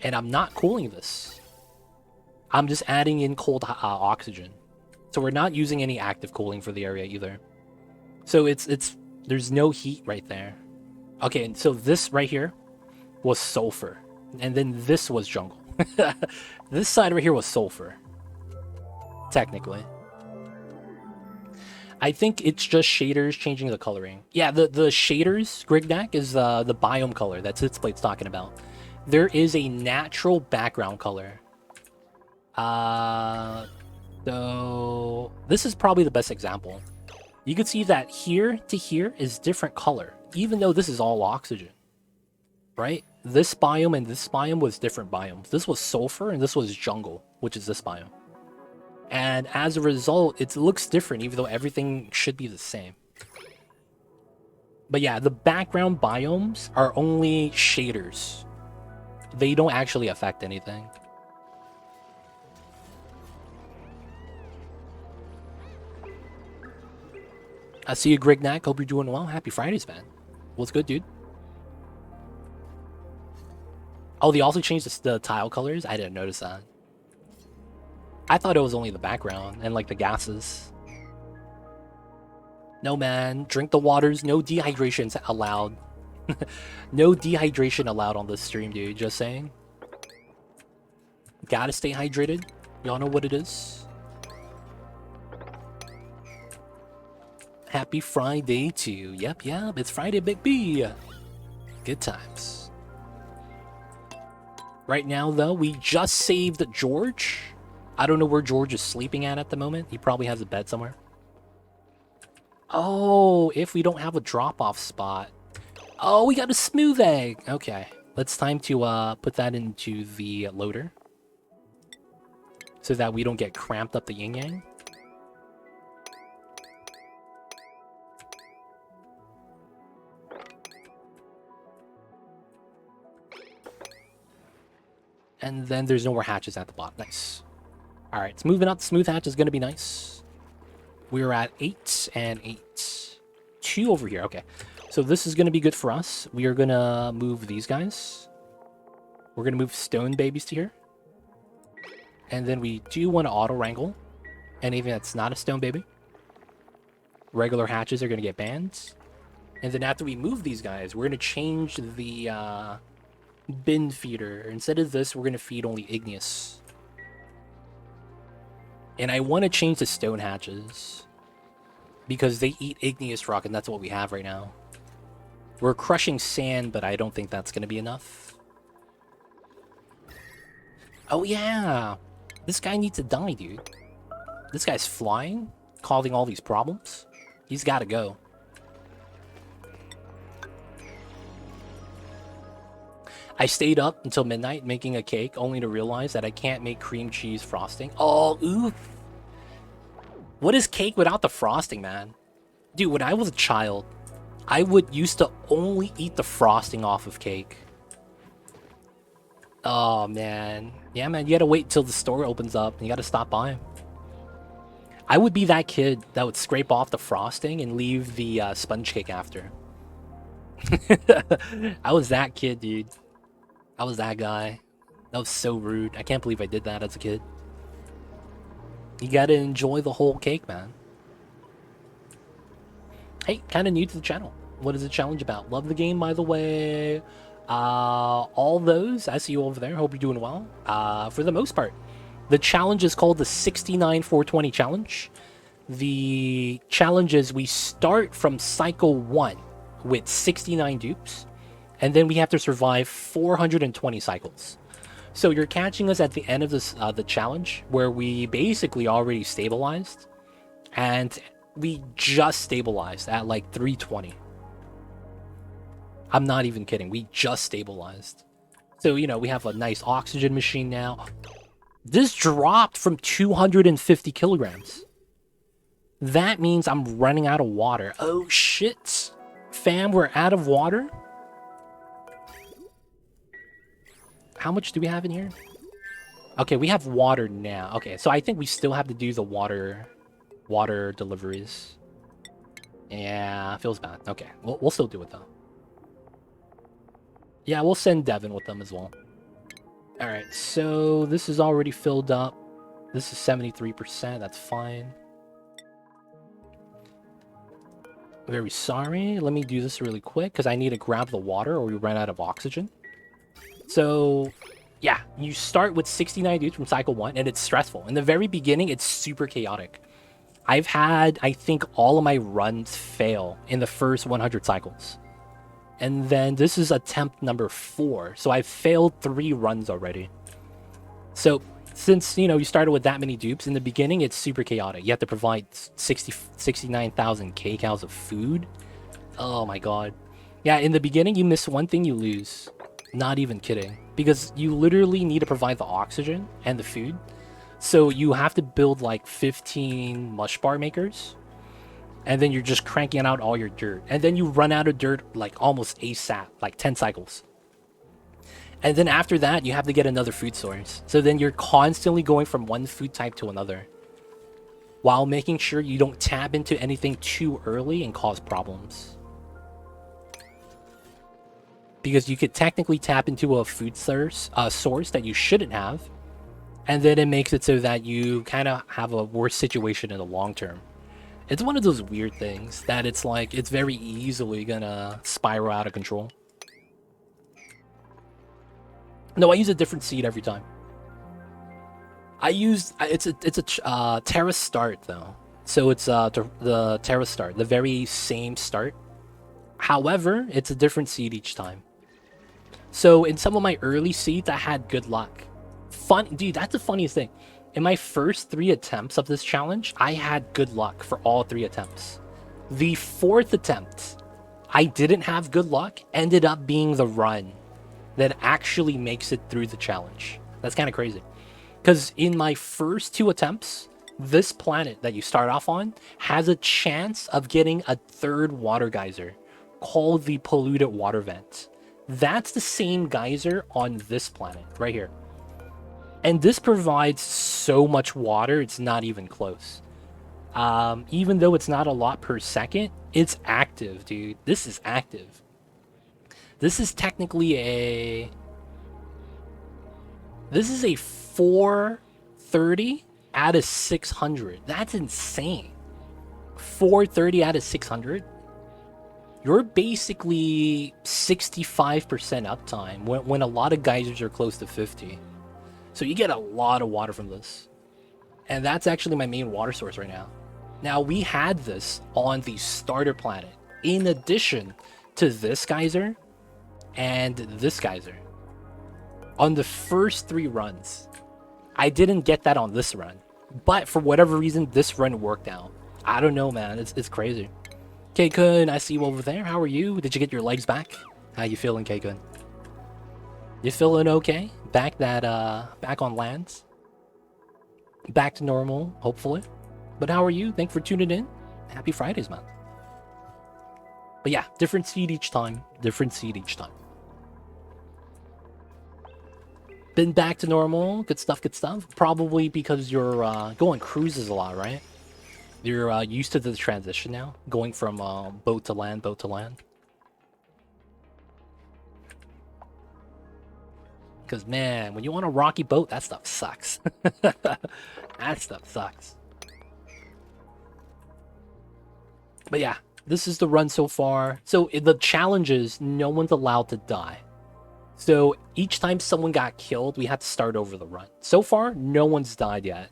And I'm not cooling this. I'm just adding in cold oxygen. So we're not using any active cooling for the area either. So there's no heat right there. Okay, and so this right here was sulfur. And then this was jungle. This side right here was sulfur. Technically. I think it's just shaders changing the coloring. Yeah, the shaders, Grignac, is the biome color that Sitsplate's talking about. There is a natural background color. So this is probably the best example. You can see that here to here is different color, even though this is all oxygen, right? This biome and this biome was different biomes. This was sulfur and this was jungle, which is this biome. And as a result, it looks different, even though everything should be the same. But yeah, the background biomes are only shaders. They don't actually affect anything. I see you, Grignac. Hope you're doing well. Happy Fridays, man. What's good, dude? Oh, they also changed the tile colors? I didn't notice that. I thought it was only the background and like the gases. No, man. Drink the waters. No dehydration allowed. No dehydration allowed on this stream, dude. Just saying. Gotta stay hydrated. Y'all know what it is. Happy Friday to you. Yep. It's Friday, Big B. Good times. Right now, though, we just saved George. I don't know where George is sleeping at the moment. He probably has a bed somewhere. Oh, if we don't have a drop-off spot. Oh, we got a smooth egg. Okay. It's time to put that into the loader. So that we don't get cramped up the yin-yang. And then there's no more hatches at the bottom. Nice. Alright, it's moving up. The smooth hatch is going to be nice. We're at 8 and 8. 2 over here. Okay. So this is going to be good for us. We are going to move these guys. We're going to move stone babies to here. And then we do want to auto-wrangle anything that's not a stone baby. Regular hatches are going to get banned. And then after we move these guys, we're going to change the bin feeder. Instead of this, we're going to feed only igneous. And I want to change the stone hatches because they eat igneous rock, and that's what we have right now. We're crushing sand, but I don't think that's going to be enough. Oh yeah, this guy needs to die, dude. This guy's flying, causing all these problems. He's got to go. I stayed up until midnight making a cake, only to realize that I can't make cream cheese frosting. Oh, oof. What is cake without the frosting, man? Dude, when I was a child, I used to only eat the frosting off of cake. Oh, man. Yeah, man, you gotta wait till the store opens up and you gotta stop by. I would be that kid that would scrape off the frosting and leave the sponge cake after. I was that kid, dude. I was that guy. That was so rude. I can't believe I did that as a kid. You gotta enjoy the whole cake, man. Hey, kind of new to the channel. What is the challenge about? Love the game, by the way. All those, I see you over there. Hope you're doing well. For the most part, the challenge is called the 69-420 challenge. The challenge is we start from cycle 1 with 69 dupes, and then we have to survive 420 cycles. So you're catching us at the end of this the challenge where we basically already stabilized, and we just stabilized at like 320. I'm not even kidding. We just stabilized. So, you know, we have a nice oxygen machine now. This dropped from 250 kilograms. That means I'm running out of water. Oh, shit. Fam, we're out of water? How much do we have in here? Okay, we have water now. Okay, so I think we still have to do the water deliveries. Yeah, feels bad. Okay, we'll still do it, though. Yeah, we'll send Devin with them as well. Alright, so this is already filled up. This is 73%. That's fine. Very sorry. Let me do this really quick because I need to grab the water or we run out of oxygen. So, yeah, you start with 69 dudes from cycle 1 and it's stressful. In the very beginning, it's super chaotic. I've had, I think, all of my runs fail in the first 100 cycles. And then this is attempt number 4. So I've failed 3 runs already. So since, you know, you started with that many dupes, in the beginning, it's super chaotic. You have to provide 69,000 kcals of food. Oh my god. Yeah, in the beginning, you miss one thing, you lose. Not even kidding. Because you literally need to provide the oxygen and the food. So you have to build like 15 mush bar makers. And then you're just cranking out all your dirt. And then you run out of dirt like almost ASAP, like 10 cycles. And then after that, you have to get another food source. So then you're constantly going from one food type to another, while making sure you don't tap into anything too early and cause problems. Because you could technically tap into a food source that you shouldn't have. And then it makes it so that you kind of have a worse situation in the long term. It's one of those weird things that it's like, it's very easily gonna spiral out of control. No, I use a different seed every time. I use, it's a Terra start though. So it's the Terra start, the very same start. However, it's a different seed each time. So in some of my early seeds, I had good luck. Dude, that's the funniest thing. In my first 3 attempts of this challenge, I had good luck for all 3 attempts. The 4th attempt, I didn't have good luck, ended up being the run that actually makes it through the challenge. That's kind of crazy. Because in my first 2 attempts, this planet that you start off on has a chance of getting a 3rd water geyser called the polluted water vent. That's the same geyser on this planet right here. And this provides so much water, it's not even close. Even though it's not a lot per second, it's active, dude. This is active. This is technically a... This is a 430 out of 600. That's insane. 430 out of 600? You're basically 65% uptime when a lot of geysers are close to 50. So you get a lot of water from this. And that's actually my main water source right now. Now, we had this on the starter planet, in addition to this geyser and this geyser. On the first 3 runs. I didn't get that on this run. But for whatever reason, this run worked out. I don't know, man. It's crazy. K-Kun, I see you over there. How are you? Did you get your legs back? How you feeling, K-Kun? You feeling okay? Back on land? Back to normal, hopefully. But how are you? Thanks for tuning in. Happy Fridays, man. But yeah, different seed each time. Different seed each time. Been back to normal. Good stuff, good stuff. Probably because you're going cruises a lot, right? You're used to the transition now. Going from boat to land, boat to land. Because, man, when you want a rocky boat, that stuff sucks. That stuff sucks. But yeah, this is the run so far. So the challenge is no one's allowed to die. So each time someone got killed, we had to start over the run. So far, no one's died yet,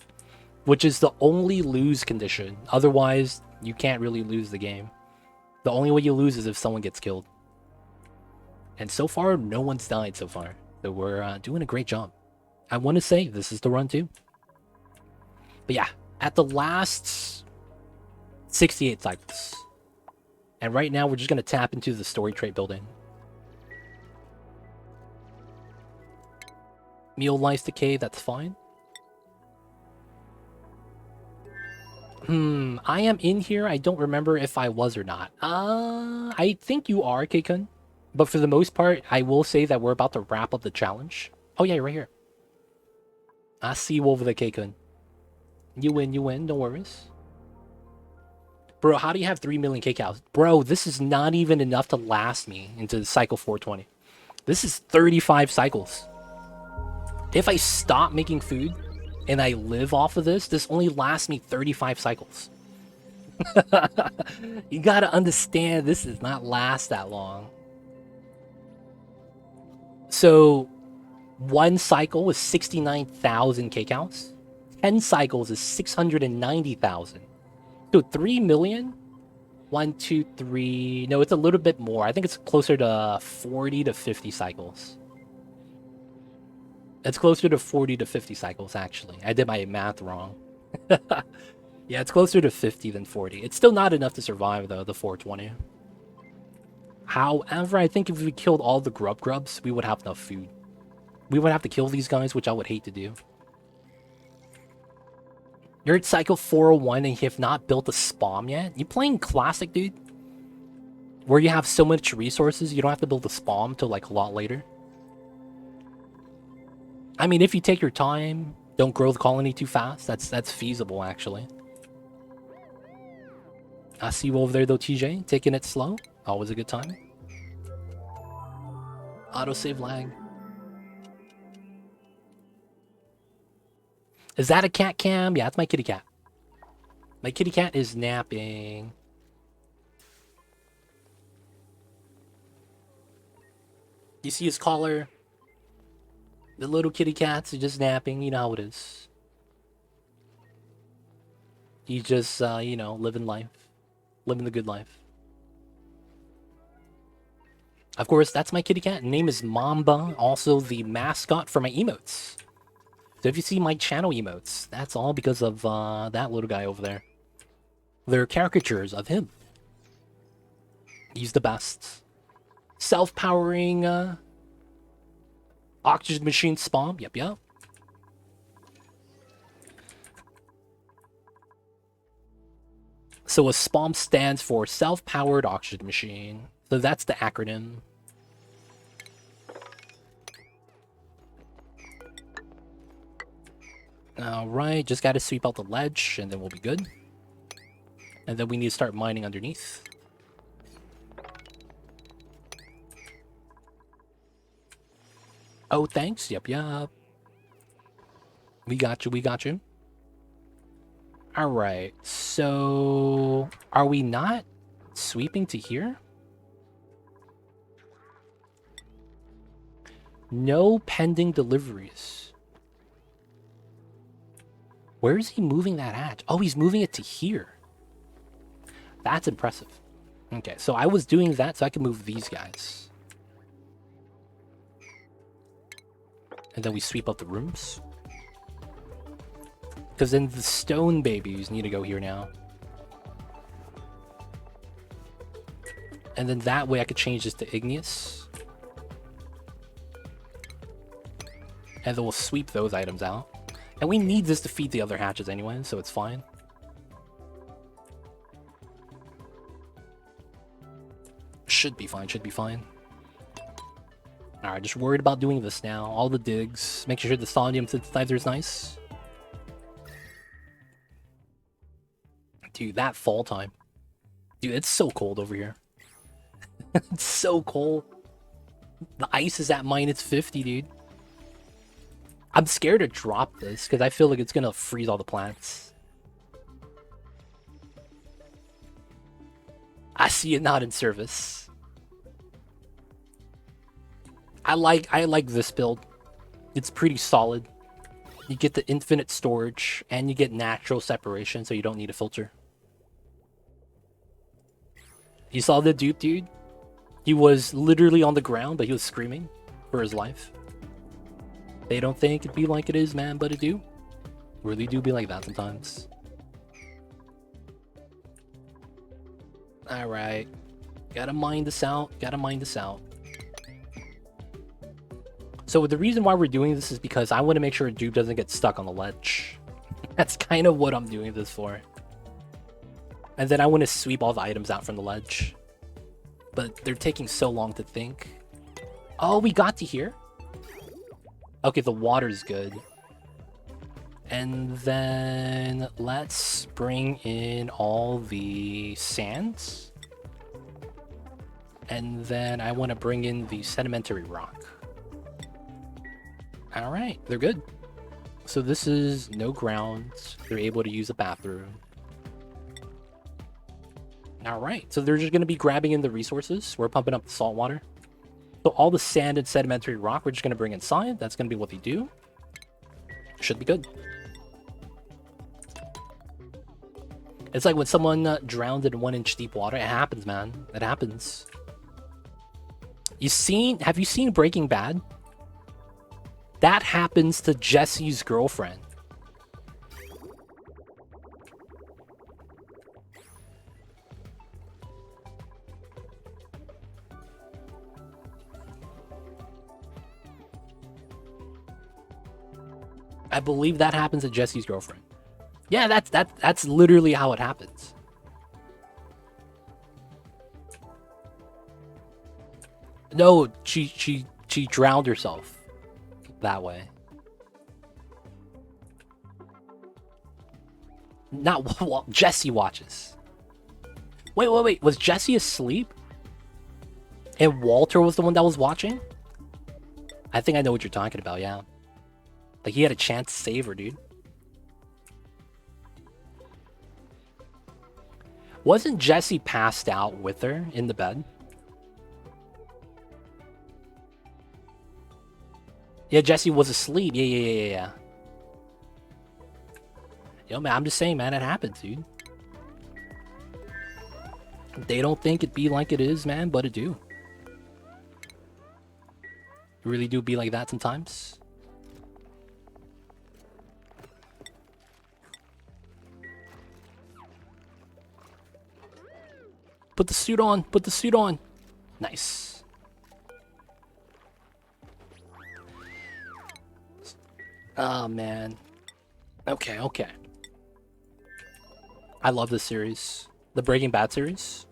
which is the only lose condition. Otherwise, you can't really lose the game. The only way you lose is if someone gets killed. And so far, no one's died so far. So we're doing a great job. I want to say this is the run too. But yeah, at the last 68 cycles. And right now we're just going to tap into the story trait building. Meal life decay, that's fine. I am in here. I don't remember if I was or not. I think you are, Keikun. But for the most part, I will say that we're about to wrap up the challenge. Oh yeah, right here. I see you over there, Keikun. You win, no worries. Bro, how do you have 3 million K-cows? Bro, this is not even enough to last me into cycle 420. This is 35 cycles. If I stop making food and I live off of this only lasts me 35 cycles. You gotta understand, this does not last that long. So, 1 cycle is 69,000 K-cows. 10 cycles is 690,000. So 3 million? 1, 2, 3... No, it's a little bit more. I think it's closer to 40 to 50 cycles. It's closer to 40 to 50 cycles, actually. I did my math wrong. Yeah, it's closer to 50 than 40. It's still not enough to survive, though, the 420. However, I think if we killed all the grubs, we would have enough food. We would have to kill these guys, which I would hate to do. You're at cycle 401 and you have not built a spawn yet? You playing classic, dude? Where you have so much resources, you don't have to build a spawn till like a lot later. I mean, if you take your time, don't grow the colony too fast, that's feasible, actually. I see you over there, though, TJ. Taking it slow. Always a good time. Autosave lag. Is that a cat cam? Yeah, it's my kitty cat. My kitty cat is napping. You see his collar? The little kitty cats are just napping. You know how it is. He's just, you know, living life. Living the good life. Of course, that's my kitty cat. Name is Mamba. Also the mascot for my emotes. So if you see my channel emotes, that's all because of that little guy over there. They're caricatures of him. He's the best. Self-powering oxygen machine spawn. Yep. So a SPOM stands for self-powered oxygen machine. So that's the acronym. Alright, just gotta sweep out the ledge and then we'll be good. And then we need to start mining underneath. Oh, thanks. Yep. We got you. Alright, so... Are we not sweeping to here? No pending deliveries. Where is he moving that hatch? Oh, he's moving it to here. That's impressive. Okay, so I was doing that so I can move these guys. And then we sweep up the rooms. Because then the stone babies need to go here now. And then that way I could change this to igneous. And then we'll sweep those items out. And we need this to feed the other hatches anyway, so it's fine. Should be fine. Alright, just worried about doing this now. All the digs. Make sure the sodium synthesizer is nice. Dude, that fall time. Dude, it's so cold over here. It's so cold. The ice is at -50, dude. I'm scared to drop this because I feel like it's gonna freeze all the plants. I see it not in service. I like this build. It's pretty solid. You get the infinite storage and you get natural separation, so you don't need a filter. You saw the dupe, dude? He was literally on the ground, but he was screaming for his life. They don't think it be like it is, man, but it do. Really do be like that sometimes. Alright. Gotta mind this out. Gotta mind this out. So the reason why we're doing this is because I want to make sure a dupe doesn't get stuck on the ledge. That's kind of what I'm doing this for. And then I want to sweep all the items out from the ledge. But they're taking so long to think. Oh, we got to here? Okay, the water's good. And then let's bring in all the sands. And then I want to bring in the sedimentary rock. Alright, they're good. So this is no ground. They're able to use a bathroom. Alright, so they're just going to be grabbing in the resources. We're pumping up the salt water. So all the sand and sedimentary rock, we're just going to bring inside. That's going to be what they do. Should be good. It's like when someone drowned in 1-inch deep water. It happens, man. It happens. Have you seen Breaking Bad? That happens to Jesse's girlfriend. I believe that happens to Jesse's girlfriend. Yeah, that's literally how it happens. No, she drowned herself that way. Not well, Jesse watches. Wait. Was Jesse asleep? And Walter was the one that was watching? I think I know what you're talking about, yeah. Like, he had a chance to save her, dude. Wasn't Jesse passed out with her in the bed? Yeah, Jesse was asleep. Yeah. Yo, man, I'm just saying, man, it happens, dude. They don't think it be like it is, man, but it do. It really do be like that sometimes. Put the suit on. Put the suit on. Nice. Oh, man. Okay. I love this series. The Breaking Bad series.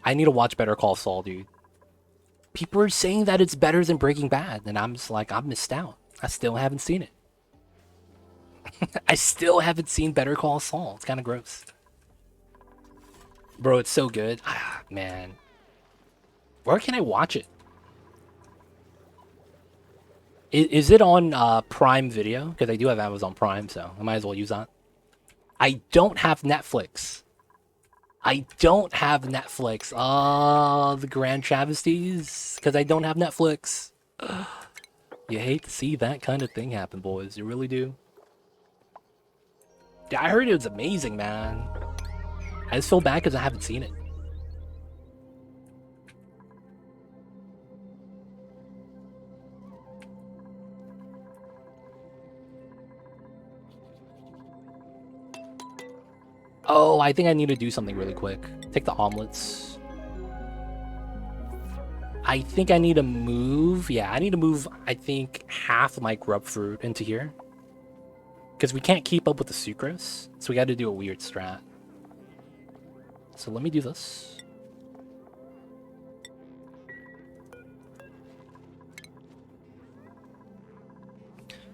I need to watch Better Call Saul, dude. People are saying that it's better than Breaking Bad, and I'm just like, I'm missed out. I still haven't seen it. I still haven't seen Better Call Saul. It's kind of gross. Bro, it's so good. Ah, man. Where can I watch it? Is it on Prime Video? Because I do have Amazon Prime, so I might as well use that. I don't have Netflix. Oh, the grand travesties. Because I don't have Netflix. You hate to see that kind of thing happen, boys. You really do. Dude, I heard it was amazing, man. I just feel bad because I haven't seen it. Oh, I think I need to do something really quick. Take the omelets. I think I need to move. Yeah, I need to move, I think, half of my grub fruit into here. Because we can't keep up with the sucrose. So we got to do a weird strat. So let me do this.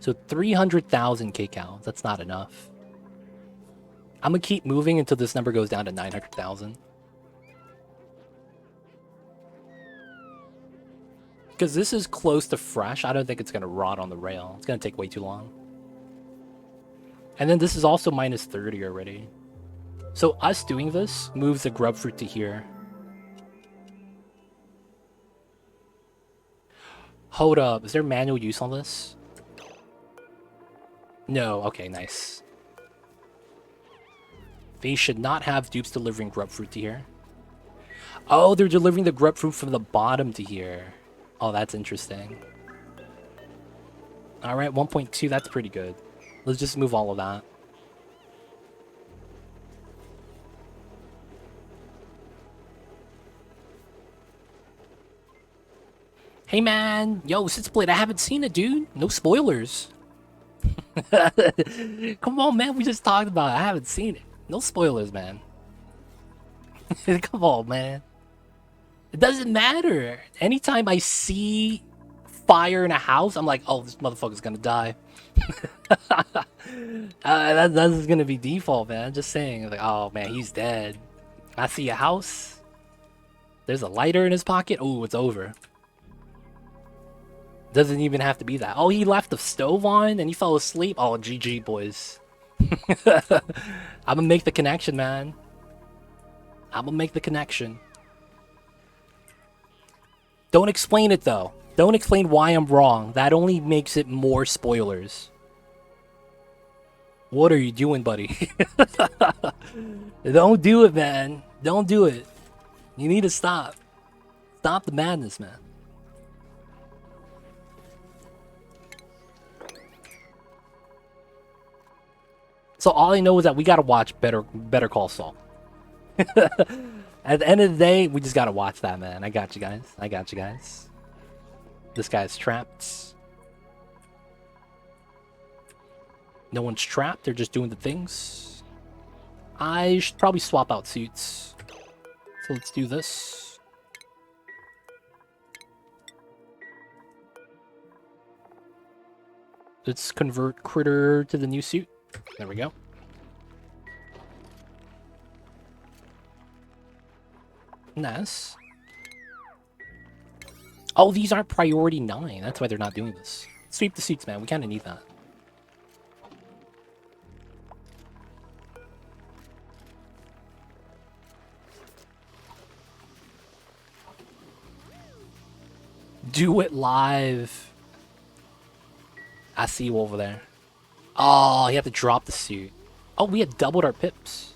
So 300,000 kcal. That's not enough. I'm gonna keep moving until this number goes down to 900,000. Because this is close to fresh. I don't think it's gonna rot on the rail. It's gonna take way too long. And then this is also minus 30 already. So us doing this moves the grub fruit to here. Hold up, is there manual use on this? No, okay, nice. They should not have dupes delivering grub fruit to here. Oh, they're delivering the grub fruit from the bottom to here. Oh, that's interesting. Alright, 1.2, that's pretty good. Let's just move all of that. Hey man, yo, Split, I haven't seen it, dude. No spoilers. Come on, man, we just talked about it. I haven't seen it. No spoilers, man. Come on, man. It doesn't matter. Anytime I see fire in a house, I'm like, oh, this motherfucker's gonna die. That's gonna be default, man. Just saying, like, oh man, he's dead. I see a house. There's a lighter in his pocket. Oh, it's over. Doesn't even have to be that. Oh, he left the stove on and he fell asleep. Oh, GG, boys. I'm gonna make the connection, man. I'm gonna make the connection. Don't explain it, though. Don't explain why I'm wrong. That only makes it more spoilers. What are you doing, buddy? Don't do it, man. Don't do it. You need to stop. Stop the madness, man. So all I know is that we gotta watch Better Call Saul. At the end of the day, we just gotta watch that, man. I got you guys. I got you guys. This guy's trapped. No one's trapped. They're just doing the things. I should probably swap out suits. So let's do this. Let's convert Critter to the new suit. There we go. Nice. Oh, these aren't priority 9. That's why they're not doing this. Sweep the suits, man. We kind of need that. Do it live. I see you over there. Oh, you have to drop the suit. Oh, we had doubled our pips.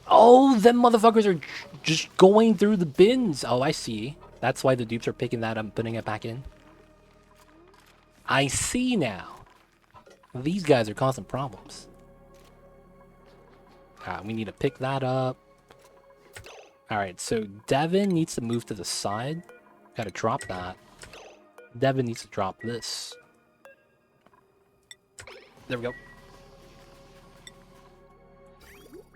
Oh, them motherfuckers are just going through the bins. Oh, I see. That's why the dupes are picking that up and putting it back in. I see now. These guys are causing problems. Alright, we need to pick that up. Alright, so Devin needs to move to the side. Gotta drop that. Devin needs to drop this. There we go.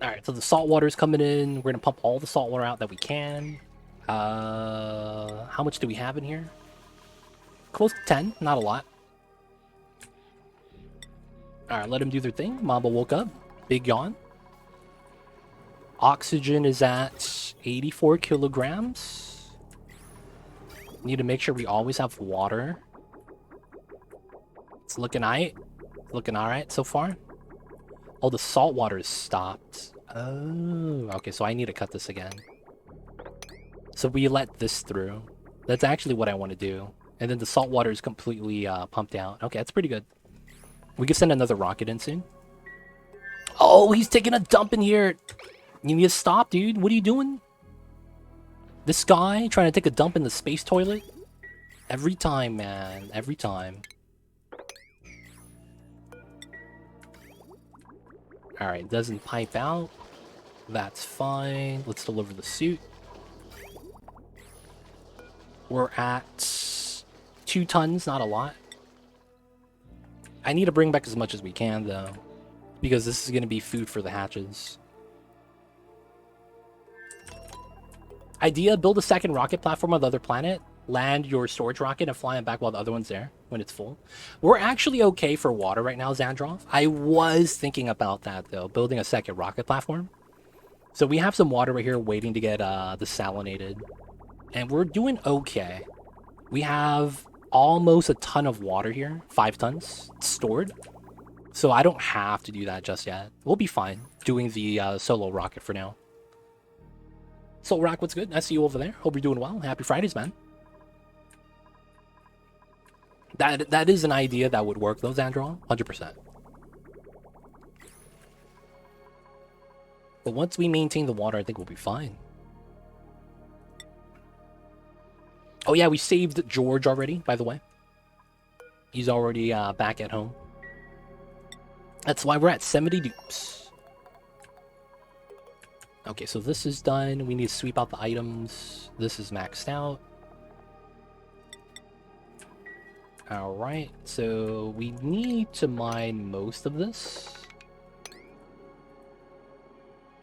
Alright, so the salt water is coming in. We're gonna pump all the salt water out that we can. How much do we have in here? Close to 10, not a lot. Alright, let them do their thing. Mamba woke up. Big yawn. Oxygen is at 84 kilograms. Need to make sure we always have water. It's looking alright. Looking alright so far. Oh, the salt water is stopped. Oh, okay, so I need to cut this again. So we let this through. That's actually what I want to do. And then the salt water is completely pumped out. Okay, that's pretty good. We can send another rocket in soon. Oh, he's taking a dump in here. You need to stop, dude. What are you doing? This guy trying to take a dump in the space toilet? Every time, man. Every time. Alright, doesn't pipe out. That's fine. Let's deliver the suit. We're at 2 tons, not a lot. I need to bring back as much as we can, though. Because this is going to be food for the hatches. Idea, build a second rocket platform on the other planet. Land your storage rocket and fly it back while the other one's there when it's full. We're actually okay for water right now, Xandrov. I was thinking about that, though. Building a second rocket platform. So we have some water right here waiting to get desalinated. And we're doing okay. We have almost a ton of water here. 5 tons stored. So I don't have to do that just yet. We'll be fine doing the solo rocket for now. Soul Rock, what's good? I see you over there. Hope you're doing well. Happy Fridays, man. That is an idea that would work, though, Xandron. 100%. But once we maintain the water, I think we'll be fine. Oh yeah, we saved George already, by the way. He's already back at home. That's why we're at 70 dupes. Okay, so this is done. We need to sweep out the items. This is maxed out. Alright, so we need to mine most of this.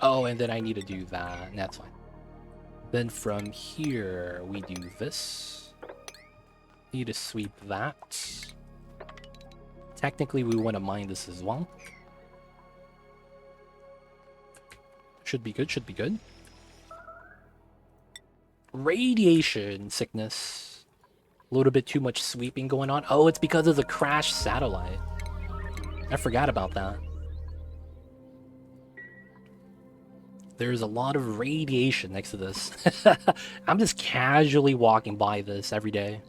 Oh, and then I need to do that, and that's fine. Then from here, we do this. Need to sweep that. Technically, we want to mine this as well. Should be good, should be good. Radiation sickness. A little bit too much sweeping going on. Oh, it's because of the crashed satellite. I forgot about that. There's a lot of radiation next to this. I'm just casually walking by this every day.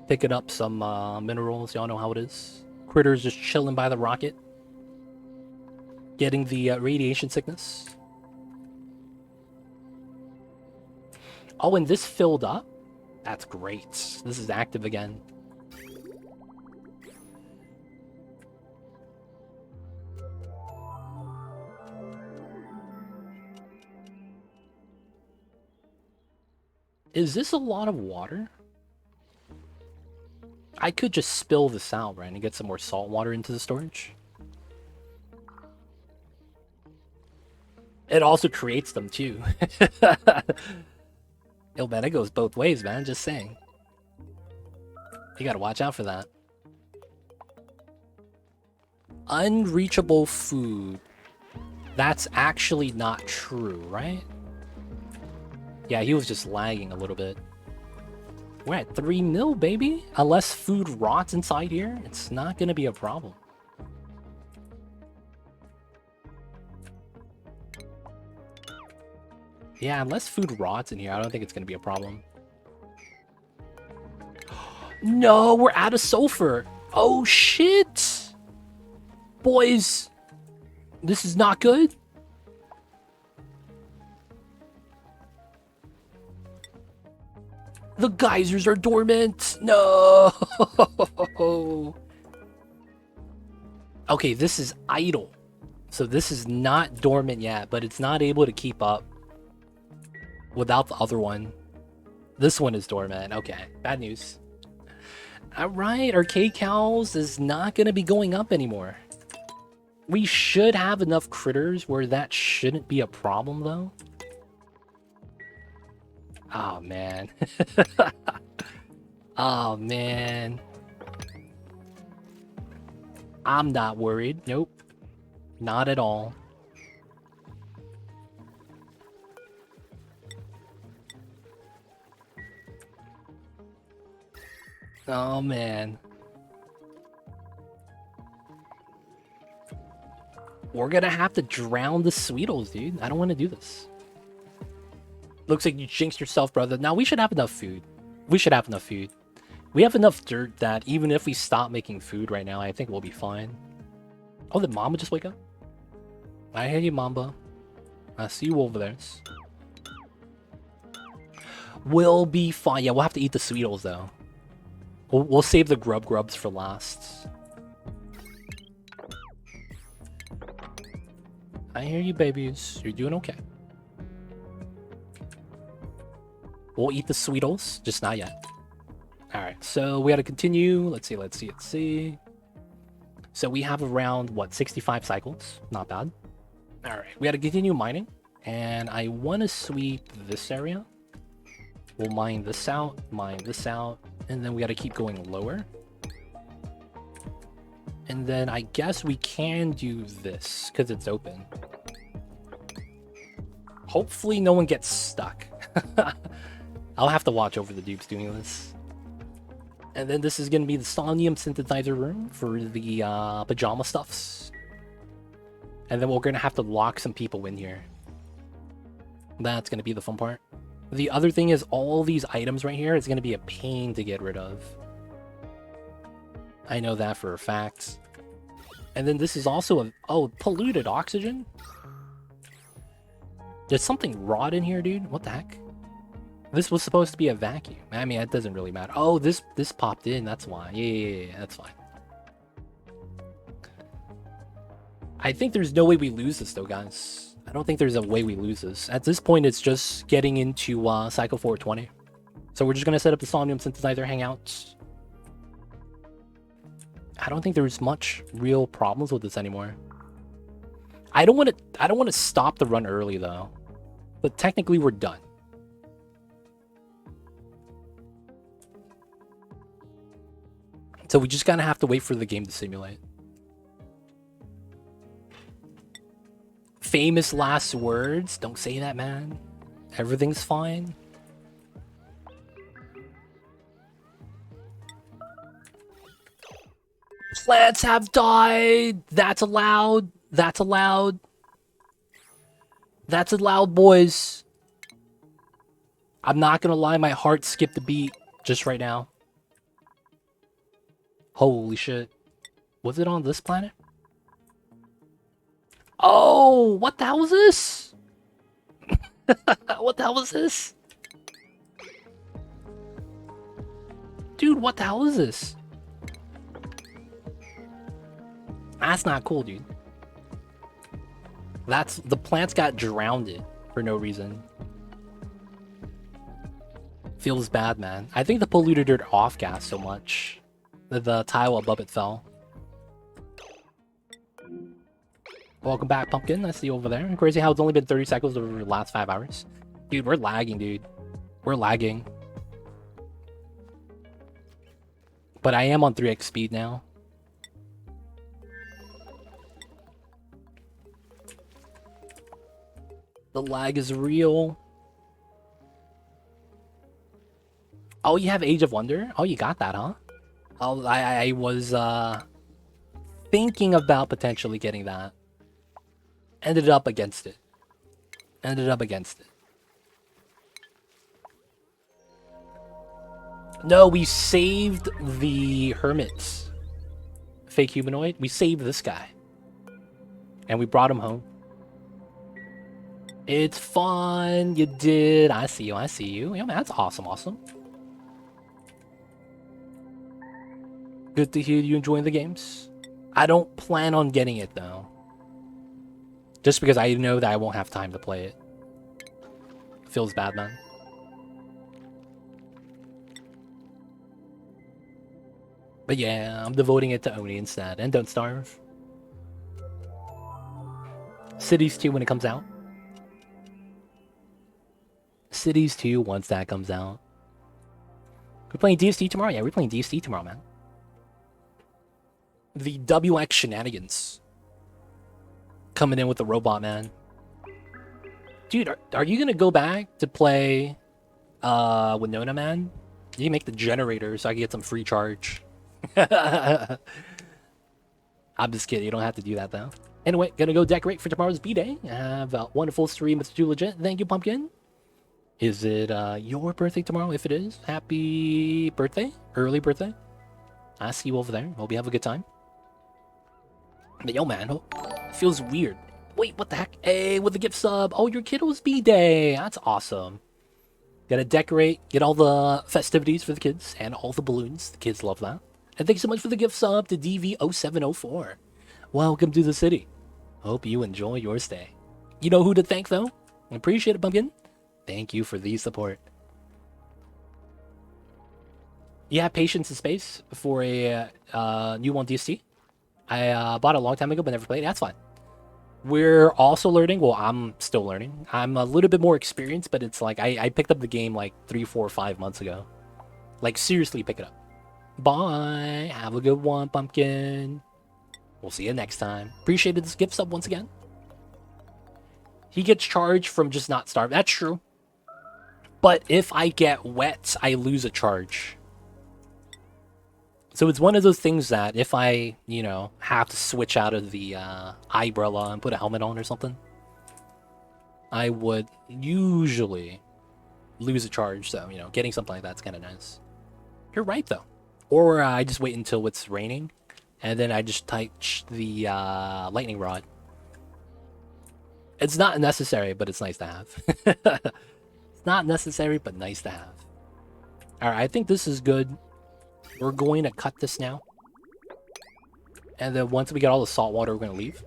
Picking up some minerals. Y'all know how it is. Critters just chilling by the rocket. Getting the radiation sickness. Oh, and this filled up? That's great. This is active again. Is this a lot of water? I could just spill this out, right, and get some more salt water into the storage. It also creates them, too. Yo, man, it goes both ways, man. Just saying. You gotta watch out for that. Unreachable food. That's actually not true, right? Yeah, he was just lagging a little bit. We're at 3 mil, baby. Unless food rots inside here, it's not gonna be a problem. Yeah, unless food rots in here, I don't think it's gonna be a problem. No, we're out of sulfur. Oh, shit. Boys, this is not good. The geysers are dormant. No. Okay, this is idle. So this is not dormant yet, but it's not able to keep up without the other one. This one is dormant. Okay, bad news. Alright, Arcade Cows is not going to be going up anymore. We should have enough critters where that shouldn't be a problem, though. Oh, man. Oh, man. I'm not worried. Nope. Not at all. Oh, man. We're gonna have to drown the Sweetles, dude. I don't want to do this. Looks like you jinxed yourself, brother. Now, we should have enough food. We should have enough food. We have enough dirt that even if we stop making food right now, I think we'll be fine. Oh, did Mamba just wake up? I hear you, Mamba. I see you over there. We'll be fine. Yeah, we'll have to eat the Sweetles, though. We'll save the grubs for last. I hear you, babies. You're doing okay. We'll eat the Sweetles, just not yet. Alright, so we gotta continue. Let's see. So we have around, what, 65 cycles? Not bad. Alright, we gotta continue mining. And I want to sweep this area. We'll mine this out, and then we gotta keep going lower. And then I guess we can do this, because it's open. Hopefully no one gets stuck. I'll have to watch over the dupes doing this. And then this is going to be the Sonium synthesizer room for the pajama stuffs. And then we're going to have to lock some people in here. That's going to be the fun part. The other thing is all these items right here is going to be a pain to get rid of. I know that for a fact. And then this is also a... Oh, polluted oxygen? There's something rot in here, dude. What the heck? This was supposed to be a vacuum. I mean, it doesn't really matter. Oh, this popped in. That's why. Yeah, that's fine. I think there's no way we lose this, though, guys. I don't think there's a way we lose this. At this point, it's just getting into Cycle 420. So we're just going to set up the Somnium Synthesizer Hangouts. I don't think there's much real problems with this anymore. I don't want to stop the run early, though. But technically, we're done. So we just kind of have to wait for the game to simulate. Famous last words? Don't say that, man. Everything's fine. Plants have died. That's allowed. That's allowed. That's allowed, boys. I'm not gonna lie, my heart skipped a beat just right now. Holy shit. Was it on this planet? Oh, what the hell was this? What the hell was this? Dude, what the hell is this? That's not cool, dude. The plants got drowned for no reason. Feels bad, man. I think the polluted dirt off gas so much. The tile above it fell. Welcome back, Pumpkin. I see you over there. Crazy how it's only been 30 seconds over the last 5 hours. Dude, we're lagging, dude. We're lagging. But I am on 3x speed now. The lag is real. Oh, you have Age of Wonder? Oh, you got that, huh? Oh, I was thinking about potentially getting that. Ended up against it. Ended up against it. No, we saved the hermits. Fake humanoid. We saved this guy. And we brought him home. It's fun. You did. I see you. I see you. Yeah, man, that's awesome. Awesome. Good to hear you enjoying the games. I don't plan on getting it, though. Just because I know that I won't have time to play it. Feels bad, man. But yeah, I'm devoting it to Oni instead. And Don't Starve. Cities 2 when it comes out. Cities 2 once that comes out. We're playing DST tomorrow? Yeah, we're playing DST tomorrow, man. The WX shenanigans. Coming in with the robot, man. Dude, are you gonna go back to play Winona, man? You can make the generator so I can get some free charge. I'm just kidding, you don't have to do that though. Anyway, gonna go decorate for tomorrow's B-Day. Have a wonderful stream with Stu Legit. Thank you, Pumpkin. Is it your birthday tomorrow? If it is, happy birthday. Early birthday. I see you over there. Hope you have a good time. But yo, man, feels weird. Wait, what the heck? Hey, with the gift sub. Oh, your kiddo's B-Day. That's awesome. Gotta decorate, get all the festivities for the kids, and all the balloons. The kids love that. And thanks so much for the gift sub to DV0704. Welcome to the city. Hope you enjoy your stay. You know who to thank, though? I appreciate it, Pumpkin. Thank you for the support. You have Patience and Space for a new one DST? I bought it a long time ago, but never played it. That's fine. We're also learning. Well, I'm still learning. I'm a little bit more experienced, but it's like I picked up the game like 3, 4, 5 months ago. Like, seriously, pick it up. Bye. Have a good one, Pumpkin. We'll see you next time. Appreciated this gift sub once again. He gets charged from just not starving. That's true. But if I get wet, I lose a charge. So it's one of those things that if I, you know, have to switch out of the umbrella and put a helmet on or something, I would usually lose a charge. So, you know, getting something like that's kind of nice. You're right, though. Or I just wait until it's raining, and then I just touch the lightning rod. It's not necessary, but it's nice to have. It's not necessary, but nice to have. Alright, I think this is good. We're going to cut this now. And then once we get all the salt water, we're going to leave.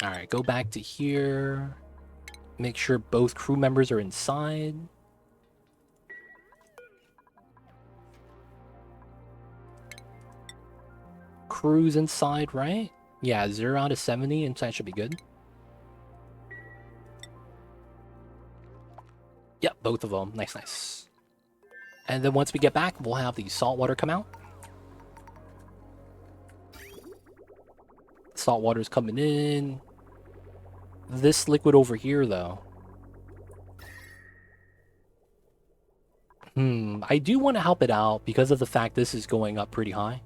Alright, go back to here. Make sure both crew members are inside. Crew's inside, right? Yeah, 0 out of 70. Inside should be good. Yep, both of them. Nice, nice. And then once we get back, we'll have the salt water come out. Salt water's coming in. This liquid over here, though. I do want to help it out because of the fact this is going up pretty high.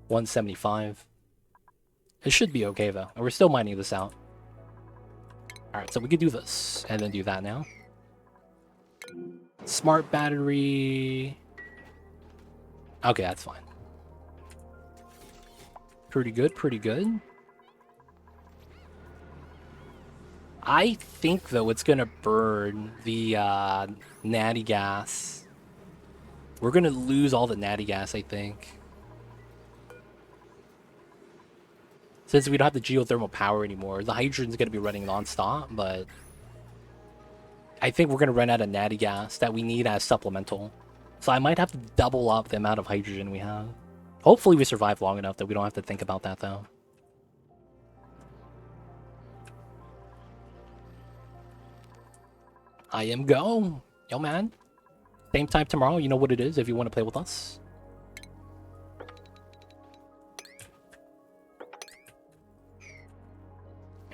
175. It should be okay, though. And we're still mining this out. Alright, so we could do this and then do that now. Smart battery. Okay, that's fine. Pretty good, pretty good. I think, though, it's going to burn the natty gas. We're going to lose all the natty gas, I think. Since we don't have the geothermal power anymore, the hydrogen's going to be running non-stop, but I think we're going to run out of natty gas that we need as supplemental. So I might have to double up the amount of hydrogen we have. Hopefully we survive long enough that we don't have to think about that, though. I am go. Yo, man. Same time tomorrow. You know what it is if you want to play with us.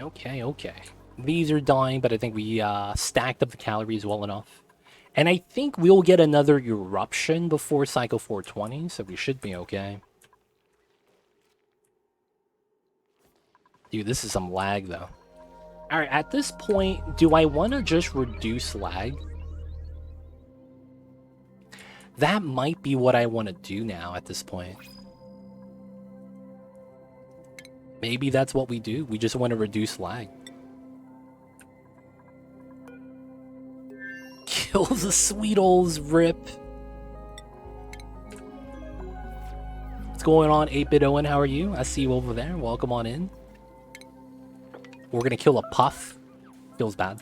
Okay, okay. These are dying, but I think we stacked up the calories well enough. And I think we'll get another eruption before Cycle 420, so we should be okay. Dude, this is some lag, though. Alright, at this point, do I want to just reduce lag? That might be what I want to do now at this point. Maybe that's what we do. We just want to reduce lag. Kill the Sweetles, rip. What's going on, 8-Bit Owen? How are you? I see you over there. Welcome on in. We're gonna kill a puff. Feels bad.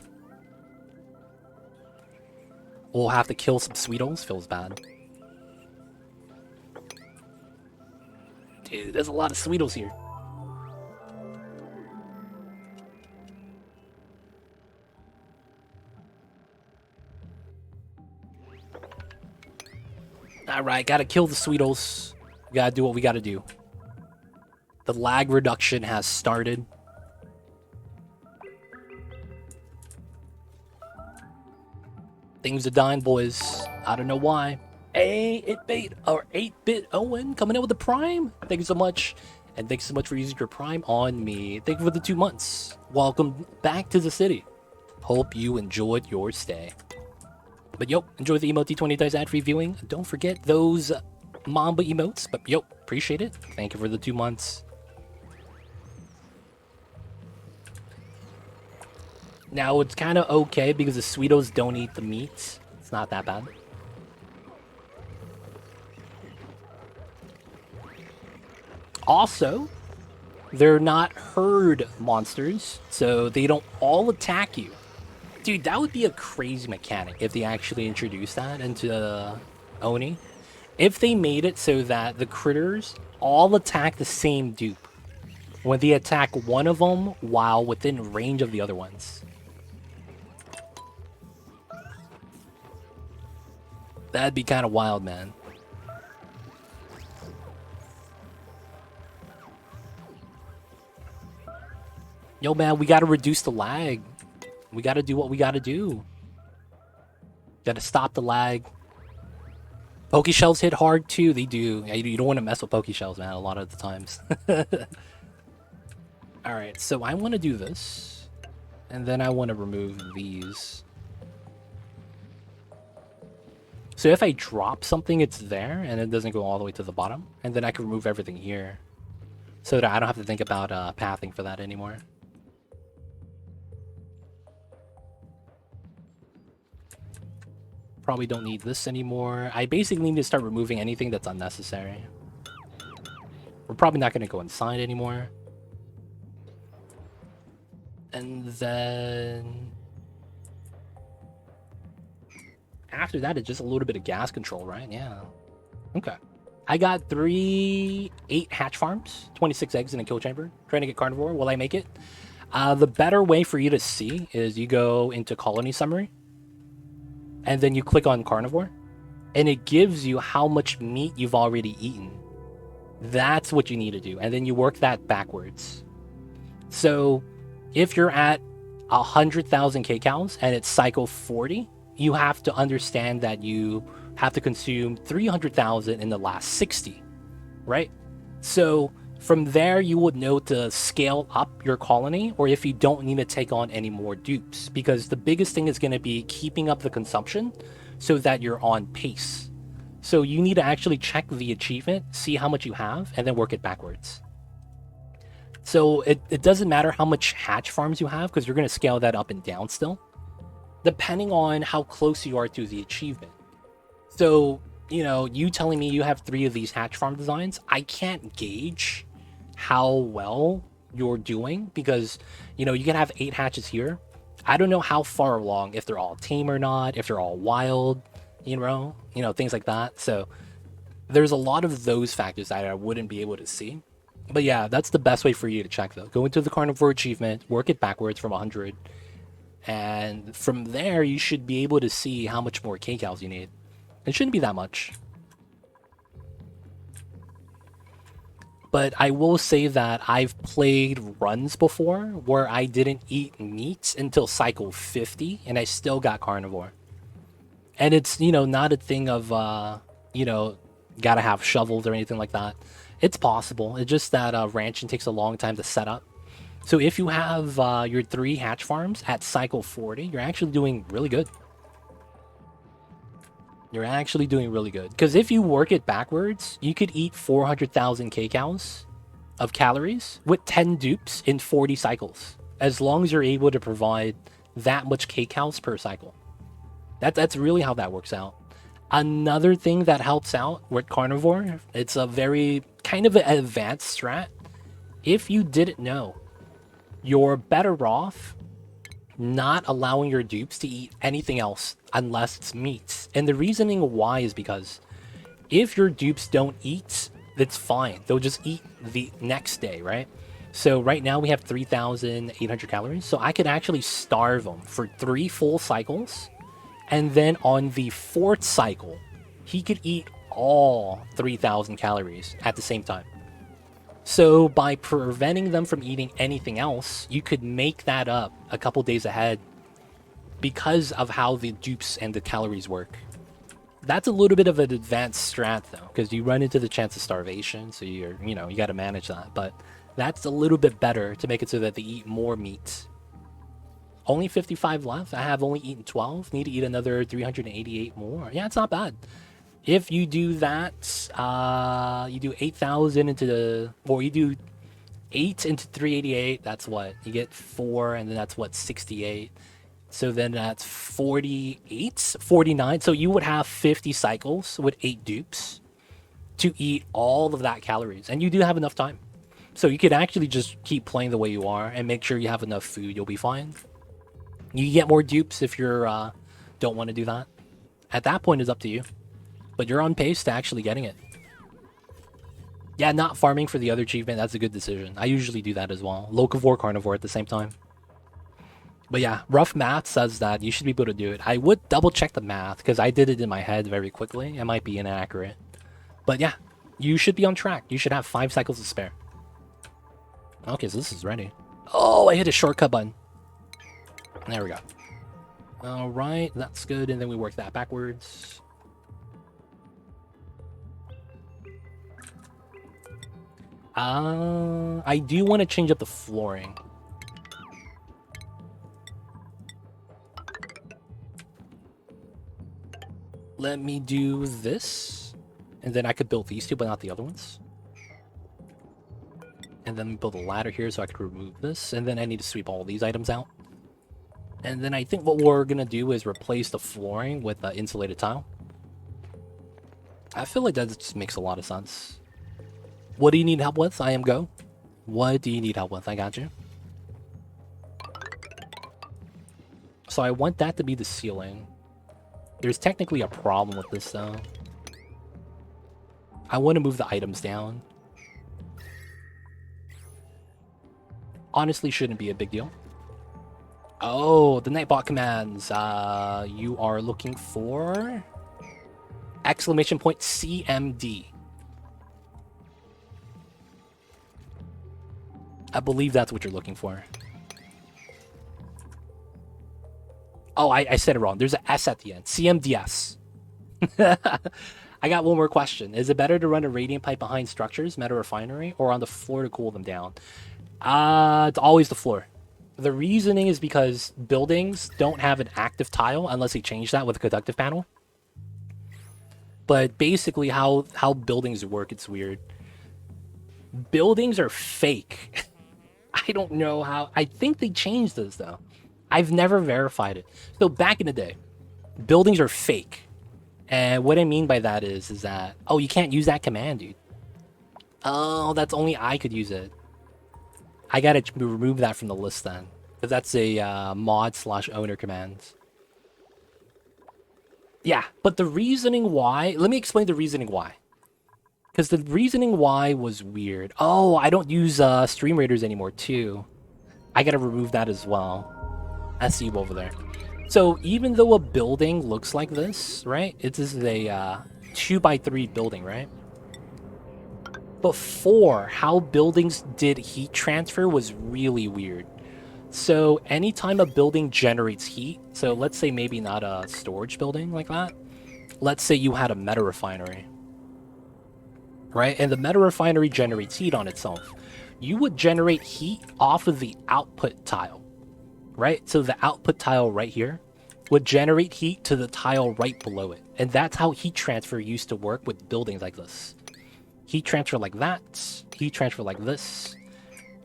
We'll have to kill some Sweetles. Feels bad. Dude, there's a lot of Sweetles here. Alright, gotta kill the Sweetles. We gotta do what we gotta do. The lag reduction has started. Things are dying, boys. I don't know why. Hey, 8-Bit Owen coming in with the Prime. Thank you so much. And thanks so much for using your Prime on me. Thank you for the 2 months. Welcome back to the city. Hope you enjoyed your stay. But yo, enjoy the emote D20 Dice ad-free viewing. Don't forget those Mamba emotes. But yo, appreciate it. Thank you for the 2 months. Now, it's kind of okay because the Sweetos don't eat the meat. It's not that bad. Also, they're not herd monsters, so they don't all attack you. Dude, that would be a crazy mechanic if they actually introduced that into Oni. If they made it so that the critters all attack the same dupe when they attack one of them while within range of the other ones. That'd be kind of wild, man. Yo, man, we gotta reduce the lag. We gotta do what we gotta do. Gotta stop the lag. Pokeshells hit hard, too. They do. Yeah, you don't want to mess with Pokeshells, man, a lot of the times. Alright, so I want to do this. And then I want to remove these. So if I drop something, it's there, and it doesn't go all the way to the bottom. And then I can remove everything here. So that I don't have to think about pathing for that anymore. Probably don't need this anymore. I basically need to start removing anything that's unnecessary. We're probably not going to go inside anymore. And then... after that, it's just a little bit of gas control, right? Yeah. Okay. I got 8 hatch farms, 26 eggs in a kill chamber. Trying to get carnivore. Will I make it? The better way for you to see is you go into colony summary. And then you click on carnivore. And it gives you how much meat you've already eaten. That's what you need to do. And then you work that backwards. So if you're at 100,000 kcals and it's cycle 40, you have to understand that you have to consume 300,000 in the last 60, right? So from there, you would know to scale up your colony, or if you don't need to take on any more dupes, because the biggest thing is going to be keeping up the consumption so that you're on pace. So you need to actually check the achievement, see how much you have, and then work it backwards. So it doesn't matter how much hatch farms you have, because you're going to scale that up and down still, depending on how close you are to the achievement. So, you know, you telling me you have 3 of these hatch farm designs, I can't gauge how well you're doing, because, you know, you can have 8 hatches here. I don't know how far along, if they're all tame or not, if they're all wild, you know, things like that. So there's a lot of those factors that I wouldn't be able to see. But yeah, that's the best way for you to check, though. Go into the carnivore achievement, work it backwards from 100, and from there you should be able to see how much more kcals you need. It shouldn't be that much. But I will say that I've played runs before where I didn't eat meat until cycle 50 and I still got carnivore. And it's, you know, not a thing of, you know, gotta have shovels or anything like that. It's possible. It's just that ranching takes a long time to set up. So if you have your 3 hatch farms at cycle 40, you're actually doing really good. You're actually doing really good. Because if you work it backwards, you could eat 400,000 kcals of calories with 10 dupes in 40 cycles. As long as you're able to provide that much kcals per cycle. That's really how that works out. Another thing that helps out with carnivore, it's a very kind of an advanced strat. If you didn't know, you're better off not allowing your dupes to eat anything else unless it's meat. And the reasoning why is because if your dupes don't eat, that's fine. They'll just eat the next day, right? So right now we have 3,800 calories. So I could actually starve them for 3 full cycles. And then on the 4th cycle, he could eat all 3,000 calories at the same time. So by preventing them from eating anything else, you could make that up a couple days ahead because of how the dupes and the calories work. That's a little bit of an advanced strat though, because you run into the chance of starvation, so you got to manage that. But that's a little bit better to make it so that they eat more meat. Only 55 left. I have only eaten 12. Need to eat another 388 more. Yeah, it's not bad. If you do that, you do 8,000 into the... or you do 8 into 388. That's what? You get 4, and then that's what? 68. So then that's 48, 49. So you would have 50 cycles with 8 dupes to eat all of that calories. And you do have enough time. So you could actually just keep playing the way you are and make sure you have enough food. You'll be fine. You get more dupes if you're don't want to do that. At that point, it's up to you. But you're on pace to actually getting it. Yeah, not farming for the other achievement, that's a good decision. I usually do that as well. Locavore, carnivore at the same time. But yeah, rough math says that you should be able to do it. I would double check the math because I did it in my head very quickly. It might be inaccurate. But yeah, you should be on track. You should have 5 cycles to spare. Okay, so this is ready. Oh, I hit a shortcut button. There we go. Alright, that's good. And then we work that backwards. I do want to change up the flooring. Let me do this. And then I could build these two, but not the other ones. And then build a ladder here so I could remove this. And then I need to sweep all these items out. And then I think what we're gonna do is replace the flooring with insulated tile. I feel like that just makes a lot of sense. What do you need help with? I am go. What do you need help with? I got you. So I want that to be the ceiling. There's technically a problem with this though. I want to move the items down. Honestly, shouldn't be a big deal. Oh, the Nightbot commands. You are looking for... exclamation point CMD. I believe that's what you're looking for. Oh, I said it wrong. There's an S at the end. CMDS. I got one more question. Is it better to run a radiant pipe behind structures, meta refinery, or on the floor to cool them down? It's always the floor. The reasoning is because buildings don't have an active tile unless they change that with a conductive panel. But basically how buildings work, it's weird. Buildings are fake. I don't know how. I think they changed this though. I've never verified it. So back in the day, buildings are fake. And what I mean by that is that, oh, you can't use that command, dude. Oh, that's only I could use it. I gotta remove that from the list then. Because that's a mod/owner command. Yeah, but the reasoning why... Let me explain the reasoning why. Because the reasoning why was weird. Oh, I don't use Stream Raiders anymore too. I gotta remove that as well. I see you over there. So even though a building looks like this, right? It is a 2x3 building, right? Before, how buildings did heat transfer was really weird. So anytime a building generates heat, so let's say maybe not a storage building like that. Let's say you had a meta refinery, right? And the meta refinery generates heat on itself. You would generate heat off of the output tile, right? So the output tile right here would generate heat to the tile right below it. And that's how heat transfer used to work with buildings like this. Heat transfer like that, heat transfer like this.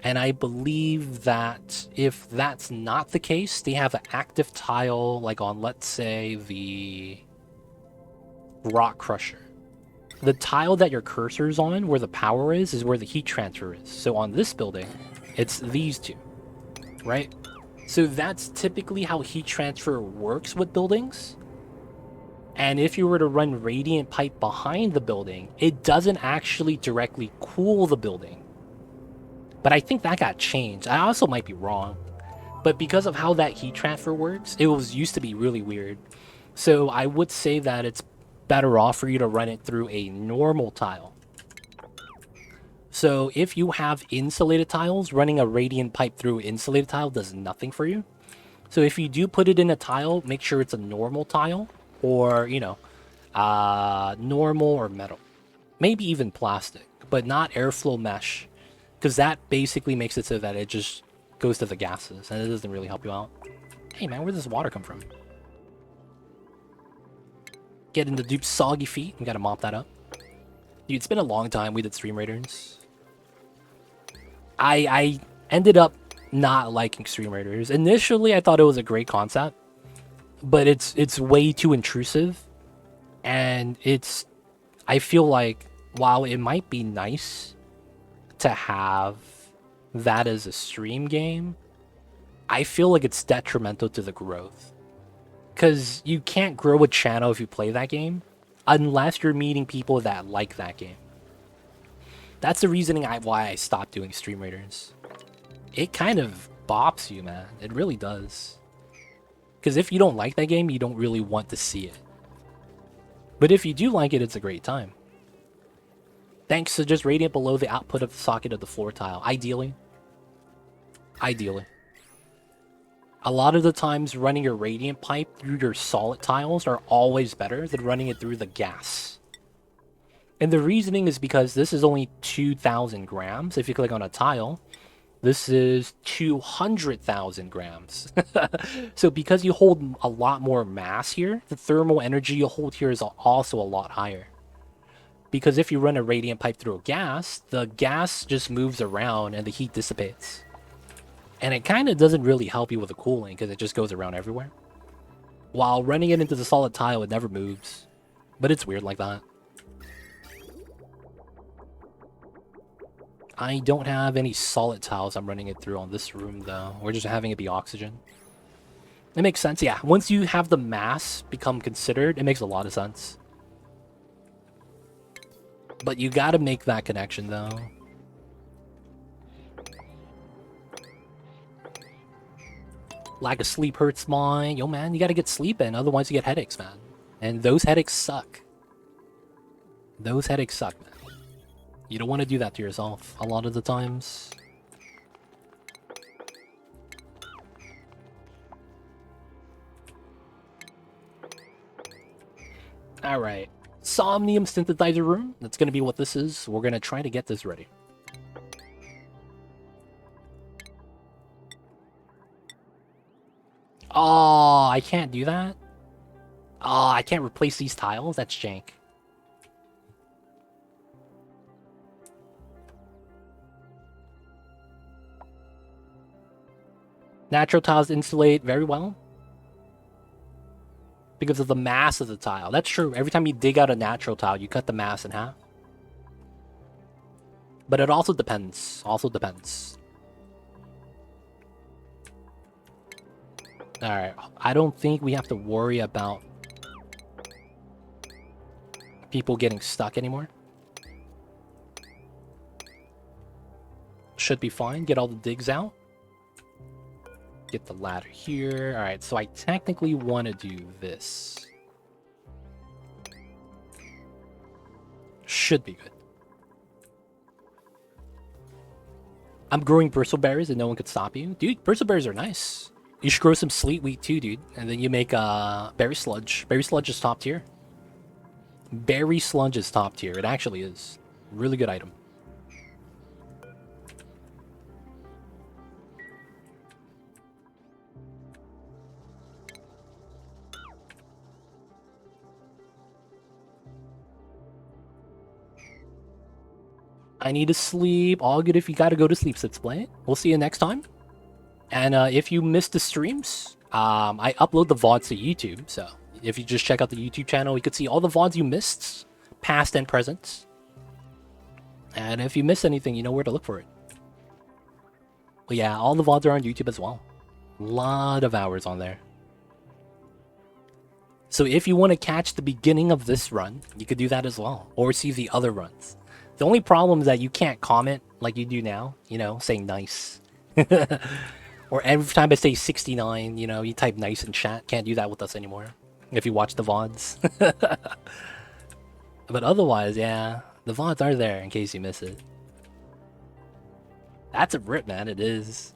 And I believe that if that's not the case, they have an active tile like on, let's say, the rock crusher. The tile that your cursor's on, where the power is where the heat transfer is. So on this building, it's these two, right? So that's typically how heat transfer works with buildings. And if you were to run radiant pipe behind the building, it doesn't actually directly cool the building. But I think that got changed. I also might be wrong. But because of how that heat transfer works, it was used to be really weird. So I would say that it's better off for you to run it through a normal tile. So if you have insulated tiles, running a radiant pipe through insulated tile does nothing for you. So if you do put it in a tile, make sure it's a normal tile, or, you know, normal or metal. Maybe even plastic, but not airflow mesh, because that basically makes it so that it just goes to the gases, and it doesn't really help you out. Hey man, where does this water come from? Getting the Dupes soggy feet, we gotta mop that up. Dude, it's been a long time we did Stream Raiders. I ended up not liking Stream Raiders. Initially, I thought it was a great concept, but it's way too intrusive, and I feel like while it might be nice to have that as a stream game, I feel like it's detrimental to the growth. Because you can't grow a channel if you play that game unless you're meeting people that like that game. That's the reasoning why I stopped doing Stream Raiders. It kind of bops you, man. It really does. Because if you don't like that game, you don't really want to see it. But if you do like it, it's a great time. Thanks to just radiant below the output of the socket of the floor tile. Ideally. Ideally. A lot of the times running your radiant pipe through your solid tiles are always better than running it through the gas. And the reasoning is because this is only 2,000 grams. If you click on a tile, this is 200,000 grams. So because you hold a lot more mass here, the thermal energy you hold here is also a lot higher. Because if you run a radiant pipe through a gas, the gas just moves around and the heat dissipates. And it kind of doesn't really help you with the cooling because it just goes around everywhere. While running it into the solid tile, it never moves. But it's weird like that. I don't have any solid tiles I'm running it through on this room, though. We're just having it be oxygen. It makes sense, yeah. Once you have the mass become considered, it makes a lot of sense. But you gotta make that connection, though. Lack of sleep hurts mine. Yo, man, you gotta get sleep in, otherwise you get headaches, man. And those headaches suck. Those headaches suck, man. You don't want to do that to yourself a lot of the times. Alright. Somnium synthesizer room. That's going to be what this is. We're going to try to get this ready. Oh, I can't do that? Oh, I can't replace these tiles? That's jank. Natural tiles insulate very well because of the mass of the tile. That's true. Every time you dig out a natural tile, you cut the mass in half. But it also depends. Alright, I don't think we have to worry about people getting stuck anymore. Should be fine. Get all the digs out. Get the ladder here. Alright, so I technically want to do this. Should be good. I'm growing bristleberries and no one could stop you. Dude, bristleberries are nice. You should grow some sleet wheat too, dude. And then you make berry sludge. Berry sludge is top tier. Berry sludge is top tier. It actually is. Really good item. I need to sleep. All good if you gotta go to sleep, Let's play. We'll see you next time. And if you missed the streams, I upload the VODs to YouTube. So if you just check out the YouTube channel, you could see all the VODs you missed, past and present. And if you miss anything, you know where to look for it. But yeah, all the VODs are on YouTube as well. A lot of hours on there. So if you want to catch the beginning of this run, you could do that as well. Or see the other runs. The only problem is that you can't comment like you do now, you know, saying nice. Or every time I say 69, you know, you type nice in chat. Can't do that with us anymore. If you watch the VODs. But otherwise, yeah, the VODs are there in case you miss it. That's a rip, man. It is.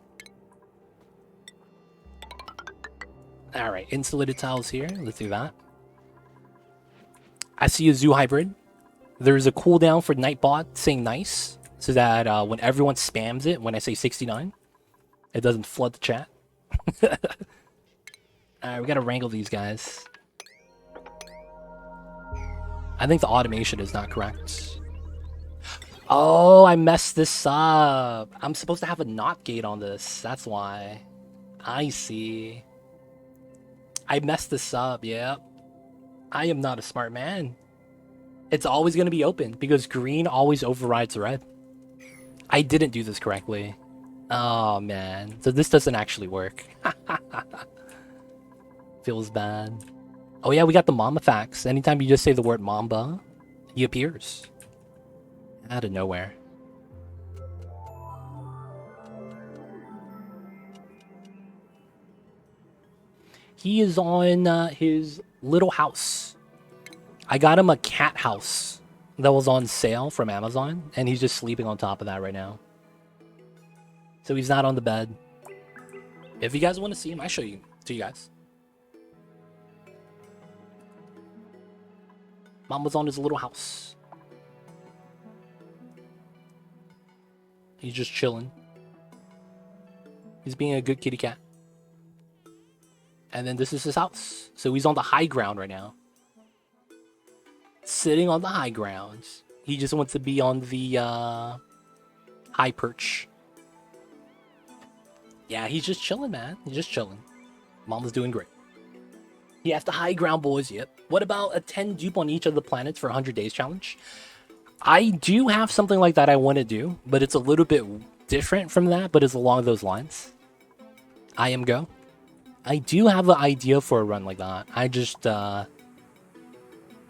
Alright, insulated tiles here. Let's do that. I see a zoo hybrid. There's a cooldown for Nightbot saying nice, so that when everyone spams it, when I say 69, it doesn't flood the chat. Alright, we gotta wrangle these guys. I think the automation is not correct. Oh, I messed this up. I'm supposed to have a NOT gate on this. That's why. I see. I messed this up, yep. I am not a smart man. It's always going to be open because green always overrides red. I didn't do this correctly. Oh, man. So this doesn't actually work. Feels bad. Oh, yeah, we got the Mamba facts. Anytime you just say the word Mamba, he appears. Out of nowhere. He is on his little house. I got him a cat house that was on sale from Amazon, and he's just sleeping on top of that right now. So he's not on the bed. If you guys want to see him, I show you to you guys. Mama's on his little house. He's just chilling. He's being a good kitty cat. And then this is his house. So he's on the high ground right now. Sitting on the high ground. He just wants to be on the high perch. Yeah, he's just chilling, man. He's just chilling. Mama's doing great. He has the high ground, boys. Yep. What about a 10 dupe on each of the planets for 100 days challenge? I do have something like that I want to do, but it's a little bit different from that, but it's along those lines. I am go. I do have an idea for a run like that. I just have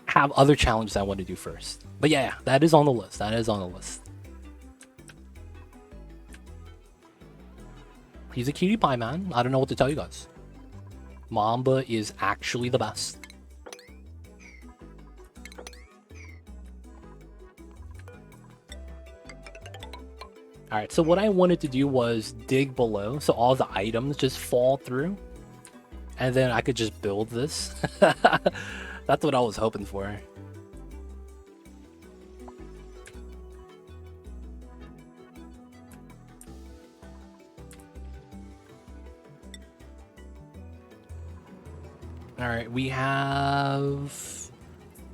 other challenges I want to do first. But yeah, that is on the list. That is on the list. He's a cutie pie, man. I don't know what to tell you guys. Mamba is actually the best. Alright, so what I wanted to do was dig below, so all the items just fall through. And then I could just build this. That's what I was hoping for. Alright, we have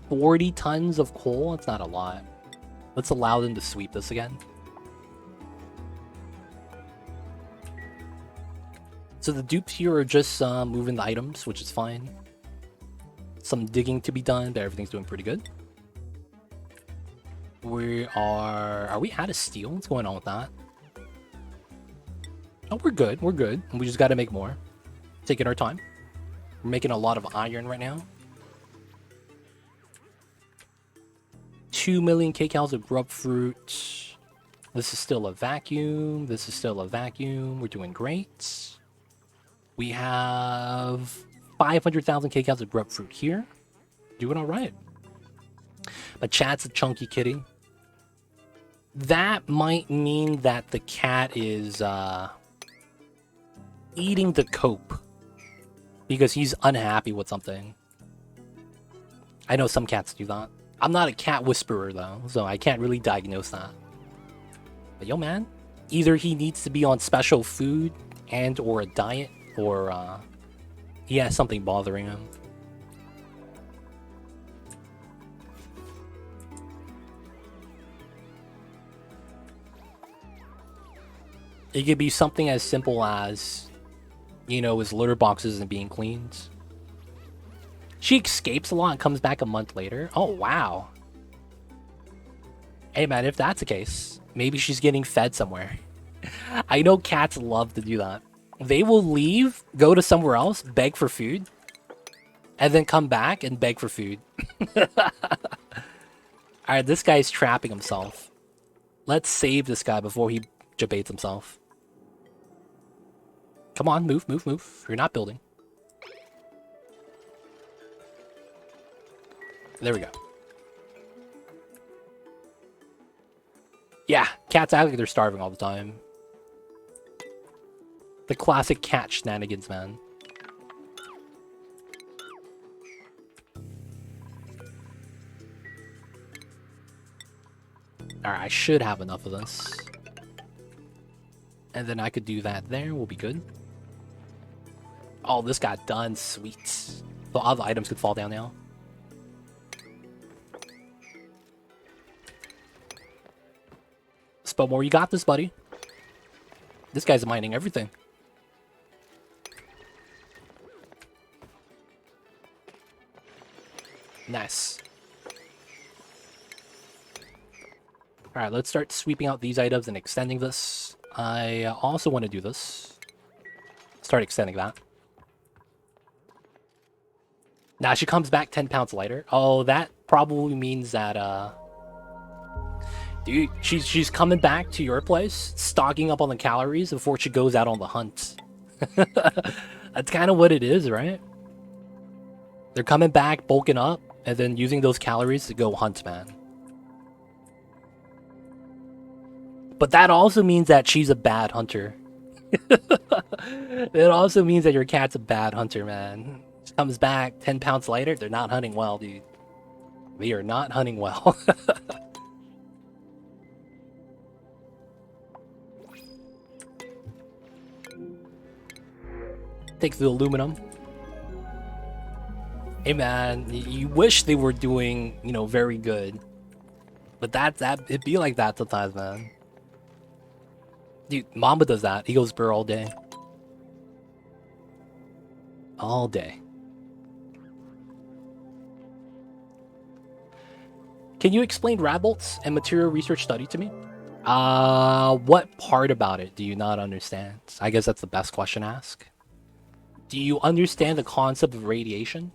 40 tons of coal. That's not a lot. Let's allow them to sweep this again. So the dupes here are just moving the items, which is fine. Some digging to be done, but everything's doing pretty good. Are we out of steel? What's going on with that? Oh, we're good. We're good. We just got to make more. Taking our time. We're making a lot of iron right now. 2 million kcals of grub fruit. This is still a vacuum. This is still a vacuum. We're doing great. We have 500,000 kcals of grub fruit here. Doing all right. But chat's a chunky kitty. That might mean that the cat is eating the cope because he's unhappy with something. I know some cats do that. I'm not a cat whisperer though, so I can't really diagnose that. But yo man, either he needs to be on special food and or a diet, or he has something bothering him. It could be something as simple as, you know, his litter box isn't being cleaned. She escapes a lot and comes back a month later. Oh, wow. Hey, man, if that's the case, maybe she's getting fed somewhere. I know cats love to do that. They will leave, go to somewhere else, beg for food, and then come back and beg for food. Alright, this guy's trapping himself. Let's save this guy before he debates himself. Come on, move, move, move. You're not building. There we go. Yeah, cats act like they're starving all the time. The classic cat shenanigans, man. Alright, I should have enough of this. And then I could do that there, we'll be good. Oh, this got done, sweet. So all the items could fall down now. Spellmore, you got this, buddy. This guy's mining everything. Nice. Alright, let's start sweeping out these items and extending this. I also want to do this. Start extending that. Now she comes back 10 pounds lighter. Oh, that probably means that, dude, she's coming back to your place, stocking up on the calories before she goes out on the hunt. That's kind of what it is, right? They're coming back, bulking up, and then using those calories to go hunt, man. But that also means that she's a bad hunter. It also means that your cat's a bad hunter, man. She comes back 10 pounds lighter, they're not hunting well, dude. They are not hunting well. Take the aluminum. Hey man, you wish they were doing, you know, very good. But that it'd be like that sometimes, man. Dude, Mamba does that. He goes burr all day. All day. Can you explain Radbolts and material research study to me? What part about it do you not understand? I guess that's the best question to ask. Do you understand the concept of radiation?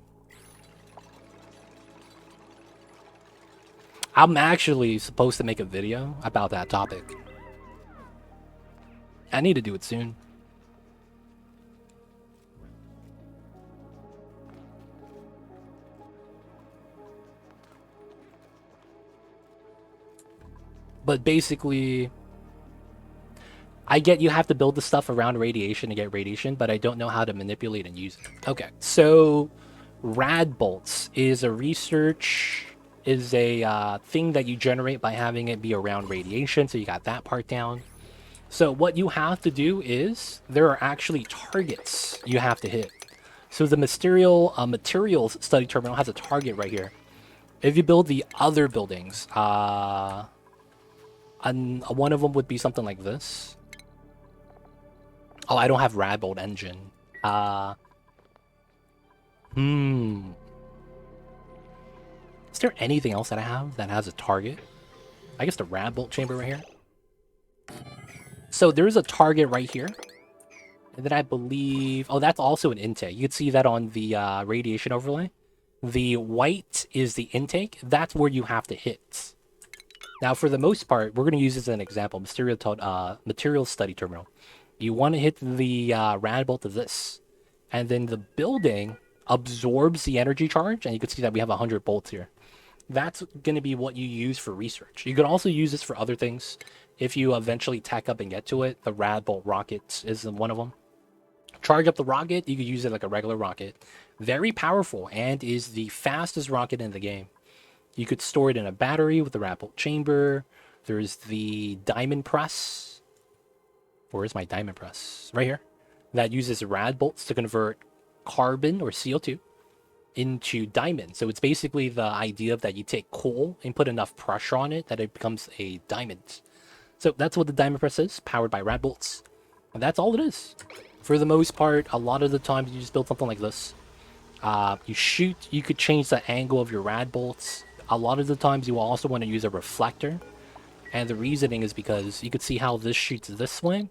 I'm actually supposed to make a video about that topic. I need to do it soon. But basically, I get you have to build the stuff around radiation to get radiation, but I don't know how to manipulate and use it. Okay, so Radbolts is a thing that you generate by having it be around radiation, so you got that part down. So what you have to do is, there are actually targets you have to hit. So the materials study terminal has a target right here. If you build the other buildings, one of them would be something like this. Oh, I don't have Radbolt engine. Is there anything else that I have that has a target? I guess the Radbolt chamber right here. So there's a target right here. And then I believe... Oh, that's also an intake. You can see that on the radiation overlay. The white is the intake. That's where you have to hit. Now, for the most part, we're going to use this as an example. Material study terminal. You want to hit the Radbolt of this. And then the building absorbs the energy charge. And you can see that we have 100 bolts here. That's going to be what you use for research. You can also use this for other things. If you eventually tech up and get to it, the Radbolt rocket is one of them. Charge up the rocket, you could use it like a regular rocket. Very powerful, and is the fastest rocket in the game. You could store it in a battery with the Radbolt chamber. There's the diamond press. Where is my diamond press? Right here. That uses Radbolts to convert carbon or CO2 into diamond. So it's basically the idea of that you take coal and put enough pressure on it that it becomes a diamond. So that's what the diamond press is, powered by Radbolts. And that's all it is. For the most part, a lot of the times you just build something like this. You shoot, you could change the angle of your Radbolts. A lot of the times you will also want to use a reflector. And the reasoning is because you could see how this shoots this way,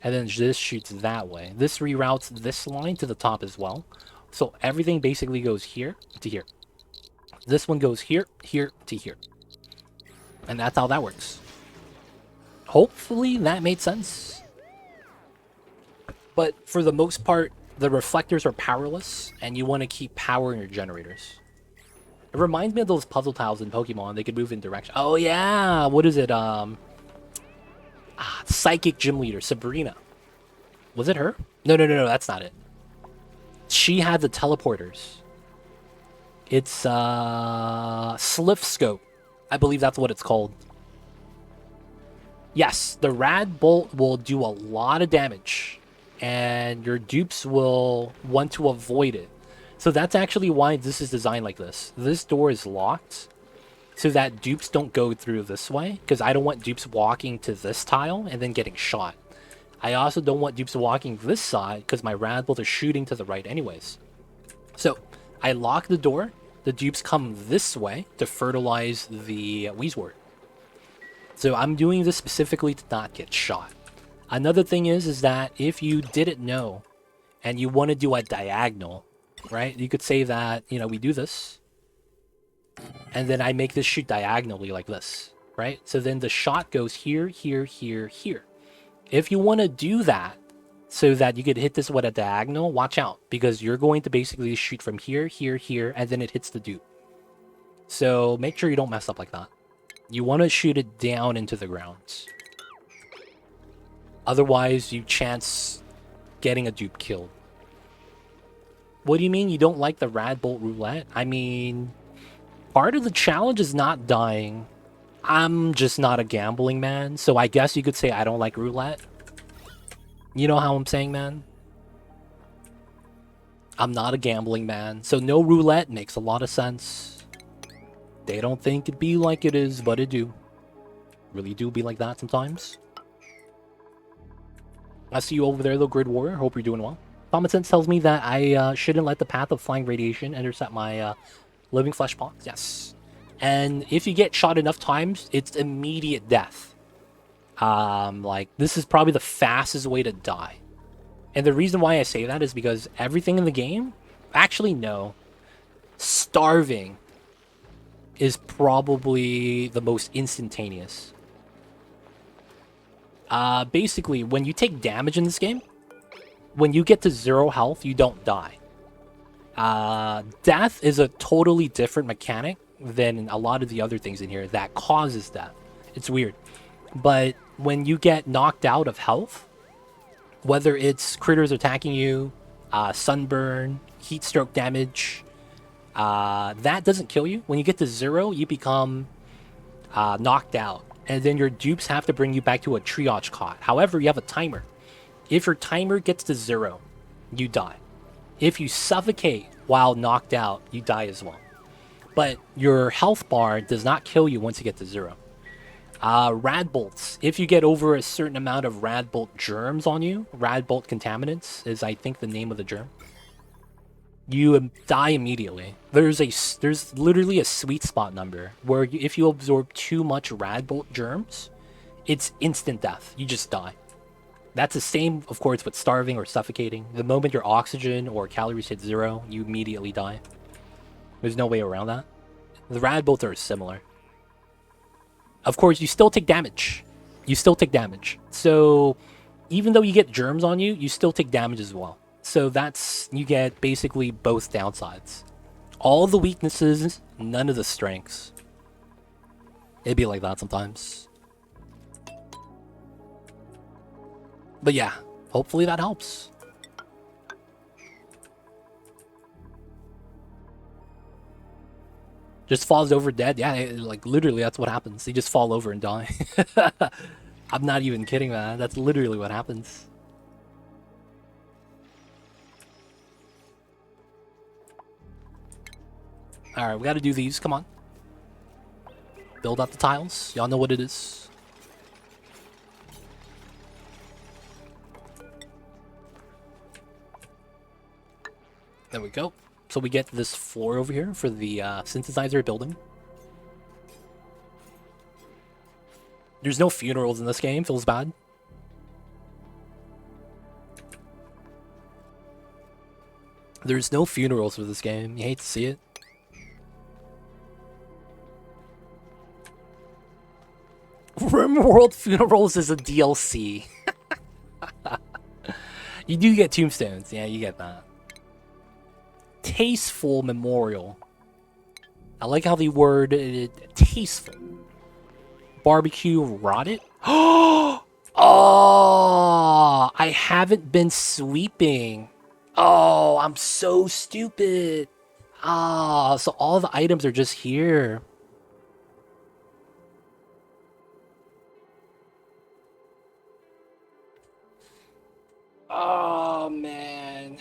and then this shoots that way. This reroutes this line to the top as well. So everything basically goes here to here. This one goes here, here to here. And that's how that works. Hopefully that made sense. But for the most part, the reflectors are powerless, and you want to keep power in your generators. It reminds me of those puzzle tiles in Pokemon. They could move in direction. Oh yeah, what is it? Psychic gym leader, Sabrina. Was it her? No, that's not it. She had the teleporters. It's Sliff Scope. I believe that's what it's called. Yes, the Radbolt will do a lot of damage, and your dupes will want to avoid it. So that's actually why this is designed like this. This door is locked so that dupes don't go through this way, because I don't want dupes walking to this tile and then getting shot. I also don't want dupes walking this side because my Radbolt is shooting to the right anyways. So I lock the door. The dupes come this way to fertilize the Weezwort. So I'm doing this specifically to not get shot. Another thing is that if you didn't know and you want to do a diagonal, right? You could say that, we do this. And then I make this shoot diagonally like this, right? So then the shot goes here, here, here, here. If you want to do that so that you could hit this with a diagonal, watch out. Because you're going to basically shoot from here, here, here, and then it hits the dupe. So make sure you don't mess up like that. You want to shoot it down into the ground. Otherwise, you chance getting a dupe killed. What do you mean you don't like the Radbolt roulette? I mean, part of the challenge is not dying. I'm just not a gambling man, so I guess you could say I don't like roulette. You know how I'm saying, man? I'm not a gambling man, so no roulette makes a lot of sense. They don't think it be like it is, but it do. Really do be like that sometimes. I see you over there, though, Grid Warrior. Hope you're doing well. Common sense tells me that I shouldn't let the path of flying radiation intercept my living flesh pots. Yes. And if you get shot enough times, it's immediate death. Like, this is probably the fastest way to die. And the reason why I say that is because everything in the game... Actually, no. Starving is probably the most instantaneous. Basically, when you take damage in this game, when you get to 0 health, you don't die. Death is a totally different mechanic than a lot of the other things in here that causes death. It's weird. But when you get knocked out of health, whether it's critters attacking you, sunburn, heat stroke damage, that doesn't kill you. When you get to 0, you become knocked out. And then your dupes have to bring you back to a triage cot. However, you have a timer. If your timer gets to 0, you die. If you suffocate while knocked out, you die as well. But your health bar does not kill you once you get to 0. Rad bolts. If you get over a certain amount of rad bolt germs on you, rad bolt contaminants is, I think, the name of the germ. You die immediately. There's literally a sweet spot number where if you absorb too much rad bolt germs, it's instant death. You just die. That's the same, of course, with starving or suffocating. The moment your oxygen or calories hit 0, you immediately die. There's no way around that. The rad bolts are similar. Of course, you still take damage. You still take damage. So even though you get germs on you, you still take damage as well. So you get basically both downsides. All the weaknesses, none of the strengths. It'd be like that sometimes. But yeah, hopefully that helps. Just falls over dead. Yeah, like literally that's what happens. They just fall over and die. I'm not even kidding, man. That's literally what happens. Alright, we gotta do these. Come on. Build up the tiles. Y'all know what it is. There we go. So we get this floor over here for the synthesizer building. There's no funerals in this game. Feels bad. There's no funerals for this game. You hate to see it. RimWorld Funerals is a DLC. You do get tombstones. Yeah, you get that. Tasteful memorial. I like how the word tasteful. Barbecue rotted. Oh, I haven't been sweeping. Oh, I'm so stupid. Ah, so all the items are just here. Oh, man.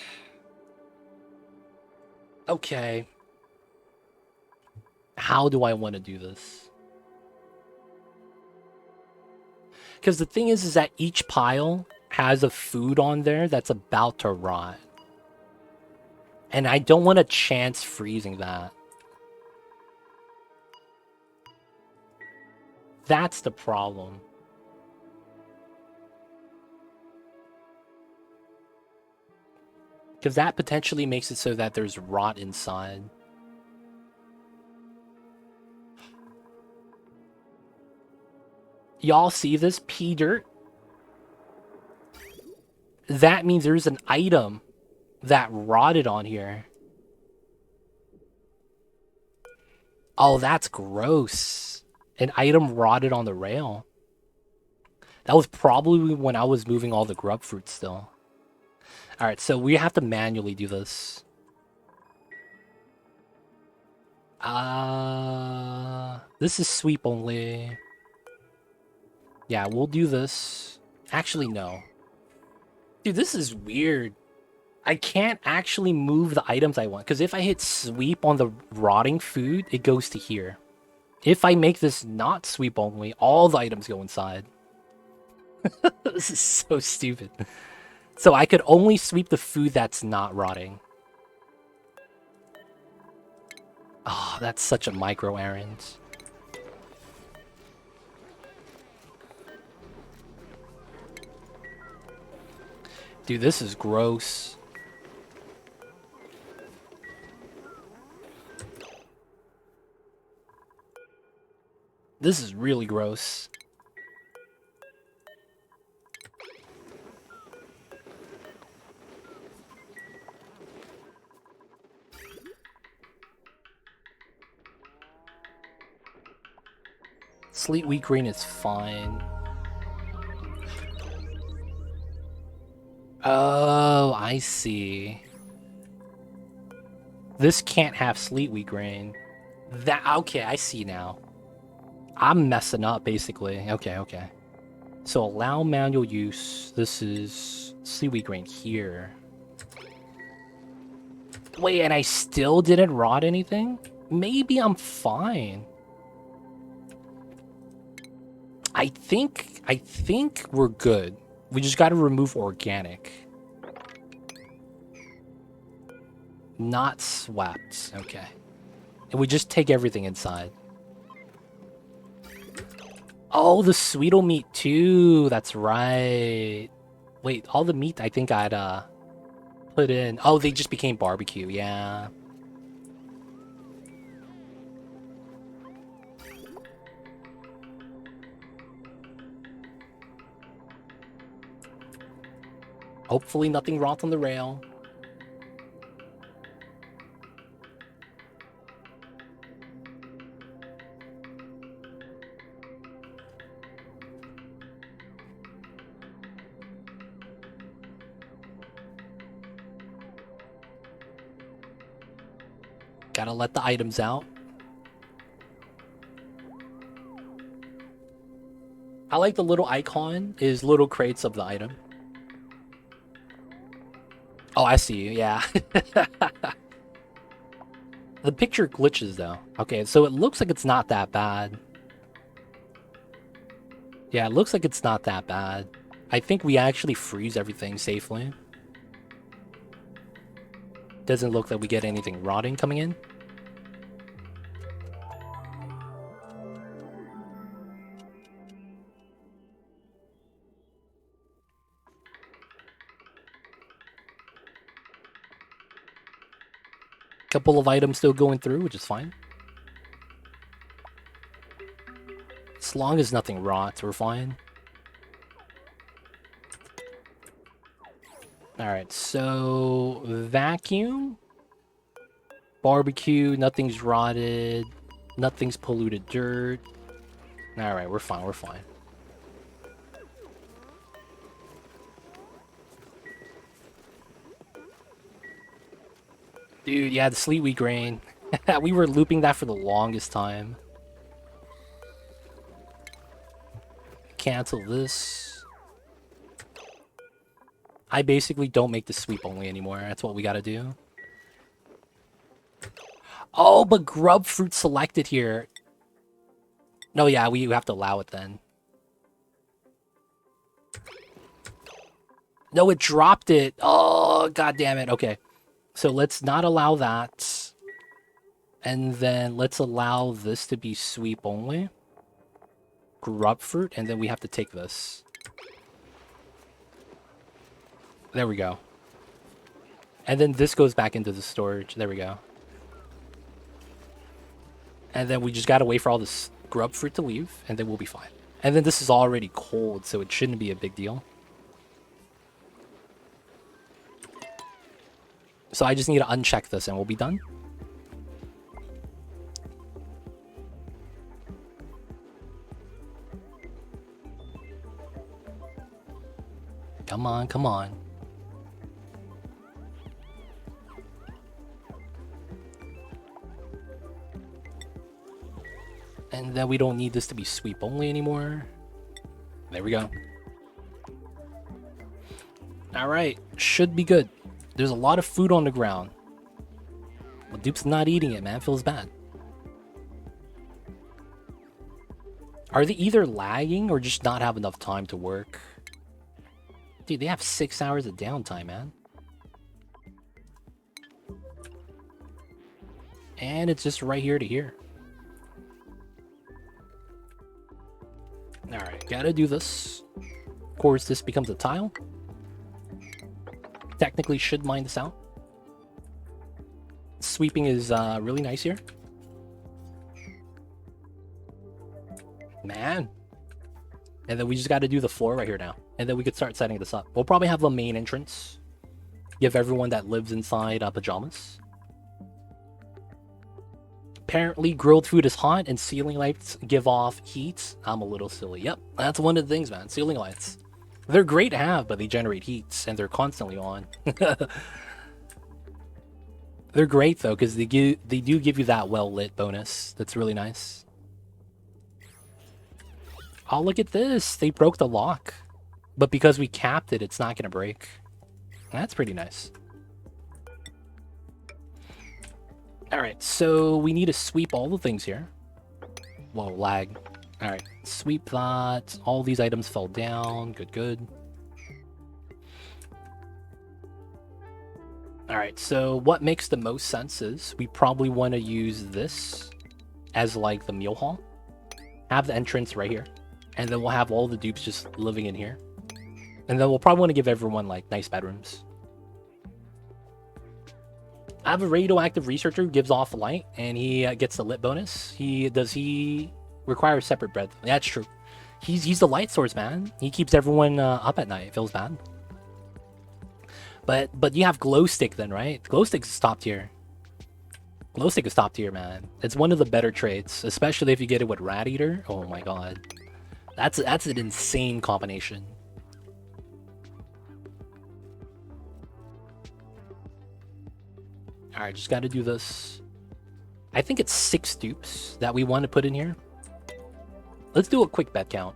Okay. How do I want to do this? Because the thing is that each pile has a food on there that's about to rot. And I don't want to chance freezing that. That's the problem. Because that potentially makes it so that there's rot inside. Y'all see this pea dirt? That means there's an item that rotted on here. Oh, that's gross. An item rotted on the rail. That was probably when I was moving all the grub fruit still. Alright, so we have to manually do this. This is sweep only. Yeah, we'll do this. Actually, no. Dude, this is weird. I can't actually move the items I want. Because if I hit sweep on the rotting food, it goes to here. If I make this not sweep only, all the items go inside. This is so stupid. So I could only sweep the food that's not rotting. Oh, that's such a micro errand. Dude, this is gross. This is really gross. Sleet wheat grain is fine. Oh, I see. This can't have sleet wheat grain. That okay, I see now. I'm messing up basically. Okay. So allow manual use. This is sleet wheat grain here. Wait, and I still didn't rot anything? Maybe I'm fine. I think we're good. We just got to remove organic. Not swept. Okay. And we just take everything inside. Oh, the sweetle meat too. That's right. Wait, all the meat I think I'd put in. Oh, they just became barbecue. Yeah. Hopefully nothing rots on the rail. Gotta let the items out. I like the little icon is little crates of the item. Oh, I see you, yeah. The picture glitches though. Okay, so it looks like it's not that bad. Yeah, it looks like it's not that bad. I think we actually freeze everything safely. Doesn't look like we get anything rotting coming in. Couple of items still going through, which is fine. As long as nothing rots, we're fine. Alright, so vacuum. Barbecue, nothing's rotted. Nothing's polluted dirt. Alright, we're fine, we're fine. Dude, yeah, the sleet wheat grain. We were looping that for the longest time. Cancel this. I basically don't make the sweep only anymore. That's what we gotta do. Oh, but grub fruit selected here. No, yeah, we have to allow it then. No, it dropped it. Oh, god damn it. Okay. So let's not allow that. And then let's allow this to be sweep only. Grub fruit, and then we have to take this. There we go. And then this goes back into the storage. There we go. And then we just gotta wait for all this grub fruit to leave, and then we'll be fine. And then this is already cold, so it shouldn't be a big deal. So I just need to uncheck this and we'll be done. Come on, come on. And then we don't need this to be sweep only anymore. There we go. Alright, should be good. There's a lot of food on the ground. But Dupes not eating it, man. Feels bad. Are they either lagging or just not have enough time to work? Dude, they have 6 hours of downtime, man. And it's just right here to here. Alright, gotta do this. Of course, this becomes a tile. Technically should mine this out. Sweeping is really nice here. Man. And then we just got to do the floor right here now. And then we could start setting this up. We'll probably have a main entrance. Give everyone that lives inside pajamas. Apparently, grilled food is hot and ceiling lights give off heat. I'm a little silly. Yep, that's one of the things, man. Ceiling lights. They're great to have, but they generate heat, and they're constantly on. They're great, though, because they do give you that well-lit bonus. That's really nice. Oh, look at this. They broke the lock. But because we capped it, it's not going to break. That's pretty nice. Alright, so we need to sweep all the things here. Whoa, lag. Alright, sweep that. All these items fell down. Good, good. Alright, so what makes the most sense is we probably want to use this as like the meal hall. Have the entrance right here. And then we'll have all the dupes just living in here. And then we'll probably want to give everyone like nice bedrooms. I have a radioactive researcher who gives off light, and he gets the lit bonus. Does he require a separate bed? That's true. He's the light source, man. He keeps everyone up at night. It feels bad. But you have glow stick then, right? Glow stick is top tier. Glow stick is top tier, man. It's one of the better traits, especially if you get it with Rat Eater. Oh my god, that's an insane combination. Alright, just gotta do this. I think it's 6 dupes that we want to put in here. Let's do a quick bed count.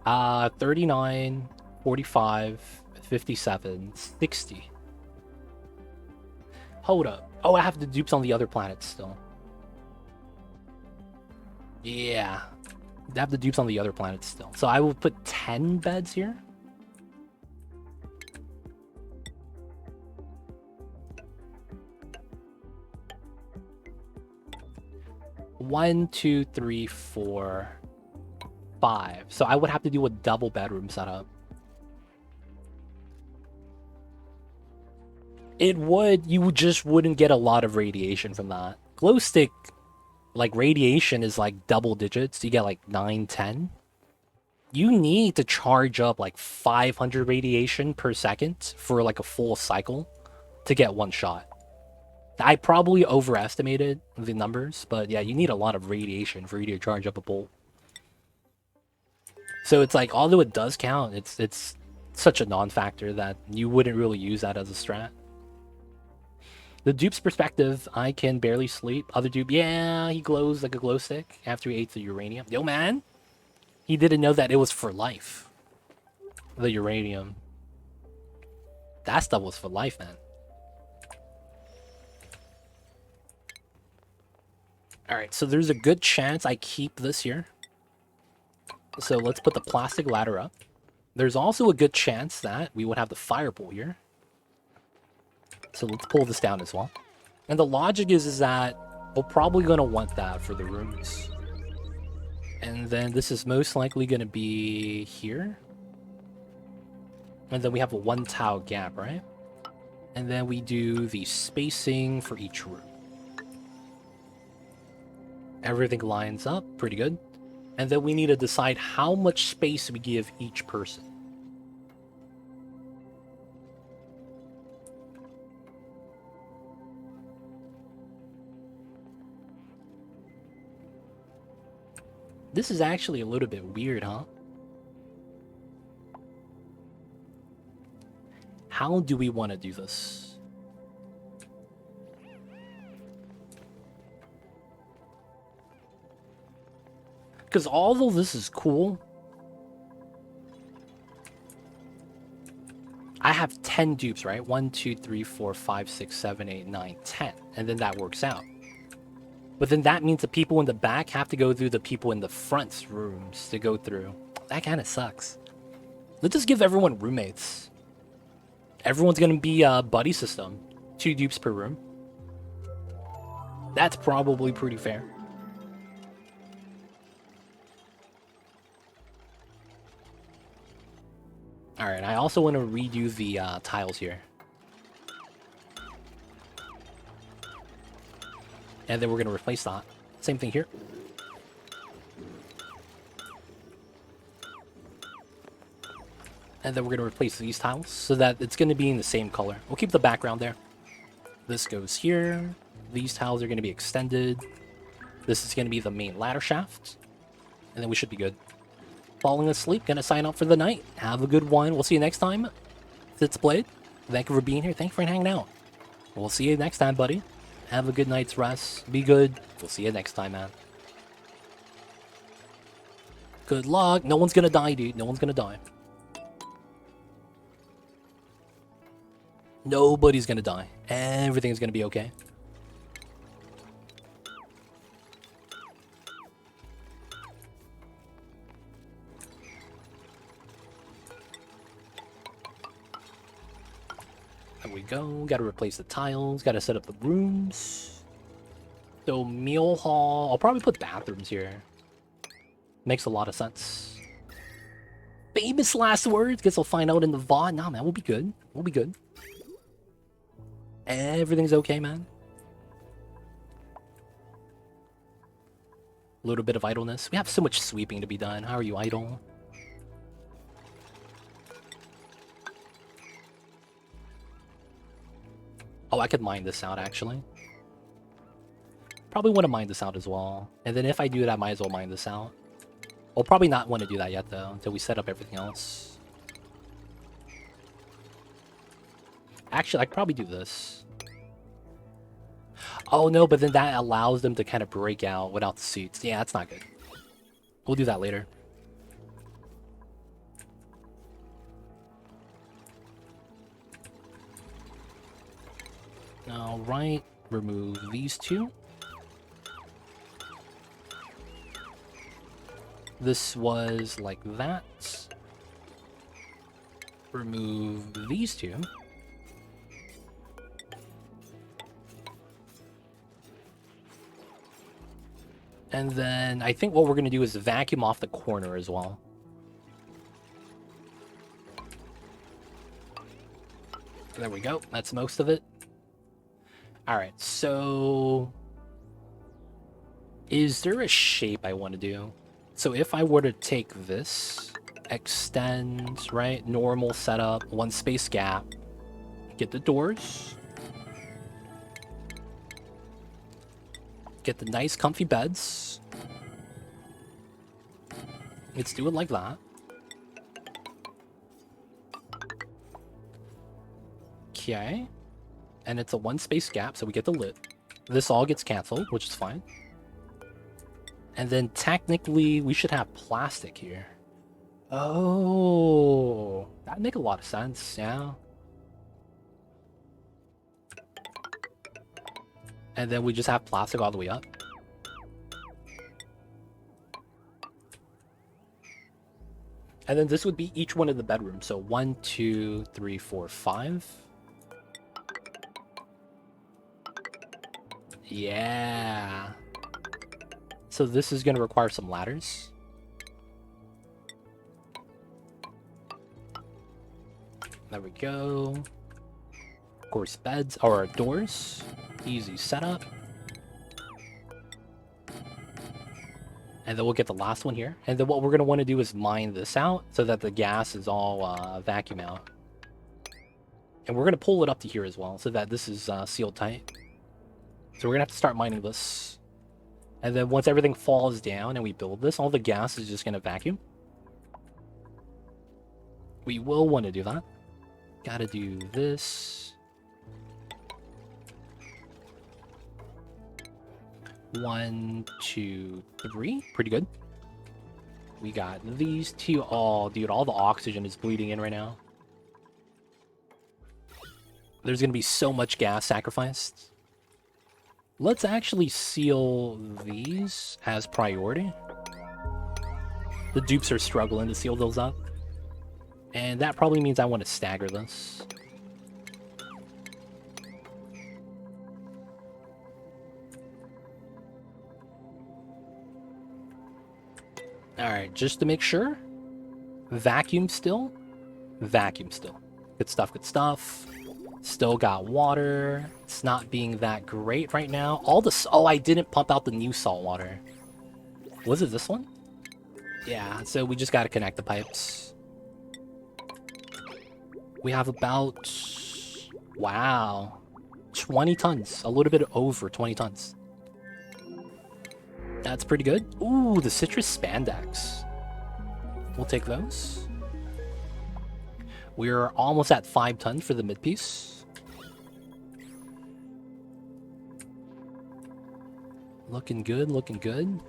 39, 45, 57, 60. Hold up. Oh, I have the dupes on the other planets still. Yeah. I have the dupes on the other planets still. So I will put 10 beds here. One, two, three, 4, 5. So I would have to do a double bedroom setup. It would. You just wouldn't get a lot of radiation from that. Glow stick, like radiation is like double digits. You get like 9, 10. You need to charge up like 500 radiation per second for like a full cycle to get one shot. I probably overestimated the numbers, but yeah, you need a lot of radiation for you to charge up a bolt. So it's like, although it does count, it's such a non-factor that you wouldn't really use that as a strat. The dupe's perspective, I can barely sleep. Other dupe, yeah, he glows like a glow stick after he ate the uranium. Yo, man, he didn't know that it was for life. The uranium. That stuff was for life, man. Alright, so there's a good chance I keep this here. So let's put the plastic ladder up. There's also a good chance that we would have the fire pole here. So let's pull this down as well. And the logic is that we're probably going to want that for the rooms. And then this is most likely going to be here. And then we have a 1 tile gap, right? And then we do the spacing for each room. Everything lines up pretty good. And then we need to decide how much space we give each person. This is actually a little bit weird, huh? How do we want to do this? Because although this is cool, I have 10 dupes, right? 1, 2, 3, 4, 5, 6, 7, 8, 9, 10. And then that works out. But then that means the people in the back have to go through the people in the front rooms to go through. That kind of sucks. Let's just give everyone roommates. Everyone's gonna be a buddy system. 2 dupes per room. That's probably pretty fair. Alright, I also want to redo the tiles here. And then we're going to replace that. Same thing here. And then we're going to replace these tiles so that it's going to be in the same color. We'll keep the background there. This goes here. These tiles are going to be extended. This is going to be the main ladder shaft. And then we should be good. Falling asleep, gonna sign up for the night. Have a good one. We'll see you next time. It's Blade. Thank you for being here. Thank you for hanging out. We'll see you next time, buddy. Have a good night's rest. Be good. We'll see you next time, man. Good luck. No one's gonna die, dude. No one's gonna die. Nobody's gonna die. Everything's gonna be okay. There we go. Gotta replace the tiles. Gotta set up the rooms. So, meal hall. I'll probably put bathrooms here. Makes a lot of sense. Famous last words. Guess I'll find out in the VOD. Nah, man. We'll be good. We'll be good. Everything's okay, man. A little bit of idleness. We have so much sweeping to be done. How are you, idle? Oh, I could mine this out, actually. Probably want to mine this out as well. And then if I do it, I might as well mine this out. I'll probably not want to do that yet, though, until we set up everything else. Actually, I could probably do this. Oh, no, but then that allows them to kind of break out without the suits. Yeah, that's not good. We'll do that later. Alright, remove these two. This was like that. Remove these two. And then I think what we're going to do is vacuum off the corner as well. There we go. That's most of it. Alright, so... is there a shape I want to do? So if I were to take this, extend, right, normal setup, 1 space gap, get the doors, get the nice comfy beds. Let's do it like that. Okay. And it's a 1 space gap, so we get the lid. This all gets canceled, which is fine. And then technically, we should have plastic here. Oh, that'd make a lot of sense, yeah. And then we just have plastic all the way up. And then this would be each one of the bedrooms. So 1, 2, 3, 4, 5. Yeah. So this is going to require some ladders. There we go. Of course, beds or doors. Easy setup. And then we'll get the last one here. And then what we're going to want to do is mine this out so that the gas is all vacuum out. And we're going to pull it up to here as well so that this is sealed tight. So we're going to have to start mining this. And then once everything falls down and we build this, all the gas is just going to vacuum. We will want to do that. Gotta do this. 1, 2, 3. Pretty good. We got these two. Oh, dude, all the oxygen is bleeding in right now. There's going to be so much gas sacrificed. Let's actually seal these as priority. The dupes are struggling to seal those up. And that probably means I want to stagger this. Alright, just to make sure. Vacuum still. Vacuum still. Good stuff, good stuff. Still got water. It's not being that great right now. All the... Oh, I didn't pump out the new salt water. Was it this one? Yeah, so we just got to connect the pipes. We have about... Wow. 20 tons. A little bit over 20 tons. That's pretty good. Ooh, the citrus spandex. We'll take those. We're almost at 5 tons for the mid-piece. Looking good, looking good.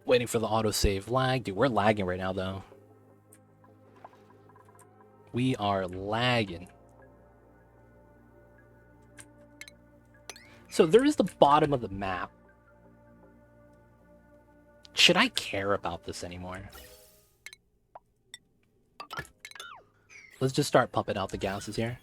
Waiting for the autosave lag. Dude, we're lagging right now, though. We are lagging. So there is the bottom of the map. Should I care about this anymore? Let's just start pumping out the gases here.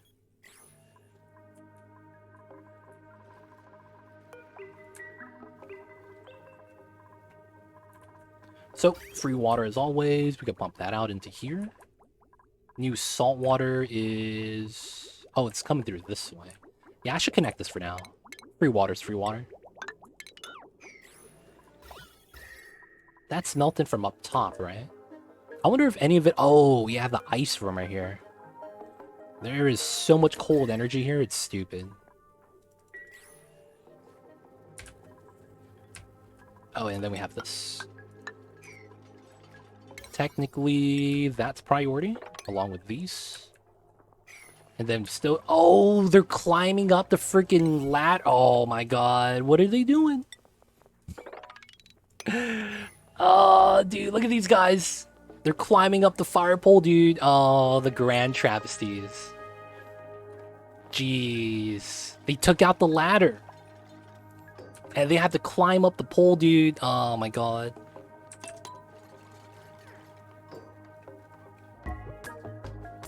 So, free water as always. We can pump that out into here. New salt water is... Oh, it's coming through this way. Yeah, I should connect this for now. Free water's free water. That's melting from up top, right? I wonder if any of it... Oh, yeah, the ice room right here. There is so much cold energy here, it's stupid. Oh, and then we have this. Technically, that's priority, along with these. And then still... Oh, they're climbing up the freaking ladder. Oh my god, what are they doing? Oh, dude, look at these guys. They're climbing up the fire pole, dude. Oh, the grand travesties. Jeez. They took out the ladder. And they have to climb up the pole, dude. Oh my god.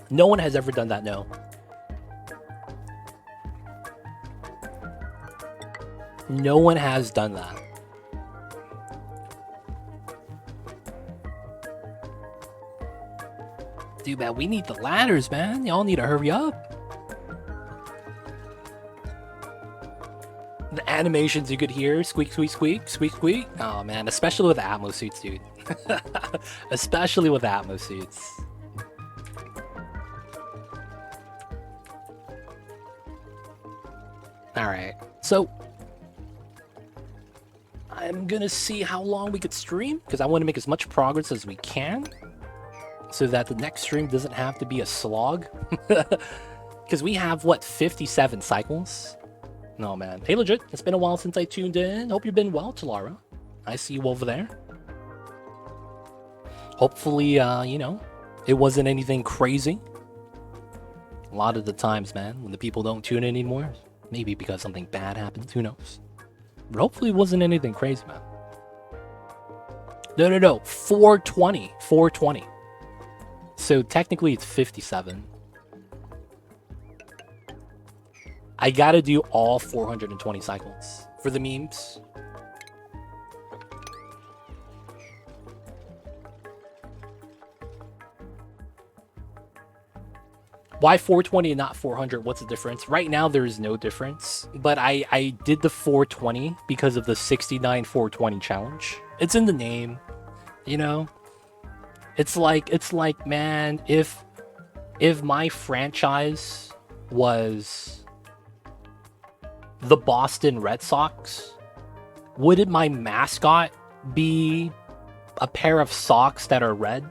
No one has ever done that, no. No one has done that. Dude, man, we need the ladders, man. Y'all need to hurry up. The animations you could hear, squeak, squeak, squeak, squeak, squeak. Oh, man, especially with the Atmos suits, dude. Especially with the Atmos suits. Alright, so I'm gonna see how long we could stream, because I want to make as much progress as we can, so that the next stream doesn't have to be a slog. Because we have, what, 57 cycles? No, man. Hey, legit, it's been a while since I tuned in. Hope you've been well, Talara. I see you over there. Hopefully, you know, it wasn't anything crazy. A lot of the times, man, when the people don't tune in anymore, maybe because something bad happens, who knows? But hopefully it wasn't anything crazy, man. No. 420. 420. So technically it's 57. I gotta do all 420 cycles for the memes. Why 420 and not 400? What's the difference? Right now, there is no difference. But I did the 420 because of the 69 420 challenge. It's in the name, you know? It's like, man, if my franchise was the Boston Red Sox, wouldn't my mascot be a pair of socks that are red?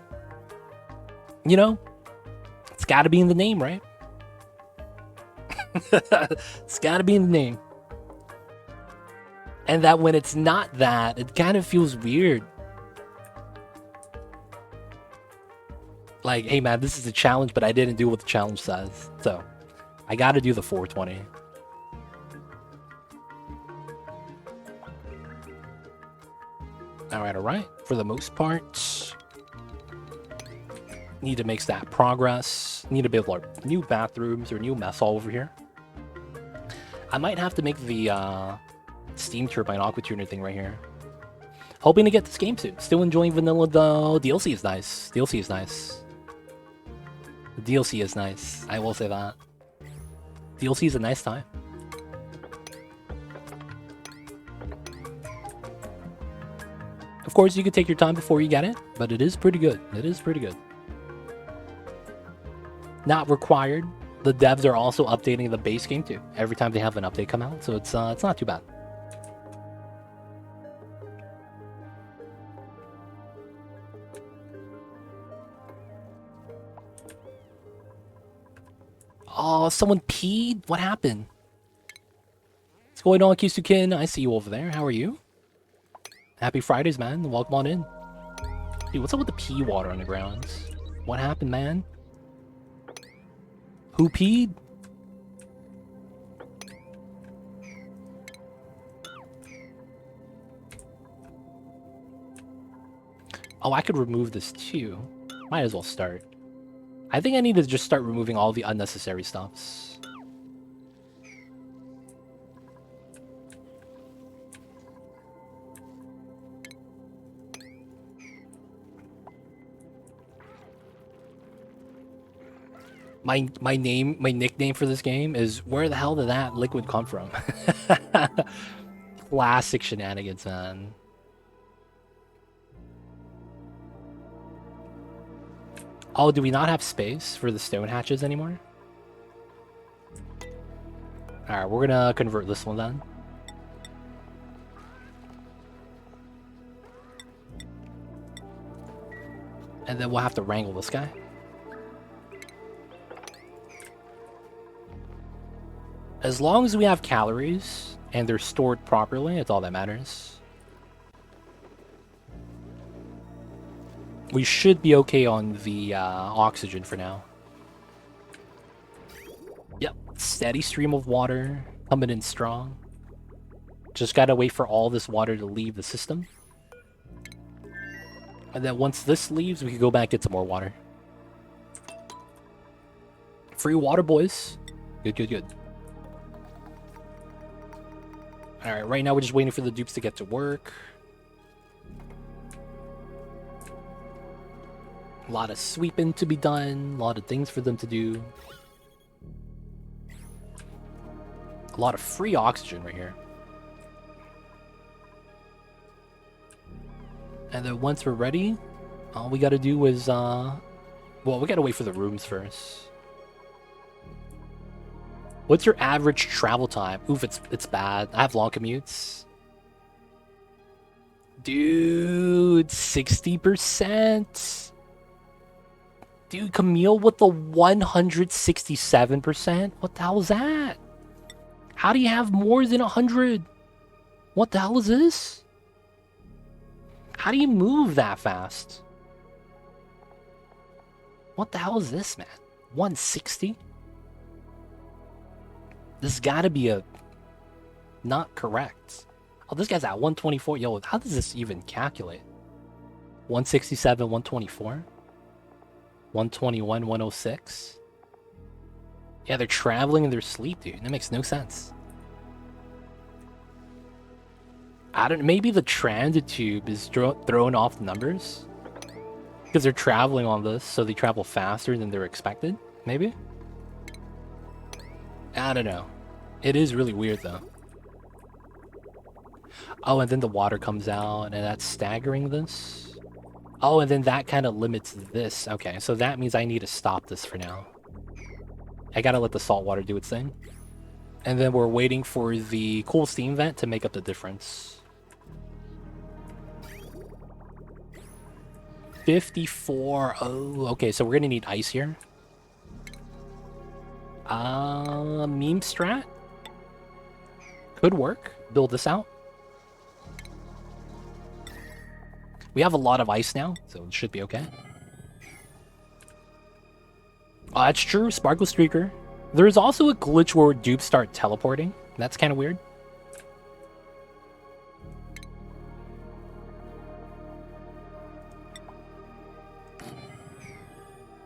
You know? It's got to be in the name, right? It's got to be in the name. And that when it's not that, it kind of feels weird. Like, hey man, this is a challenge, but I didn't do what the challenge says. So, I got to do the 420. Alright. For the most part, need to make that progress. Need to build our new bathrooms or new mess hall over here. I might have to make the steam turbine aqua tuner thing right here. Hoping to get this game soon. Still enjoying vanilla though. DLC is nice. DLC is nice. The DLC is nice. I will say that. DLC is a nice time. Of course, you can take your time before you get it, but it is pretty good. It is pretty good. Not required. The devs are also updating the base game too. Every time they have an update come out, so it's not too bad. Oh, someone peed? What happened? What's going on, Kisukin? I see you over there. How are you? Happy Fridays, man. Welcome on in. Dude, what's up with the pee water on the ground? What happened, man? Who peed? Oh, I could remove this too. Might as well start. I think I need to just start removing all the unnecessary stuffs. My nickname for this game is where the hell did that liquid come from? Classic shenanigans, man. Oh, do we not have space for the stone hatches anymore? Alright, we're gonna convert this one then. And then we'll have to wrangle this guy. As long as we have calories and they're stored properly, it's all that matters. We should be okay on the oxygen for now. Yep, steady stream of water coming in strong. Just gotta wait for all this water to leave the system. And then once this leaves, we can go back and get some more water. Free water, boys. Good, good, good. Alright, right now we're just waiting for the dupes to get to work. A lot of sweeping to be done, a lot of things for them to do. A lot of free oxygen right here. And then once we're ready, all we gotta do is, well, we gotta wait for the rooms first. What's your average travel time? Oof, it's bad. I have long commutes. Dude, 60%. Dude, Camille with the 167%? What the hell is that? How do you have more than 100? What the hell is this? How do you move that fast? What the hell is this, man? 160? This gotta be a... not correct. Oh, this guy's at 124. Yo, how does this even calculate? 167, 124? 121, 106? Yeah, they're traveling in their sleep, dude. That makes no sense. I don't... maybe the transit tube is throwing off the numbers? Because they're traveling on this, so they travel faster than they're expected? Maybe? I don't know. It is really weird, though. Oh, and then the water comes out, and that's staggering this. Oh, and then that kind of limits this. Okay, so that means I need to stop this for now. I gotta let the salt water do its thing. And then we're waiting for the cool steam vent to make up the difference. 54. Oh, okay, so we're gonna need ice here. Meme strat? Could work. Build this out. We have a lot of ice now, so it should be okay. Oh, that's true. Sparkle Streaker. There's also a glitch where dupes start teleporting. That's kind of weird.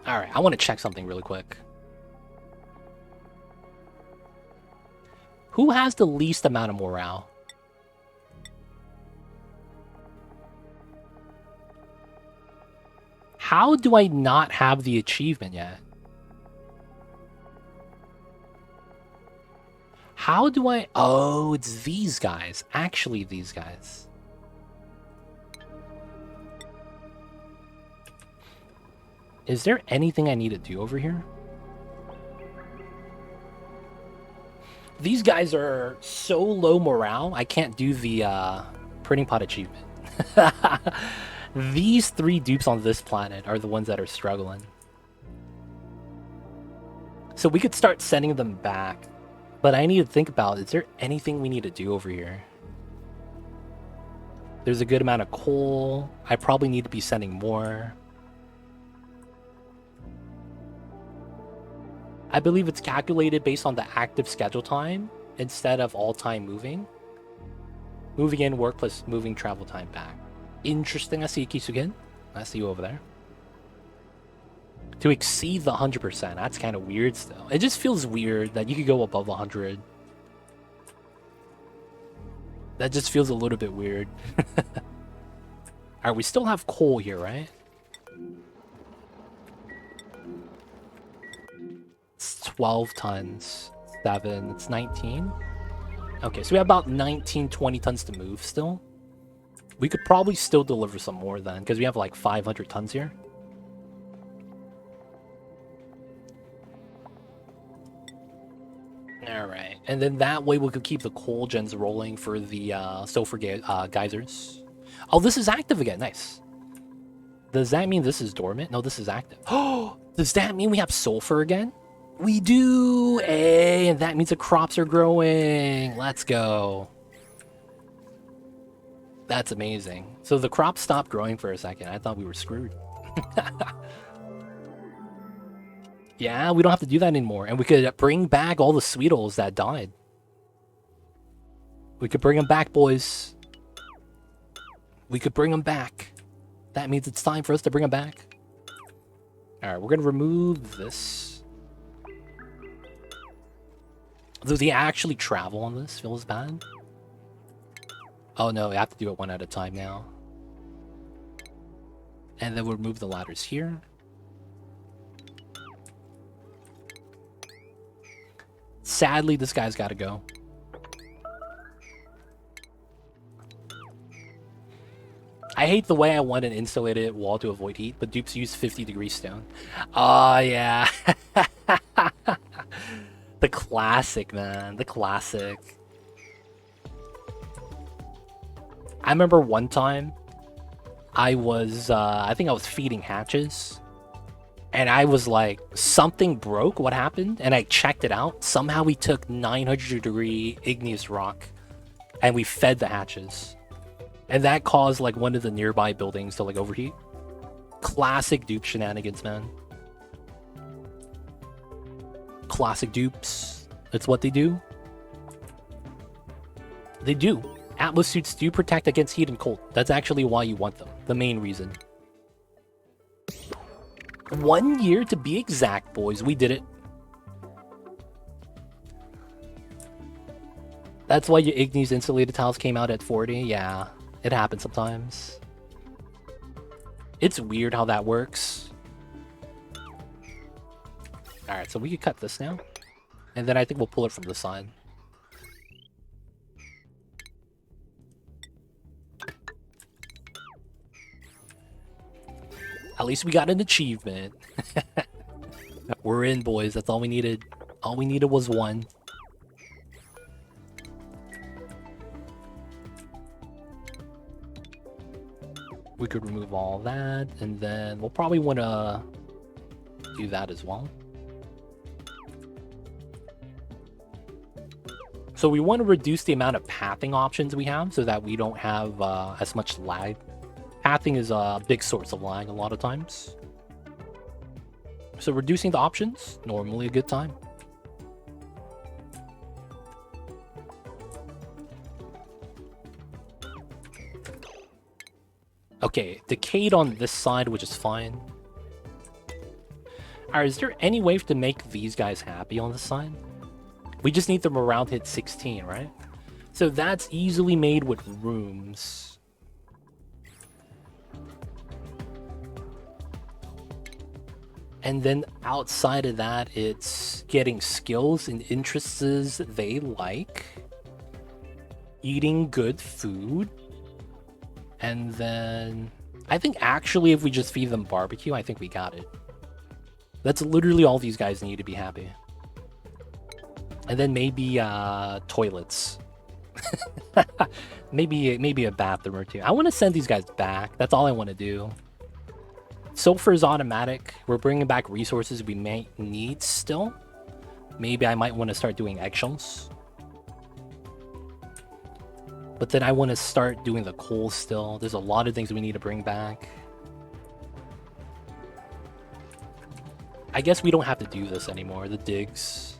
Alright, I want to check something really quick. Who has the least amount of morale? How do I not have the achievement yet? How do I... Oh, it's these guys. Actually, these guys. Is there anything I need to do over here? These guys are so low morale, I can't do the printing pot achievement. These 3 dupes on this planet are the ones that are struggling. So we could start sending them back. But I need to think about, is there anything we need to do over here? There's a good amount of coal. I probably need to be sending more. I believe it's calculated based on the active schedule time instead of all time moving. Moving in, work plus moving travel time back. Interesting. I see you, Kisugen. I see you over there. To exceed the 100%. That's kind of weird still. It just feels weird that you could go above 100. That just feels a little bit weird. Alright, we still have coal here, right? It's 12 tons. 7. It's 19. Okay, so we have about 19, 20 tons to move still. We could probably still deliver some more then, because we have like 500 tons here. Alright, and then that way we could keep the coal gens rolling for the sulfur geysers. Oh, this is active again. Nice. Does that mean this is dormant? No, this is active. Oh, does that mean we have sulfur again? We do! Hey, and that means the crops are growing. Let's go. That's amazing. So the crops stopped growing for a second. I thought we were screwed. Yeah, we don't have to do that anymore. And we could bring back all the Sweetles that died. We could bring them back, boys. We could bring them back. That means it's time for us to bring them back. Alright, we're going to remove this. Do they actually travel on this? Feels bad. Oh no, we have to do it one at a time now. And then we'll remove the ladders here. Sadly, this guy's got to go. I hate the way I want an insulated wall to avoid heat, but dupes use 50-degree stone. Oh, yeah. The classic, man. The classic. I remember one time I was, I think I was feeding hatches. And I was like, something broke? What happened? And I checked it out. Somehow we took 900-degree igneous rock and we fed the hatches. And that caused like one of the nearby buildings to like overheat. Classic dupe shenanigans, man. Classic dupes. That's what they do. They do. Atlas suits do protect against heat and cold. That's actually why you want them. The main reason. 1 year to be exact, boys. We did it. That's why your igneous insulated tiles came out at 40. Yeah, it happens sometimes. It's weird how that works. Alright, so we could cut this now. And then I think we'll pull it from the side. At least we got an achievement. We're in, boys. That's all we needed. All we needed was one. We could remove all that, and then we'll probably want to do that as well. So we want to reduce the amount of pathing options we have so that we don't have as much lag. Pathing is a big source of lag a lot of times. So reducing the options, normally a good time. Okay, decayed on this side, which is fine. Alright, is there any way to make these guys happy on the side? We just need them around hit 16, right? So that's easily made with rooms. And then outside of that, it's getting skills and interests they like. Eating good food. And then I think actually if we just feed them barbecue, I think we got it. That's literally all these guys need to be happy. And then maybe toilets. maybe a bathroom or two. I want to send these guys back. That's all I want to do. Sulfur is automatic. We're bringing back resources we may need still. Maybe I might want to start doing eggshells. But then I want to start doing the coal still. There's a lot of things we need to bring back. I guess we don't have to do this anymore, the digs.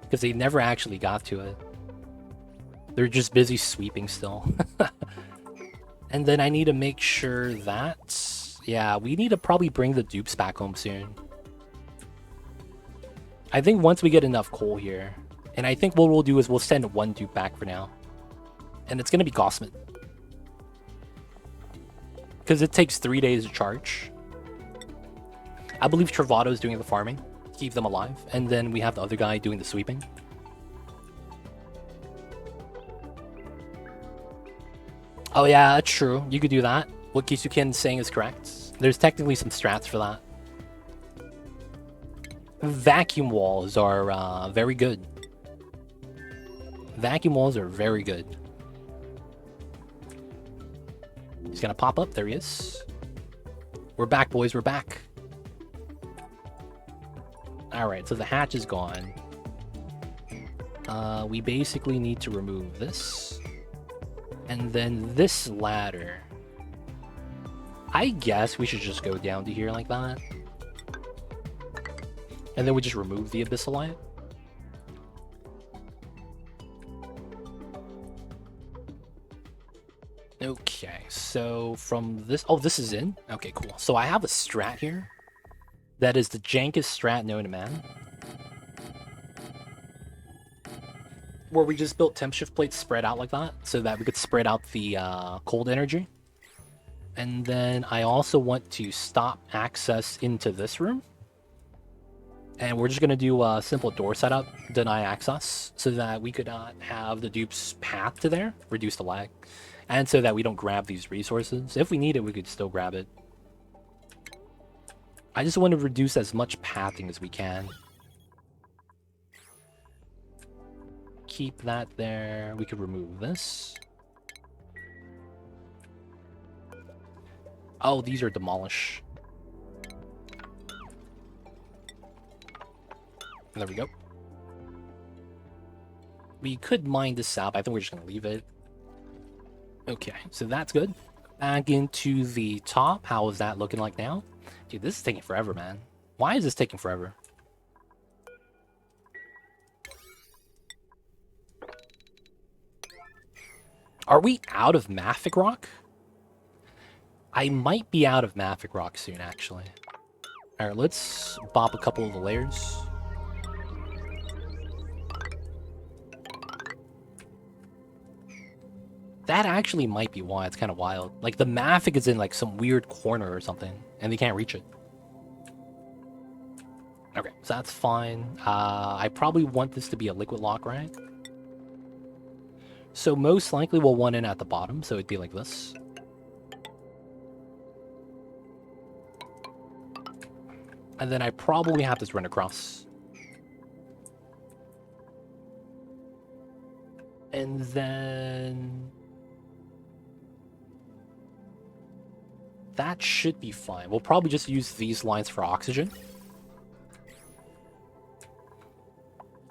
Because they never actually got to it. They're just busy sweeping still. And then I need to make sure that... Yeah, we need to probably bring the dupes back home soon. I think once we get enough coal here... And I think what we'll do is we'll send one dupe back for now. And it's going to be Gossman. Because it takes 3 days to charge. I believe Travado's doing the farming to keep them alive. And then we have the other guy doing the sweeping. Oh yeah, that's true. You could do that. What Kisuken's saying is correct. There's technically some strats for that. Vacuum walls are very good. Vacuum walls are very good. He's gonna pop up. There he is. We're back, boys. We're back. Alright, so the hatch is gone. We basically need to remove this. And then this ladder. I guess we should just go down to here like that. And then we just remove the abyssalite. Okay, so from this... Oh, this is in? Okay, cool. So I have a strat here. That is the jankest strat known to man. Where we just built temp shift plates spread out like that. So that we could spread out the cold energy. And then I also want to stop access into this room. And we're just going to do a simple door setup, deny access, so that we could have the dupes path to there, reduce the lag. And so that we don't grab these resources. If we need it, we could still grab it. I just want to reduce as much pathing as we can. Keep that there. We could remove this. Oh, these are demolish. There we go. We could mine this out, but I think we're just going to leave it. Okay, so that's good. Back into the top. How is that looking like now? Dude, this is taking forever, man. Why is this taking forever? Are we out of Mafic Rock? I might be out of Mafic Rock soon, actually. Alright, let's bop a couple of the layers. That actually might be why. It's kind of wild. Like, the Mafic is in, like, some weird corner or something, and they can't reach it. Okay, so that's fine. I probably want this to be a liquid lock, right? So most likely we'll want in at the bottom, so it'd be like this. And then I probably have this run across. And then... that should be fine. We'll probably just use these lines for oxygen.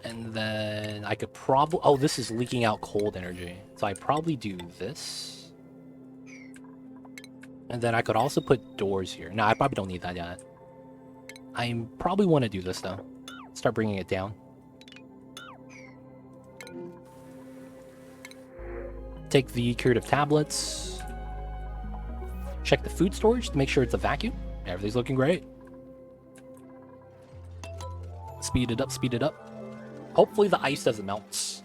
And then I could probably... oh, this is leaking out cold energy. So I probably do this. And then I could also put doors here. No, I probably don't need that yet. I probably want to do this, though. Start bringing it down. Take the curative tablets. Check the food storage to make sure it's a vacuum. Everything's looking great. Speed it up, speed it up. Hopefully the ice doesn't melt.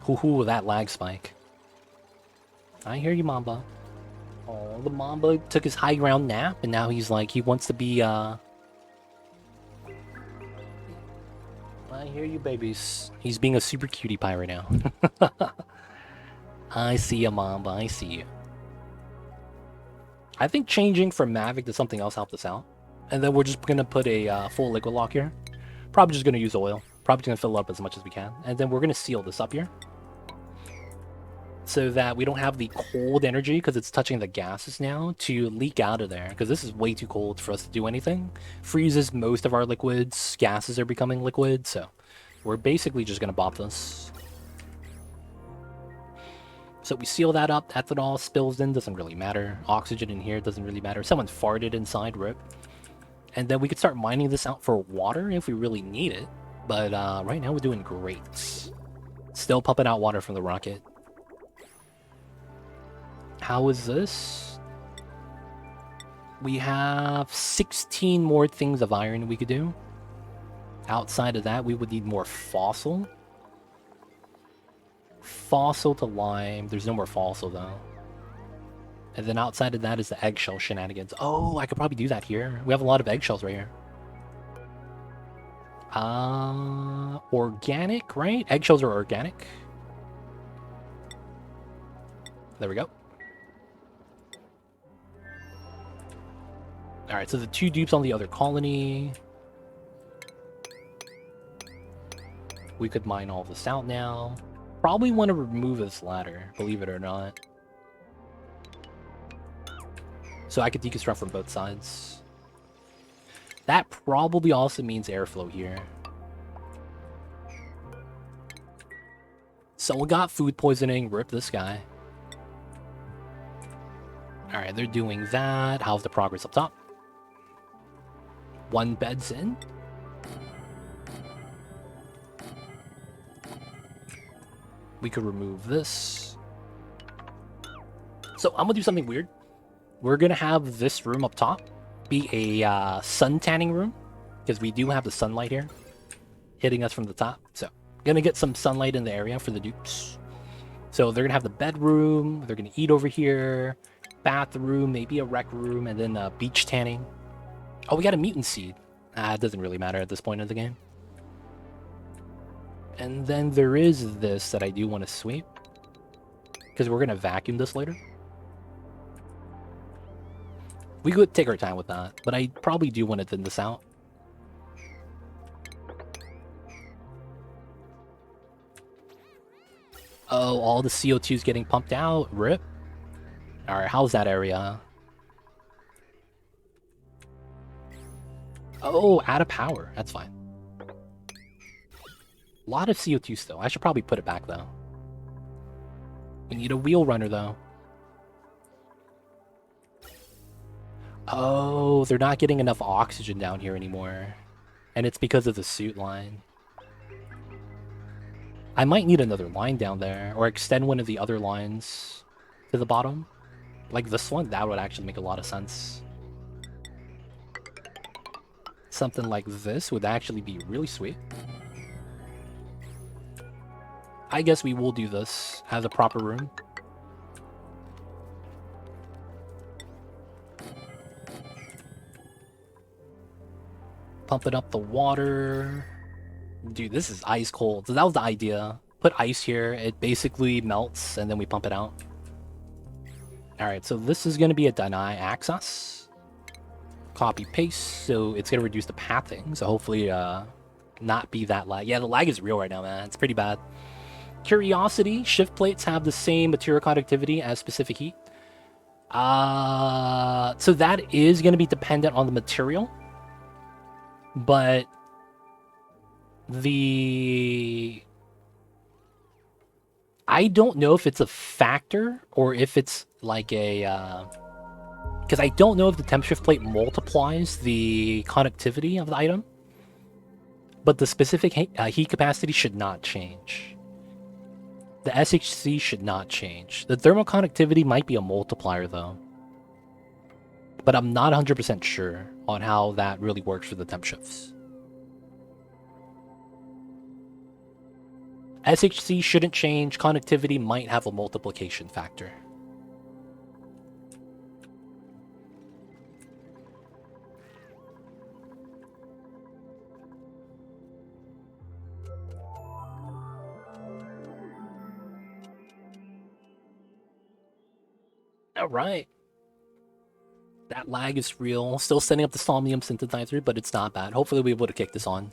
Hoo-hoo, that lag spike. I hear you, Mamba. Oh, the Mamba took his high ground nap, and now he's like, he wants to be, I hear you, babies. He's being a super cutie pie right now. I see you, Mamba, I see you. I think changing from Mavic to something else helped us out. And then we're just going to put a full liquid lock here. Probably just going to use oil. Probably going to fill up as much as we can. And then we're going to seal this up here. So that we don't have the cold energy, because it's touching the gases now, to leak out of there. Because this is way too cold for us to do anything. Freezes most of our liquids. Gases are becoming liquid. So we're basically just going to bop this. So we seal that up. Ethanol spills in, doesn't really matter. Oxygen in here doesn't really matter. Someone farted inside, rip. And then we could start mining this out for water if we really need it. But right now we're doing great. Still pumping out water from the rocket. How is this? We have 16 more things of iron we could do. Outside of that, we would need more fossil. Fossil to lime. There's no more fossil though. And then outside of that is the eggshell shenanigans. Oh, I could probably do that here. We have a lot of eggshells right here. Organic, right? Eggshells are organic. There we go. Alright, so the 2 dupes on the other colony. We could mine all this out now. Probably want to remove this ladder, believe it or not. So I could deconstruct from both sides. That probably also means airflow here. Someone got food poisoning, rip this guy. Alright, they're doing that. How's the progress up top? 1 bed's in. We could remove this. So I'm gonna do something weird. We're gonna have this room up top be a sun tanning room, because we do have the sunlight here hitting us from the top. So gonna get some sunlight in the area for the dupes. So they're gonna have the bedroom, they're gonna eat over here, bathroom, maybe a rec room, and then beach tanning. Oh, we got a mutant seed. It doesn't really matter at this point in the game. And then there is this that I do want to sweep, because we're going to vacuum this later. We could take our time with that, but I probably do want to thin this out. Oh, all the CO2 is getting pumped out. Rip. Alright, how's that area? Oh, out of power. That's fine. A lot of CO2 still. I should probably put it back, though. We need a wheel runner, though. Oh, they're not getting enough oxygen down here anymore. And it's because of the suit line. I might need another line down there, or extend one of the other lines to the bottom. Like this one, that would actually make a lot of sense. Something like this would actually be really sweet. I guess we will do this as a proper room. Pumping up the water. Dude, this is ice cold. So that was the idea. Put ice here. It basically melts, and then we pump it out. Alright, so this is going to be a deny access. Copy paste, so it's going to reduce the pathing. So hopefully not be that lag. Yeah, the lag is real right now, man. It's pretty bad. Curiosity, shift plates have the same material conductivity as specific heat. So that is going to be dependent on the material. But I don't know if it's a factor or if it's like a... Because I don't know if the temp shift plate multiplies the conductivity of the item. But the specific heat capacity should not change. The SHC should not change. The thermal conductivity might be a multiplier, though. but I'm not 100% sure on how that really works for the temp shifts. SHC shouldn't change. Connectivity might have a multiplication factor. All right. That lag is real. Still setting up the Somnium synthesizer, but it's not bad. Hopefully we'll be able to kick this on.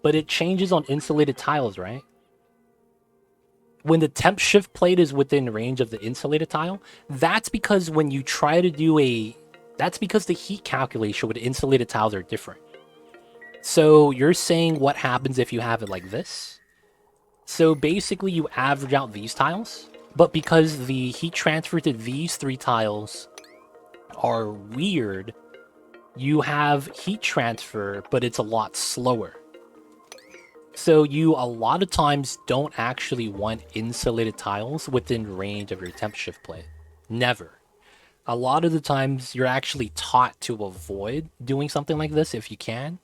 But it changes on insulated tiles, right? When the temp shift plate is within range of the insulated tile, that's because when you try to do a... That's because the heat calculation with insulated tiles are different. So you're saying what happens if you have it like this? So basically you average out these tiles, but because the heat transfer to these 3 tiles are weird, you have heat transfer, but it's a lot slower. So you a lot of times don't actually want insulated tiles within range of your temp shift plate. Never. A lot of the times you're actually taught to avoid doing something like this if you can,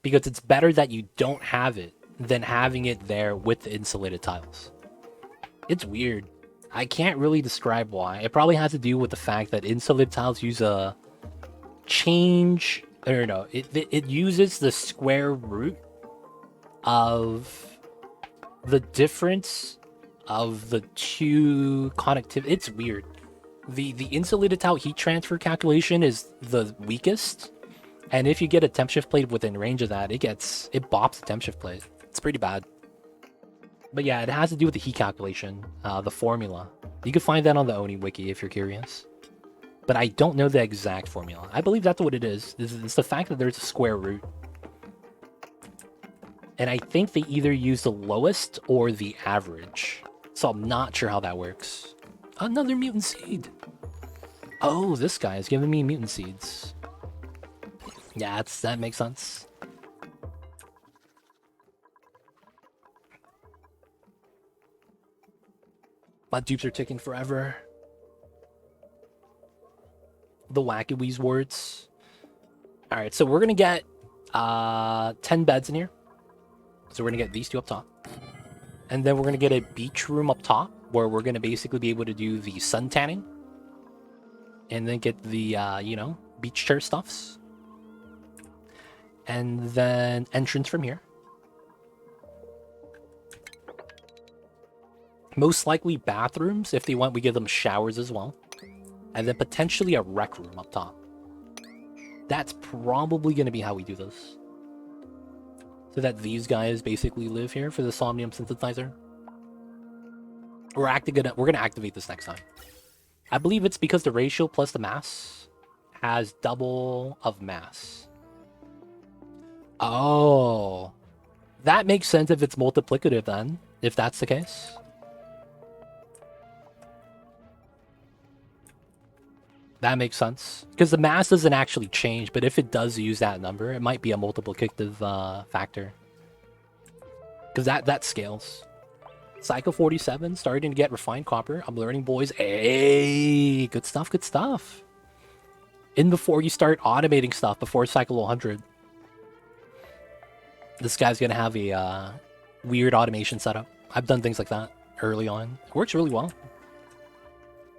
because it's better that you don't have it than having it there with the insulated tiles. It's weird. I can't really describe why. It probably has to do with the fact that insulated tiles use a change, or no, it uses the square root of the difference of the 2 connectivity. It's weird. The insulated tile heat transfer calculation is the weakest, and if you get a temp shift plate within range of that, it bops the temp shift plate. It's pretty bad. But yeah, it has to do with the heat calculation, the formula. You can find that on the Oni wiki if you're curious. But I don't know the exact formula. I believe that's what it is. It's the fact that there's a square root. And I think they either use the lowest or the average. So I'm not sure how that works. Another mutant seed. Oh, this guy is giving me mutant seeds. Yeah, that makes sense. My dupes are ticking forever. The Wacky Wheeze words. Alright, so we're gonna get 10 beds in here. So we're gonna get these 2 up top. And then we're gonna get a beach room up top where we're gonna basically be able to do the sun tanning. And then get the, you know, beach chair stuffs. And then entrance from here. Most likely bathrooms. If they want, we give them showers as well. And then potentially a rec room up top. That's probably going to be how we do this. So that these guys basically live here for the Somnium synthesizer. We're going to activate this next time. I believe it's because the ratio plus the mass has double of mass. Oh. That makes sense if it's multiplicative then, if that's the case. That makes sense. Because the mass doesn't actually change, but if it does use that number, it might be a multiplicative factor. Because that scales. Cycle 47, starting to get refined copper. I'm learning, boys. Hey, good stuff, good stuff. In before you start automating stuff, before cycle 100. This guy's going to have a weird automation setup. I've done things like that early on. It works really well.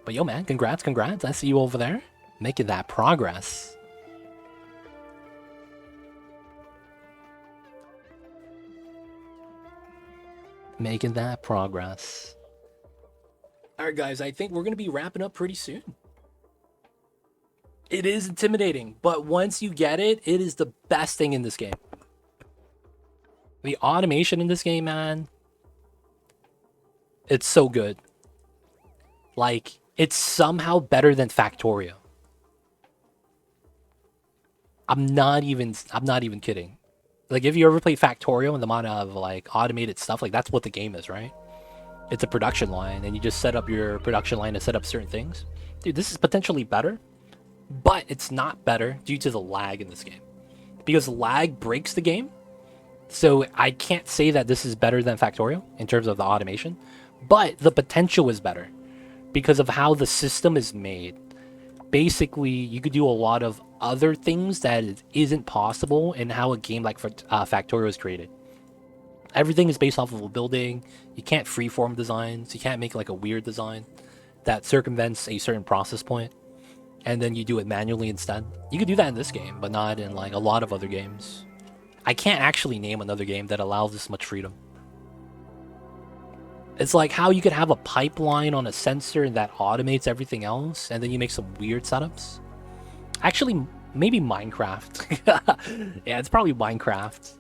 But yo, man, congrats. I see you over there. Making that progress. Making that progress. Alright, guys, I think we're going to be wrapping up pretty soon. It is intimidating, but once you get it, it is the best thing in this game. The automation in this game, man, it's so good. Like, it's somehow better than Factorio. I'm not even kidding. Like, if you ever play Factorio and the amount of, like, automated stuff, like, that's what the game is, right? It's a production line, and you just set up your production line to set up certain things. Dude, this is potentially better, but it's not better due to the lag in this game. Because lag breaks the game, so I can't say that this is better than Factorio in terms of the automation, but the potential is better. because of how the system is made. Basically, you could do a lot of other things that isn't possible in how a game like Factorio is created. Everything is based off of a building. You can't freeform designs. You can't make like a weird design that circumvents a certain process point, and then you do it manually instead. You could do that in this game, but not in like a lot of other games. I can't actually name another game that allows this much freedom. It's like how you could have a pipeline on a sensor that automates everything else, and then you make some weird setups. Actually, maybe Minecraft. Yeah, it's probably Minecraft.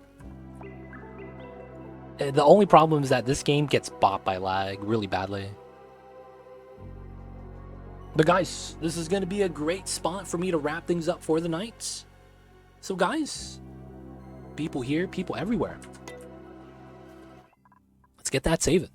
The only problem is that this game gets bought by lag really badly. But guys, this is going to be a great spot for me to wrap things up for the night. So guys, people here, people everywhere. Let's get that saving.